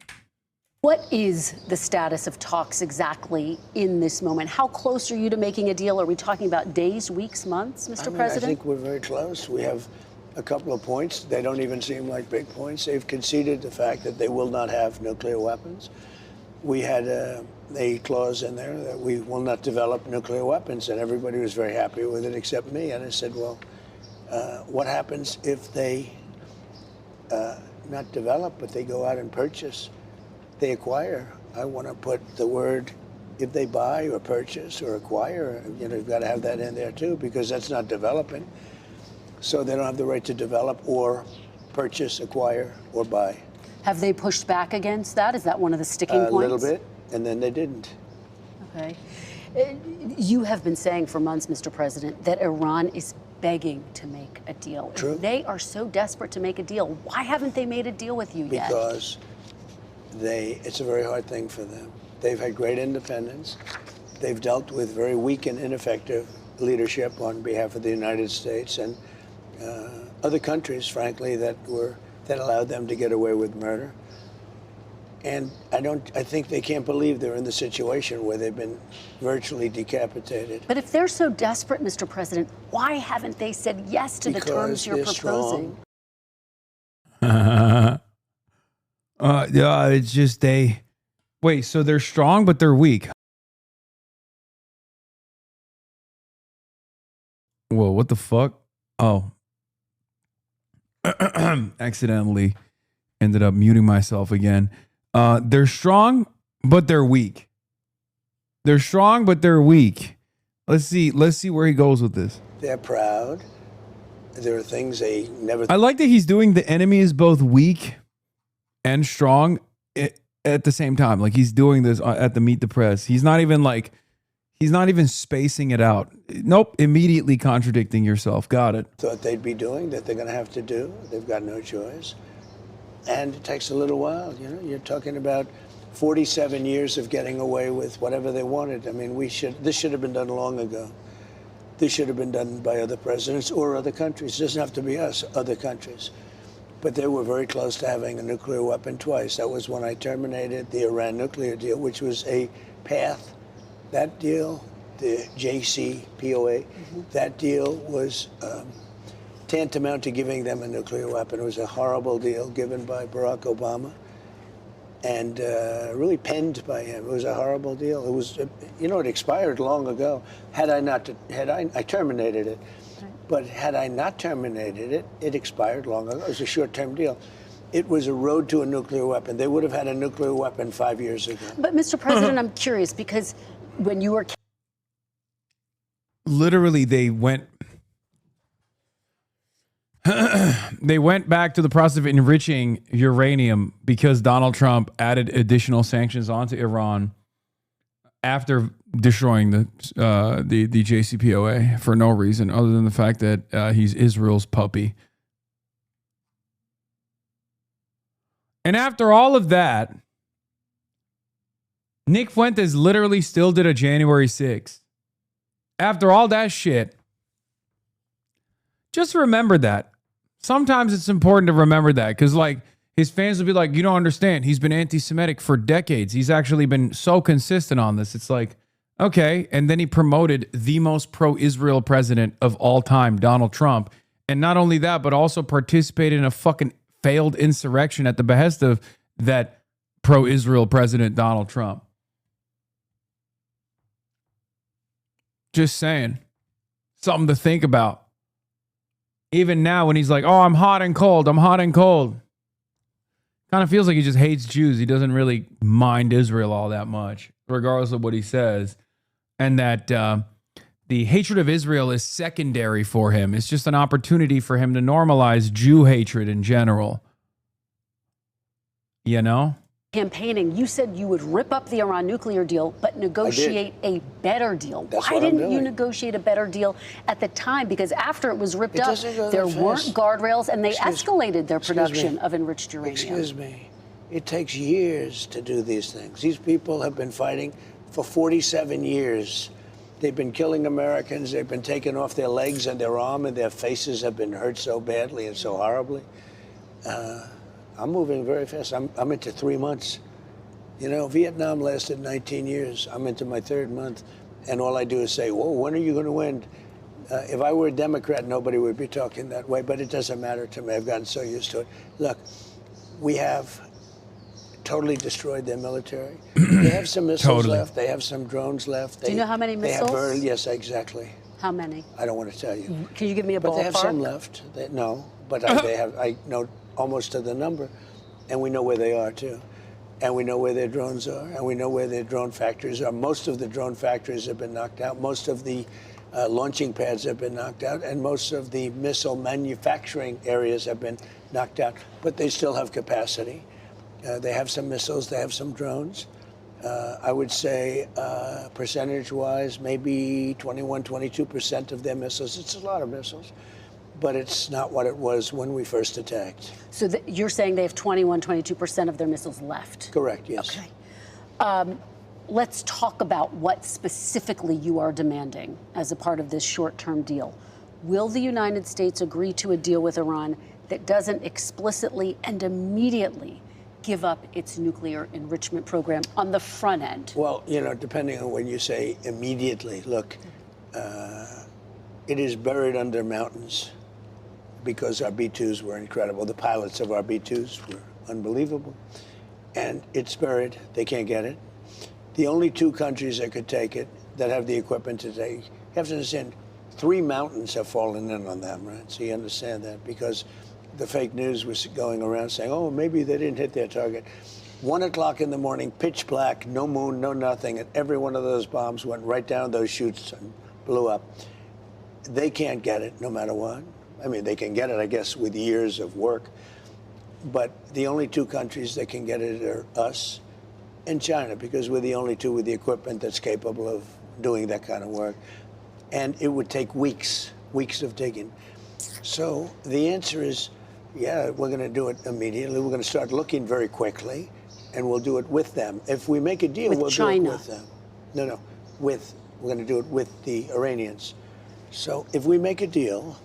What is the status of talks exactly in this moment? How close are you to making a deal? Are we talking about days, weeks, months, Mr. President? I think we're very close. We have a couple of points. They don't even seem like big points. They've conceded the fact that they will not have nuclear weapons. We had a clause in there that we will not develop nuclear weapons, and everybody was very happy with it except me. And I said, well, what happens if they not develop, but they go out and purchase? They acquire. I want to put the word, if they buy or purchase or acquire, you know, you've got to have that in there too, because that's not developing. So they don't have the right to develop or purchase, acquire, or buy. Have they pushed back against that? Is that one of the sticking points? A little bit, and then they didn't. Okay. You have been saying for months, Mr. President, that Iran is begging to make a deal. True. If they are so desperate to make a deal, why haven't they made a deal with you yet? Because it's a very hard thing for them. They've had great independence. They've dealt with very weak and ineffective leadership on behalf of the United States and other countries, frankly, that allowed them to get away with murder. And I think they can't believe they're in the situation where they've been virtually decapitated. But if they're so desperate, Mr. President, why haven't they said yes to the terms you're proposing? Yeah, it's just wait, so they're strong, but they're weak. Whoa, what the fuck? Oh. Accidentally ended up muting myself again. They're strong, but they're weak. They're strong, but they're weak. Let's see where he goes with this. They're proud. There are things they never... I like that he's doing the enemy is both weak and strong at the same time. Like he's doing this at the Meet the Press. He's not even spacing it out. Nope, immediately contradicting yourself. Got it. Thought they'd be doing, that they're going to have to do. They've got no choice. And it takes a little while. You know, you're talking about 47 years of getting away with whatever they wanted. I mean, this should have been done long ago. This should have been done by other presidents or other countries. It doesn't have to be us, other countries. But they were very close to having a nuclear weapon twice. That was when I terminated the Iran nuclear deal, which was a path. That deal, the JCPOA, that deal was tantamount to giving them a nuclear weapon. It was a horrible deal given by Barack Obama and really penned by him. It was a horrible deal. It was, you know, it expired long ago. I terminated it. But had I not terminated it, it expired long ago. It was a short-term deal. It was a road to a nuclear weapon. They would have had a nuclear weapon 5 years ago. But, Mr. President, I'm curious, because when you were... Literally, they went back to the process of enriching uranium because Donald Trump added additional sanctions onto Iran after destroying the JCPOA for no reason other than the fact that he's Israel's puppy. And after all of that, Nick Fuentes literally still did a January 6th. After all that shit, just remember that. Sometimes it's important to remember that because, like, his fans will be like, you don't understand. He's been anti-Semitic for decades. He's actually been so consistent on this. It's like, okay. And then he promoted the most pro-Israel president of all time, Donald Trump. And not only that, but also participated in a fucking failed insurrection at the behest of that pro-Israel president, Donald Trump. Just saying. Something to think about. Even now when he's like, oh, I'm hot and cold. I'm hot and cold. Kind of feels like he just hates Jews. He doesn't really mind Israel all that much, regardless of what he says. And that the hatred of Israel is secondary for him. It's just an opportunity for him to normalize Jew hatred in general. You know? Campaigning, you said you would rip up the Iran nuclear deal, but negotiate a better deal. That's Why didn't you negotiate a better deal at the time? Because after it was ripped up, there weren't guardrails and they escalated their production of enriched uranium. Excuse me. It takes years to do these things. These people have been fighting for 47 years They've been killing Americans. They've been taking off their legs and their arm, and their faces have been hurt so badly and so horribly. I'm moving very fast. I'm into 3 months. You know, Vietnam lasted 19 years. I'm into my 3rd month, and all I do is say, whoa, when are you going to win? If I were a Democrat, nobody would be talking that way, but it doesn't matter to me. I've gotten so used to it. Look, we have totally destroyed their military. They have some missiles left. They have some drones left. Do you know how many missiles? Yes, exactly. How many? I don't want to tell you. Can you give me a ballpark? But they have some left. No, but I know almost to the number, and we know where they are too. And we know where their drones are, and we know where their drone factories are. Most of the drone factories have been knocked out. Most of the launching pads have been knocked out, and most of the missile manufacturing areas have been knocked out. But they still have capacity. They have some missiles. They have some drones. I would say percentage-wise, maybe 21, 22% of their missiles. It's a lot of missiles, but it's not what it was when we first attacked. So you're saying they have 21, 22% of their missiles left? Correct, yes. Okay. Let's talk about what specifically you are demanding as a part of this short-term deal. Will the United States agree to a deal with Iran that doesn't explicitly and immediately give up its nuclear enrichment program on the front end? Well, you know, depending on when you say immediately, look, it is buried under mountains because our B-2s were incredible. The pilots of our B-2s were unbelievable. And it's buried. They can't get it. The only 2 countries that could take it, that have the equipment to take, you have to understand, 3 mountains have fallen in on them, right? So you understand that, because the fake news was going around saying, oh, maybe they didn't hit their target. 1 o'clock in the morning, pitch black, no moon, no nothing, and every one of those bombs went right down those chutes and blew up. They can't get it no matter what. I mean, they can get it, I guess, with years of work. But the only 2 countries that can get it are us and China, because we're the only 2 with the equipment that's capable of doing that kind of work. And it would take weeks of digging. So the answer is, yeah, we're going to do it immediately. We're going to start looking very quickly, and we'll do it with them. If we make a deal, we'll do it with them. No, we're going to do it with the Iranians. So if we make a deal,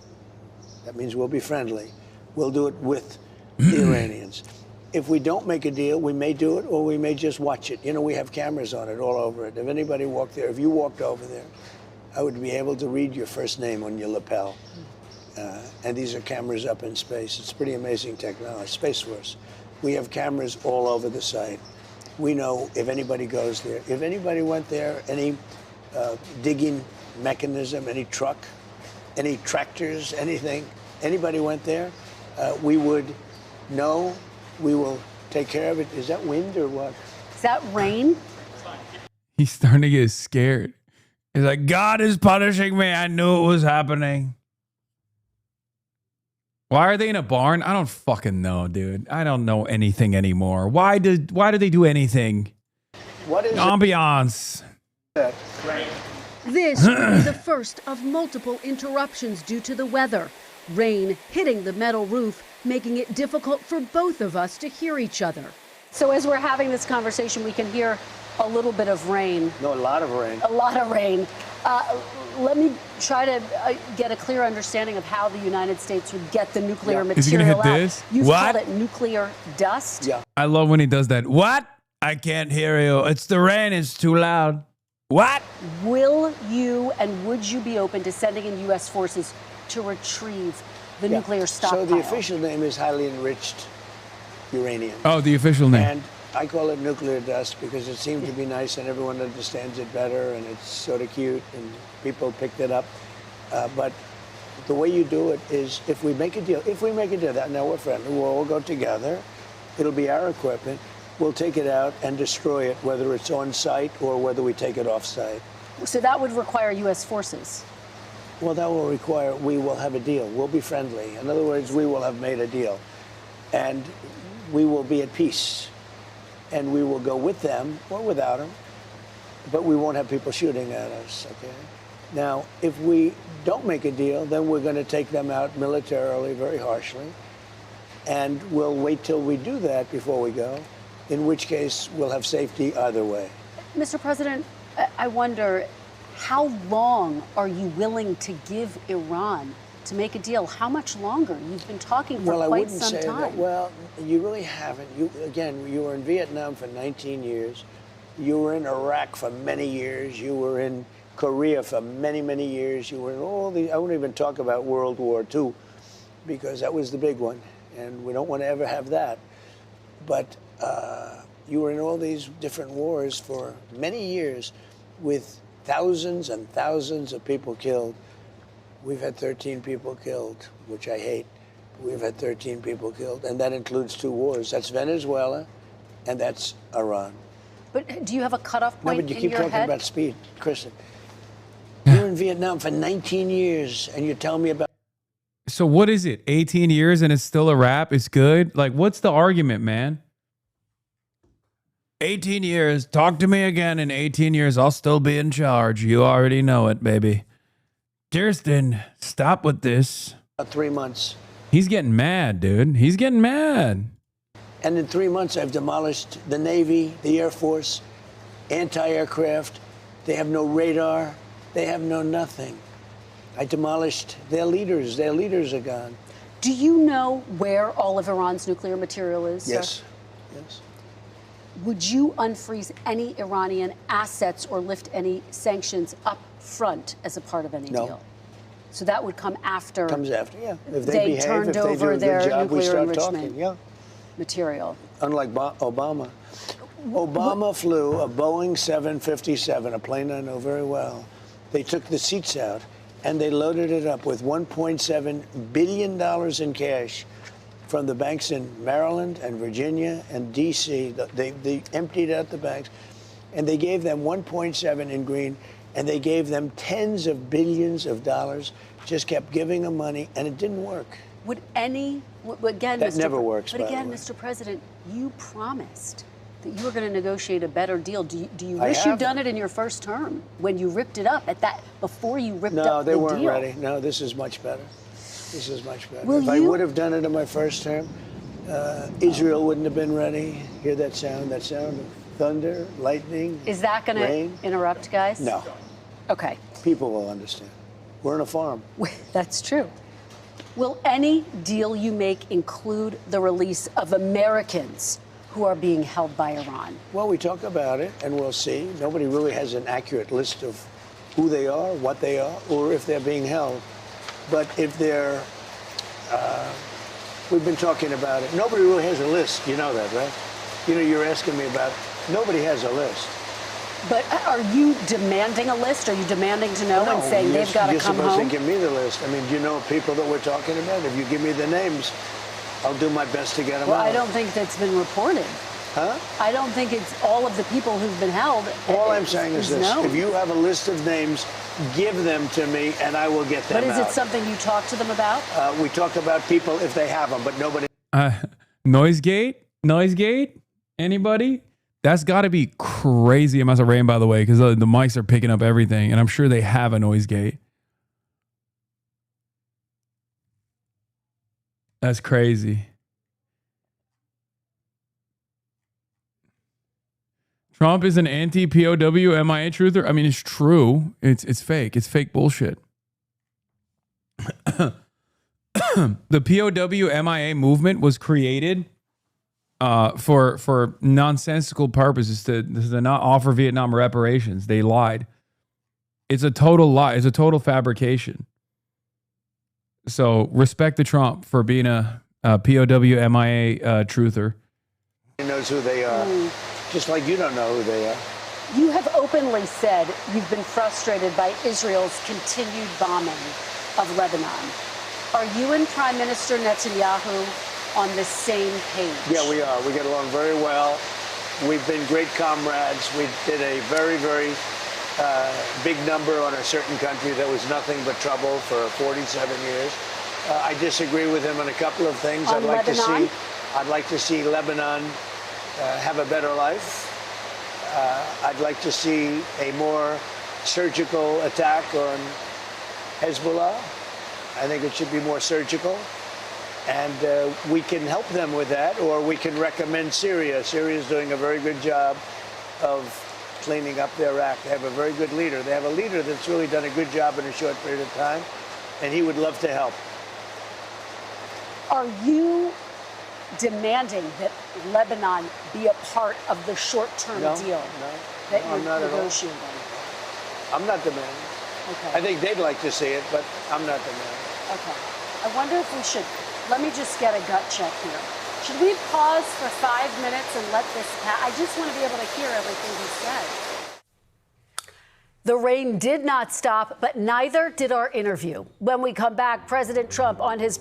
that means we'll be friendly. We'll do it with the Iranians. If we don't make a deal, we may do it, or we may just watch it. You know, we have cameras on it all over it. If anybody walked there, if you walked over there, I would be able to read your first name on your lapel. And these are cameras up in space. It's pretty amazing technology. Space Force. We have cameras all over the site. We know if anybody goes there. If anybody went there, any digging mechanism, any truck, any tractors, anything, anybody went there, we would know. We will take care of it. Is that wind or what? Is that rain? He's starting to get scared. He's like, God is punishing me. I knew it was happening. Why are they in a barn? I don't fucking know, dude. I don't know anything anymore. Why do they do anything? What is ambiance? This will be the first of multiple interruptions due to the weather. Rain hitting the metal roof, making it difficult for both of us to hear each other. So as we're having this conversation, we can hear a little bit of rain. No, a lot of rain. A lot of rain. Let me try to get a clear understanding of how the United States would get the nuclear material Is he gonna hit out. this? You've What? called it nuclear dust. Yeah. I love when he does that. What? I can't hear you. It's the rain. It's too loud. What? Will you and would you be open to sending in U.S. forces to retrieve the nuclear stockpile? So the official name is highly enriched uranium. Oh, the official name. And I call it nuclear dust because it seemed to be nice and everyone understands it better and it's sort of cute and people picked it up. But the way you do it is if we make a deal, that now we're friendly, we'll all go together. It'll be our equipment. We'll take it out and destroy it, whether it's on site or whether we take it off site. So that would require U.S. forces. Well, that will require we will have a deal. We'll be friendly. In other words, we will have made a deal. And we will be at peace. And we will go with them or without them. But we won't have people shooting at us, okay? Now, if we don't make a deal, then we're going to take them out militarily, very harshly. And we'll wait till we do that before we go, in which case we'll have safety either way. Mr. President, I wonder, How long are you willing to give Iran to make a deal? How much longer? You've been talking for Well, I quite wouldn't some say time. that. Well, you really haven't. You were in Vietnam for 19 years. You were in Iraq for many years. You were in Korea for many, many years. You were in all the, I won't even talk about World War II because that was the big one. And we don't want to ever have that. But you were in all these different wars for many years with thousands and thousands of people killed. We've had 13 people killed, which I hate. We've had 13 people killed, and that includes 2 wars. That's Venezuela, and that's Iran. But do you have a cutoff point No, but you in keep your talking head? about speed, Kristen. You were in Vietnam for 19 years, and you're telling me about. So what is it? 18 years and it's still a wrap? It's good? Like, what's the argument, man? 18 years. Talk to me again in 18 years. I'll still be in charge. You already know it, baby. Kirsten, stop with this. 3 months. He's getting mad, dude. He's getting mad. And in 3 months, I've demolished the Navy, the Air Force, anti-aircraft. They have no radar. They have no nothing. I demolished their leaders. Their leaders are gone. Do you know where all of Iran's nuclear material is, sir? Yes. Yes. Would you unfreeze any Iranian assets or lift any sanctions up front as a part of any No. deal? So that would come after. Comes after, yeah. If they they behave, turned if they over do a their good job, we nuclear start enrichment talking, yeah. material. Unlike Obama. Obama flew a Boeing 757, a plane I know very well. They took the seats out and they loaded it up with $1.7 billion in cash from the banks in Maryland and Virginia and D.C. They emptied out the banks and they gave them 1.7 in green and they gave them tens of billions of dollars, just kept giving them money and it didn't work. Would any, again, That Mr. never works, But by the again, way. Mr. President, you promised that you were going to negotiate a better deal. Do you I wish you'd have. done it in your first term when you ripped it up at that, before you ripped No, up the they deal? weren't ready. No, this is much better. This is much better. Will If I you- would have done it in my first term, Israel wouldn't have been ready. Hear that sound of thunder, lightning, Is that going rain? to interrupt, guys? No. Okay. People will understand. We're in a farm. That's true. Will any deal you make include the release of Americans who are being held by Iran? Well, we talk about it, and we'll see. Nobody really has an accurate list of who they are, what they are, or if they're being held. But if they're, we've been talking about it. Nobody really has a list. You know that, right? You know, you're asking me about, nobody has a list. But are you demanding a list? Are you demanding to know and saying they've got to come You're supposed home? to give me the list. I mean, do you know people that we're talking about? If you give me the names, I'll do my best to get them Well, out. I don't think that's been reported. Huh? I don't think it's all of the people who've been held. All I'm saying is this. known. If you have a list of names, give them to me, and I will get them But is out. it something you talk to them about? We talk about people if they have them, but nobody. Noisegate? Noisegate? Anybody? That's got to be crazy amounts of rain, by the way, because the mics are picking up everything, and I'm sure they have a noise gate. That's crazy. Trump is an anti-POW MIA truther. I mean, it's true. It's fake. It's fake bullshit. The POW MIA movement was created for nonsensical purposes to not offer Vietnam reparations. They lied. It's a total lie. It's a total fabrication. So respect the Trump for being a POW MIA truther. knows who they are, just like you don't know who they are. You have openly said you've been frustrated by Israel's continued bombing of Lebanon. Are you and Prime Minister Netanyahu on the same page? Yeah, we are. We get along very well. We've been great comrades. We did a very, very big number on a certain country that was nothing but trouble for 47 years. I disagree with him on a couple of things. On Lebanon? I'd like to see Lebanon have a better life. I'd like to see a more surgical attack on Hezbollah. I think it should be more surgical. And we can help them with that, or we can recommend Syria. Syria is doing a very good job of cleaning up their act. They have a very good leader. They have a leader that's really done a good job in a short period of time, and he would love to help. Are you demanding that Lebanon be a part of the short-term deal that you're negotiating? I'm not demanding. Okay. I think they'd like to see it, but I'm not demanding. Okay. I wonder if we should, let me just get a gut check here. Should we pause for 5 minutes and let this pass? I just want to be able to hear everything he said. The rain did not stop, but neither did our interview. When we come back, President Trump on his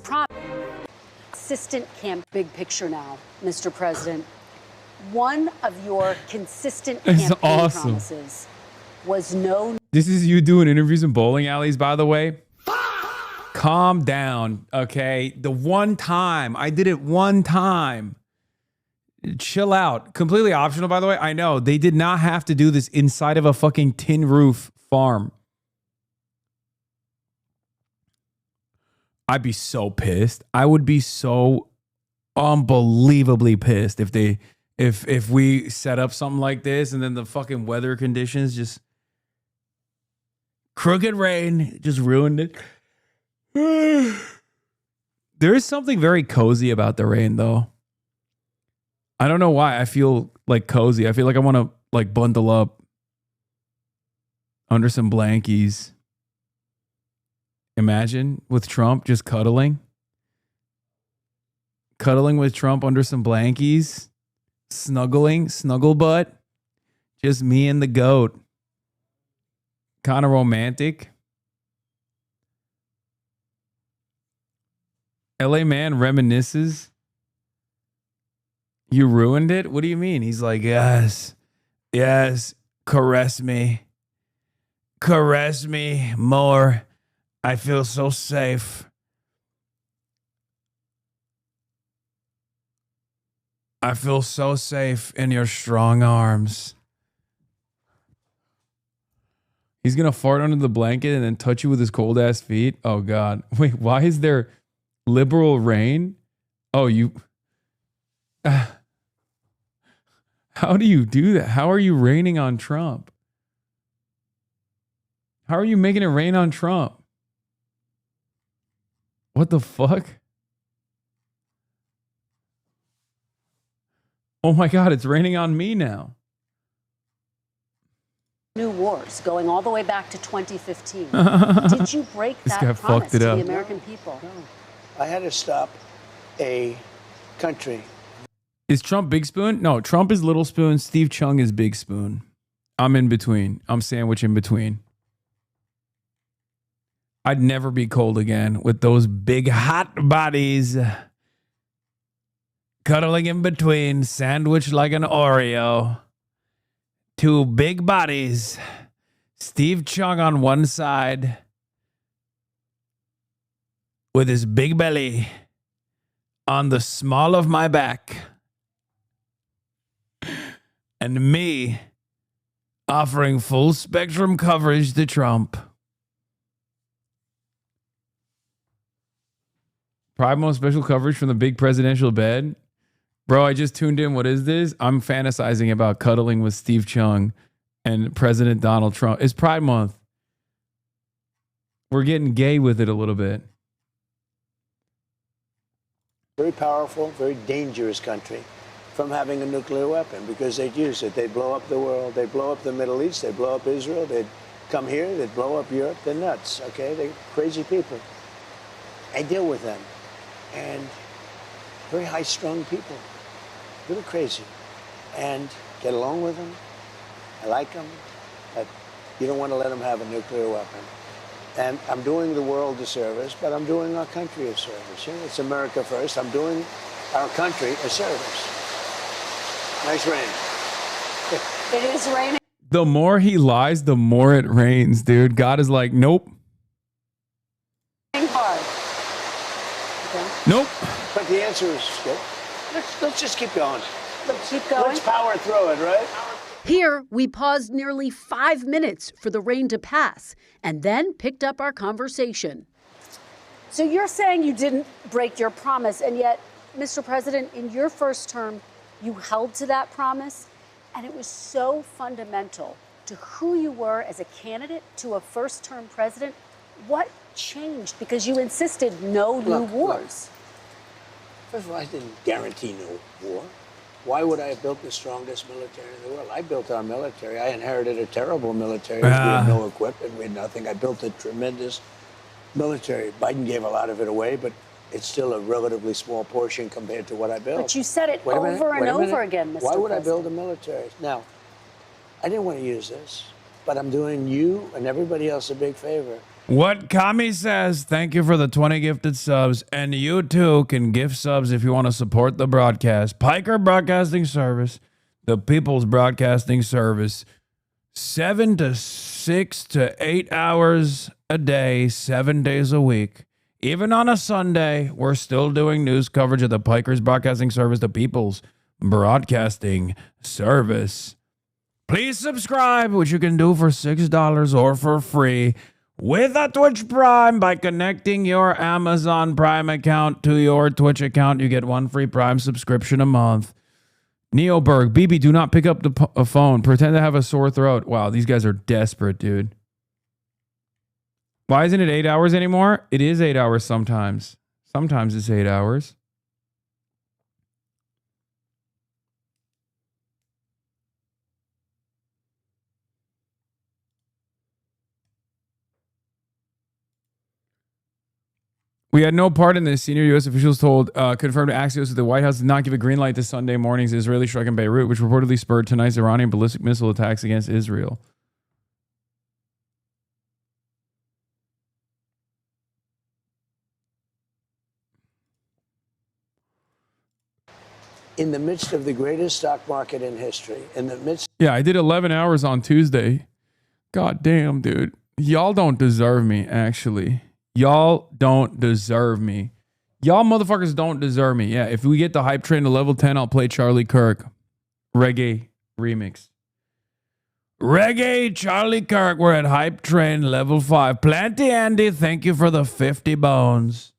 consistent big picture now, Mr. President. One of your consistent campaign promises was no. This is you doing interviews in bowling alleys, by the way. Calm down, okay? The one time, I did it one time. Chill out. Completely optional, by the way. I know, they did not have to do this inside of a fucking tin roof farm. I'd be so pissed. I would be so unbelievably pissed if we set up something like this and then the fucking weather conditions just crooked rain just ruined it. There is something very cozy about the rain, though. I don't know why. I feel like cozy. I feel like I want to like bundle up under some blankies. Imagine with Trump just cuddling with Trump under some blankies, snuggle butt, just me and the goat. Kind of romantic. LA man reminisces. You ruined it? What do you mean? He's like, yes, caress me more. I feel so safe. I feel so safe in your strong arms. He's going to fart under the blanket and then touch you with his cold ass feet. Oh God. Wait, why is there liberal rain? Oh, you... how do you do that? How are you raining on Trump? How are you making it rain on Trump? What the fuck? Oh my God, it's raining on me now. New wars going all the way back to 2015. Did you break that promise to the American people? No. I had to stop a country. Is Trump Big Spoon? No, Trump is Little Spoon. Steve Chung is Big Spoon. I'm in between. I'm sandwich in between. I'd never be cold again with those big hot bodies cuddling in between, sandwiched like an Oreo. Two big bodies. Steve Chung on one side with his big belly on the small of my back. And me offering full spectrum coverage to Trump. Pride Month special coverage from the big presidential bed. Bro, I just tuned in. What is this? I'm fantasizing about cuddling with Steve Chung and President Donald Trump. It's Pride Month. We're getting gay with it a little bit. Very powerful, very dangerous country from having a nuclear weapon because they'd use it. They'd blow up the world. They'd blow up the Middle East. They'd blow up Israel. They'd come here. They'd blow up Europe. They're nuts, okay? They're crazy people. I deal with them. And very high-strung people. A little crazy. And get along with them. I like them. But you don't want to let them have a nuclear weapon. And I'm doing the world a service, but I'm doing our country a service. You know, it's America first. I'm doing our country a service. Nice rain. It is raining. The more he lies, the more it rains, dude. God is like, nope. Hard. Okay. Nope. But the answer is good. Let's just keep going. Let's keep going. Let's power through it, right? Here, we paused nearly 5 minutes for the rain to pass and then picked up our conversation. So you're saying you didn't break your promise, and yet, Mr. President, in your first term, you held to that promise. And it was so fundamental to who you were as a candidate to a first-term president. What changed? Because you insisted no new wars. First of all, I didn't guarantee no war. Why would I have built the strongest military in the world? I built our military. I inherited a terrible military. We had no equipment. We had nothing. I built a tremendous military. Biden gave a lot of it away, but it's still a relatively small portion compared to what I built. But you said it Wait a minute, over and wait a minute. over again, Mr. Why would I President? build a military? Now, I didn't want to use this, but I'm doing you and everybody else a big favor. What Kami says, thank you for the 20 gifted subs. And you too can gift subs if you want to support the broadcast. Piker Broadcasting Service, the People's Broadcasting Service. 7 to 6 to 8 hours a day, 7 days a week. Even on a Sunday, we're still doing news coverage of the Pikers Broadcasting Service, the People's Broadcasting Service. Please subscribe, which you can do for $6 or for free with a Twitch Prime by connecting your Amazon Prime account to your Twitch account. You get 1 free Prime subscription a month. Neoberg, BB, do not pick up the phone. Pretend to have a sore throat. Wow, these guys are desperate, dude. Why isn't it 8 hours anymore? It is 8 hours sometimes. Sometimes it's 8 hours. We had no part in this. Senior U.S. officials told confirmed to Axios that the White House did not give a green light to Sunday morning's Israeli strike in Beirut, which reportedly spurred tonight's Iranian ballistic missile attacks against Israel. In the midst of the greatest stock market in history, in the midst... Yeah, I did 11 hours on Tuesday. God damn, dude. Y'all don't deserve me, actually. Y'all don't deserve me. Y'all motherfuckers don't deserve me. Yeah, if we get the hype train to level 10, I'll play Charlie Kirk. Reggae remix. Reggae Charlie Kirk. We're at hype train level 5. Planty Andy, thank you for the 50 bones.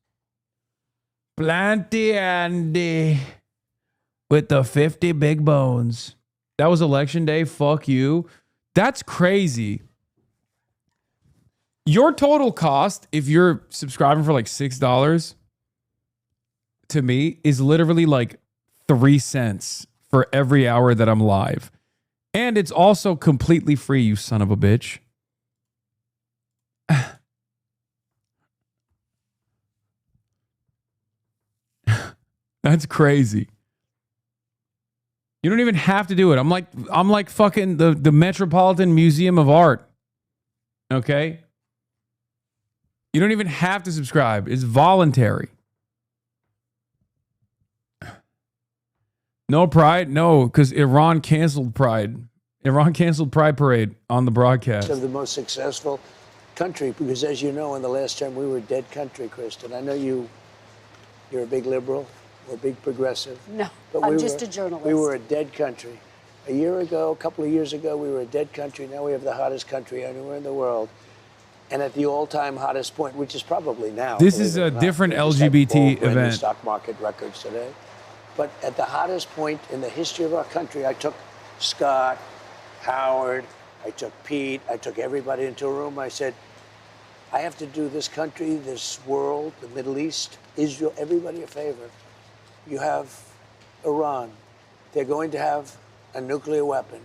Planty Andy with the 50 big bones. That was election day. Fuck you. That's crazy. Your total cost, if you're subscribing for like $6 to me, is literally like 3 cents for every hour that I'm live. And it's also completely free, you son of a bitch. That's crazy. You don't even have to do it. I'm like fucking the Metropolitan Museum of Art. Okay? You don't even have to subscribe. It's voluntary. No Pride? No, because Iran canceled Pride. Iran canceled Pride Parade on the broadcast. ...of the most successful country, because as you know, in the last term, we were a dead country, Kristen. I know you're a big liberal. We're a big progressive. No, but I'm just a journalist. We were a dead country. A year ago, a couple of years ago, we were a dead country. Now we have the hottest country anywhere in the world. And at the all-time hottest point, which is probably now. This is a different LGBT event. Stock market records today. But at the hottest point in the history of our country, I took Scott, Howard, I took Pete, I took everybody into a room. I said, I have to do this country, this world, the Middle East, Israel, everybody a favor. You have Iran. They're going to have a nuclear weapon.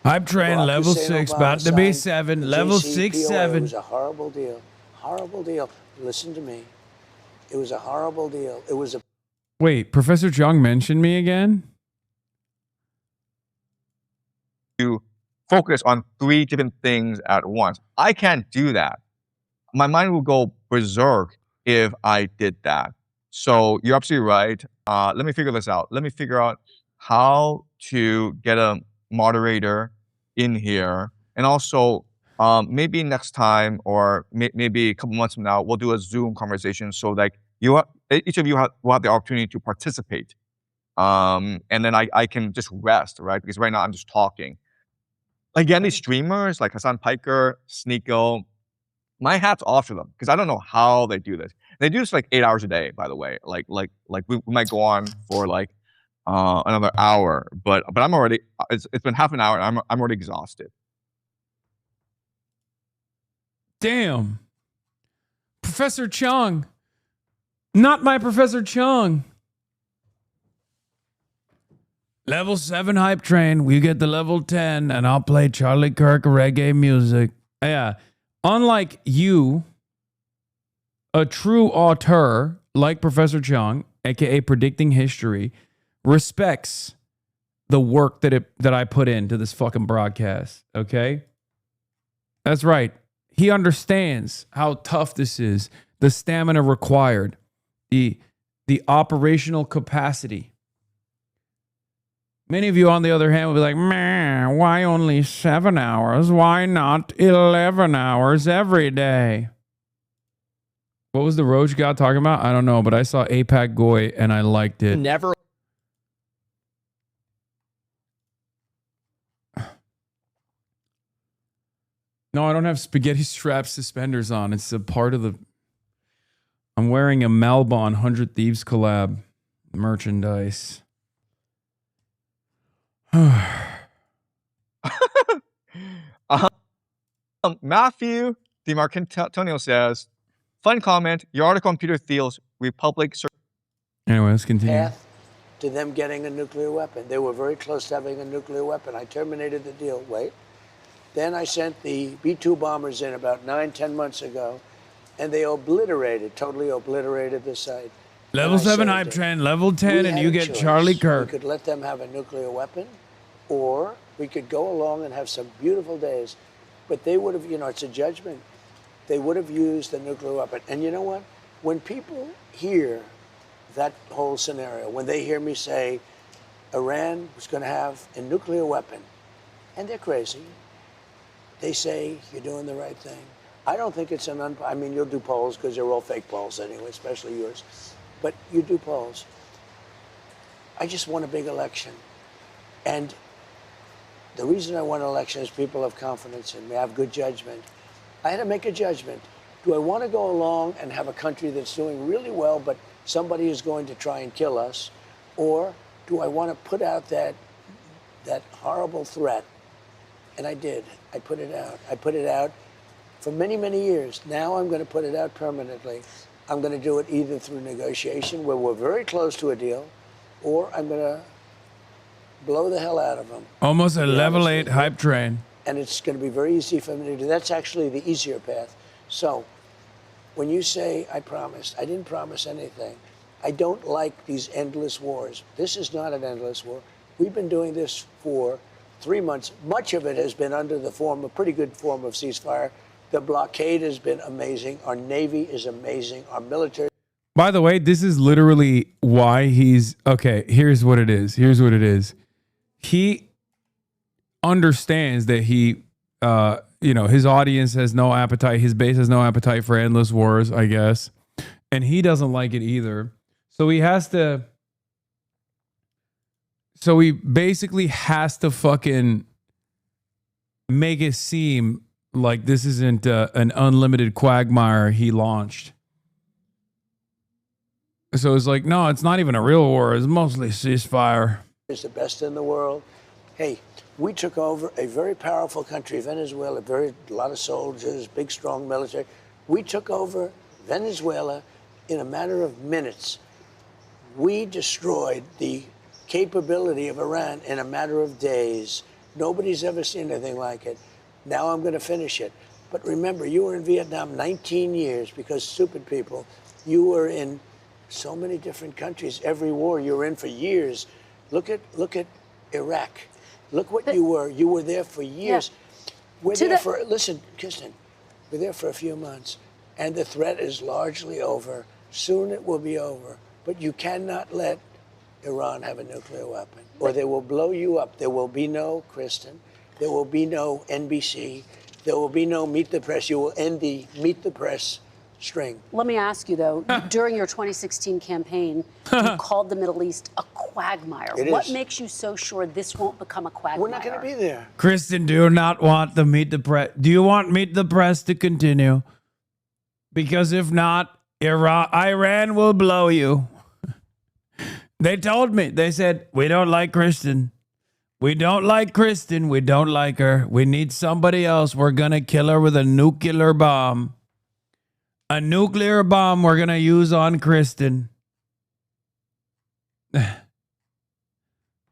Hype train, Barack level Hussein 6, Obama about to be signed 7, level 6, JCPOA. 7. It was a horrible deal. Horrible deal. Listen to me. It was a horrible deal. It was a... Wait, Professor Chung mentioned me again? To focus on 3 different things at once. I can't do that. My mind will go berserk if I did that. So you're absolutely right. Let me figure this out. Let me figure out how to get a moderator in here. And also, maybe next time or maybe a couple months from now, we'll do a Zoom conversation so that each of you will have the opportunity to participate. And then I can just rest, right? Because right now I'm just talking. Again, these streamers like Hasan Piker, Sneeko, my hat's off to them because I don't know how they do this. They do this like 8 hours a day, by the way. Like we might go on for like another hour, but I'm already. It's been half an hour, and I'm already exhausted. Damn. Professor Chung. Not my Professor Chung. Level 7 hype train. We get the level 10, and I'll play Charlie Kirk reggae music. Yeah. Unlike you, a true auteur like Professor Chung, aka Predicting History, respects the work that I put into this fucking broadcast. Okay? That's right. He understands how tough this is, the stamina required, the operational capacity. Many of you, on the other hand, will be like, man, why only 7 hours? Why not 11 hours every day? What was the Roach God talking about? I don't know, but I saw APAC Goy and I liked it. Never. No, I don't have spaghetti strap suspenders on. It's a part of the... I'm wearing a Malbon 100 Thieves collab merchandise. Matthew DiMarcantonio says, fun comment, your article on Peter Thiel's Republic... Anyway, let's continue. Path to them getting a nuclear weapon. They were very close to having a nuclear weapon. I terminated the deal. Wait. Then I sent the B-2 bombers in about 9-10 months ago, and they totally obliterated the site. Level 7 hype train, level 10, and you get Charlie Kirk. We could let them have a nuclear weapon, or we could go along and have some beautiful days. But they would have, it's a judgment. They would have used the nuclear weapon. And you know what? When people hear that whole scenario, when they hear me say Iran was going to have a nuclear weapon, and they're crazy, they say you're doing the right thing. I don't think it's I mean, you'll do polls because they're all fake polls anyway, especially yours. But you do polls. I just won a big election. And the reason I won an election is people have confidence in me. I have good judgment. I had to make a judgment. Do I want to go along and have a country that's doing really well, but somebody is going to try and kill us? Or do I want to put out that horrible threat? And I did. I put it out. I put it out for many, many years. Now I'm going to put it out permanently. I'm going to do it either through negotiation, where we're very close to a deal, or I'm going to blow the hell out of them. Almost a level 8 hype train. And it's going to be very easy for me to do. That's actually the easier path. So when you say I promised, I didn't promise anything. I don't like these endless wars. This is not an endless war. We've been doing this for 3 months. Much of it has been under the a pretty good form of ceasefire. The blockade has been amazing. Our Navy is amazing. Our military. By the way, this is literally why he's... Okay, here's what it is. Here's what it is. He understands that he, his audience has no appetite. His base has no appetite for endless wars, I guess. And he doesn't like it either. So he has to... So he basically has to fucking make it seem like this isn't an unlimited quagmire he launched. So it's like, no, it's not even a real war. It's mostly ceasefire. Is the best in the world. Hey, we took over a very powerful country, Venezuela, a lot of soldiers, big, strong military. We took over Venezuela in a matter of minutes. We destroyed the capability of Iran in a matter of days. Nobody's ever seen anything like it. Now I'm going to finish it. But remember, you were in Vietnam 19 years because stupid people. You were in so many different countries. Every war you were in for years. Look at Iraq. Look what you were. You were there for years. Yeah. We're there for, listen, Kirsten, we're there for a few months. And the threat is largely over. Soon it will be over. But you cannot let Iran have a nuclear weapon, or they will blow you up. There will be no, Kristen, there will be no NBC, there will be no Meet the Press. You will end the Meet the Press string. Let me ask you, though, during your 2016 campaign, you called the Middle East a quagmire. What makes you so sure this won't become a quagmire? We're not going to be there. Kristen, do you not want the Meet the Press? Do you want Meet the Press to continue? Because if not, Iran will blow you. They told me. They said, we don't like Kristen. We don't like Kristen. We don't like her. We need somebody else. We're going to kill her with a nuclear bomb. A nuclear bomb we're going to use on Kristen.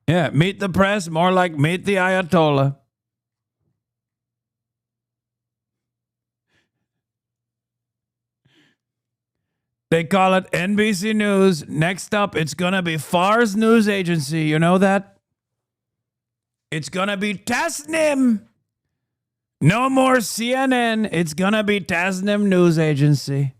Yeah, meet the press. More like meet the Ayatollah. They call it NBC News. Next up, it's going to be Fars News Agency. You know that? It's going to be Tasnim. No more CNN. It's going to be Tasnim News Agency.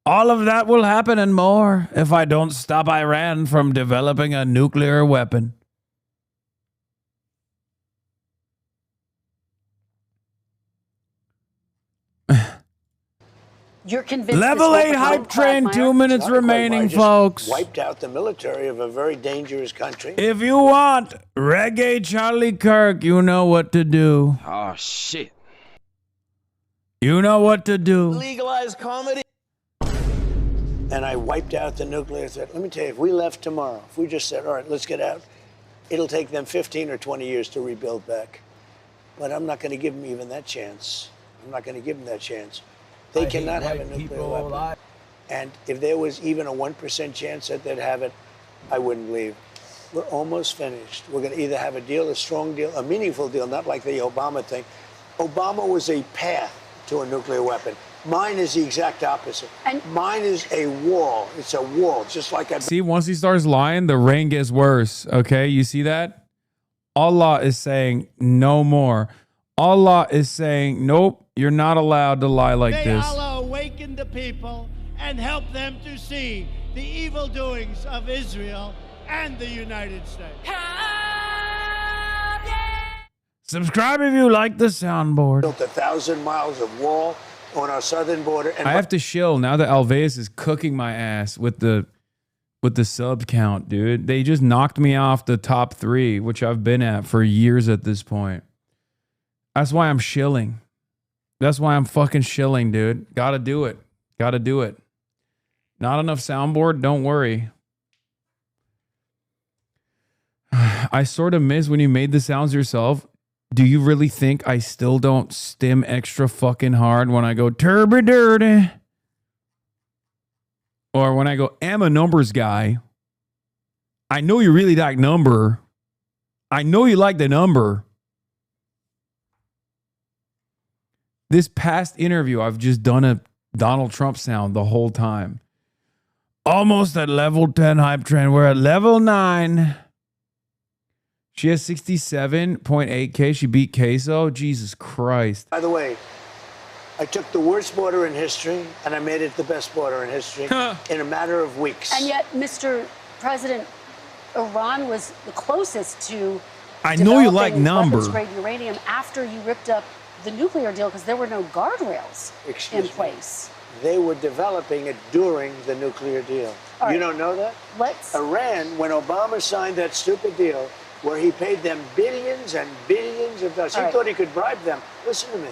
All of that will happen and more if I don't stop Iran from developing a nuclear weapon. You're convinced Level this 8 will hype promote train, Quagmire? 2 minutes Not a quagmire, remaining, just folks. Wiped out the military of a very dangerous country. If you want reggae Charlie Kirk, you know what to do. Oh, shit. You know what to do. Legalized comedy. And I wiped out the nuclear threat. Let me tell you, if we left tomorrow, if we just said, all right, let's get out, it'll take them 15 or 20 years to rebuild back. But I'm not going to give them even that chance. I'm not going to give them that chance. They cannot have a nuclear weapon. And if there was even a 1% chance that they'd have it, I wouldn't leave. We're almost finished. We're going to either have a deal, a strong deal, a meaningful deal, not like the Obama thing. Obama was a path to a nuclear weapon. Mine is the exact opposite. And mine is a wall. It's a wall, just like I... See, once he starts lying, the rain gets worse. Okay, you see that? Allah is saying no more. Allah is saying, nope, you're not allowed to lie like May this. Allah awaken the people and help them to see the evil doings of Israel and the United States. Subscribe if you like the soundboard. Built 1,000 miles of wall on our southern border. And I have to shill now that Alves is cooking my ass with the sub count, dude. They just knocked me off the top 3, which I've been at for years at this point. That's why I'm shilling. That's why I'm fucking shilling, dude. Gotta do it. Gotta do it. Not enough soundboard? Don't worry. I sort of miss when you made the sounds yourself. Do you really think I still don't stim extra fucking hard when I go turby dirty? Or when I go, am a numbers guy. I know you really like number. I know you like the number. This past interview, I've just done a Donald Trump sound the whole time. Almost at level 10 hype train. We're at level 9. She has 67.8K. She beat Queso. Jesus Christ. By the way, I took the worst border in history and I made it the best border in history in a matter of weeks. And yet, Mr. President, Iran was the closest to I know you like number. weapons-grade uranium after you ripped up the nuclear deal because there were no guardrails in place. They were developing it during the nuclear deal. All You right. don't know that? Let's. Iran, when Obama signed that stupid deal where he paid them billions and billions of dollars, All he right. thought he could bribe them. Listen to me.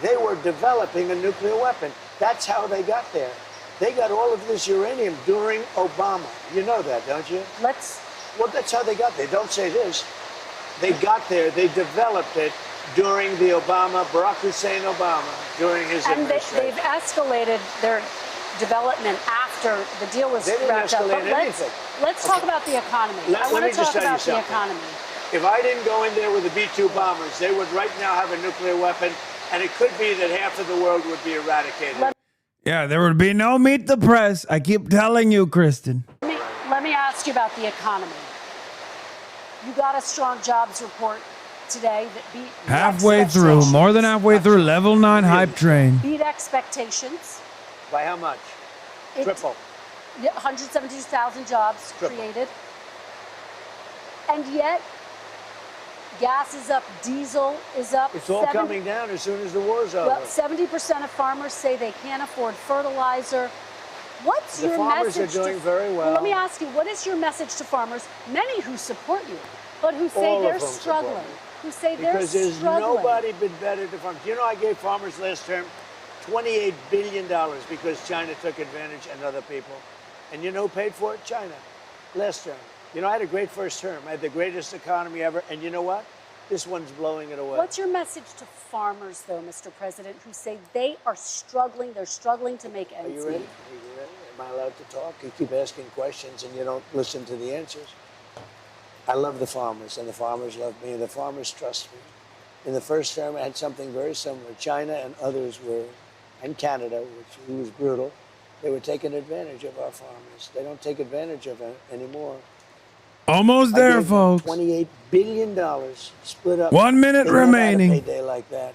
They were developing a nuclear weapon. That's how they got there. They got all of this uranium during Obama. You know that, don't you? Well, that's how they got there. Don't say this. They got there. They developed it during the Barack Hussein Obama, during his And administration. they've escalated their development after the deal was They didn't wrapped up. escalate But anything. let's talk about the economy. I Let want me to just talk tell you about the something. economy. If I didn't go in there with the B-2 bombers, they would right now have a nuclear weapon, and it could be that half of the world would be eradicated. Yeah, there would be no meet the press. I keep telling you, Kristen. Let me ask you about the economy. You got a strong jobs report today that beat Halfway through, more than halfway through, level 9 hype train. beat expectations. By how much? It- Triple. 172,000 jobs Triple. created. And yet, gas is up, diesel is up. It's all coming down as soon as the war's over. Well, 70% of farmers say they can't afford fertilizer. What's The your farmers message are doing to, very well. Let me ask you, what is your message to farmers, many who support you, but who say All of they're them support struggling? me. Who say Because they're there's struggling? nobody been better to farm. You know, I gave farmers last term $28 billion because China took advantage and other people. And you know who paid for it? China. Last term. You know, I had a great first term. I had the greatest economy ever. And you know what? This one's blowing it away. What's your message to farmers, though, Mr. President, who say they are struggling, they're struggling to make ends meet? Are you ready? Am I allowed to talk? You keep asking questions and you don't listen to the answers. I love the farmers, and the farmers love me, and the farmers trust me. In the first term, I had something very similar. China and others were, and Canada, which was brutal, they were taking advantage of our farmers. They don't take advantage of it anymore. Almost there, folks. $28 billion split up. 1 minute They never had a remaining. payday like that.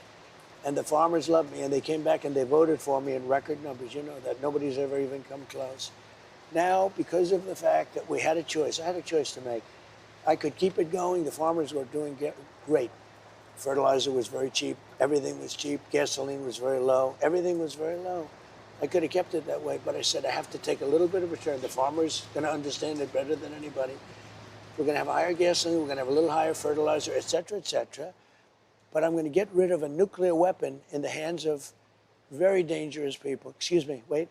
And the farmers loved me, and they came back and they voted for me in record numbers. You know that. Nobody's ever even come close. Now, because of the fact that we had a choice, I had a choice to make. I could keep it going. The farmers were doing great. Fertilizer was very cheap. Everything was cheap. Gasoline was very low. Everything was very low. I could have kept it that way, but I said I have to take a little bit of a turn. The farmer's going to understand it better than anybody. We're going to have higher gasoline. We're going to have a little higher fertilizer, et cetera, et cetera. But I'm going to get rid of a nuclear weapon in the hands of very dangerous people. Excuse me, wait.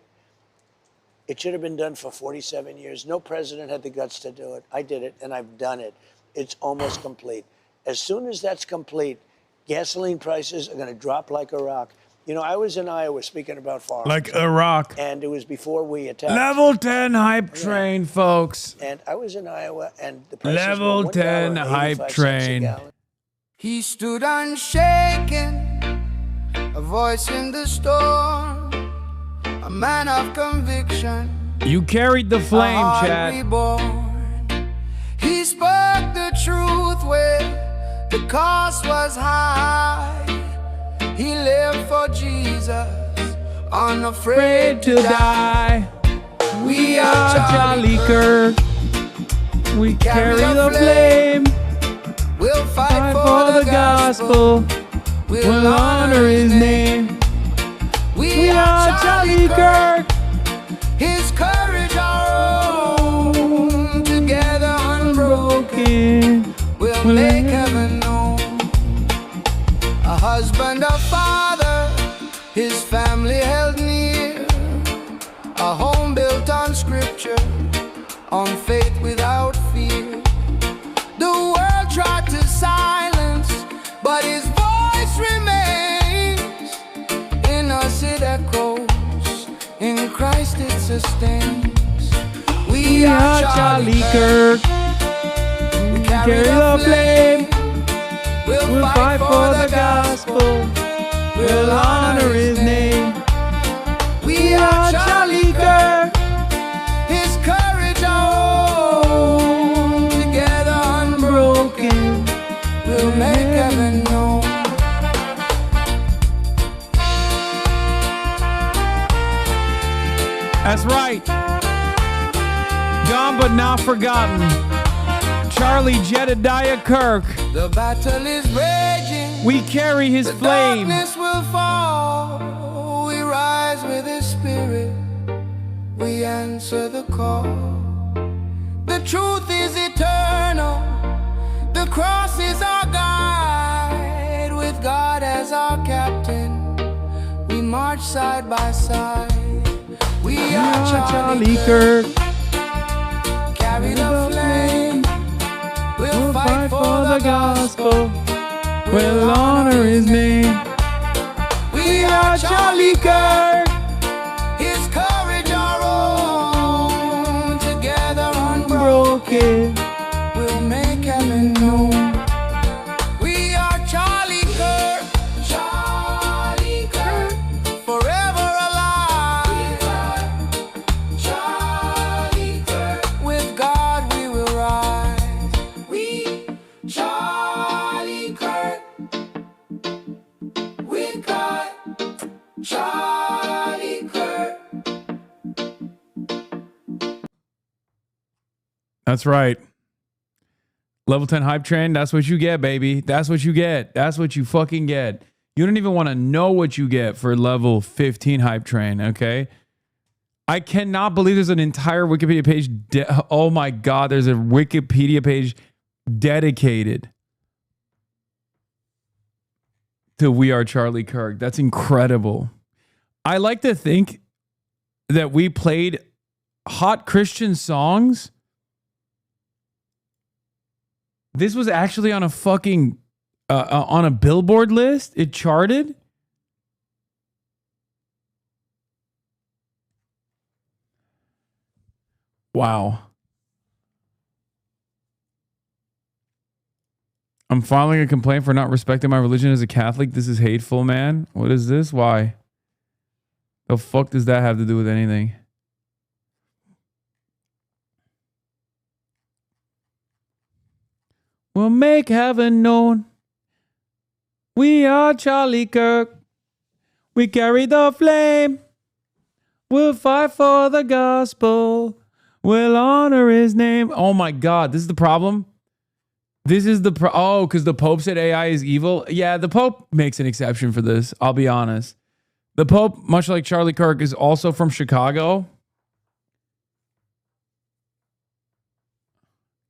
It should have been done for 47 years. No president had the guts to do it. I did it, and I've done it. It's almost complete. As soon as that's complete, gasoline prices are going to drop like a rock. You know, I was in Iowa speaking about farms. Like Iraq. And it was before we attacked. Level 10 hype train, folks. And I was in Iowa, and the prices Level were $1 10 and 85 hype cents a train. gallon. He stood unshaken, a voice in the storm, a man of conviction. You carried the flame, a heart Chad. reborn. He spoke the truth where the cost was high. He lived for Jesus, unafraid to die. We are Charlie Kirk. We carry the flame. We'll fight for the gospel. We'll honor his name. We are Charlie Kirk. His courage our own. Together unbroken, we'll make heaven known. A husband, a father, his family held near. A home built on scripture, on faith without fear. The world tried to silence, but his voice remains. In us it echoes, in Christ it sustains. We are Charlie Kirk. We carry the flame. We'll fight for the gospel. We'll honor his name. We are Charlie Kirk. His courage our own. Together unbroken, we'll make heaven known. That's right. Gone but not forgotten. Charlie Jedediah Kirk. The battle is raging. We carry his The flame. darkness will fall. We rise with his spirit. We answer the call. The truth is eternal. The cross is our guide. With God as our captain, we march side by side. We are Charlie Kirk. Carry the flame. We'll fight for the gospel. We'll honor his name. We are Charlie Kirk. His courage our own. Together unbroken, we'll make heaven known. We are Charlie Kirk. Charlie Kirk. Forever alive. Charlie Kirk. With God we will rise. We Charlie Kirk. With God, Charlie Kirk. That's right. Level 10 hype train. That's what you get, baby. That's what you get. That's what you fucking get. You don't even want to know what you get for level 15 hype train, okay? I cannot believe there's an entire Wikipedia page. Oh my God, there's a Wikipedia page dedicated to We Are Charlie Kirk. That's incredible. I like to think that we played hot Christian songs. This was actually on a fucking on a Billboard list. It charted. Wow. I'm filing a complaint for not respecting my religion as a Catholic. This is hateful, man. What is this? Why? The fuck does that have to do with anything? We'll make heaven known. We are Charlie Kirk. We carry the flame. We'll fight for the gospel. We'll honor his name. Oh my God, this is the problem. This is the because the Pope said AI is evil. Yeah, the Pope makes an exception for this. I'll be honest. The Pope, much like Charlie Kirk, is also from Chicago.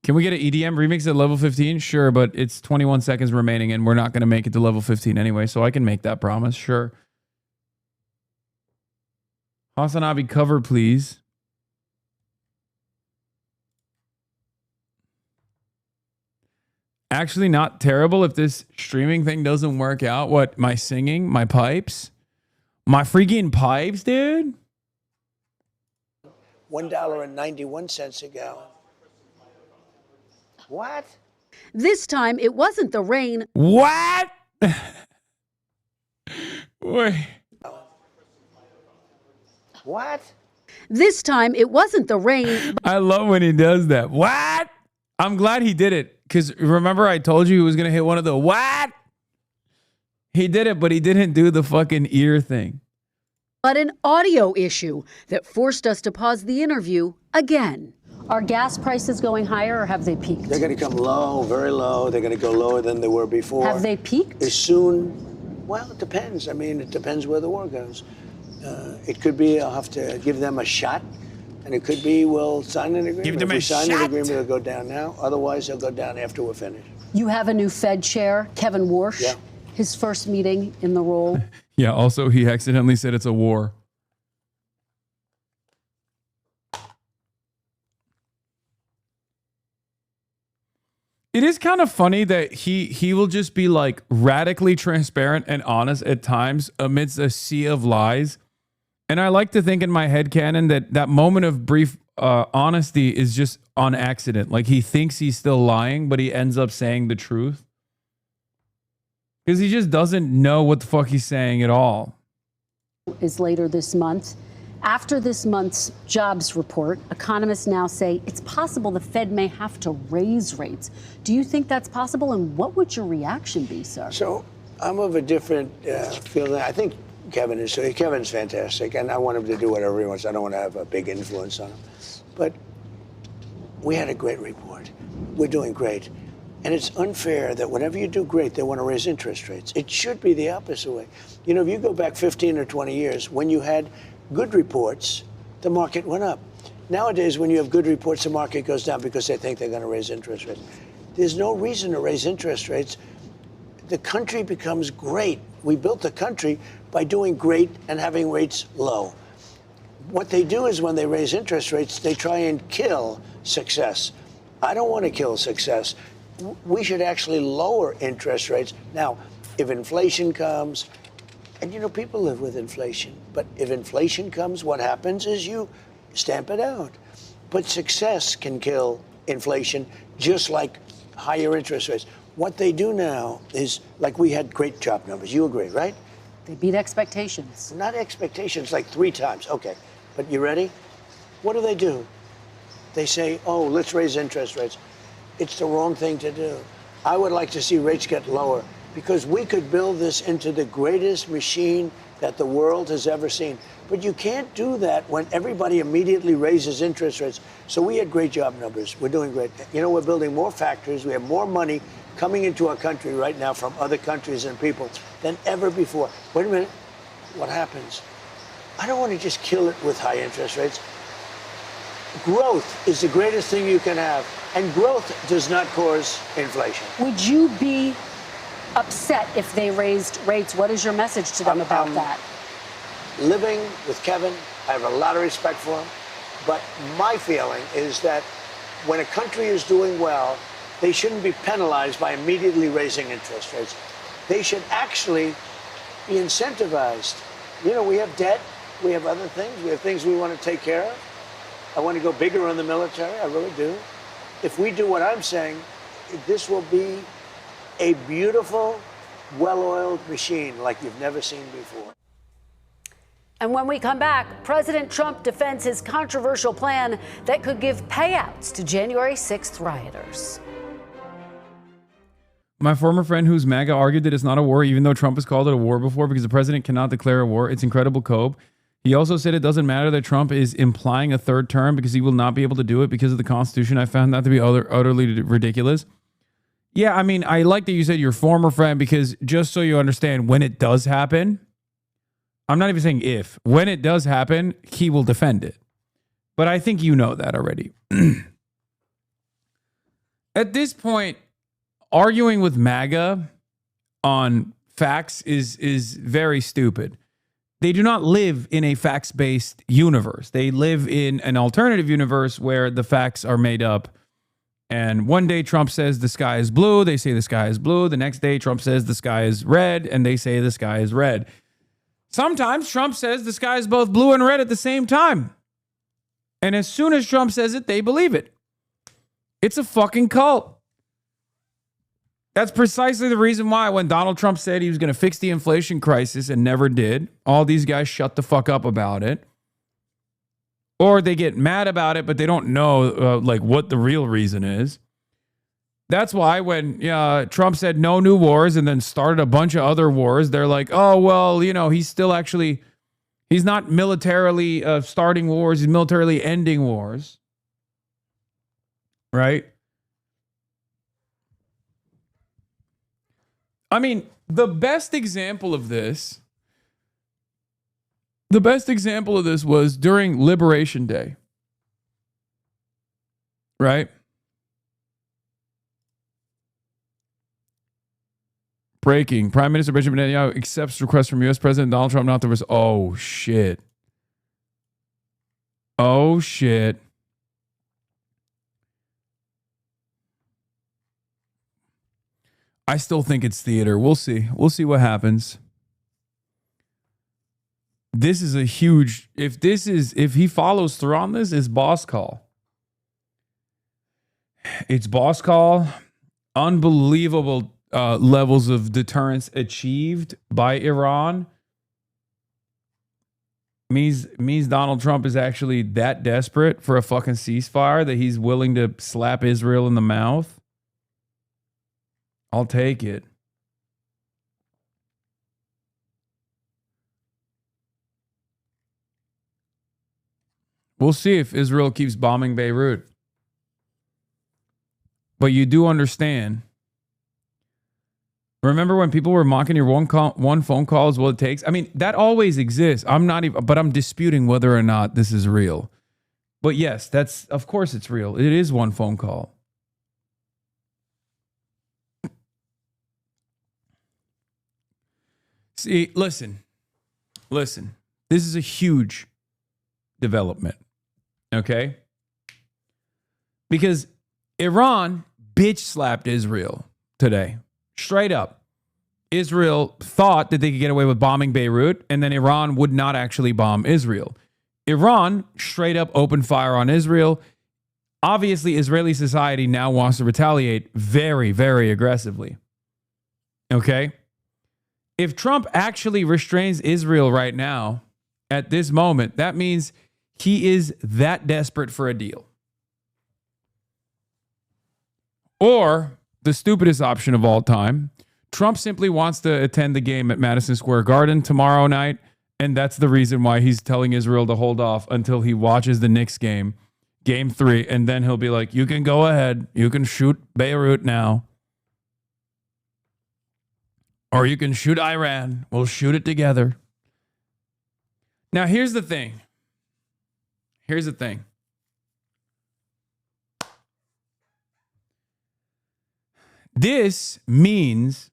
Can we get an EDM remix at level 15? Sure, but it's 21 seconds remaining and we're not going to make it to level 15 anyway, so I can make that promise. Sure. HasanAbi cover, please. Actually not terrible if this streaming thing doesn't work out. What, my singing, my pipes? My freaking pipes, dude? $1.91 a gallon. What? This time, it wasn't the rain. What? Wait. What? This time, it wasn't the rain. I love when he does that. What? I'm glad he did it. Because remember I told you he was going to hit one of the what? He did it, but he didn't do the fucking ear thing. But an audio issue that forced us to pause the interview again. Are gas prices going higher or have they peaked? They're going to come low, very low. They're going to go lower than they were before. Have they peaked? As soon, well, it depends. I mean, it depends where the war goes. It could be I'll have to give them a shot. And it could be we'll sign an agreement. Give them if we a sign shot. an agreement, it'll go down now. Otherwise, it'll go down after we're finished. You have a new Fed chair, Kevin Warsh. Yeah. His first meeting in the role. Yeah, also he accidentally said it's a war. It is kind of funny that he will just be like radically transparent and honest at times amidst a sea of lies. And I like to think in my headcanon that moment of brief honesty is just on accident. Like he thinks he's still lying, but he ends up saying the truth. Because he just doesn't know what the fuck he's saying at all. Is later this month. After this month's jobs report, economists now say it's possible the Fed may have to raise rates. Do you think that's possible? And what would your reaction be, sir? So I'm of a different feeling. I think Kevin's fantastic, and I want him to do whatever he wants. I don't want to have a big influence on him. But we had a great report. We're doing great. And it's unfair that whenever you do great, they want to raise interest rates. It should be the opposite way. You know, if you go back 15 or 20 years, when you had good reports, the market went up. Nowadays, when you have good reports, the market goes down because they think they're going to raise interest rates. There's no reason to raise interest rates. The country becomes great. We built the country by doing great and having rates low. What they do is when they raise interest rates, they try and kill success. I don't want to kill success. We should actually lower interest rates. Now, if inflation comes, and you know, people live with inflation, but if inflation comes, what happens is you stamp it out. But success can kill inflation just like higher interest rates. What they do now is, like, we had great job numbers. You agree, right? They beat expectations. Not expectations, like 3 times. Okay, but you ready? What do? They say, oh, let's raise interest rates. It's the wrong thing to do. I would like to see rates get lower because we could build this into the greatest machine that the world has ever seen. But you can't do that when everybody immediately raises interest rates. So we had great job numbers. We're doing great. You know, we're building more factories. We have more money coming into our country right now from other countries and people than ever before. Wait a minute. What happens? I don't want to just kill it with high interest rates. Growth is the greatest thing you can have, and growth does not cause inflation. Would you be upset if they raised rates? What is your message to them about that? living with Kevin. I have a lot of respect for him. But my feeling is that when a country is doing well, they shouldn't be penalized by immediately raising interest rates. They should actually be incentivized. You know, we have debt, we have other things, we have things we want to take care of. I want to go bigger on the military, I really do. If we do what I'm saying, this will be a beautiful, well-oiled machine like you've never seen before. And when we come back, President Trump defends his controversial plan that could give payouts to January 6th rioters. My former friend who's MAGA argued that it's not a war, even though Trump has called it a war before, because the president cannot declare a war. It's incredible cope. He also said it doesn't matter that Trump is implying a third term because he will not be able to do it because of the Constitution. I found that to be utterly ridiculous. Yeah, I mean, I like that you said your former friend, because just so you understand, when it does happen, I'm not even saying if, when it does happen, he will defend it. But I think you know that already. At this point, arguing with MAGA on facts is very stupid. They do not live in a facts-based universe. They live in an alternative universe where the facts are made up. And one day Trump says the sky is blue. They say the sky is blue. The next day Trump says the sky is red, and they say the sky is red. Sometimes Trump says the sky is both blue and red at the same time. And as soon as Trump says it, they believe it. It's a fucking cult. That's precisely the reason why when Donald Trump said he was going to fix the inflation crisis and never did, all these guys shut the fuck up about it. Or they get mad about it, but they don't know like what the real reason is. That's why when Trump said no new wars and then started a bunch of other wars, they're like, oh, well, you know, he's not militarily starting wars. He's militarily ending wars. Right? I mean, the best example of this was during Liberation Day. Right? Breaking. Prime Minister Benjamin Netanyahu accepts request from U.S. President Donald Trump not to Oh, shit. Oh, shit. I still think it's theater. We'll see. We'll see what happens. This is a huge... If he follows through on this, it's boss call. It's boss call. Unbelievable levels of deterrence achieved by Iran. Means Donald Trump is actually that desperate for a fucking ceasefire that he's willing to slap Israel in the mouth. I'll take it. We'll see if Israel keeps bombing Beirut. But you do understand. Remember when people were mocking your one phone call is what it takes? I mean, that always exists. But I'm disputing whether or not this is real. But yes, of course it's real. It is one phone call. See, listen. This is a huge development. Okay? Because Iran bitch slapped Israel today. Straight up. Israel thought that they could get away with bombing Beirut, and then Iran would not actually bomb Israel. Iran straight up opened fire on Israel. Obviously, Israeli society now wants to retaliate very, very aggressively. Okay? If Trump actually restrains Israel right now, at this moment, that means he is that desperate for a deal. Or, the stupidest option of all time, Trump simply wants to attend the game at Madison Square Garden tomorrow night, and that's the reason why he's telling Israel to hold off until he watches the Knicks game, Game 3, and then he'll be like, you can go ahead, you can shoot Beirut now. Or you can shoot Iran. We'll shoot it together. Now, here's the thing. This means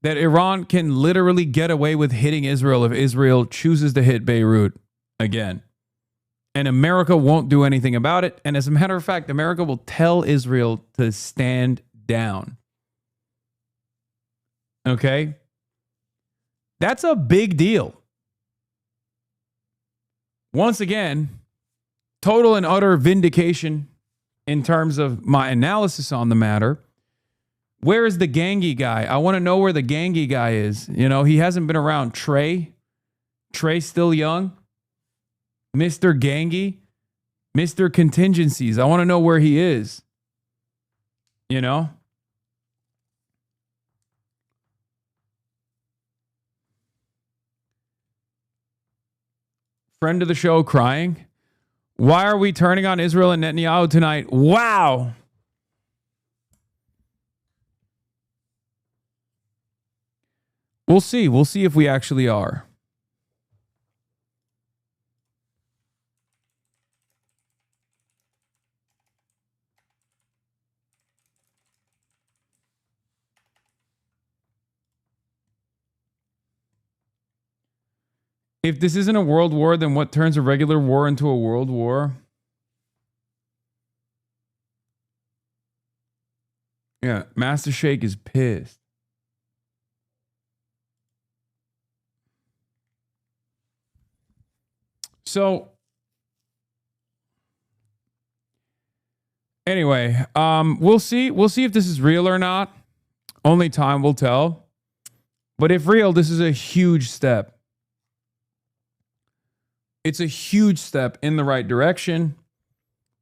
that Iran can literally get away with hitting Israel if Israel chooses to hit Beirut again. And America won't do anything about it. And as a matter of fact, America will tell Israel to stand down. Okay? That's a big deal. Once again, total and utter vindication in terms of my analysis on the matter. Where is the Gangi guy? I want to know where the Gangi guy is. You know, he hasn't been around. Trey still young. Mr. Gangi, Mr. Contingencies. I want to know where he is. You know? Friend of the show crying. Why are we turning on Israel and Netanyahu tonight? Wow. We'll see. We'll see if we actually are. If this isn't a world war, then what turns a regular war into a world war? Yeah, Master Shake is pissed. So, anyway, we'll see. We'll see if this is real or not. Only time will tell. But if real, this is a huge step. It's a huge step in the right direction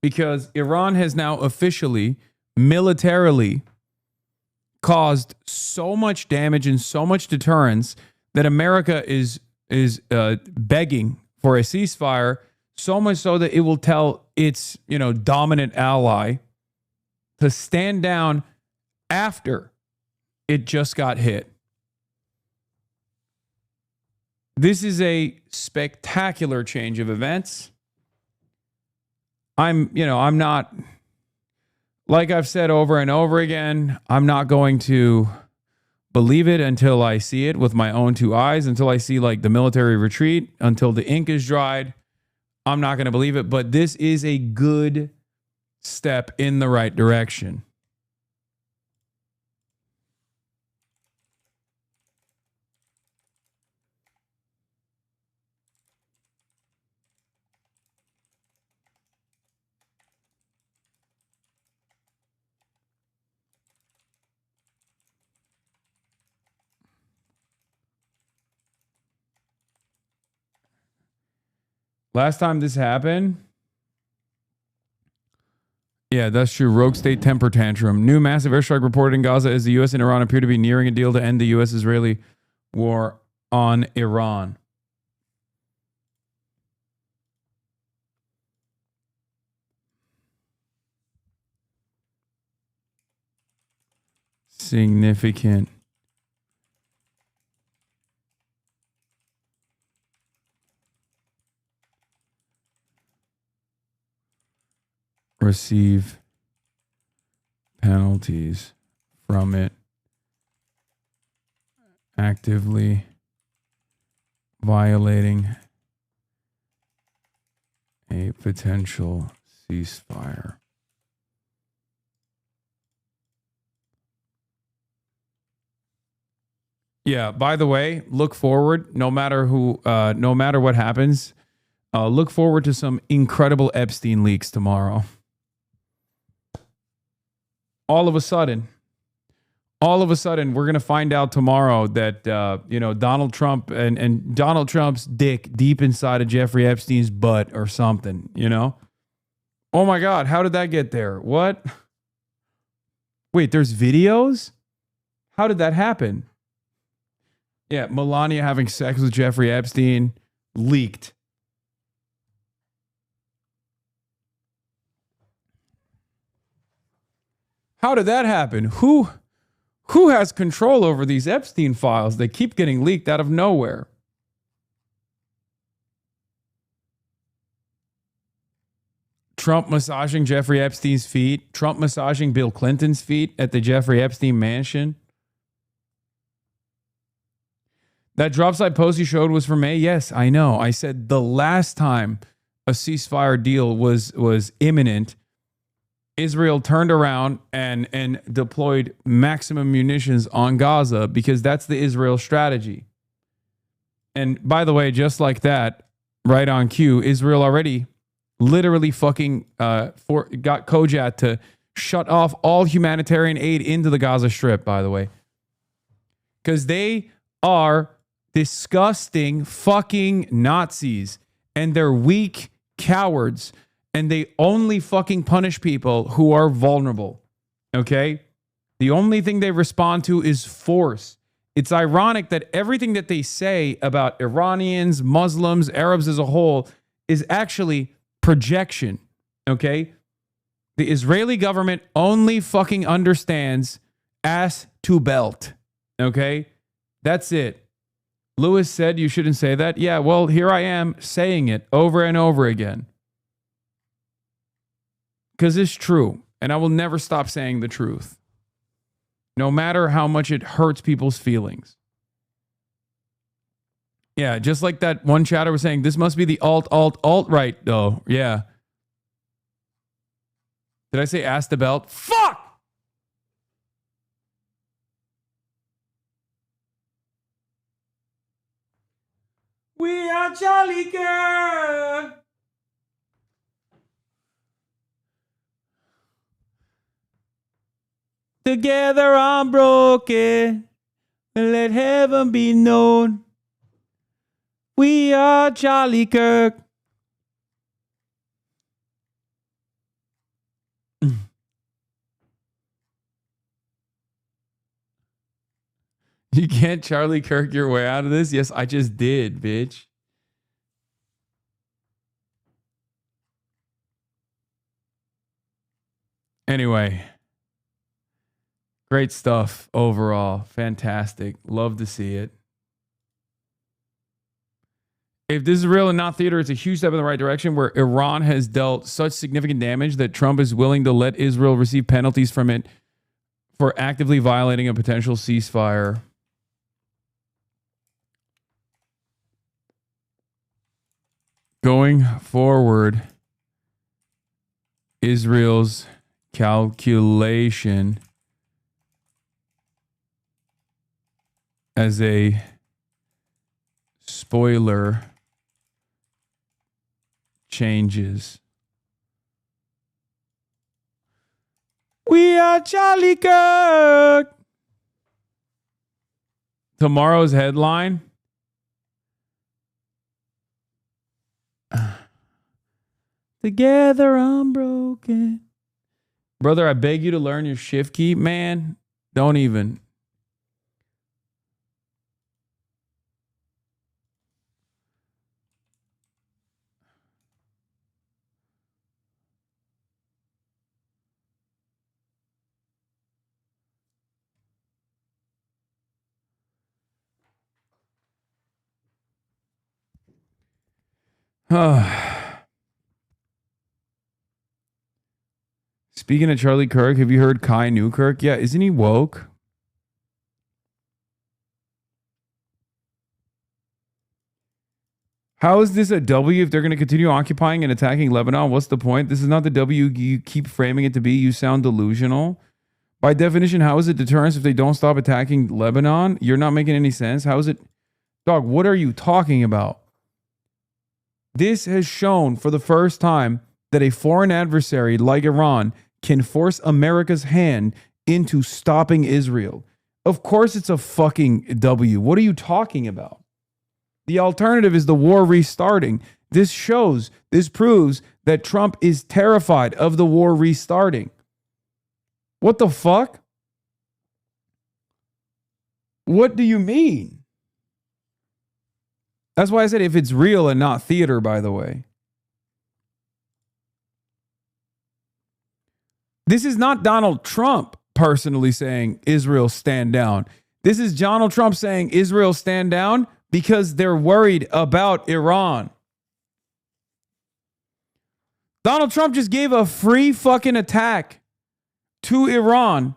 because Iran has now officially, militarily caused so much damage and so much deterrence that America is begging for a ceasefire, so much so that it will tell its, dominant ally to stand down after it just got hit. This is a spectacular change of events. I'm not, like I've said over and over again, I'm not going to believe it until I see it with my own two eyes, until I see like the military retreat, until the ink is dried. I'm not going to believe it, but this is a good step in the right direction. Last time this happened, yeah, that's true. Rogue state temper tantrum. New massive airstrike reported in Gaza as the U.S. and Iran appear to be nearing a deal to end the U.S.-Israeli war on Iran. Significant. Receive penalties from it. Actively violating a potential ceasefire. Yeah, by the way, look forward, no matter what happens, look forward to some incredible Epstein leaks tomorrow. All of a sudden, we're going to find out tomorrow that, Donald Trump and Donald Trump's dick deep inside of Jeffrey Epstein's butt or something, Oh my God, how did that get there? What? Wait, there's videos? How did that happen? Yeah, Melania having sex with Jeffrey Epstein leaked. How did that happen? Who has control over these Epstein files? They keep getting leaked out of nowhere. Trump massaging Jeffrey Epstein's feet. Trump massaging Bill Clinton's feet at the Jeffrey Epstein mansion. That drop side post you showed was for May. Yes, I know. I said the last time a ceasefire deal was imminent, Israel turned around and deployed maximum munitions on Gaza because that's the Israel strategy. And by the way, just like that, right on cue, Israel already literally fucking got Kojat to shut off all humanitarian aid into the Gaza Strip, by the way. Because they are disgusting fucking Nazis and they're weak cowards and they only fucking punish people who are vulnerable. Okay? The only thing they respond to is force. It's ironic that everything that they say about Iranians, Muslims, Arabs as a whole is actually projection. Okay? The Israeli government only fucking understands ass to belt. Okay? That's it. Lewis said you shouldn't say that. Yeah, well, here I am saying it over and over again. Because it's true. And I will never stop saying the truth. No matter how much it hurts people's feelings. Yeah, just like that one chatter was saying, this must be the alt-right, though. Yeah. Did I say ass to belt? Fuck! We are Charlie Girl. Together unbroken. Let heaven be known. We are Charlie Kirk. You can't Charlie Kirk your way out of this? Yes, I just did, bitch. Anyway. Great stuff overall. Fantastic. Love to see it. If this is real and not theater, it's a huge step in the right direction where Iran has dealt such significant damage that Trump is willing to let Israel receive penalties from it for actively violating a potential ceasefire. Going forward, Israel's calculation as a spoiler changes. We are Charlie Kirk. Tomorrow's headline. Together unbroken. Brother, I beg you to learn your shift key. Man, don't even. Speaking of Charlie Kirk, have you heard Kai Newkirk? Yeah, isn't he woke? How is this a W if they're going to continue occupying and attacking Lebanon? What's the point? This is not the W you keep framing it to be. You sound delusional. By definition, how is it deterrence if they don't stop attacking Lebanon? You're not making any sense. How is it? Dog, what are you talking about? This has shown for the first time that a foreign adversary like Iran can force America's hand into stopping Israel. Of course it's a fucking W. What are you talking about? The alternative is the war restarting. This proves that Trump is terrified of the war restarting. What the fuck? What do you mean? That's why I said if it's real and not theater, by the way. This is not Donald Trump personally saying Israel stand down. This is Donald Trump saying Israel stand down because they're worried about Iran. Donald Trump just gave a free fucking attack to Iran.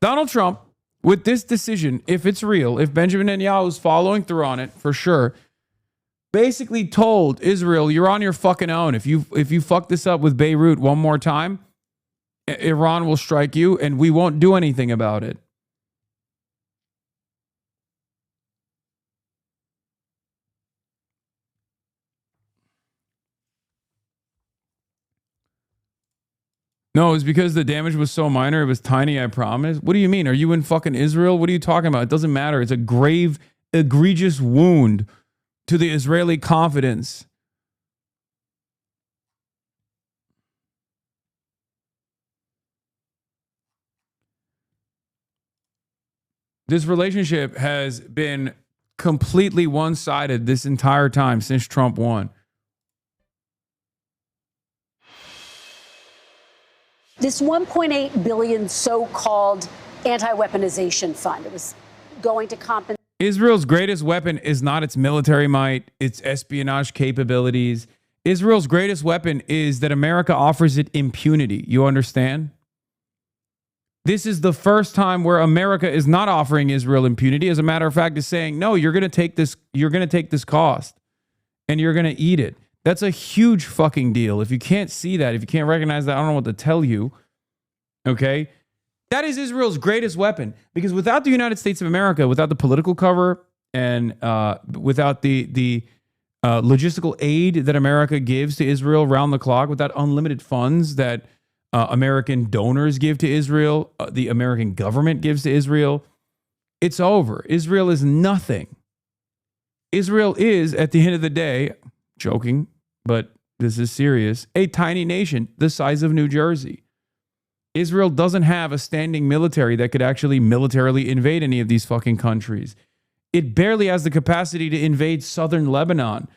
Donald Trump with this decision, if it's real, if Benjamin Netanyahu is following through on it, for sure, basically told Israel, you're on your fucking own. If you fuck this up with Beirut one more time, Iran will strike you and we won't do anything about it. No, it was because the damage was so minor. It was tiny, I promise. What do you mean? Are you in fucking Israel? What are you talking about? It doesn't matter. It's a grave, egregious wound to the Israeli confidence. This relationship has been completely one-sided this entire time since Trump won. This $1.8 billion so-called anti-weaponization fund, it was going to compensate. Israel's greatest weapon is not its military might, its espionage capabilities. Israel's greatest weapon is that America offers it impunity. You understand? This is the first time where America is not offering Israel impunity. As a matter of fact, is saying, no, you're going to take this cost and you're going to eat it. That's a huge fucking deal. If you can't see that, if you can't recognize that, I don't know what to tell you. Okay? That is Israel's greatest weapon. Because without the United States of America, without the political cover and without the logistical aid that America gives to Israel round the clock, without unlimited funds that American donors give to Israel, the American government gives to Israel, it's over. Israel is nothing. Israel is, at the end of the day, joking, but this is serious, a tiny nation the size of New Jersey. Israel doesn't have a standing military that could actually militarily invade any of these fucking countries. It barely has the capacity to invade southern Lebanon.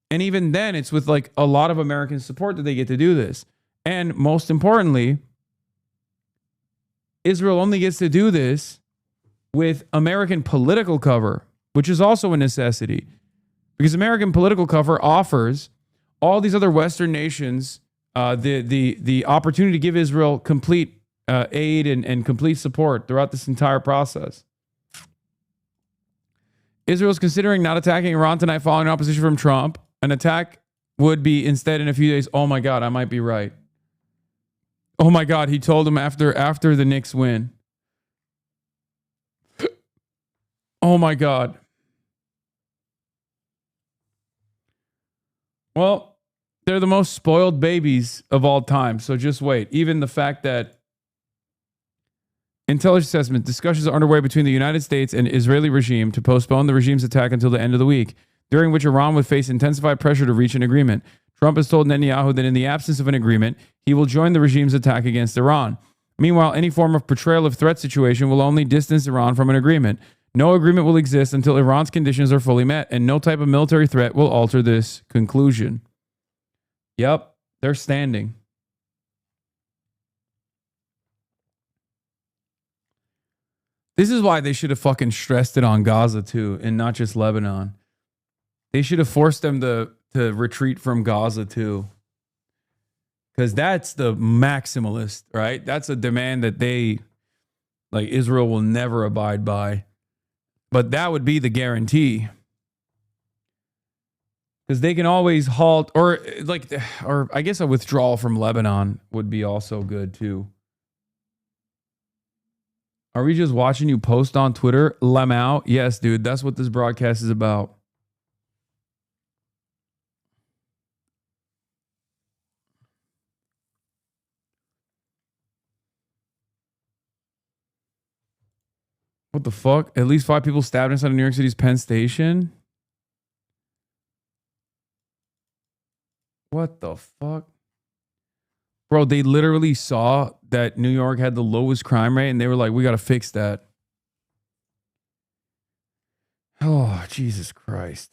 And even then, it's with like a lot of American support that they get to do this. And most importantly, Israel only gets to do this with American political cover, which is also a necessity. Because American political cover offers all these other Western nations the opportunity to give Israel complete aid and complete support throughout this entire process. Israel is considering not attacking Iran tonight following opposition from Trump. An attack would be instead in a few days. Oh my God, I might be right. Oh my God, he told him after the Knicks win. Oh my God. Well, they're the most spoiled babies of all time. So just wait. Even the fact that intelligence assessment discussions are underway between the United States and Israeli regime to postpone the regime's attack until the end of the week, during which Iran would face intensified pressure to reach an agreement. Trump has told Netanyahu that in the absence of an agreement, he will join the regime's attack against Iran. Meanwhile, any form of portrayal of threat situation will only distance Iran from an agreement. No agreement will exist until Iran's conditions are fully met, and no type of military threat will alter this conclusion. Yep, they're standing. This is why they should have fucking stressed it on Gaza too, and not just Lebanon. They should have forced them to retreat from Gaza too. Because that's the maximalist, right? That's a demand that Israel will never abide by. But that would be the guarantee. Because they can always halt, or I guess a withdrawal from Lebanon would be also good too. Are we just watching you post on Twitter? Lamau? Yes, dude. That's what this broadcast is about. What the fuck? At least 5 people stabbed inside of New York City's Penn Station? What the fuck? Bro, they literally saw that New York had the lowest crime rate and they were like, we got to fix that. Oh, Jesus Christ.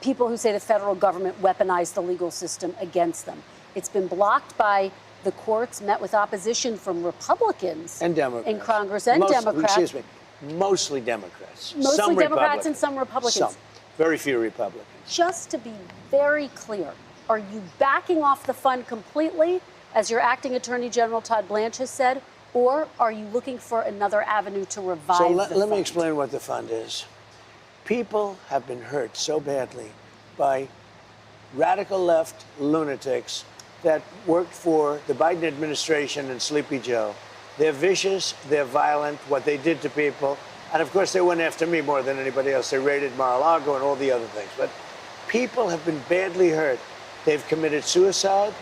People who say the federal government weaponized the legal system against them. It's been blocked by the courts, met with opposition from Republicans and Democrats in Congress and Democrats. Excuse me, mostly Democrats. Mostly some Democrats and some Republicans. Some. Very few Republicans. Just to be very clear, are you backing off the fund completely, as your acting Attorney General Todd Blanche has said, Or are you looking for another avenue to revive So the let me fund? explain what the fund is. People have been hurt so badly by radical left lunatics that worked for the Biden administration and Sleepy Joe. They're vicious, they're violent, what they did to people. And of course, they went after me more than anybody else. They raided Mar-a-Lago and all the other things. But people have been badly hurt. They've committed suicide.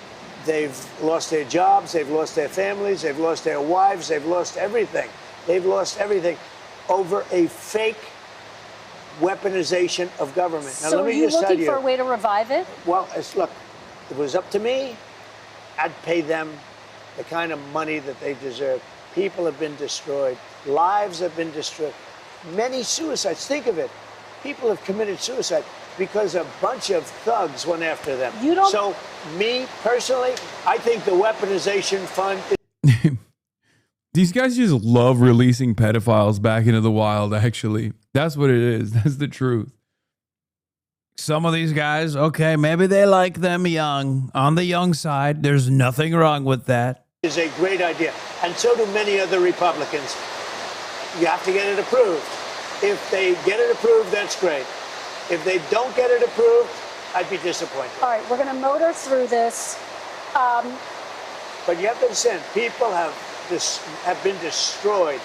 They've lost their jobs. They've lost their families. They've lost their wives. They've lost everything. They've lost everything over a fake weaponization of government. Now, So let are me you just tell looking you. for a way to revive it? Well, look, if it was up to me, I'd pay them the kind of money that they deserve. People have been destroyed. Lives have been destroyed. Many suicides. Think of it. People have committed suicide because a bunch of thugs went after them. You don't- So, me personally, I think the weaponization fund is These guys just love releasing pedophiles back into the wild, actually. That's what it is. That's the truth. Some of these guys, okay, maybe they like them young, on the young side. There's nothing wrong with that. a great idea. And so do many other Republicans. You have to get it approved. If they get it approved, that's great. If they don't get it approved, I'd be disappointed. All right, we're going to motor through this. But you have to understand, people have been destroyed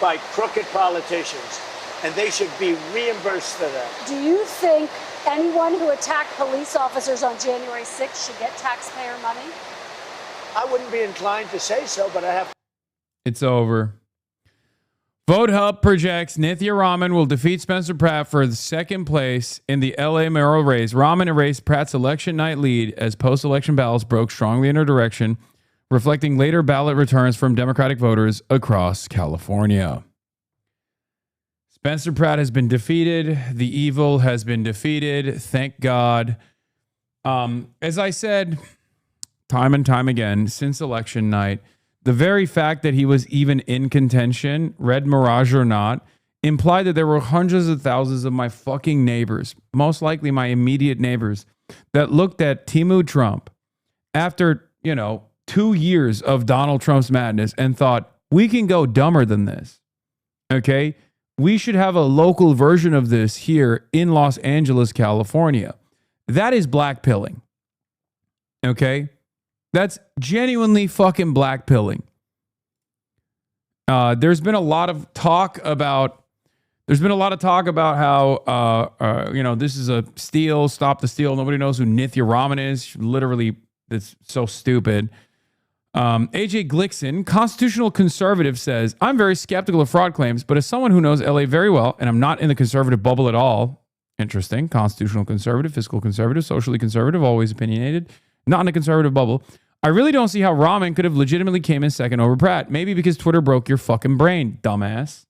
by crooked politicians, and they should be reimbursed for that. Do you think anyone who attacked police officers on January 6th should get taxpayer money? I wouldn't be inclined to say so, but I have. It's over. Vote Hub projects Nithya Raman will defeat Spencer Pratt for the second place in the LA mayoral race. Raman erased Pratt's election night lead as post-election ballots broke strongly in her direction, reflecting later ballot returns from Democratic voters across California. Spencer Pratt has been defeated. The evil has been defeated. Thank God. As I said time and time again since election night, the very fact that he was even in contention, red mirage or not, implied that there were hundreds of thousands of my fucking neighbors, most likely my immediate neighbors, that looked at Timu Trump after, 2 years of Donald Trump's madness and thought, we can go dumber than this. Okay? We should have a local version of this here in Los Angeles, California. That is blackpilling. Okay? That's genuinely fucking blackpilling. There's been a lot of talk about how this is a steal, stop the steal. Nobody knows who Nithya Raman is. Literally, it's so stupid. AJ Glickson, constitutional conservative, says, I'm very skeptical of fraud claims, but as someone who knows LA very well, and I'm not in the conservative bubble at all, interesting, constitutional conservative, fiscal conservative, socially conservative, always opinionated, not in a conservative bubble, I really don't see how Raman could have legitimately came in second over Pratt. Maybe because Twitter broke your fucking brain, dumbass.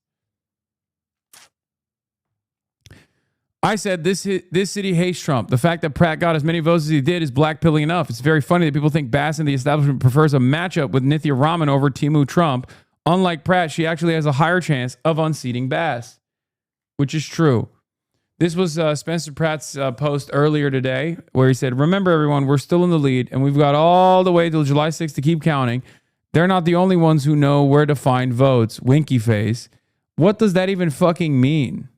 I said this city hates Trump. The fact that Pratt got as many votes as he did is blackpilling enough. It's very funny that people think Bass and the establishment prefers a matchup with Nithya Raman over Timu Trump. Unlike Pratt, she actually has a higher chance of unseating Bass, which is true. This was Spencer Pratt's post earlier today where he said, remember, everyone, we're still in the lead and we've got all the way till July 6th to keep counting. They're not the only ones who know where to find votes. Winky face. What does that even fucking mean?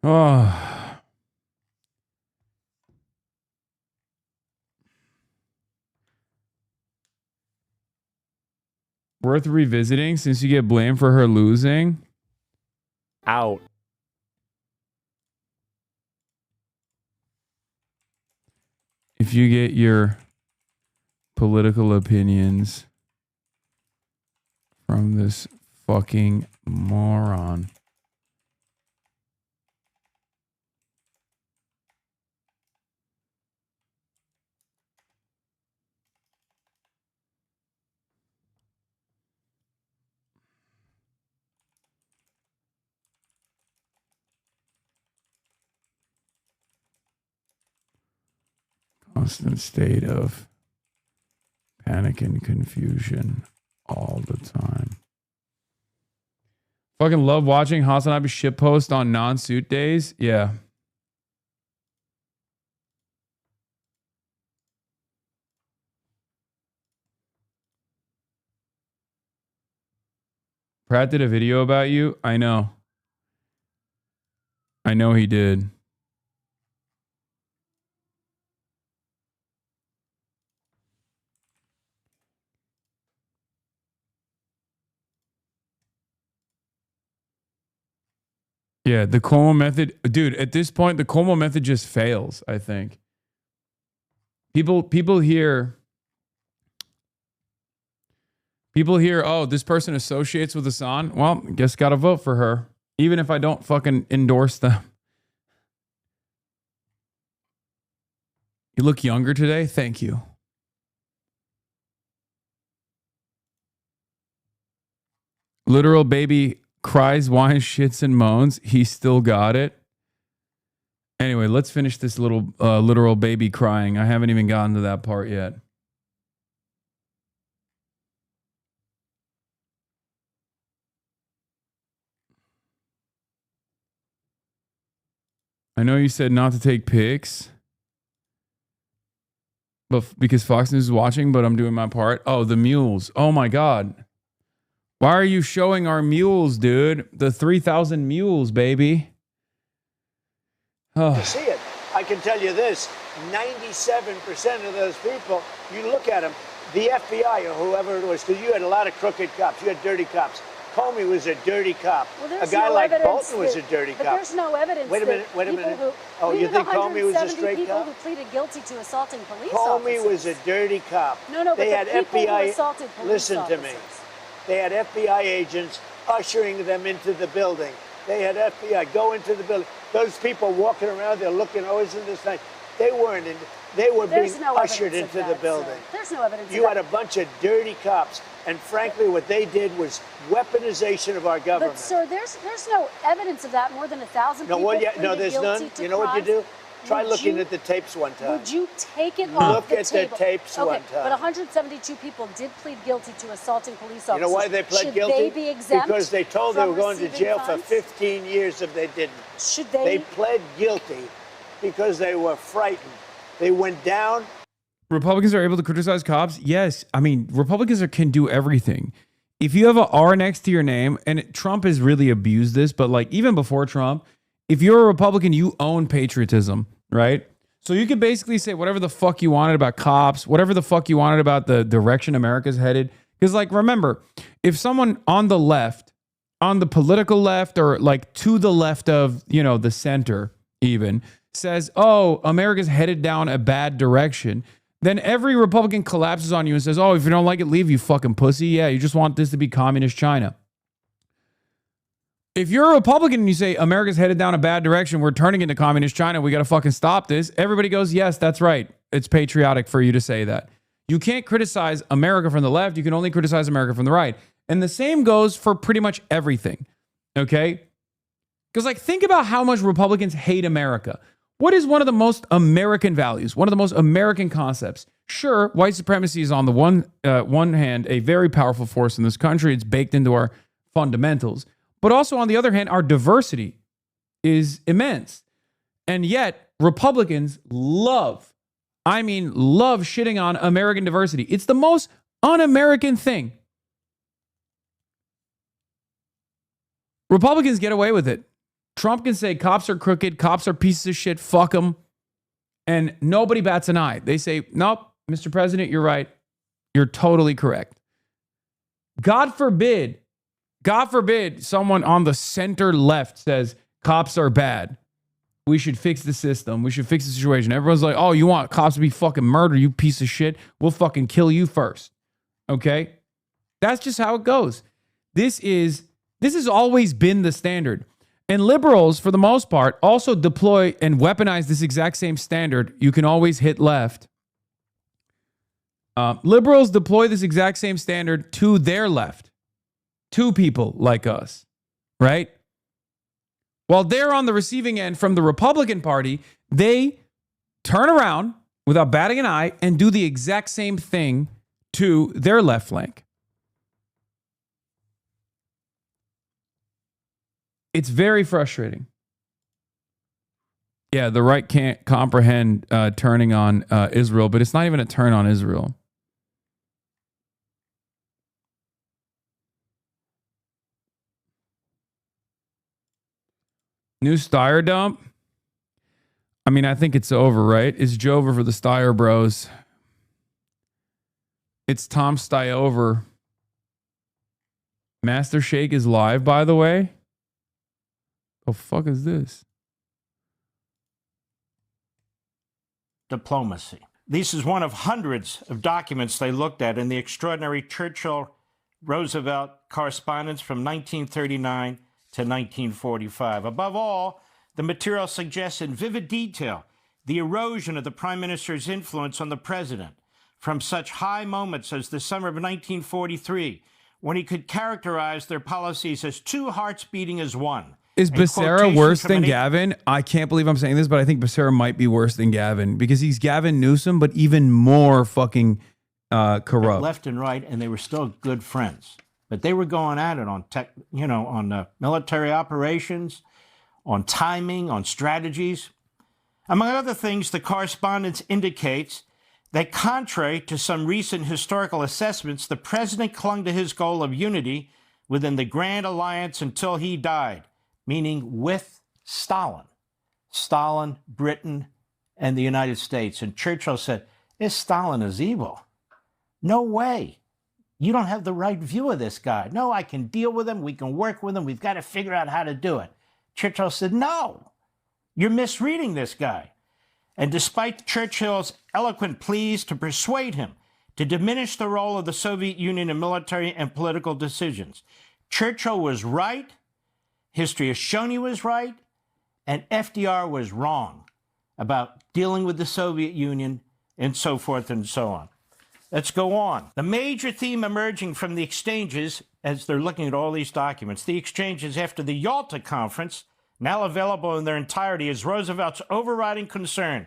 Oh. Worth revisiting since you get blamed for her losing? Out. If you get your political opinions from this fucking moron. Constant state of panic and confusion all the time. Fucking love watching HasanAbi shitpost on non-suit days. Yeah. Pratt did a video about you. I know. I know he did. Yeah, the Cuomo method, dude. At this point, the Cuomo method just fails. I think people hear, oh, this person associates with Hasan. Well, guess gotta vote for her, even if I don't fucking endorse them. You look younger today. Thank you. Literal baby cries, whines, shits, and moans. He still got it. Anyway, let's finish this little literal baby crying. I haven't even gotten to that part yet. I know you said not to take pics, but because Fox News is watching, but I'm doing my part. Oh, the mules. Oh my God. Why are you showing our mules, dude? The 3,000 mules, baby. Oh. To see it. I can tell you this, 97% of those people, you look at them, the FBI or whoever it was, because you had a lot of crooked cops, you had dirty cops. Comey was a dirty cop. Well, a guy like Bolton was a dirty but cop. There's no evidence. Wait a minute. Oh, you think Comey was a straight people cop? who pleaded guilty to assaulting police Comey officers. was a dirty cop. No, they but had the people FBI, who assaulted police listen officers. to me. They had FBI agents ushering them into the building. They had FBI go into the building. Those people walking around, they're looking always in this thing. They weren't in. They were There's being no ushered evidence into of the that, building. sir. There's no evidence. You had a bunch of dirty cops, and frankly, what they did was weaponization of our government. But sir, there's no evidence of that. More than 1,000 people. There's none. You know what you do? Try looking at the tapes one time. Would you take it off the table? Look at the tapes one time. But 172 people did plead guilty to assaulting police officers. You know why they pled guilty? Should they be exempt? Because they told they were going to jail funds? for 15 years if they didn't. Should they? They pled guilty because they were frightened. They went down. Republicans are able to criticize cops? Yes. I mean, Republicans can do everything. If you have an R next to your name, and Trump has really abused this, but like even before Trump, if you're a Republican, you own patriotism, right? So you could basically say whatever the fuck you wanted about cops, whatever the fuck you wanted about the direction America's headed. Because like, remember, if someone on the left, on the political left, or like to the left of, you know, the center even, says, oh, America's headed down a bad direction, then every Republican collapses on you and says, oh, if you don't like it, leave, you fucking pussy. Yeah, you just want this to be communist China. If you're a Republican and you say America's headed down a bad direction, we're turning into communist China, we got to fucking stop this, everybody goes, yes, that's right. It's patriotic for you to say that. You can't criticize America from the left. You can only criticize America from the right. And the same goes for pretty much everything. Okay? Because like, think about how much Republicans hate America. What is one of the most American values? One of the most American concepts? Sure, white supremacy is on the one hand a very powerful force in this country. It's baked into our fundamentals. But also on the other hand, our diversity is immense. And yet Republicans love shitting on American diversity. It's the most un-American thing. Republicans get away with it. Trump can say cops are crooked, cops are pieces of shit, fuck them. And nobody bats an eye. They say, nope, Mr. President, you're right. You're totally correct. God forbid someone on the center left says cops are bad. We should fix the system. We should fix the situation. Everyone's like, oh, you want cops to be fucking murdered, you piece of shit? We'll fucking kill you first. Okay? That's just how it goes. This has always been the standard. And liberals, for the most part, also deploy and weaponize this exact same standard. You can always hit left. Liberals deploy this exact same standard to their left, to people like us, right? While they're on the receiving end from the Republican Party, they turn around without batting an eye and do the exact same thing to their left flank. It's very frustrating. Yeah, the right can't comprehend turning on Israel, but it's not even a turn on Israel. New Steyer dump. I mean, I think it's over, right? It's Jover for the Steyer bros. It's Tom Steyover. Master Shake is live, by the way. The fuck is this? Diplomacy. This is one of hundreds of documents they looked at in the extraordinary Churchill-Roosevelt correspondence from 1939 to 1945. Above all, the material suggests in vivid detail the erosion of the prime minister's influence on the president from such high moments as the summer of 1943, when he could characterize their policies as two hearts beating as one. Is Becerra worse than Gavin? I can't believe I'm saying this, but I think Becerra might be worse than Gavin because he's Gavin Newsom, but even more fucking corrupt. Left and right, and they were still good friends. But they were going at it on on military operations, on timing, on strategies. Among other things, the correspondence indicates that contrary to some recent historical assessments, the president clung to his goal of unity within the Grand Alliance until he died, meaning with Stalin. Stalin, Britain, and the United States. And Churchill said, this Stalin is evil. No way. You don't have the right view of this guy. No, I can deal with him. We can work with him. We've got to figure out how to do it. Churchill said, no, you're misreading this guy. And despite Churchill's eloquent pleas to persuade him to diminish the role of the Soviet Union in military and political decisions, Churchill was right, history has shown he was right, and FDR was wrong about dealing with the Soviet Union and so forth and so on. Let's go on. The major theme emerging from the exchanges, as they're looking at all these documents, the exchanges after the Yalta Conference, now available in their entirety, is Roosevelt's overriding concern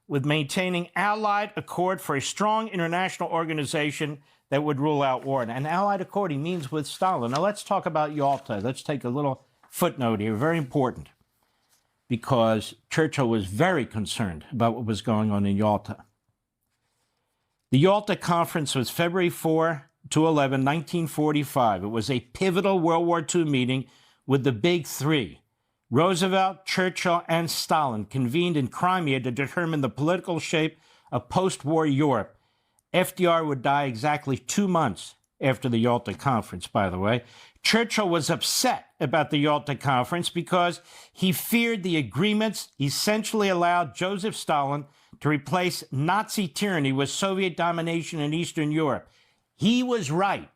with maintaining Allied accord for a strong international organization that would rule out war. And Allied accord, he means with Stalin. Now let's talk about Yalta. Let's take a little footnote here, very important, because Churchill was very concerned about what was going on in Yalta. The Yalta Conference was February 4 to 11, 1945. It was a pivotal World War II meeting with the big three. Roosevelt, Churchill, and Stalin convened in Crimea to determine the political shape of post-war Europe. FDR would die exactly 2 months after the Yalta Conference, by the way. Churchill was upset about the Yalta Conference because he feared the agreements essentially allowed Joseph Stalin to replace Nazi tyranny with Soviet domination in Eastern Europe. He was right.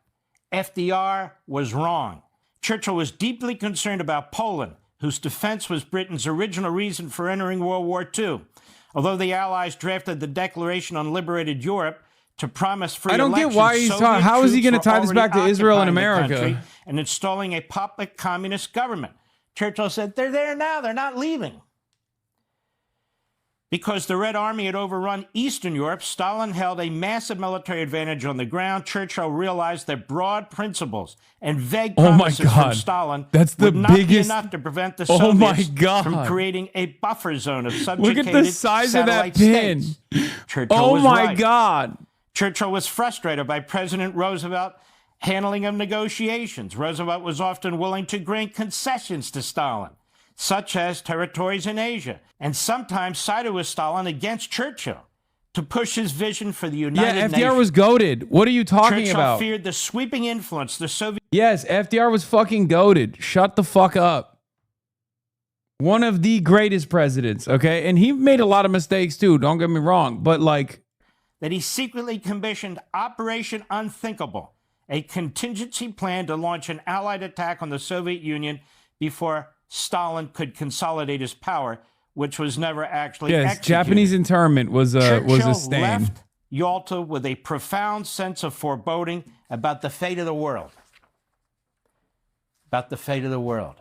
FDR was wrong. Churchill was deeply concerned about Poland, whose defense was Britain's original reason for entering World War II. Although the Allies drafted the Declaration on Liberated Europe to promise free I don't elections, get why he's talking. How is he going to tie this back to Israel and America? And installing a puppet communist government. Churchill said, they're there now, they're not leaving. Because the Red Army had overrun Eastern Europe, Stalin held a massive military advantage on the ground. Churchill realized that broad principles and vague promises from Stalin would not be enough to prevent the Soviets from creating a buffer zone of subjugated Look at the size of that pin. States. Churchill was right. God. Churchill was frustrated by President Roosevelt's handling of negotiations. Roosevelt was often willing to grant concessions to Stalin, such as territories in Asia, and sometimes sided with Stalin against Churchill to push his vision for the United Nations. Yeah, FDR was goaded. What are you talking about? Churchill feared the sweeping influence the Soviet... Yes, FDR was fucking goaded. Shut the fuck up. One of the greatest presidents, okay? And he made a lot of mistakes too, don't get me wrong, but like... that he secretly commissioned Operation Unthinkable, a contingency plan to launch an Allied attack on the Soviet Union before Stalin could consolidate his power, which was never actually executed. Japanese internment was a Churchill stain. left Yalta with a profound sense of foreboding about the fate of the world. About the fate of the world.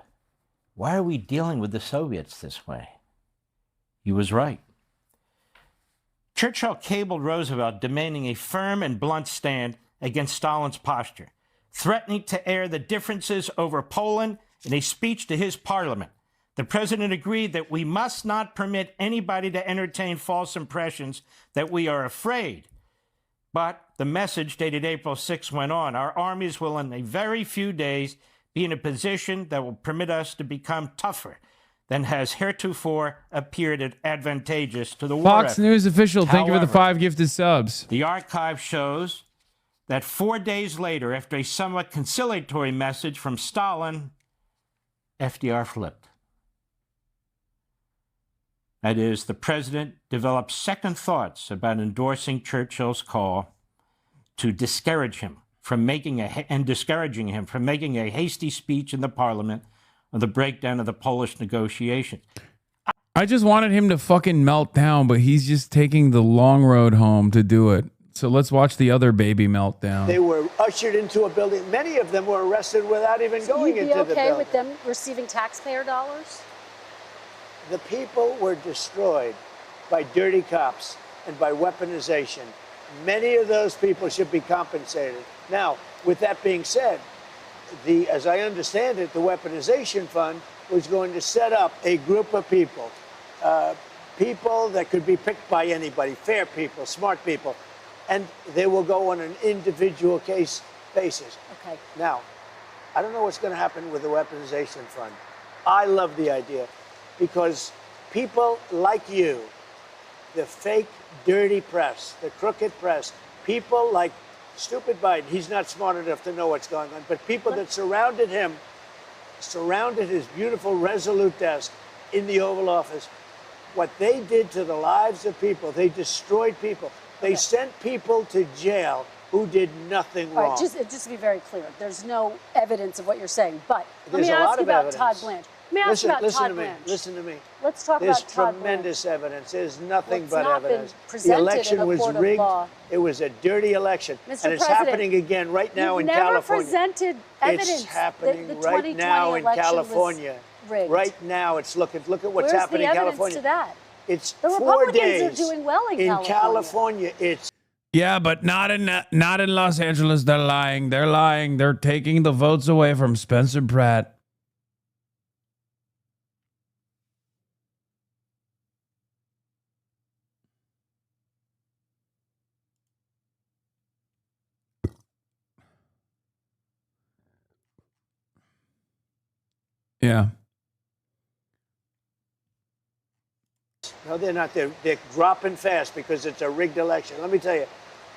Why are we dealing with the Soviets this way? He was right. Churchill cabled Roosevelt demanding a firm and blunt stand against Stalin's posture, threatening to air the differences over Poland In a speech to his parliament, the president agreed that we must not permit anybody to entertain false impressions that we are afraid. But the message dated April 6 went on. Our armies will in a very few days be in a position that will permit us to become tougher than has heretofore appeared advantageous to the war Fox effort. News official, thank you for the However, 5 gifted subs. The archive shows that 4 days later, after a somewhat conciliatory message from Stalin, FDR flipped. That is, the president developed second thoughts about endorsing Churchill's call to discourage him from making discouraging him from making a hasty speech in the parliament on the breakdown of the Polish negotiations. I just wanted him to fucking melt down, but he's just taking the long road home to do it. So let's watch the other baby meltdown. They were ushered into a building. Many of them were arrested without even going into the building. You'd be okay with them receiving taxpayer dollars? The people were destroyed by dirty cops and by weaponization. Many of those people should be compensated. Now, with that being said, as I understand it, the weaponization fund was going to set up a group of people, people that could be picked by anybody, fair people, smart people, and they will go on an individual case basis. Okay. Now, I don't know what's going to happen with the weaponization fund. I love the idea because people like you, the fake, dirty press, the crooked press, people like stupid Biden, he's not smart enough to know what's going on, but people that surrounded him, surrounded his beautiful, resolute desk in the Oval Office, what they did to the lives of people, they destroyed people. They sent people to jail who did nothing wrong. All right, just to be very clear, there's no evidence of what you're saying, but let There's me a ask lot you of about evidence. Todd Blanche. Let me ask you about Todd Blanche. Listen to me. Let's talk There's about Todd tremendous evidence. There's nothing Well, it's but not been evidence. The presented election in a was court of rigged. law. It was a dirty election. Mr. And it's President, happening again right now in You've never California. presented evidence It's happening that the right 2020 now in election was California. rigged. Right now, it's look at what's Where's happening the in evidence California. to that? It's The 4 Republicans days. are doing well in California. It's Yeah, but not in Los Angeles. They're lying. They're lying. They're taking the votes away from Spencer Pratt. Yeah. No, they're not. They're dropping fast because it's a rigged election. Let me tell you,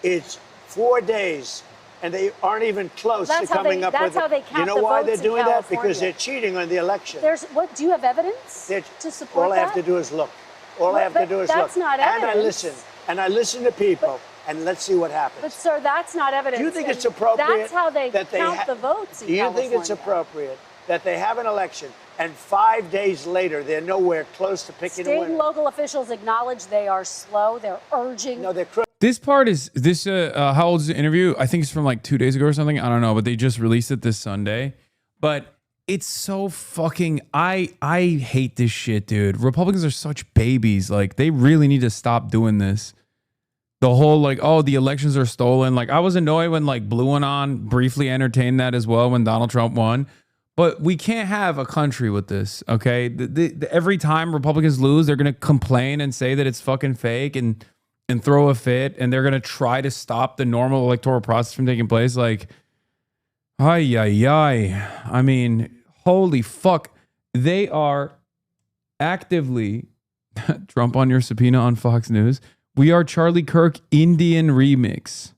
it's 4 days, and they aren't even close to coming up with it. That's how they count You know the why votes they're in doing that? Because California. they're cheating on the election. Do you have evidence to support All that? I have to do is look. All I have to do is look. That's not And I evidence. listen. And I listen to people. And let's see what happens. But sir, that's not evidence. Do you think and it's appropriate? That's how they that they count the votes in Do you California. think it's appropriate that they have an election and 5 days later they're nowhere close to picking a State winner? and local officials acknowledge they are slow. They're urging. No, they're crooked. This part is this. How old is the interview? I think it's from like 2 days ago or something. I don't know, but they just released it this Sunday. But it's so fucking. I hate this shit, dude. Republicans are such babies. Like they really need to stop doing this. The whole like, oh, the elections are stolen. Like I was annoyed when like Blue and On briefly entertained that as well when Donald Trump won. But we can't have a country with this, okay? Every time Republicans lose, they're gonna complain and say that it's fucking fake and throw a fit, and they're gonna try to stop the normal electoral process from taking place. Like, I mean, holy fuck, they are actively Trump on your subpoena on Fox News. We are Charlie Kirk Indian remix.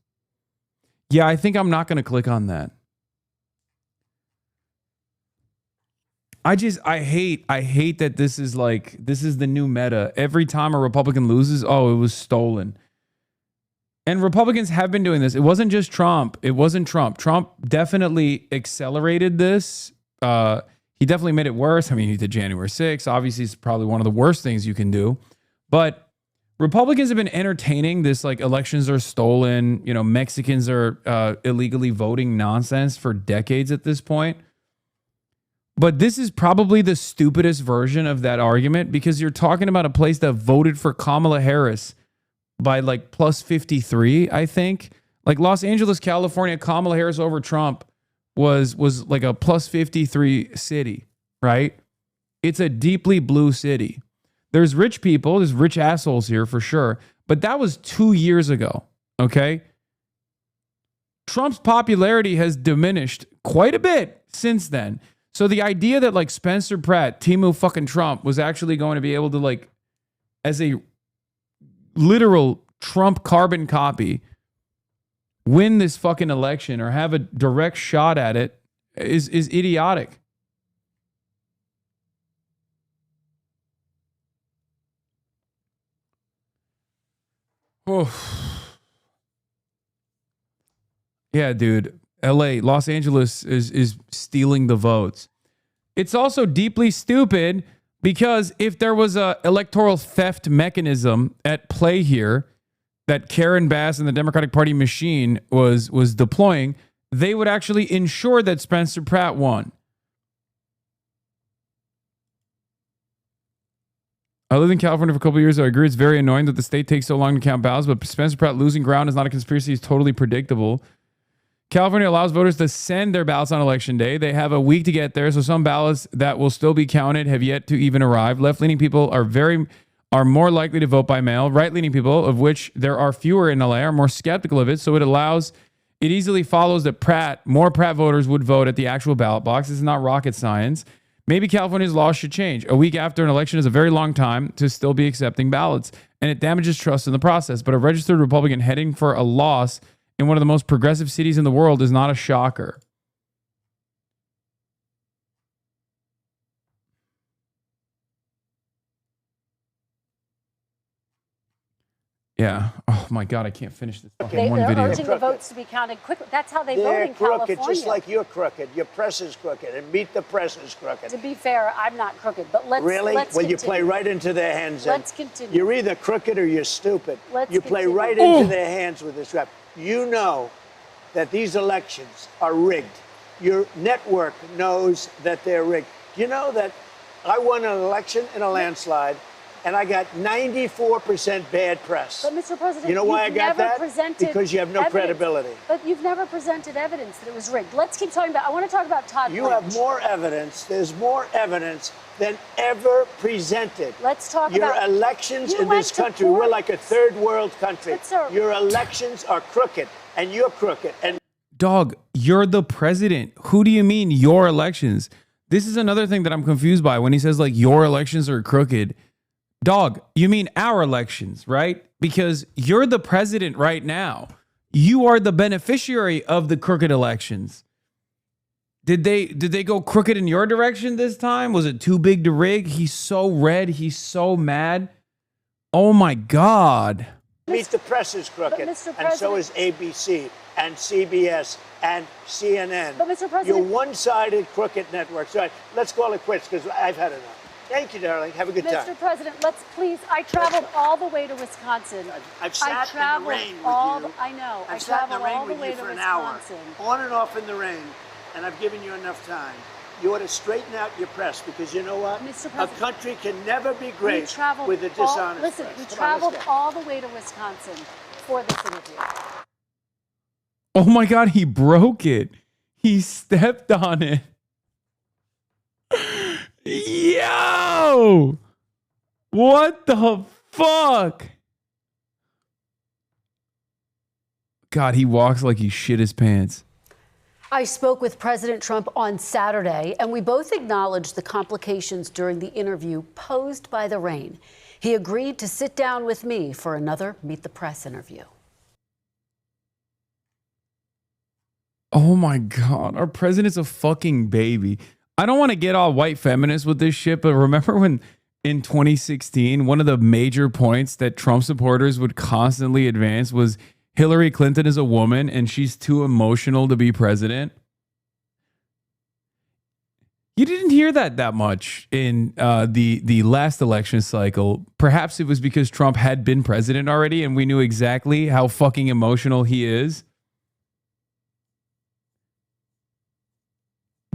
Yeah, I think I'm not gonna click on that. I hate that this is the new meta. Every time a Republican loses, oh, it was stolen. And Republicans have been doing this. It wasn't just Trump. It wasn't Trump. Trump definitely accelerated this. He definitely made it worse. I mean, he did January 6th. Obviously, it's probably one of the worst things you can do. But Republicans have been entertaining this like elections are stolen, you know, Mexicans are illegally voting nonsense for decades at this point. But this is probably the stupidest version of that argument because you're talking about a place that voted for Kamala Harris by like plus 53, I think. Like Los Angeles, California, Kamala Harris over Trump was like a plus 53 city, right? It's a deeply blue city. There's rich people, there's rich assholes here for sure, but that was 2 years ago, okay? Trump's popularity has diminished quite a bit since then. So the idea that like Spencer Pratt, Timu fucking Trump, was actually going to be able to like, as a literal Trump carbon copy, win this fucking election or have a direct shot at it is idiotic. Oh. Yeah, dude. LA, Los Angeles is stealing the votes. It's also deeply stupid because if there was a electoral theft mechanism at play here that Karen Bass and the Democratic Party machine was deploying, they would actually ensure that Spencer Pratt won. I lived in California for a couple of years. I agree it's very annoying that the state takes so long to count ballots, but Spencer Pratt losing ground is not a conspiracy. It's totally predictable. California allows voters to send their ballots on election day. They have a week to get there, so some ballots that will still be counted have yet to even arrive. Left-leaning people are more likely to vote by mail. Right-leaning people, of which there are fewer in LA, are more skeptical of it, so it easily follows that more Pratt voters would vote at the actual ballot box. This is not rocket science. Maybe California's laws should change. A week after an election is a very long time to still be accepting ballots, and it damages trust in the process. But a registered Republican heading for a loss in one of the most progressive cities in the world is not a shocker. Yeah. Oh my God, I can't finish this fucking one They're They're video. urging the votes to be counted quickly. That's how they vote They're in crooked, California. just like you're crooked. Your press is crooked, and meet the press is crooked. To be fair, I'm not crooked, but let's Really? let's Well, you continue. play right into their hands. then. Let's continue. You're either crooked or you're stupid. Let's you play continue. right into their hands with this rap. You know that these elections are rigged. Your network knows that they're rigged. You know that I won an election in a landslide, and I got 94% bad press. But Mr. President, you know why I you've got never that? presented Because you have no evidence. credibility. But you've never presented evidence that it was rigged. Let's keep talking about. I want to talk about Todd. You Blanche. have more evidence. There's more evidence than ever presented. Let's talk Your about elections you in went this to country. court. We're like a third world country. But, sir, your elections are crooked, and you're crooked. And Dog, you're the president. Who do you mean your elections? This is another thing that I'm confused by when he says like your elections are crooked. Dog, you mean our elections, right? Because you're the president right now. You are the beneficiary of the crooked elections. Did they go crooked in your direction this time? Was it too big to rig? He's so red. He's so mad. Oh my God. meet the press is crooked, Mr. and so is ABC and CBS and CNN. But, Mr. President- You're one-sided crooked network. So let's call it quits because I've had enough. Thank you, darling. Have a good time. Mr. President, let's please. I traveled all the way to Wisconsin. I've sat in the rain with you. I know. I I've sat in traveled the rain all the with way you to for an hour, Wisconsin. on and off in the rain, and I've given you enough time. You ought to straighten out your press because you know what? Mr. A President, country can never be We great traveled with a dishonest Listen, press. we Come on, traveled let's go. all the way to Wisconsin for this interview. Oh my God, he broke it. He stepped on it. Yo! What the fuck? God, he walks like he shit his pants. I spoke with President Trump on Saturday, and we both acknowledged the complications during the interview posed by the rain. He agreed to sit down with me for another Meet the Press interview. Oh my God, our president's a fucking baby. I don't want to get all white feminist with this shit, but remember when in 2016, one of the major points that Trump supporters would constantly advance was Hillary Clinton is a woman and she's too emotional to be president? You didn't hear that much in the last election cycle. Perhaps it was because Trump had been president already and we knew exactly how fucking emotional he is.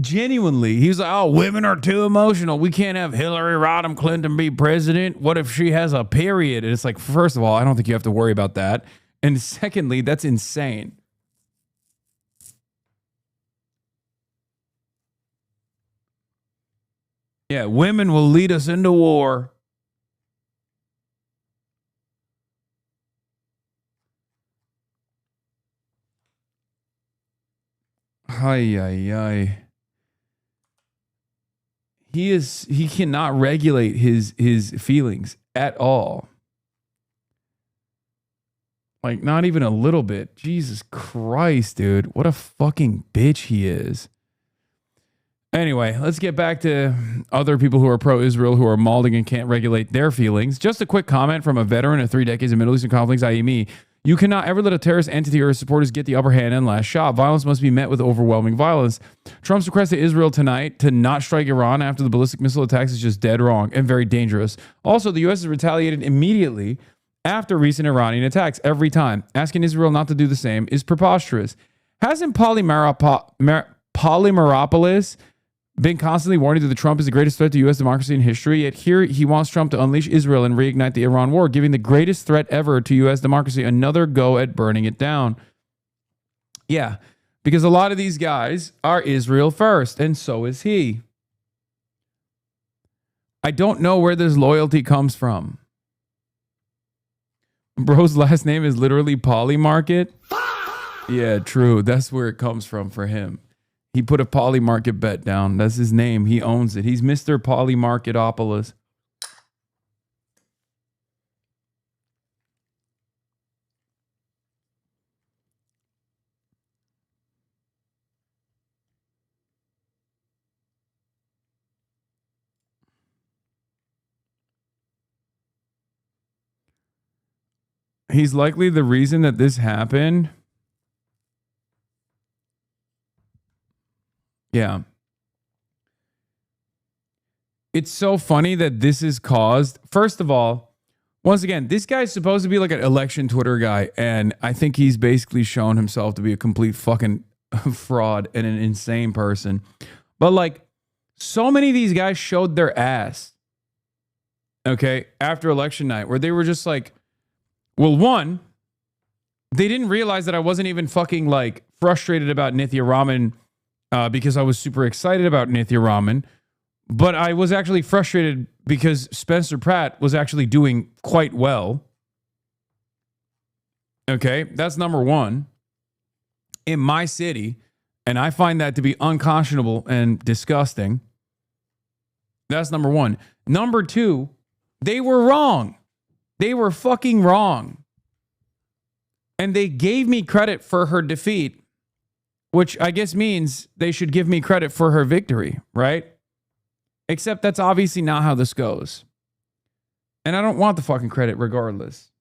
Genuinely, he was like, oh, women are too emotional. We can't have Hillary Rodham Clinton be president. What if she has a period? And it's like, first of all, I don't think you have to worry about that. And secondly, that's insane. Yeah, women will lead us into war. Ay, ay, ay. He cannot regulate his feelings at all. Like, not even a little bit. Jesus Christ, dude. What a fucking bitch he is. Anyway, let's get back to other people who are pro-Israel who are malding and can't regulate their feelings. Just a quick comment from a veteran of 3 decades of Middle Eastern conflicts, i.e. me. You cannot ever let a terrorist entity or his supporters get the upper hand and last shot. Violence must be met with overwhelming violence. Trump's request to Israel tonight to not strike Iran after the ballistic missile attacks is just dead wrong and very dangerous. Also, the U.S. has retaliated immediately after recent Iranian attacks every time. Asking Israel not to do the same is preposterous. Hasn't Polymeropoulos been constantly warning that the Trump is the greatest threat to U.S. democracy in history? Yet here he wants Trump to unleash Israel and reignite the Iran war, giving the greatest threat ever to U.S. democracy another go at burning it down. Yeah, because a lot of these guys are Israel first, and so is he. I don't know where this loyalty comes from. Bro's last name is literally Polymarket. Yeah, true. That's where it comes from for him. He put a Polymarket bet down. That's his name. He owns it. He's Mr. Polymarketopoulos. He's likely the reason that this happened. Yeah. It's so funny that this is caused. First of all, once again, this guy's supposed to be like an election Twitter guy, and I think he's basically shown himself to be a complete fucking fraud and an insane person. But like, so many of these guys showed their ass, okay, after election night, where they were just like, well, one, they didn't realize that I wasn't even fucking like frustrated about Nithya Raman because I was super excited about Nithya Raman, but I was actually frustrated because Spencer Pratt was actually doing quite well. Okay, that's number one. In my city, and I find that to be unconscionable and disgusting. That's number one. Number two, they were wrong. They were fucking wrong. And they gave me credit for her defeat, which I guess means they should give me credit for her victory, right? Except that's obviously not how this goes. And I don't want the fucking credit regardless.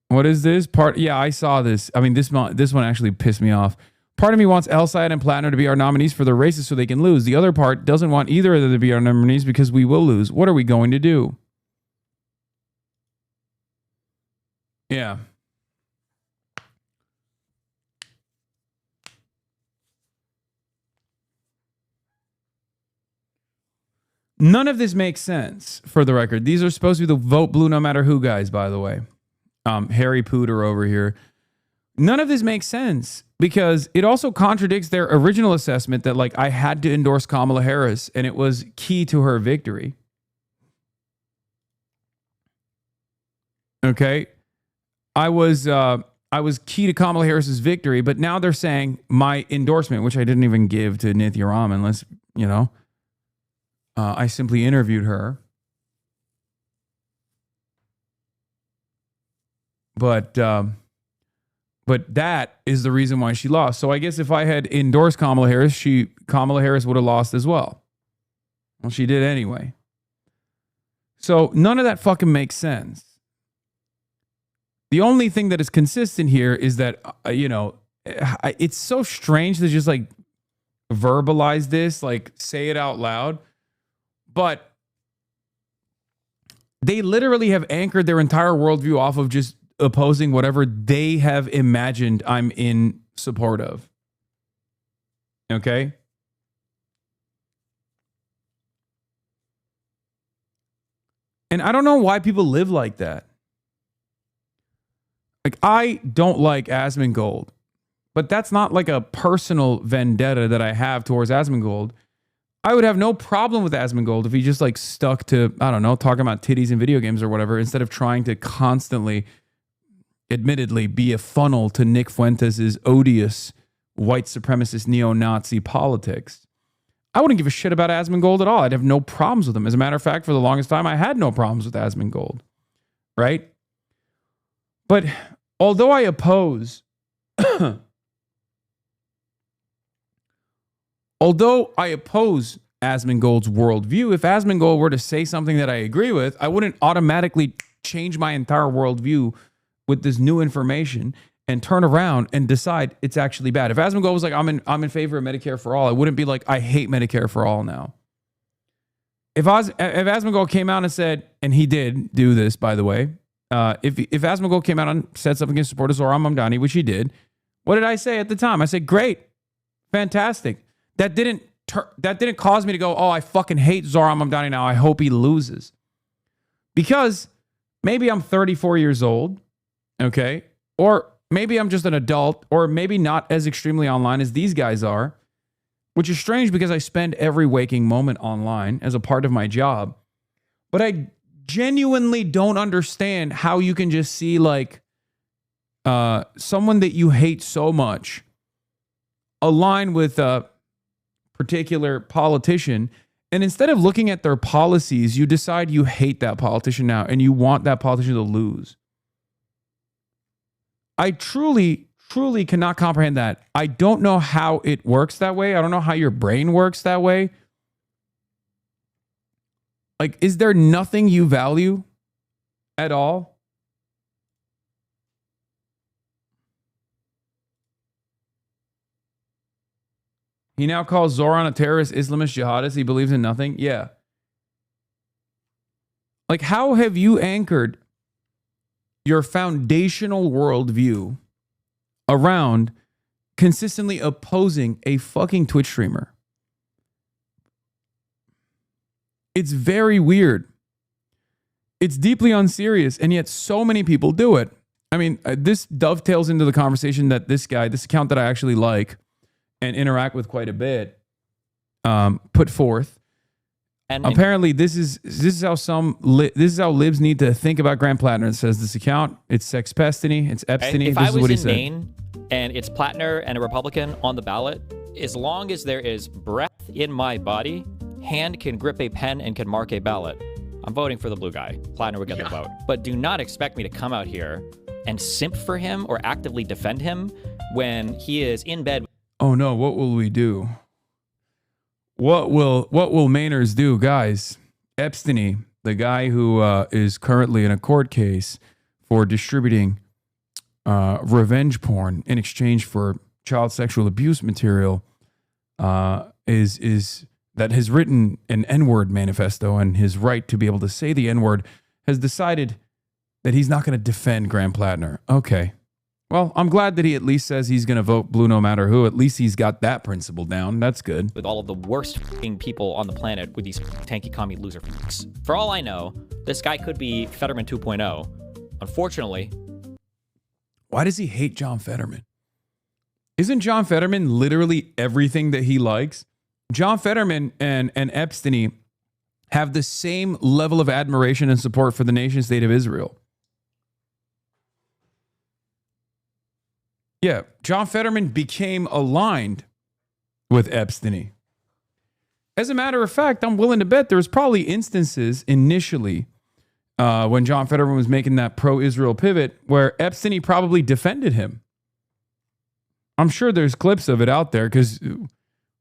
What is this? Yeah, I saw this. I mean, this one actually pissed me off. Part of me wants Elside and Platinum to be our nominees for their races so they can lose. The other part doesn't want either of them to be our nominees because we will lose. What are we going to do? Yeah. None of this makes sense, for the record. These are supposed to be the vote blue no matter who guys, by the way. Harry Pooter over here. None of this makes sense because it also contradicts their original assessment that like I had to endorse Kamala Harris and it was key to her victory. Okay. I was key to Kamala Harris's victory, but now they're saying my endorsement, which I didn't even give to Nithya Raman, unless, you know, I simply interviewed her. But that is the reason why she lost. So I guess if I had endorsed Kamala Harris, Kamala Harris would have lost as well. Well, she did anyway. So none of that fucking makes sense. The only thing that is consistent here is that, you know, it's so strange to just like verbalize this, like say it out loud. But they literally have anchored their entire worldview off of just opposing whatever they have imagined I'm in support of. Okay? And I don't know why people live like that. Like, I don't like Asmongold but that's not like a personal vendetta that I have towards Asmongold. I would have no problem with Asmongold if he just like stuck to, I don't know, talking about titties and video games or whatever, instead of trying to constantly, admittedly, be a funnel to Nick Fuentes' odious white supremacist neo-Nazi politics. I wouldn't give a shit about Asmongold at all. I'd have no problems with him. As a matter of fact, for the longest time, I had no problems with Asmongold, right? But although I oppose, Asmongold's worldview, if Asmongold were to say something that I agree with, I wouldn't automatically change my entire worldview with this new information and turn around and decide it's actually bad. If Asmongold was like, I'm in favor of Medicare for all, I wouldn't be like, I hate Medicare for all now. If Asmongold came out and said, and he did do this, by the way, if Asmongold came out and said something against supporters of Zohran Mamdani, which he did, what did I say at the time? I said, great, fantastic. That didn't cause me to go, oh, I fucking hate Zohran Mamdani now. I hope he loses. Because maybe I'm 34 years old, okay? Or maybe I'm just an adult, or maybe not as extremely online as these guys are, which is strange because I spend every waking moment online as a part of my job. But I genuinely don't understand how you can just see like someone that you hate so much align with a particular politician, and instead of looking at their policies, you decide you hate that politician now and you want that politician to lose. I truly cannot comprehend that. I don't know how it works that way. I don't know how your brain works that way. Like, is there nothing you value at all? He now calls Zohran a terrorist, Islamist, jihadist. He believes in nothing. Yeah. Like, how have you anchored your foundational worldview around consistently opposing a fucking Twitch streamer? It's very weird. It's deeply unserious, and yet so many people do it. I mean, this dovetails into the conversation that this guy, this account that I actually like and interact with quite a bit, put forth. And apparently, this is how libs need to think about Grant Plattner. It says this account, it's sexpestiny, it's epstiny. If This I is was what he in said. Maine and it's Plattner and a Republican on the ballot, as long as there is breath in my body, hand can grip a pen and can mark a ballot, I'm voting for the blue guy. Plattner would get the vote. But do not expect me to come out here and simp for him or actively defend him when he is in bed. Oh no, what will we do? What will Mainers do, guys? Epstein, the guy who is currently in a court case for distributing revenge porn in exchange for child sexual abuse material, is that has written an N-word manifesto, and his right to be able to say the N-word, has decided that he's not going to defend Grant Plattner. Okay. Well, I'm glad that he at least says he's going to vote blue no matter who. At least he's got that principle down. That's good. With all of the worst f***ing people on the planet with these tanky commie loser f***s. For all I know, this guy could be Fetterman 2.0. Unfortunately. Why does he hate John Fetterman? Isn't John Fetterman literally everything that he likes? John Fetterman and Epstein have the same level of admiration and support for the nation state of Israel. Yeah, John Fetterman became aligned with Epstein. As a matter of fact, I'm willing to bet there was probably instances initially when John Fetterman was making that pro-Israel pivot where Epstein probably defended him. I'm sure there's clips of it out there because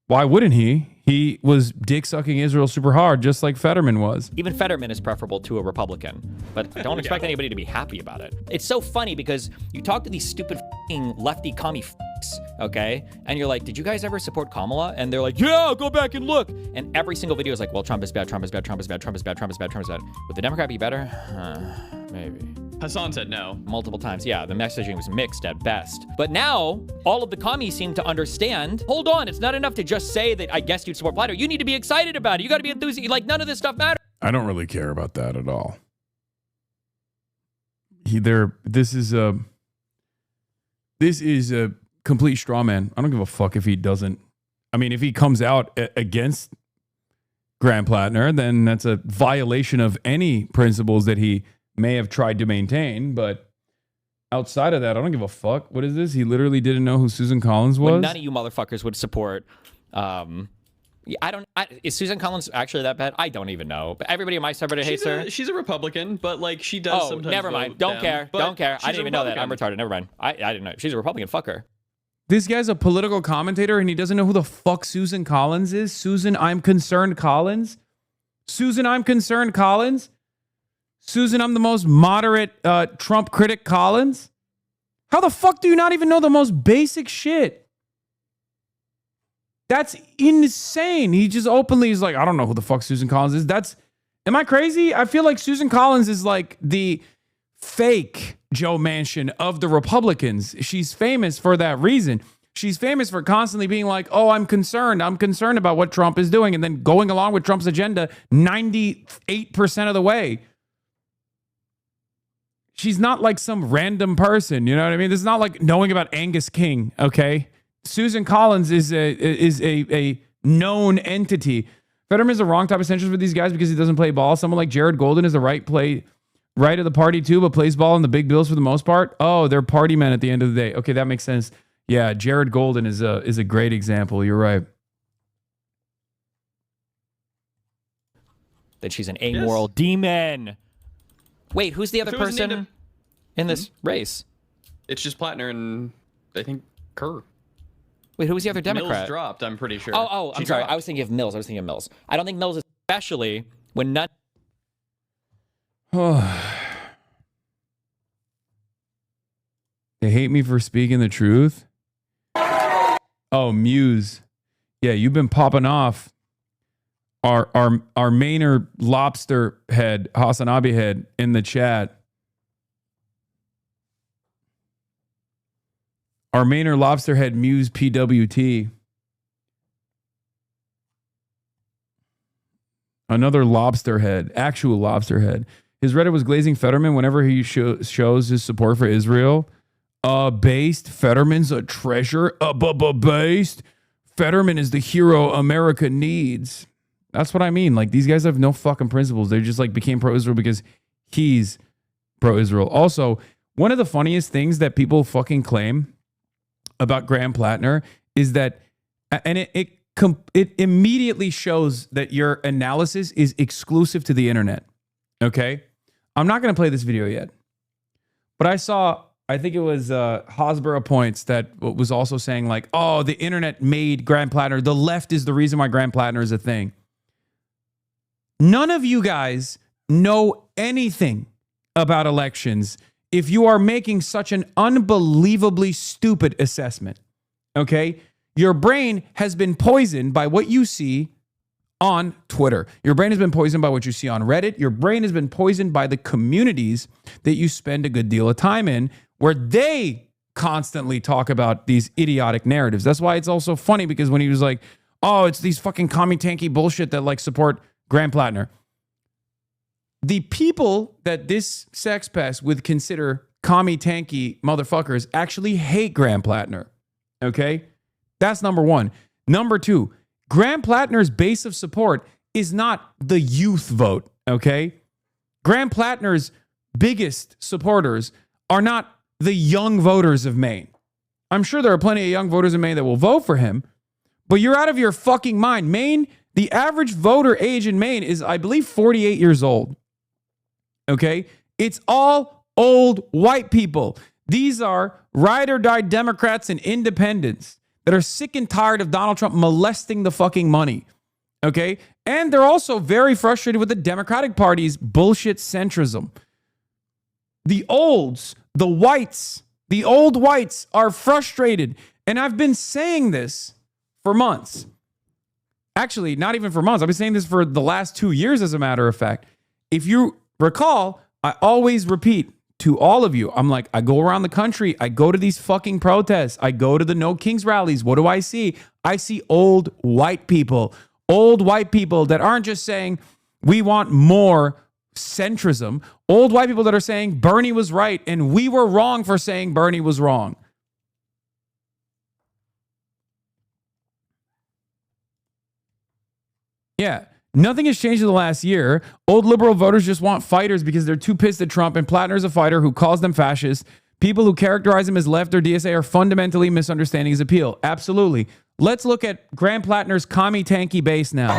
why wouldn't he? He was dick-sucking Israel super hard, just like Fetterman was. Even Fetterman is preferable to a Republican, but don't expect anybody to be happy about it. It's so funny because you talk to these stupid f***ing lefty commie f***s, okay? And you're like, did you guys ever support Kamala? And they're like, yeah, go back and look. And every single video is like, well, Trump is bad, Trump is bad, Trump is bad, Trump is bad, Trump is bad, Trump is bad. Would the Democrat be better? Maybe. Hasan said no. Multiple times. Yeah, the messaging was mixed at best. But now, all of the commies seem to understand, hold on, it's not enough to just say that I guess you'd support Plattner. You need to be excited about it. You got to be enthusiastic. Like, none of this stuff matters. I don't really care about that at all. This is a complete straw man. I don't give a fuck if he doesn't. I mean, if he comes out against Graham Plattner, then that's a violation of any principles that he may have tried to maintain. But outside of that, I don't give a fuck. What is this? He literally didn't know who Susan Collins was? When none of you motherfuckers would support. Is Susan Collins actually that bad? I don't even know. But everybody in my subreddit hates her. She's a Republican, but like she does sometimes. Never mind. vote Don't them, care. but Don't care. I she's didn't a even know that. I'm Republican. retarded. Never mind. I didn't know. She's a Republican. Fuck her. This guy's a political commentator and he doesn't know who the fuck Susan Collins is. Susan, I'm concerned Collins. Susan, I'm concerned Collins. Susan, I'm the most moderate Trump critic Collins. How the fuck do you not even know the most basic shit? That's insane. He just openly is like, I don't know who the fuck Susan Collins is. Am I crazy? I feel like Susan Collins is like the fake Joe Manchin of the Republicans. She's famous for that reason. She's famous for constantly being like, oh, I'm concerned about what Trump is doing, and then going along with Trump's agenda 98% of the way. She's not like some random person, you know what I mean? This is not like knowing about Angus King, okay? Susan Collins is a known entity. Fetterman's the wrong type of centrist for these guys because he doesn't play ball. Someone like Jared Golden is the right of the party too, but plays ball in the big bills for the most part. Oh, they're party men at the end of the day. Okay, that makes sense. Yeah, Jared Golden is a great example. You're right. That she's an amoral demon. Wait, who's the other If it was person in this race? It's just Plattner and I think Kerr. Wait, who was the other Democrat? Mills dropped, I'm pretty sure. I'm She sorry. dropped. I was thinking of Mills. I don't think Mills, especially when none. They hate me for speaking the truth. Oh, Muse. Yeah, you've been popping off. Our Mainer lobster head, HasanAbi head, in the chat. Our Mainer lobster head, Muse PWT. Another lobster head, actual lobster head. His Reddit was glazing Fetterman whenever he shows his support for Israel. Based. Fetterman's a treasure. Based. Fetterman is the hero America needs. That's what I mean. Like, these guys have no fucking principles. They just like became pro-Israel because he's pro-Israel. Also, one of the funniest things that people fucking claim about Graham Plattner is that, and it immediately shows that your analysis is exclusive to the internet. Okay? I'm not going to play this video yet, but I think it was Hosborough Points that was also saying like, oh, the internet made Graham Plattner. The left is the reason why Graham Plattner is a thing. None of you guys know anything about elections if you are making such an unbelievably stupid assessment. Okay? Your brain has been poisoned by what you see on Twitter. Your brain has been poisoned by what you see on Reddit. Your brain has been poisoned by the communities that you spend a good deal of time in, where they constantly talk about these idiotic narratives. That's why it's also funny, because when he was like, oh, it's these fucking commie tanky bullshit that like support Graham Plattner. The people that this sex pest would consider commie tanky motherfuckers actually hate Graham Plattner. Okay? That's number one. Number two, Graham Plattner's base of support is not the youth vote. Okay? Graham Plattner's biggest supporters are not the young voters of Maine. I'm sure there are plenty of young voters in Maine that will vote for him, but you're out of your fucking mind. Maine, the average voter age in Maine is, I believe, 48 years old. Okay? It's all old white people. These are ride or die Democrats and independents that are sick and tired of Donald Trump molesting the fucking money. Okay? And they're also very frustrated with the Democratic Party's bullshit centrism. The olds, the whites, the old whites are frustrated. And I've been saying this for months. Actually, not even for months. I've been saying this for the last 2 years, as a matter of fact. If you recall, I always repeat to all of you, I'm like, I go around the country. I go to these fucking protests. I go to the No Kings rallies. What do I see? I see old white people that aren't just saying, we want more centrism. Old white people that are saying Bernie was right and we were wrong for saying Bernie was wrong. Yeah. Nothing has changed in the last year. Old liberal voters just want fighters because they're too pissed at Trump, and Plattner is a fighter who calls them fascists. People who characterize him as left or DSA are fundamentally misunderstanding his appeal. Absolutely. Let's look at Graham Plattner's commie tanky base now.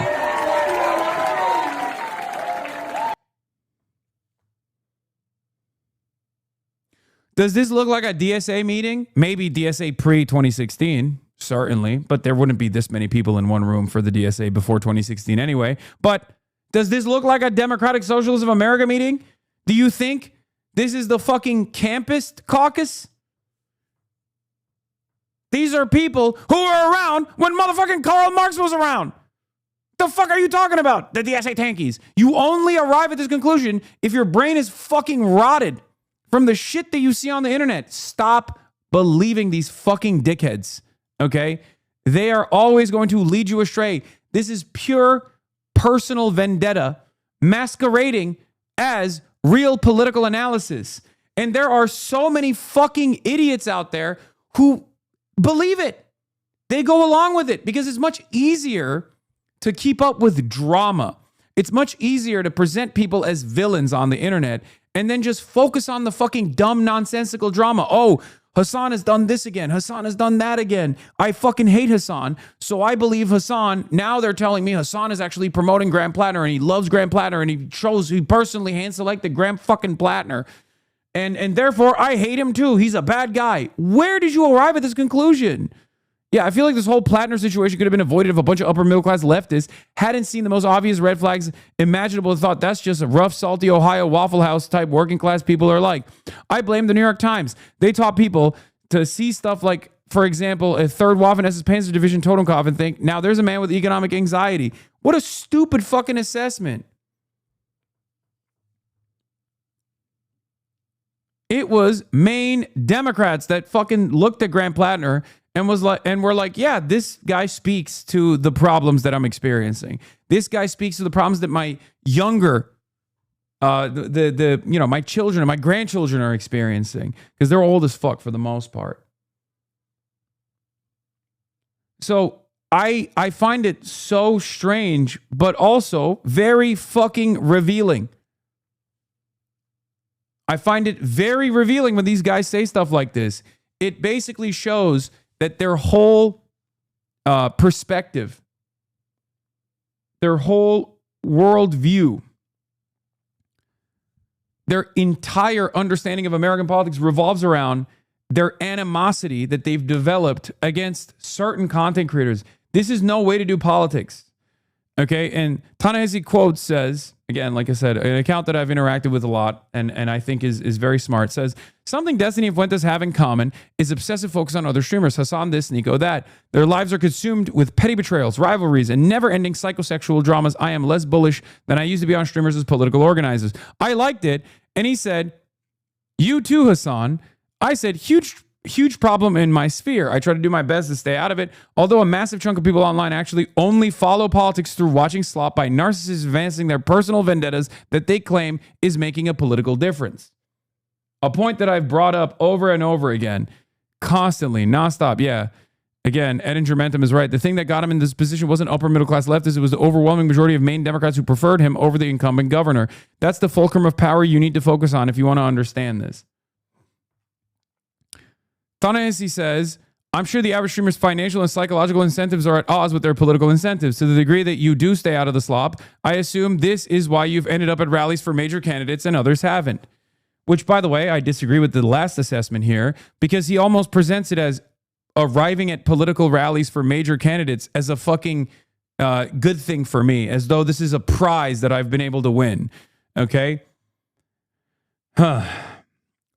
Does this look like a DSA meeting? Maybe DSA pre-2016. Certainly, but there wouldn't be this many people in one room for the DSA before 2016 anyway. But does this look like a Democratic Socialists of America meeting? Do you think this is the fucking campus caucus? These are people who were around when motherfucking Karl Marx was around. The fuck are you talking about? The DSA tankies. You only arrive at this conclusion if your brain is fucking rotted from the shit that you see on the internet. Stop believing these fucking dickheads. Okay? They are always going to lead you astray. This is pure personal vendetta masquerading as real political analysis. And there are so many fucking idiots out there who believe it. They go along with it because it's much easier to keep up with drama. It's much easier to present people as villains on the internet and then just focus on the fucking dumb, nonsensical drama. Oh, Hasan has done this again. Hasan has done that again. I fucking hate Hasan. So I believe Hasan. Now they're telling me Hasan is actually promoting Graham Plattner and he loves Graham Plattner and he personally hand-selected Graham fucking Plattner. And therefore I hate him too. He's a bad guy. Where did you arrive at this conclusion? Yeah, I feel like this whole Plattner situation could have been avoided if a bunch of upper middle class leftists hadn't seen the most obvious red flags imaginable and thought that's just a rough, salty Ohio Waffle House type working class people are like. I blame the New York Times. They taught people to see stuff like, for example, a third Waffen-SS Panzer Division Totenkopf and think, now there's a man with economic anxiety. What a stupid fucking assessment. It was Maine Democrats that fucking looked at Graham Plattner and were like, yeah, this guy speaks to the problems that I'm experiencing. This guy speaks to the problems that my younger, my children and my grandchildren are experiencing because they're old as fuck for the most part. So I find it so strange, but also very fucking revealing. I find it very revealing when these guys say stuff like this. It basically shows that their whole perspective, their whole worldview, their entire understanding of American politics revolves around their animosity that they've developed against certain content creators. This is no way to do politics. Okay, and Ta-Nehisi Quotes says, again, like I said, an account that I've interacted with a lot and I think is very smart, says, something Destiny and Fuentes have in common is obsessive focus on other streamers, Hasan this, Nico that. Their lives are consumed with petty betrayals, rivalries, and never-ending psychosexual dramas. I am less bullish than I used to be on streamers as political organizers. I liked it, and he said, you too, Hasan. I said, huge problem in my sphere. I try to do my best to stay out of it, although a massive chunk of people online actually only follow politics through watching slop by narcissists advancing their personal vendettas that they claim is making a political difference. A point that I've brought up over and over again, constantly, nonstop. Yeah, again, Ed Ingermentum is right. The thing that got him in this position wasn't upper middle class leftists. It was the overwhelming majority of Maine Democrats who preferred him over the incumbent governor. That's the fulcrum of power you need to focus on if you want to understand this. Ta-Nehisi says, I'm sure the average streamer's financial and psychological incentives are at odds with their political incentives. To the degree that you do stay out of the slop, I assume this is why you've ended up at rallies for major candidates and others haven't. Which, by the way, I disagree with the last assessment here because he almost presents it as arriving at political rallies for major candidates as a fucking good thing for me, as though this is a prize that I've been able to win. Okay?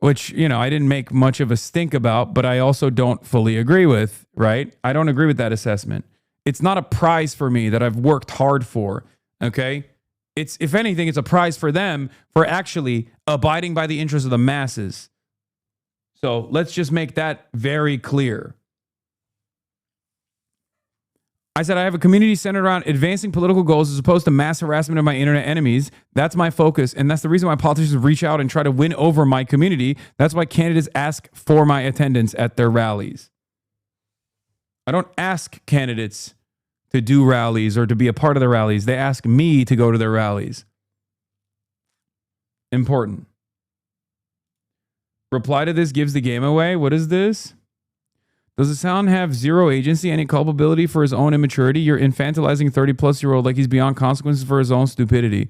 Which, I didn't make much of a stink about, but I also don't fully agree with, right? I don't agree with that assessment. It's not a prize for me that I've worked hard for, okay? It's, if anything, it's a prize for them for actually abiding by the interests of the masses. So let's just make that very clear. I said I have a community centered around advancing political goals as opposed to mass harassment of my internet enemies. That's my focus, and that's the reason why politicians reach out and try to win over my community. That's why candidates ask for my attendance at their rallies. I don't ask candidates to do rallies or to be a part of the rallies. They ask me to go to their rallies. Important. Reply to this gives the game away. What is this? Does Hasan have zero agency, any culpability for his own immaturity? You're infantilizing 30-plus-year-old like he's beyond consequences for his own stupidity.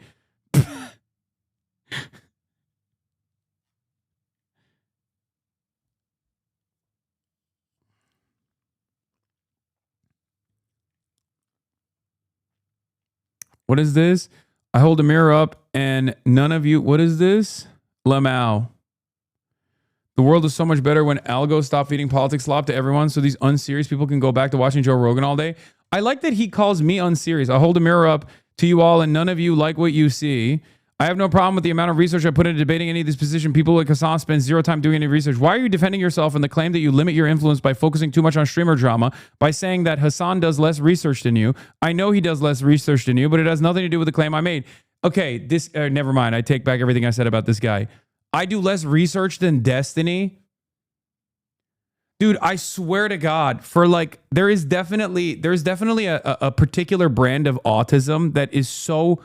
What is this? I hold a mirror up and none of you... What is this? Lamau. The world is so much better when algos stop feeding politics slop to everyone so these unserious people can go back to watching Joe Rogan all day. I like that he calls me unserious. I hold a mirror up to you all and none of you like what you see. I have no problem with the amount of research I put into debating any of this position. People like Hasan spend zero time doing any research. Why are you defending yourself and the claim that you limit your influence by focusing too much on streamer drama, by saying that Hasan does less research than you? I know he does less research than you, but it has nothing to do with the claim I made. Okay, this never mind. I take back everything I said about this guy. I do less research than Destiny. Dude, I swear to God, for like, there's definitely a particular brand of autism that is so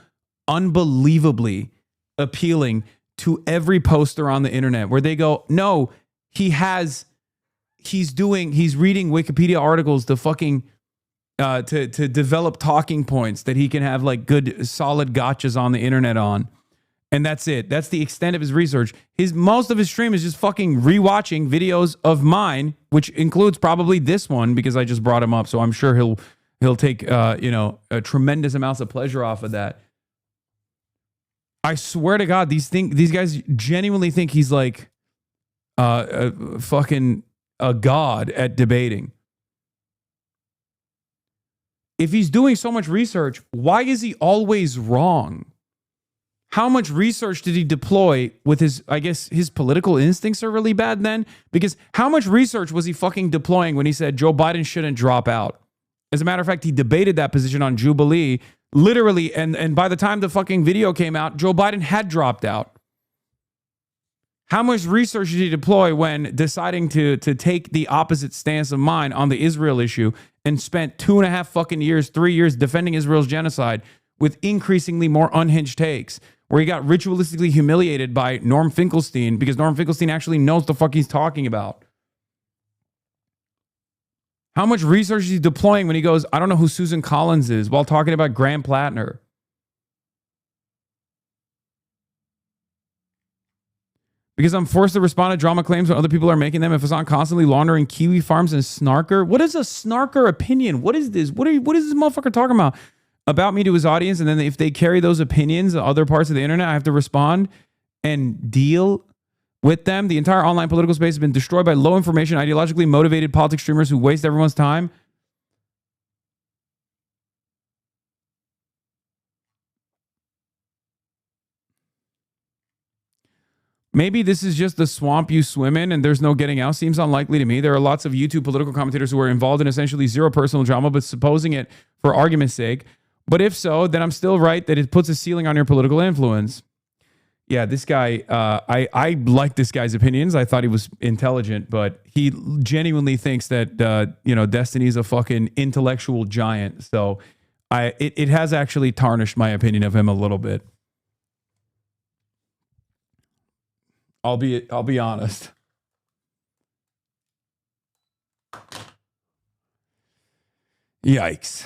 unbelievably appealing to every poster on the internet where they go, no, he's reading Wikipedia articles to fucking, to develop talking points that he can have like good, solid gotchas on the internet on. And that's it. That's the extent of his research. Most of his stream is just fucking rewatching videos of mine, which includes probably this one because I just brought him up. So I'm sure he'll take tremendous amounts of pleasure off of that. I swear to God, these guys genuinely think he's like fucking a god at debating. If he's doing so much research, why is he always wrong? How much research did he deploy with his, I guess his political instincts are really bad then? Because how much research was he fucking deploying when he said Joe Biden shouldn't drop out? As a matter of fact, he debated that position on Jubilee, literally, and by the time the fucking video came out, Joe Biden had dropped out. How much research did he deploy when deciding to take the opposite stance of mine on the Israel issue and spent 2.5 fucking years, 3 years defending Israel's genocide with increasingly more unhinged takes? Where he got ritualistically humiliated by Norm Finkelstein because Norm Finkelstein actually knows the fuck he's talking about. How much research is he deploying when he goes, I don't know who Susan Collins is, while talking about Graham Plattner? Because I'm forced to respond to drama claims when other people are making them. If it's not constantly laundering kiwi farms and snarker. What is a snarker opinion? What is this? What is this motherfucker talking about me to his audience? And then if they carry those opinions to other parts of the internet, I have to respond and deal with them. The entire online political space has been destroyed by low information, ideologically motivated politics streamers who waste everyone's time. Maybe this is just the swamp you swim in and there's no getting out. Seems unlikely to me. There are lots of YouTube political commentators who are involved in essentially zero personal drama, but supposing it for argument's sake. But if so, then I'm still right that it puts a ceiling on your political influence. Yeah, this guy, I like this guy's opinions. I thought he was intelligent, but he genuinely thinks that, Destiny is a fucking intellectual giant. So it has actually tarnished my opinion of him a little bit. I'll be honest. Yikes.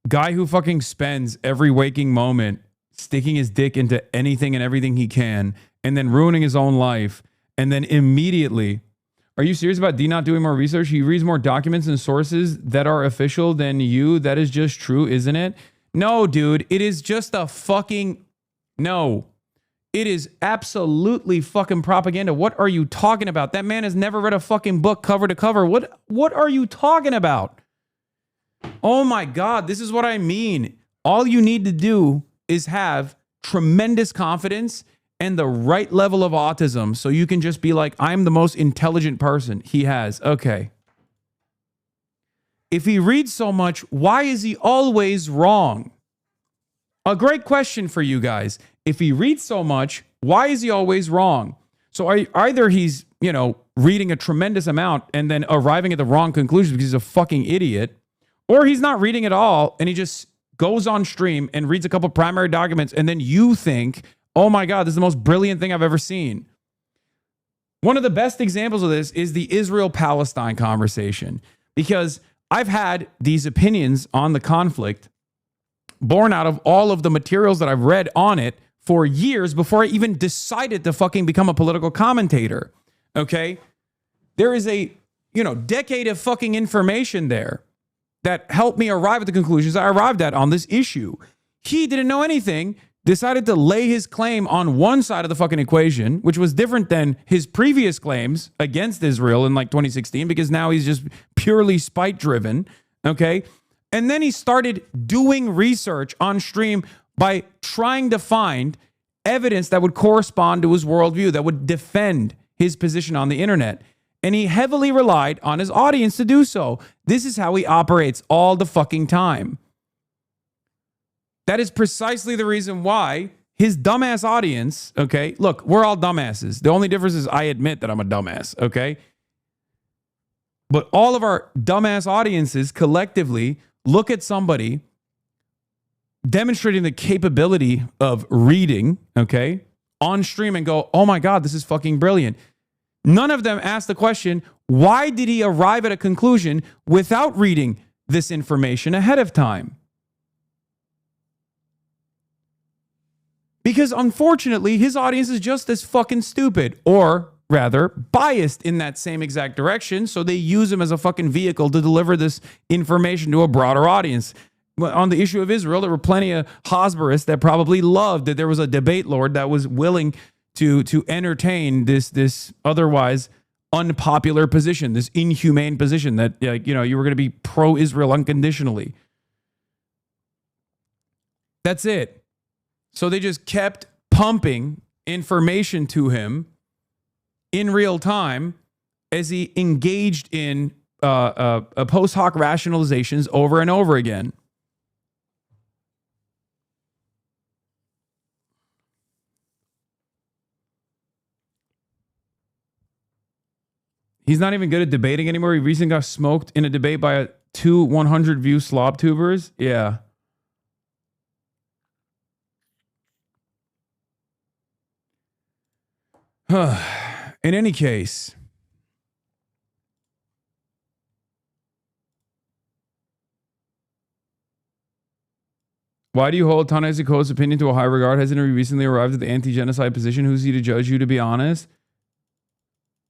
Guy who fucking spends every waking moment sticking his dick into anything and everything he can and then ruining his own life and then immediately, are you serious about D not doing more research? He reads more documents and sources that are official than you. That is just true, isn't it? No, dude, it is just a fucking, no. It is absolutely fucking propaganda. What are you talking about? That man has never read a fucking book cover to cover. What are you talking about? Oh my God, this is what I mean. All you need to do is have tremendous confidence and the right level of autism so you can just be like, I'm the most intelligent person. He has. Okay. If he reads so much, why is he always wrong? A great question for you guys. If he reads so much, why is he always wrong? So either he's, reading a tremendous amount and then arriving at the wrong conclusion because he's a fucking idiot, Or he's not reading at all and he just goes on stream and reads a couple primary documents and then you think, oh my God, this is the most brilliant thing I've ever seen. One of the best examples of this is the Israel-Palestine conversation, because I've had these opinions on the conflict born out of all of the materials that I've read on it for years before I even decided to fucking become a political commentator. Okay? There is a, decade of fucking information there that helped me arrive at the conclusions I arrived at on this issue. He didn't know anything, decided to lay his claim on one side of the fucking equation, which was different than his previous claims against Israel in like 2016, because now he's just purely spite driven. Okay. And then he started doing research on stream by trying to find evidence that would correspond to his worldview, that would defend his position on the internet. And he heavily relied on his audience to do so. This is how he operates all the fucking time. That is precisely the reason why his dumbass audience, okay, look, we're all dumbasses. The only difference is I admit that I'm a dumbass, okay? But all of our dumbass audiences collectively look at somebody demonstrating the capability of reading, okay, on stream and go, oh my God, this is fucking brilliant. None of them ask the question, why did he arrive at a conclusion without reading this information ahead of time? Because unfortunately, his audience is just as fucking stupid, or rather biased in that same exact direction. So they use him as a fucking vehicle to deliver this information to a broader audience. On the issue of Israel, there were plenty of Hasbarists that probably loved that there was a debate lord that was willing to entertain this otherwise unpopular position, this inhumane position that, you were going to be pro-Israel unconditionally. That's it. So they just kept pumping information to him in real time as he engaged in post hoc rationalizations over and over again. He's not even good at debating anymore. He recently got smoked in a debate by two 100-view slob tubers. Yeah. In any case, why do you hold Ta-Nehisi Coates' opinion to a high regard? Hasn't he recently arrived at the anti-genocide position? Who's he to judge you, to be honest?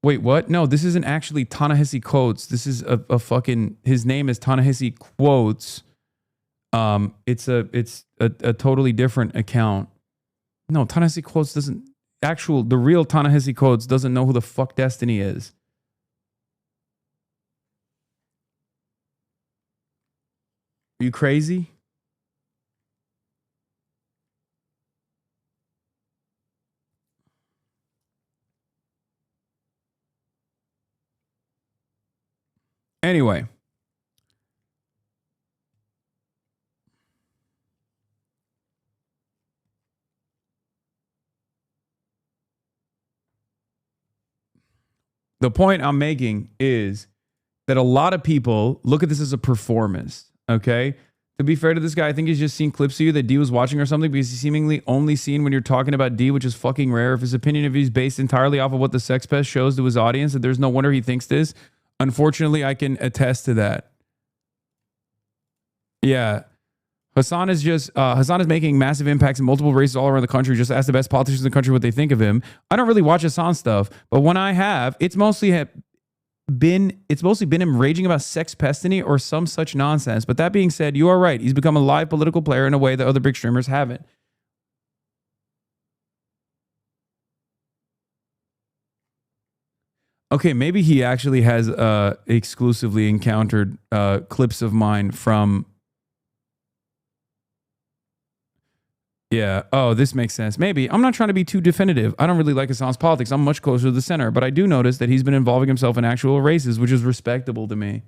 Wait, what? No, this isn't actually Ta-Nehisi Coates. This is a fucking, his name is Ta-Nehisi Quotes. It's a totally different account. No, Ta-Nehisi Quotes doesn't, the real Ta-Nehisi Coates doesn't know who the fuck Destiny is. Are you crazy? Anyway. The point I'm making is that a lot of people look at this as a performance, okay? To be fair to this guy, I think he's just seen clips of you that D was watching or something, because he's seemingly only seen when you're talking about D, which is fucking rare. If his opinion of you is based entirely off of what the sex pest shows to his audience, and there's no wonder he thinks this. Unfortunately, I can attest to that. Yeah. Hasan is making massive impacts in multiple races all around the country. Just ask the best politicians in the country what they think of him. I don't really watch Hasan stuff, but when I have, it's mostly been him raging about sex pestiny or some such nonsense. But that being said, you are right. He's become a live political player in a way that other big streamers haven't. Okay, maybe he actually has exclusively encountered clips of mine from... Yeah. Oh, this makes sense. Maybe. I'm not trying to be too definitive. I don't really like Hasan's politics. I'm much closer to the center, but I do notice that he's been involving himself in actual races, which is respectable to me.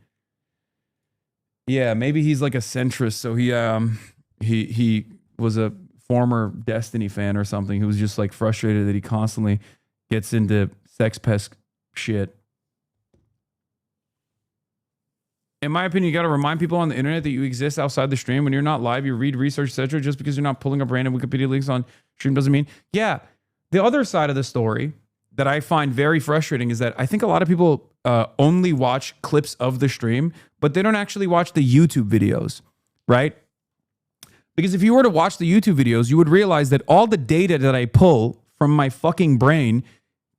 Yeah, maybe he's like a centrist, so he was a former Destiny fan or something who was just like frustrated that he constantly gets into sex pest shit. In my opinion, you got to remind people on the internet that you exist outside the stream. When you're not live, you read research, etc. Just because you're not pulling up random Wikipedia links on stream doesn't mean. Yeah. The other side of the story that I find very frustrating is that I think a lot of people only watch clips of the stream, but they don't actually watch the YouTube videos, right? Because if you were to watch the YouTube videos, you would realize that all the data that I pull from my fucking brain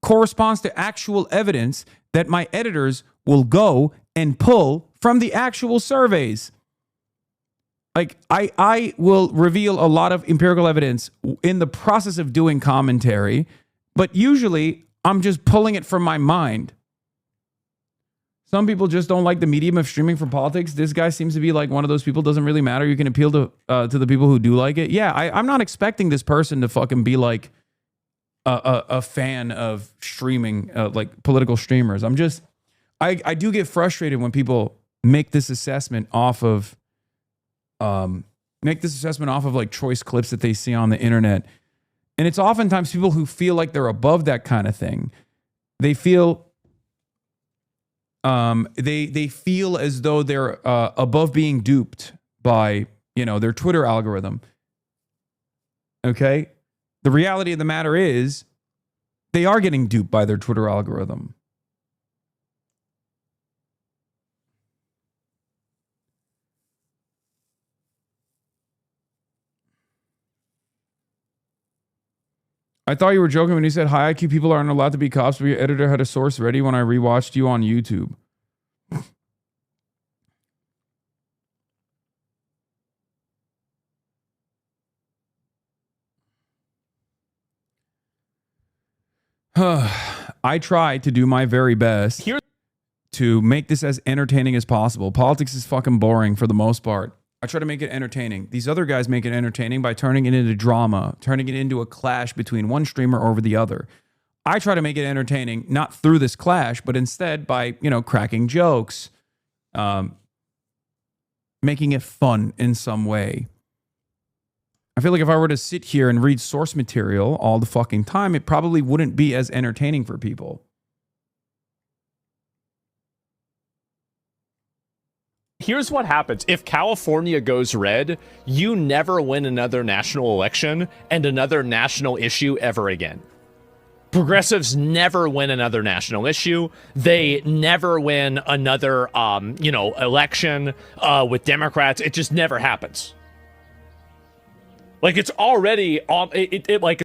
corresponds to actual evidence that my editors will go and pull from the actual surveys. Like, I will reveal a lot of empirical evidence in the process of doing commentary, but usually I'm just pulling it from my mind. Some people just don't like the medium of streaming for politics. This guy seems to be like one of those people. Doesn't really matter. You can appeal to the people who do like it. Yeah, I'm not expecting this person to fucking be like a fan of streaming, like political streamers. I do get frustrated when people make this assessment off of like choice clips that they see on the internet. And it's oftentimes people who feel like they're above that kind of thing. They feel they feel as though they're above being duped by, you know, their Twitter algorithm. Okay? The reality of the matter is they are getting duped by their Twitter algorithm. I thought you were joking when you said high IQ people aren't allowed to be cops, but your editor had a source ready when I rewatched you on YouTube. I try to do my very best to make this as entertaining as possible. Politics is fucking boring for the most part. I try to make it entertaining. These other guys make it entertaining by turning it into drama, turning it into a clash between one streamer over the other. I try to make it entertaining, not through this clash, but instead by, you know, cracking jokes, making it fun in some way. I feel like if I were to sit here and read source material all the fucking time, it probably wouldn't be as entertaining for people. Here's what happens. If California goes red, you never win another national election and another national issue ever again. Progressives never win another national issue. They never win another, election with Democrats. It just never happens. Like, it's already like.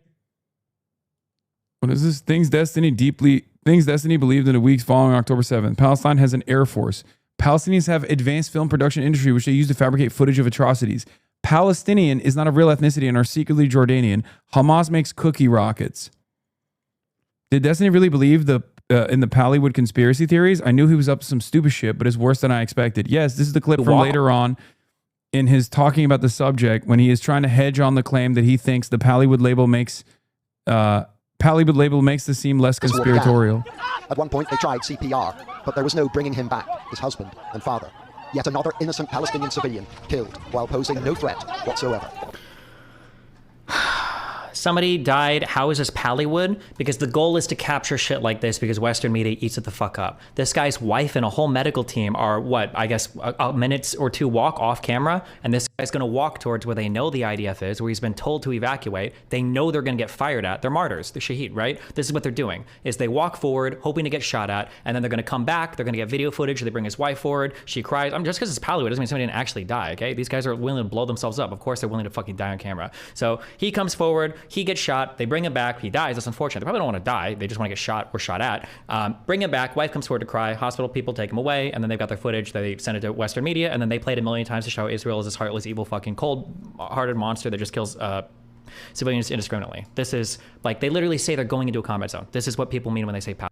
What is this? Things Destiny believed in the weeks following October 7th. Palestine has an air force. Palestinians have advanced film production industry, which they use to fabricate footage of atrocities. Palestinian is not a real ethnicity and are secretly Jordanian. Hamas makes cookie rockets. Did Destiny really believe in the Pallywood conspiracy theories? I knew he was up to some stupid shit, but it's worse than I expected. Yes, this is the clip from later on in his talking about the subject when he is trying to hedge on the claim that he thinks the Pallywood label makes this seem less conspiratorial. At one point, they tried CPR, but there was no bringing him back, his husband and father. Yet another innocent Palestinian civilian killed while posing no threat whatsoever. Somebody died. How is this Pallywood? Because the goal is to capture shit like this because Western media eats it the fuck up. This guy's wife and a whole medical team are, a minute or two walk off camera, and this guy's gonna walk towards where they know the IDF is, where he's been told to evacuate. They know they're gonna get fired at. They're martyrs, they're shaheed, right? This is what they're doing, is they walk forward, hoping to get shot at, and then they're gonna come back, they're gonna get video footage, they bring his wife forward, she cries. Just because it's Pallywood doesn't mean somebody didn't actually die, okay? These guys are willing to blow themselves up. Of course they're willing to fucking die on camera. So he comes forward, he gets shot, they bring him back, he dies, that's unfortunate. They probably don't want to die, they just want to get shot or shot at. Bring him back, wife comes forward to cry, hospital people take him away, and then they've got their footage, they send it to Western media, and then they played it a million times to show Israel is this heartless, evil, fucking cold-hearted monster that just kills civilians indiscriminately. This is, like, they literally say they're going into a combat zone. This is what people mean when they say power.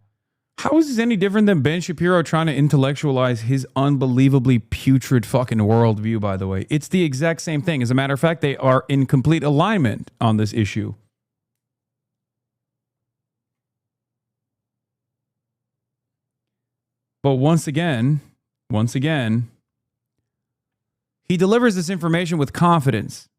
How is this any different than Ben Shapiro trying to intellectualize his unbelievably putrid fucking worldview, by the way? It's the exact same thing. As a matter of fact, they are in complete alignment on this issue. But once again, he delivers this information with confidence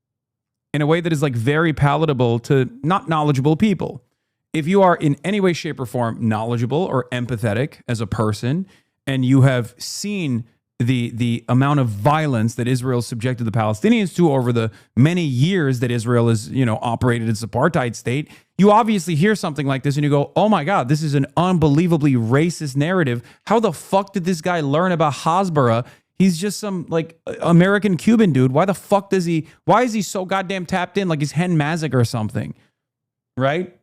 in a way that is like very palatable to not knowledgeable people. If you are in any way, shape, or form knowledgeable or empathetic as a person, and you have seen the amount of violence that Israel subjected the Palestinians to over the many years that Israel has, operated its apartheid state, you obviously hear something like this and you go, oh my God, this is an unbelievably racist narrative. How the fuck did this guy learn about Hasbara? He's just some like American Cuban dude. Why is he so goddamn tapped in like he's Hen Mazik or something? Right?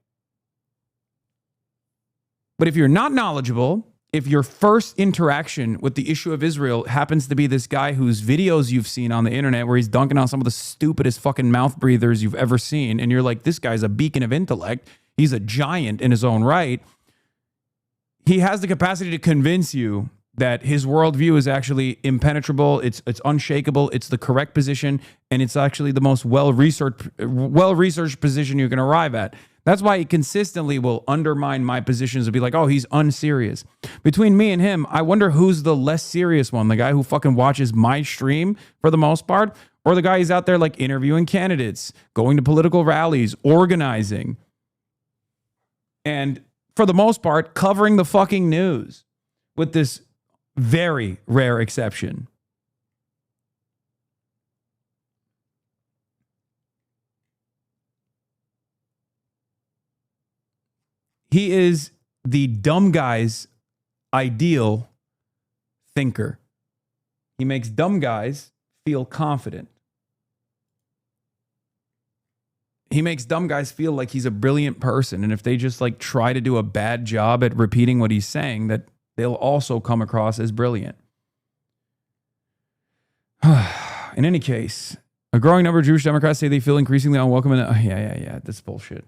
But if you're not knowledgeable, if your first interaction with the issue of Israel happens to be this guy whose videos you've seen on the internet where he's dunking on some of the stupidest fucking mouth breathers you've ever seen, and you're like, this guy's a beacon of intellect, he's a giant in his own right, he has the capacity to convince you that his worldview is actually impenetrable, it's unshakable, it's the correct position, and it's actually the most well-researched position you can arrive at. That's why he consistently will undermine my positions and be like, oh, he's unserious. Between me and him, I wonder who's the less serious one, the guy who fucking watches my stream for the most part, or the guy who's out there like interviewing candidates, going to political rallies, organizing, and for the most part, covering the fucking news, with this very rare exception. He is the dumb guy's ideal thinker. He makes dumb guys feel confident. He makes dumb guys feel like he's a brilliant person. And if they just like try to do a bad job at repeating what he's saying, that they'll also come across as brilliant. In any case, a growing number of Jewish Democrats say they feel increasingly unwelcome. Yeah. That's bullshit.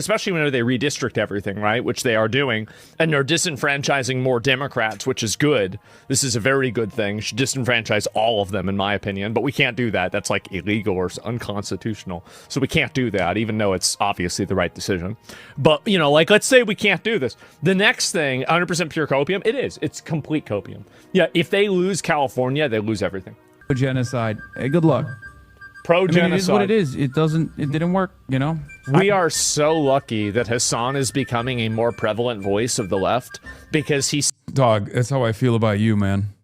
Especially whenever they redistrict everything, right? Which they are doing. And they're disenfranchising more Democrats, which is good. This is a very good thing. Should disenfranchise all of them, in my opinion. But we can't do that. That's like illegal or unconstitutional. So we can't do that, even though it's obviously the right decision. But, like, let's say we can't do this. The next thing, 100% pure copium, it is. It's complete copium. Yeah, if they lose California, they lose everything. Genocide. Hey, good luck. Pro-genocide. It is what it is. It didn't work, We are so lucky that Hasan is becoming a more prevalent voice of the left because he's... Dog, that's how I feel about you, man.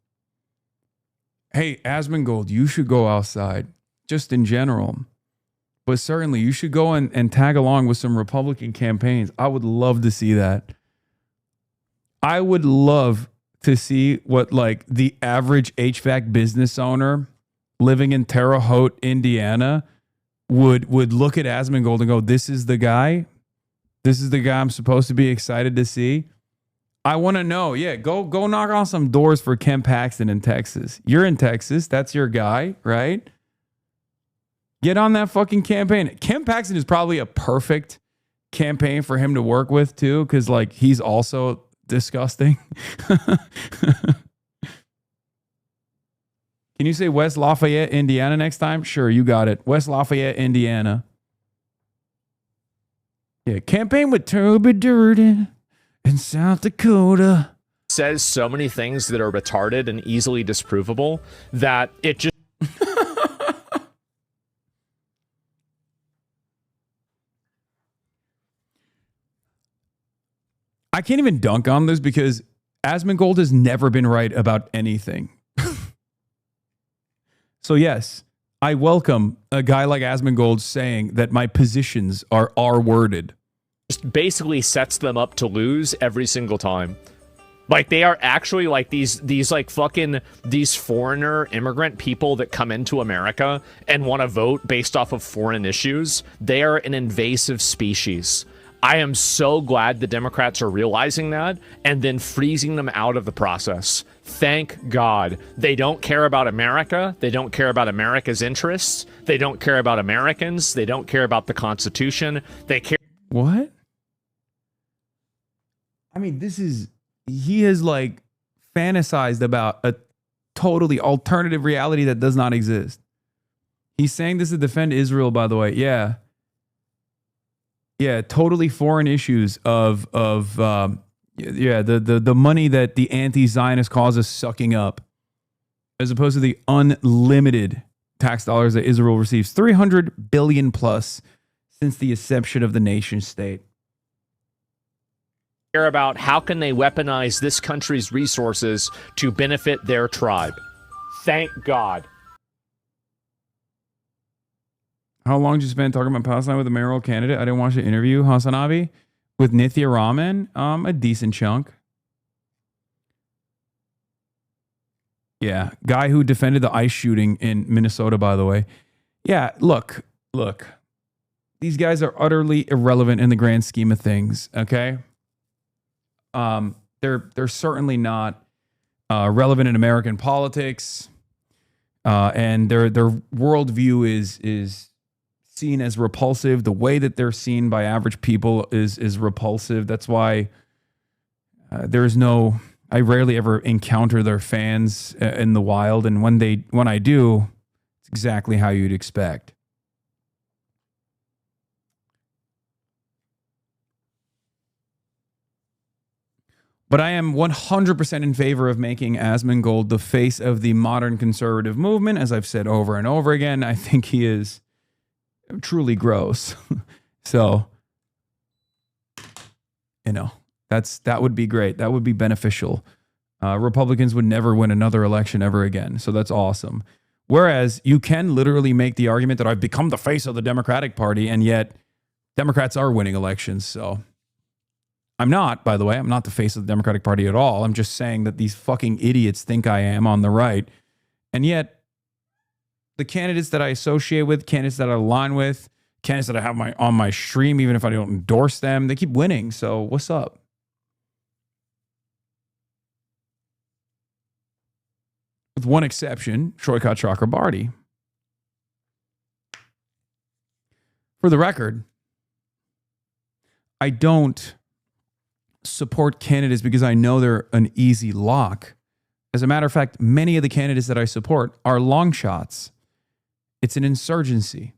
Hey, Asmongold, you should go outside, just in general. But certainly, you should go and tag along with some Republican campaigns. I would love to see that. I would love to see what, like, the average HVAC business owner living in Terre Haute, Indiana, would look at Asmongold and go, this is the guy? This is the guy I'm supposed to be excited to see? I want to know. Yeah, go knock on some doors for Ken Paxton in Texas. You're in Texas. That's your guy, right? Get on that fucking campaign. Ken Paxton is probably a perfect campaign for him to work with, too, because, like, he's also disgusting. Can you say West Lafayette, Indiana next time? Sure, you got it. West Lafayette, Indiana. Yeah, campaign with Toby Durden in South Dakota. Says so many things that are retarded and easily disprovable that it just... I can't even dunk on this because Asmongold has never been right about anything. So yes, I welcome a guy like Asmongold saying that my positions are R-worded. Just basically sets them up to lose every single time. Like, they are actually like these like fucking these foreigner immigrant people that come into America and want to vote based off of foreign issues. They are an invasive species. I am so glad the Democrats are realizing that and then freezing them out of the process. Thank God. They don't care about America. They don't care about America's interests. They don't care about Americans. They don't care about the Constitution. They care. What? I mean, he has like fantasized about a totally alternative reality that does not exist. He's saying this to defend Israel, by the way. Yeah. Yeah, totally foreign issues of the money that the anti-Zionist cause is sucking up, as opposed to the unlimited tax dollars that Israel receives, 300 billion plus since the inception of the nation state. care about how can they weaponize this country's resources to benefit their tribe. Thank God. How long did you spend talking about Palestine with a mayoral candidate? I didn't watch the interview. HasanAbi with Nithya Raman. A decent chunk. Yeah. Guy who defended the ICE shooting in Minnesota, by the way. Yeah, look. These guys are utterly irrelevant in the grand scheme of things, okay? They're certainly not relevant in American politics. And their worldview is seen as repulsive. The way that they're seen by average people is repulsive. That's why I rarely ever encounter their fans in the wild. And when I do, it's exactly how you'd expect. But I am 100% in favor of making Asmongold the face of the modern conservative movement. As I've said over and over again, I think he is truly gross. So, that would be great. That would be beneficial. Republicans would never win another election ever again. So that's awesome. Whereas you can literally make the argument that I've become the face of the Democratic Party, and yet Democrats are winning elections. So I'm not, by the way, I'm not the face of the Democratic Party at all. I'm just saying that these fucking idiots think I am on the right. And yet the candidates that I associate with, candidates that I align with, candidates that I have on my stream, even if I don't endorse them, they keep winning. So what's up? With one exception, Shoykat Chakrabarti. For the record, I don't support candidates because I know they're an easy lock. As a matter of fact, many of the candidates that I support are long shots. It's an insurgency.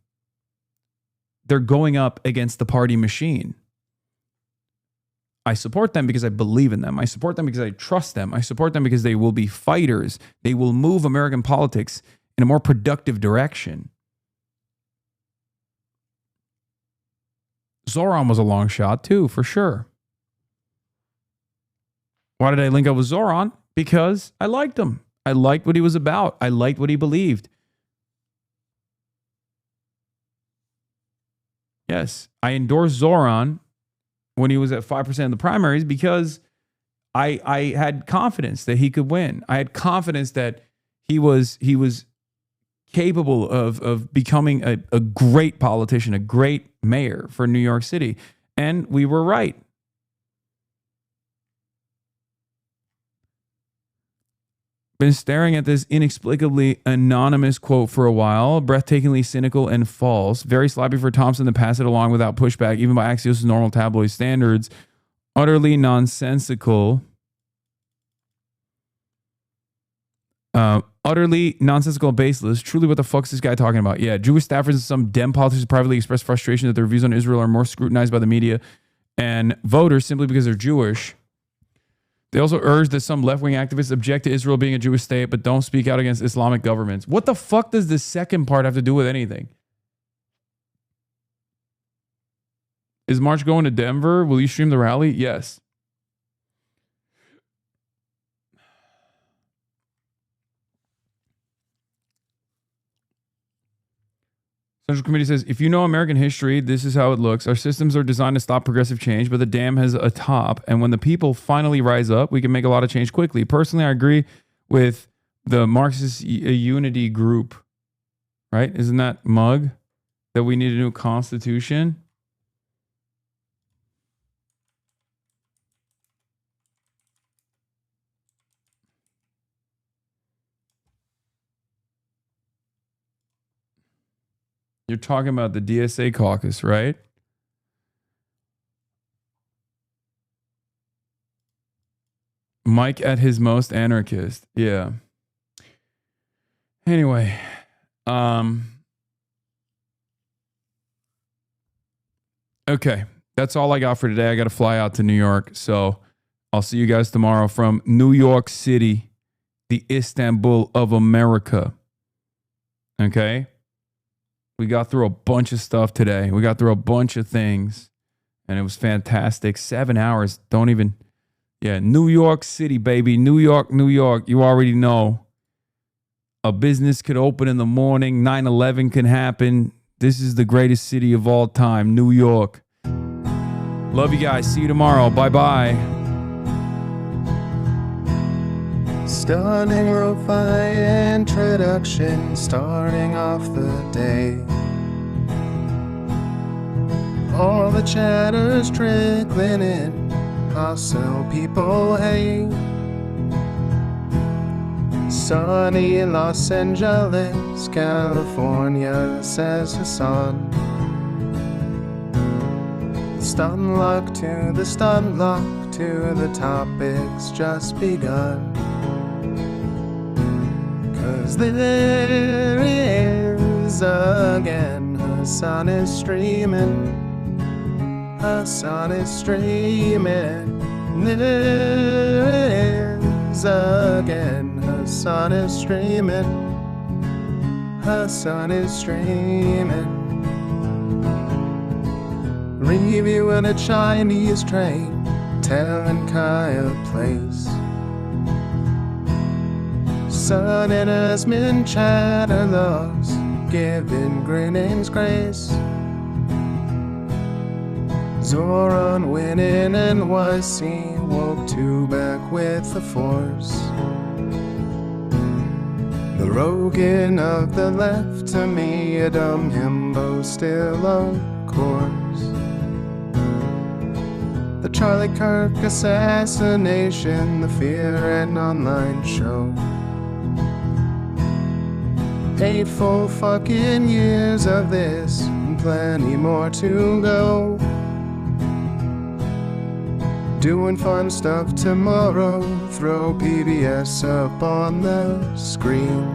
They're going up against the party machine. I support them because I believe in them. I support them because I trust them. I support them because they will be fighters. They will move American politics in a more productive direction. Zoran was a long shot too, for sure. Why did I link up with Zoran? Because I liked him. I liked what he was about. I liked what he believed. Yes, I endorsed Zoran when he was at 5% in the primaries because I had confidence that he could win. I had confidence that he was capable of becoming a great politician, a great mayor for New York City. And we were right. Been staring at this inexplicably anonymous quote for a while. Breathtakingly cynical and false. Very sloppy for Thompson to pass it along without pushback, even by Axios' normal tabloid standards. Utterly nonsensical. Utterly nonsensical and baseless. Truly, what the fuck is this guy talking about? Yeah, Jewish staffers and some Dem politicians privately expressed frustration that their views on Israel are more scrutinized by the media and voters simply because they're Jewish. They also urge that some left-wing activists object to Israel being a Jewish state, but don't speak out against Islamic governments. What the fuck does the second part have to do with anything? Is March going to Denver? Will you stream the rally? Yes. Central Committee says, if you know American history, this is how it looks. Our systems are designed to stop progressive change, but the dam has a top. And when the people finally rise up, we can make a lot of change quickly. Personally, I agree with the Marxist unity group, right? Isn't that mug that we need a new constitution? You're talking about the DSA caucus, right? Mike at his most anarchist. Yeah. Anyway, okay. That's all I got for today. I got to fly out to New York. So I'll see you guys tomorrow from New York City, the Istanbul of America. Okay? We got through a bunch of stuff today. We got through a bunch of things. and it was fantastic. 7 hours. Don't even. Yeah, New York City, baby. New York, New York. You already know. A business could open in the morning. 9/11 can happen. This is the greatest city of all time, New York. Love you guys. See you tomorrow. Bye-bye. Stunning lo-fi introduction, starting off the day. All the chatter's trickling in, hustle people hate. Sunny in Los Angeles, California, says Hasan. Stun luck to the stun luck to the topics just begun. 'Cause there he is again, Hasan is streaming. Hasan is streaming. There it is again, Hasan is streaming. Hasan is streaming. Reviewing a Chinese train, telling Kyle place. Sun and Asmin chatter loves, giving Greening's grace. Zoran winning NYC, woke two back with the force. The Rogan of the left, to me a dumb himbo still of course. The Charlie Kirk assassination, the Fear and Online show. 8 full fucking years of this, and plenty more to go. Doing fun stuff tomorrow, throw PBS up on the screen.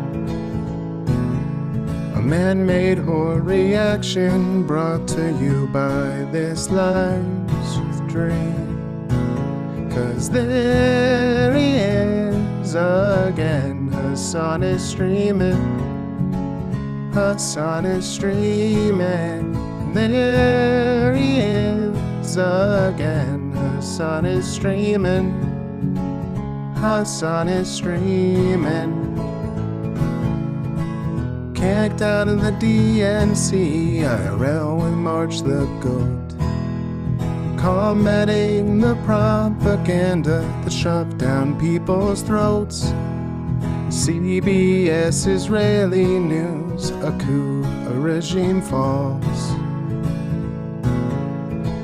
A man-made horror reaction brought to you by this life's dream. 'Cause there he is again, Hasan is streaming. Hasan is streaming. There he is again, Hasan is streaming. Hasan is streaming. Kicked out of the DNC, IRL with March the Goat. Combating the propaganda that shoved down people's throats. CBS Israeli news, a coup, a regime falls.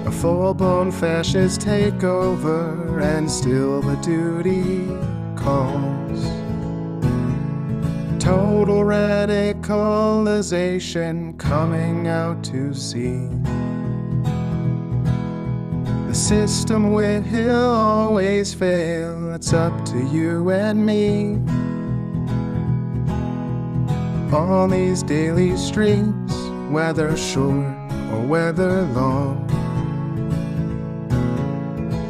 A full-blown fascist takeover, and still the duty calls. Total radicalization coming out to see. The system will always fail, it's up to you and me. On these daily streets, whether short or whether long,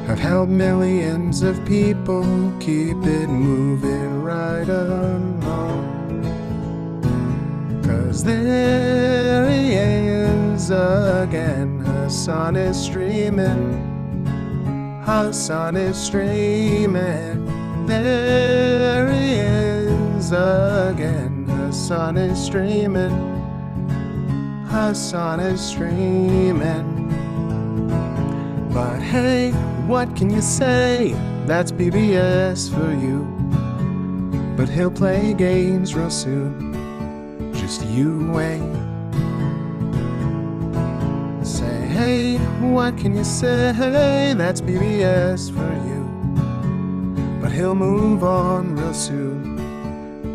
have helped millions of people keep it moving right along. 'Cause there he is again, Hasan is streaming. Hasan is streaming. There he is again, Hasan is streaming. Hasan is streaming. But hey, what can you say? That's PBS for you. But he'll play games real soon. Just you wait. Say, hey, what can you say? That's PBS for you. But he'll move on real soon.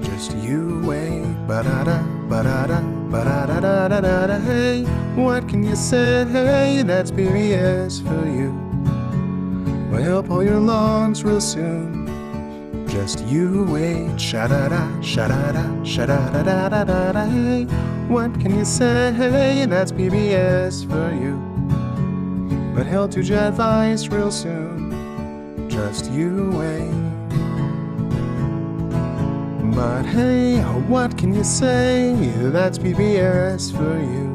Just you wait. Ba-da-da, ba-da-da, ba-da-da-da-da-da. Hey, what can you say? That's PBS for you. But he'll pull your lungs real soon. Just you wait. Sha-da-da, sha-da-da, sha-da-da-da-da-da. Hey, what can you say? That's PBS for you. But he'll do jet advice real soon. Just you wait. But hey, what can you say? That's PBS for you.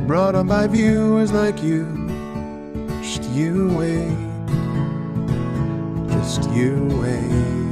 Brought on by viewers like you. Just you wait. Just you wait.